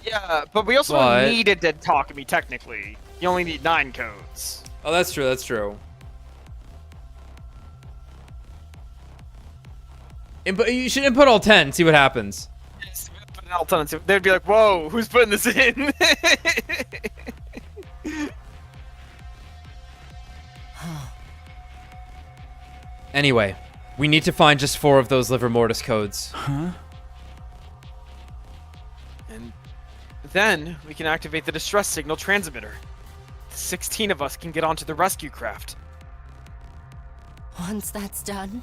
Yeah, but we also don't need a dead Takumi, technically. You only need 9 codes. Oh, that's true, that's true. You should input all 10, see what happens. Yes, put an all 10, they'd be like, whoa, who's putting this in? Anyway, we need to find just 4 of those liver mortis codes. And then we can activate the distress signal transmitter. 16 of us can get onto the rescue craft. Once that's done,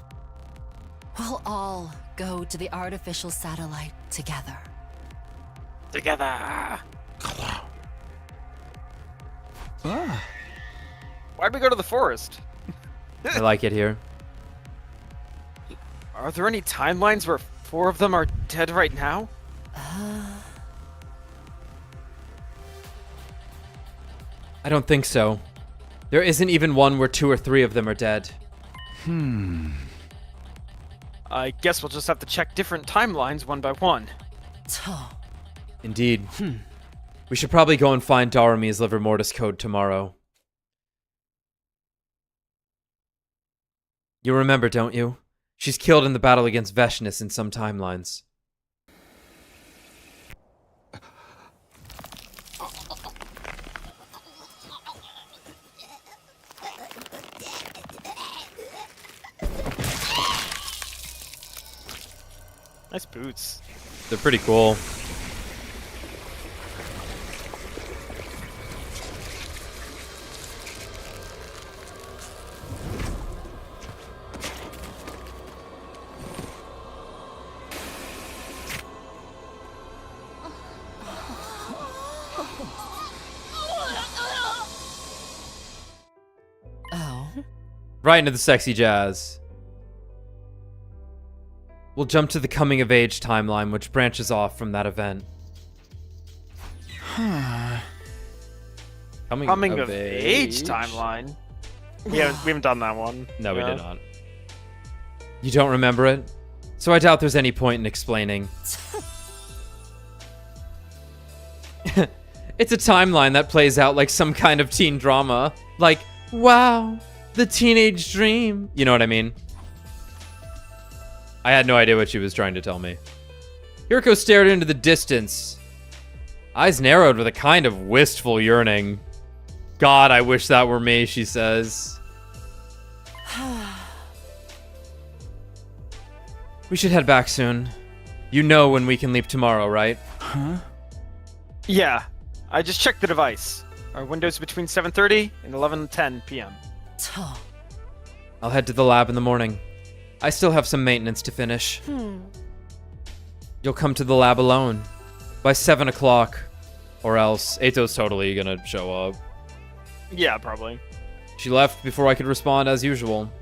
we'll all go to the artificial satellite together. Together. Why'd we go to the forest? I like it here. Are there any timelines where 4 of them are dead right now? I don't think so. There isn't even one where 2 or 3 of them are dead. I guess we'll just have to check different timelines one by one. Indeed. We should probably go and find Darumi's liver mortis code tomorrow. You remember, don't you? She's killed in the battle against Veshness in some timelines. Nice boots. They're pretty cool. Right into the sexy jazz. We'll jump to the coming of age timeline, which branches off from that event. Coming of age timeline. We haven't done that one. No, we did not. You don't remember it? So I doubt there's any point in explaining. It's a timeline that plays out like some kind of teen drama. Like, wow, the teenage dream. You know what I mean? I had no idea what she was trying to tell me. Hiriko stared into the distance. Eyes narrowed with a kind of wistful yearning. God, I wish that were me, she says. We should head back soon. You know when we can leave tomorrow, right? Huh? Yeah. I just checked the device. Our window's between 7:30 and 11:10 p.m. I'll head to the lab in the morning. I still have some maintenance to finish. You'll come to the lab alone by 7 o'clock, or else Eito's totally gonna show up. Yeah, probably. She left before I could respond as usual.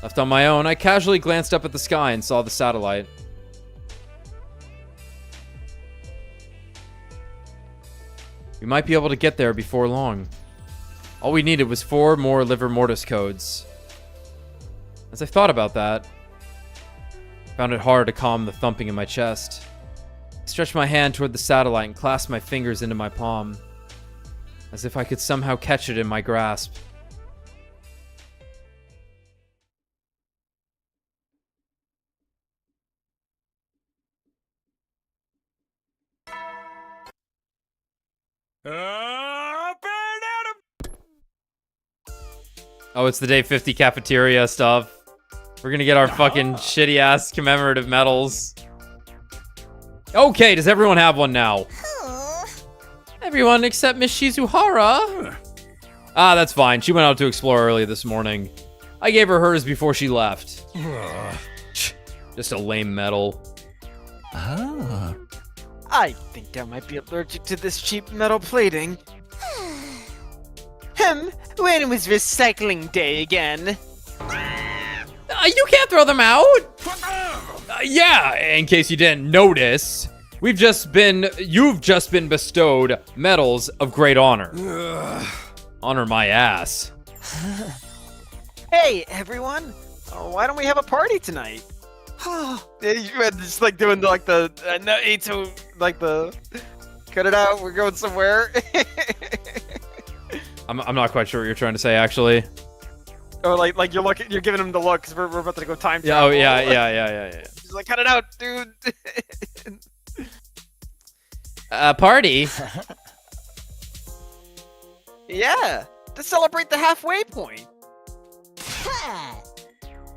Left on my own, I casually glanced up at the sky and saw the satellite. We might be able to get there before long. All we needed was 4 more liver mortis codes. As I thought about that, I found it hard to calm the thumping in my chest. I stretched my hand toward the satellite and clasped my fingers into my palm, as if I could somehow catch it in my grasp. Oh, it's the day 50 cafeteria stuff. We're gonna get our fucking shitty ass commemorative medals. Okay, does everyone have one now? Everyone except Miss Shizuhara. Ah, that's fine. She went out to explore early this morning. I gave her hers before she left. Just a lame medal. Ah. I think I might be allergic to this cheap metal plating. When was recycling day again? You can't throw them out! Yeah, in case you didn't notice, you've just been bestowed medals of great honor. Honor my ass. Hey, everyone! Why don't we have a party tonight? Just like doing like the no, Eito, like the cut it out. We're going somewhere. I'm not quite sure what you're trying to say, actually. Or like you're giving him the look because we're about to go time Yeah, travel. oh yeah. She's like, cut it out, dude. Party. Yeah, to celebrate the halfway point.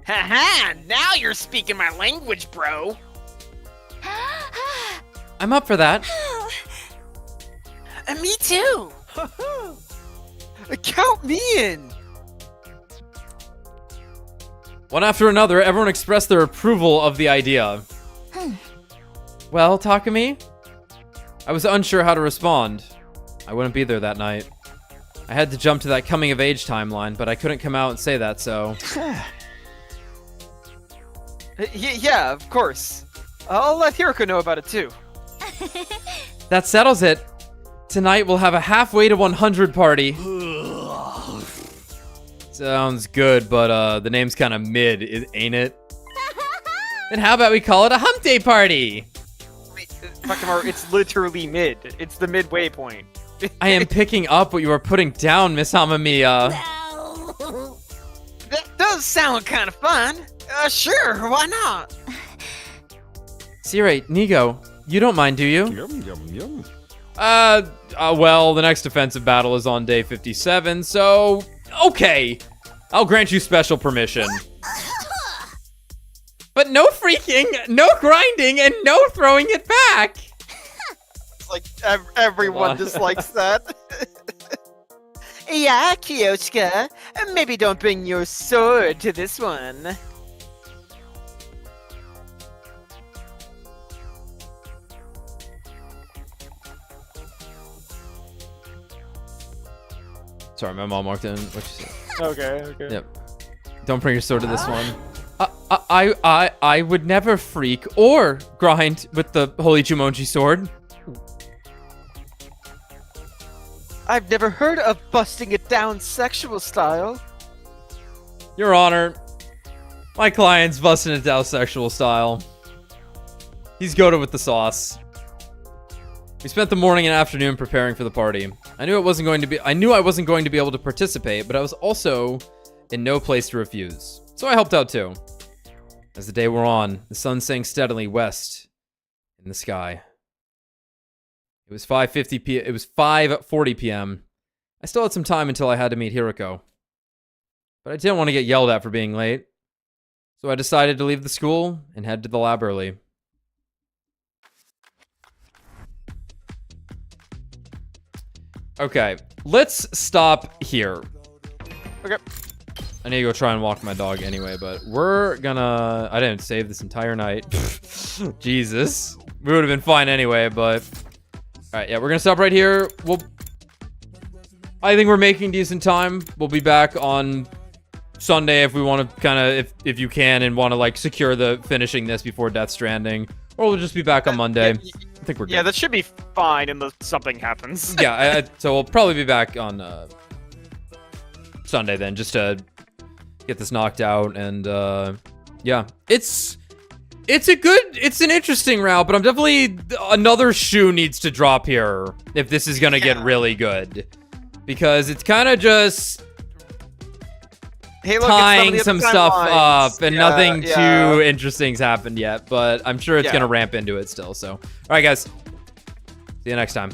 Haha, now you're speaking my language, bro. I'm up for that. Me too. Count me in. One after another, everyone expressed their approval of the idea. Well, Takumi? I was unsure how to respond. I wouldn't be there that night. I had to jump to that coming of age timeline, but I couldn't come out and say that, so... Yeah, of course. I'll let Hiriko know about it too. That settles it. Tonight we'll have a halfway to 100 party. Sounds good, but the name's kind of mid, ain't it? Then how about we call it a hump day party? It's literally mid. It's the midway point. I am picking up what you are putting down, Miss Amamiya. That does sound kind of fun. Sure, why not? Sire, Nigo, you don't mind, do you? Yum. Well, the next offensive battle is on day 57, so... Okay! I'll grant you special permission. But no freaking, no grinding, and no throwing it back! It's like everyone dislikes that. Yeah, Kyoshka. Maybe don't bring your sword to this one. Sorry, my mom walked in. What she said. Okay. Yep. Don't bring your sword to this one. I would never freak or grind with the Holy Jumonji sword. I've never heard of busting it down sexual style. Your Honor, my client's busting it down sexual style. He's goated with the sauce. We spent the morning and afternoon preparing for the party. I knew I wasn't going to be able to participate, but I was also in no place to refuse. So I helped out too. As the day wore on, the sun sank steadily west in the sky. It was 5:40 p.m. I still had some time until I had to meet Hiroko. But I didn't want to get yelled at for being late. So I decided to leave the school and head to the lab early. Okay, let's stop here. Okay. I need to go try and walk my dog anyway, but we're gonna... I didn't save this entire night. Jesus. We would have been fine anyway, but... Alright, yeah, we're gonna stop right here. I think we're making decent time. We'll be back on Sunday if we want to kind of... If you can and want to, like, secure the finishing this before Death Stranding. Or we'll just be back on Monday. I think we're good. Yeah, that should be fine unless something happens. Yeah, so we'll probably be back on Sunday then, just to get this knocked out. And yeah, it's an interesting route, but I'm definitely... Another shoe needs to drop here if this is gonna get really good. Because it's kind of just... Hey, look, tying some stuff up, and nothing too interesting's happened yet, but I'm sure it's gonna ramp into it still. So, all right, guys, see you next time.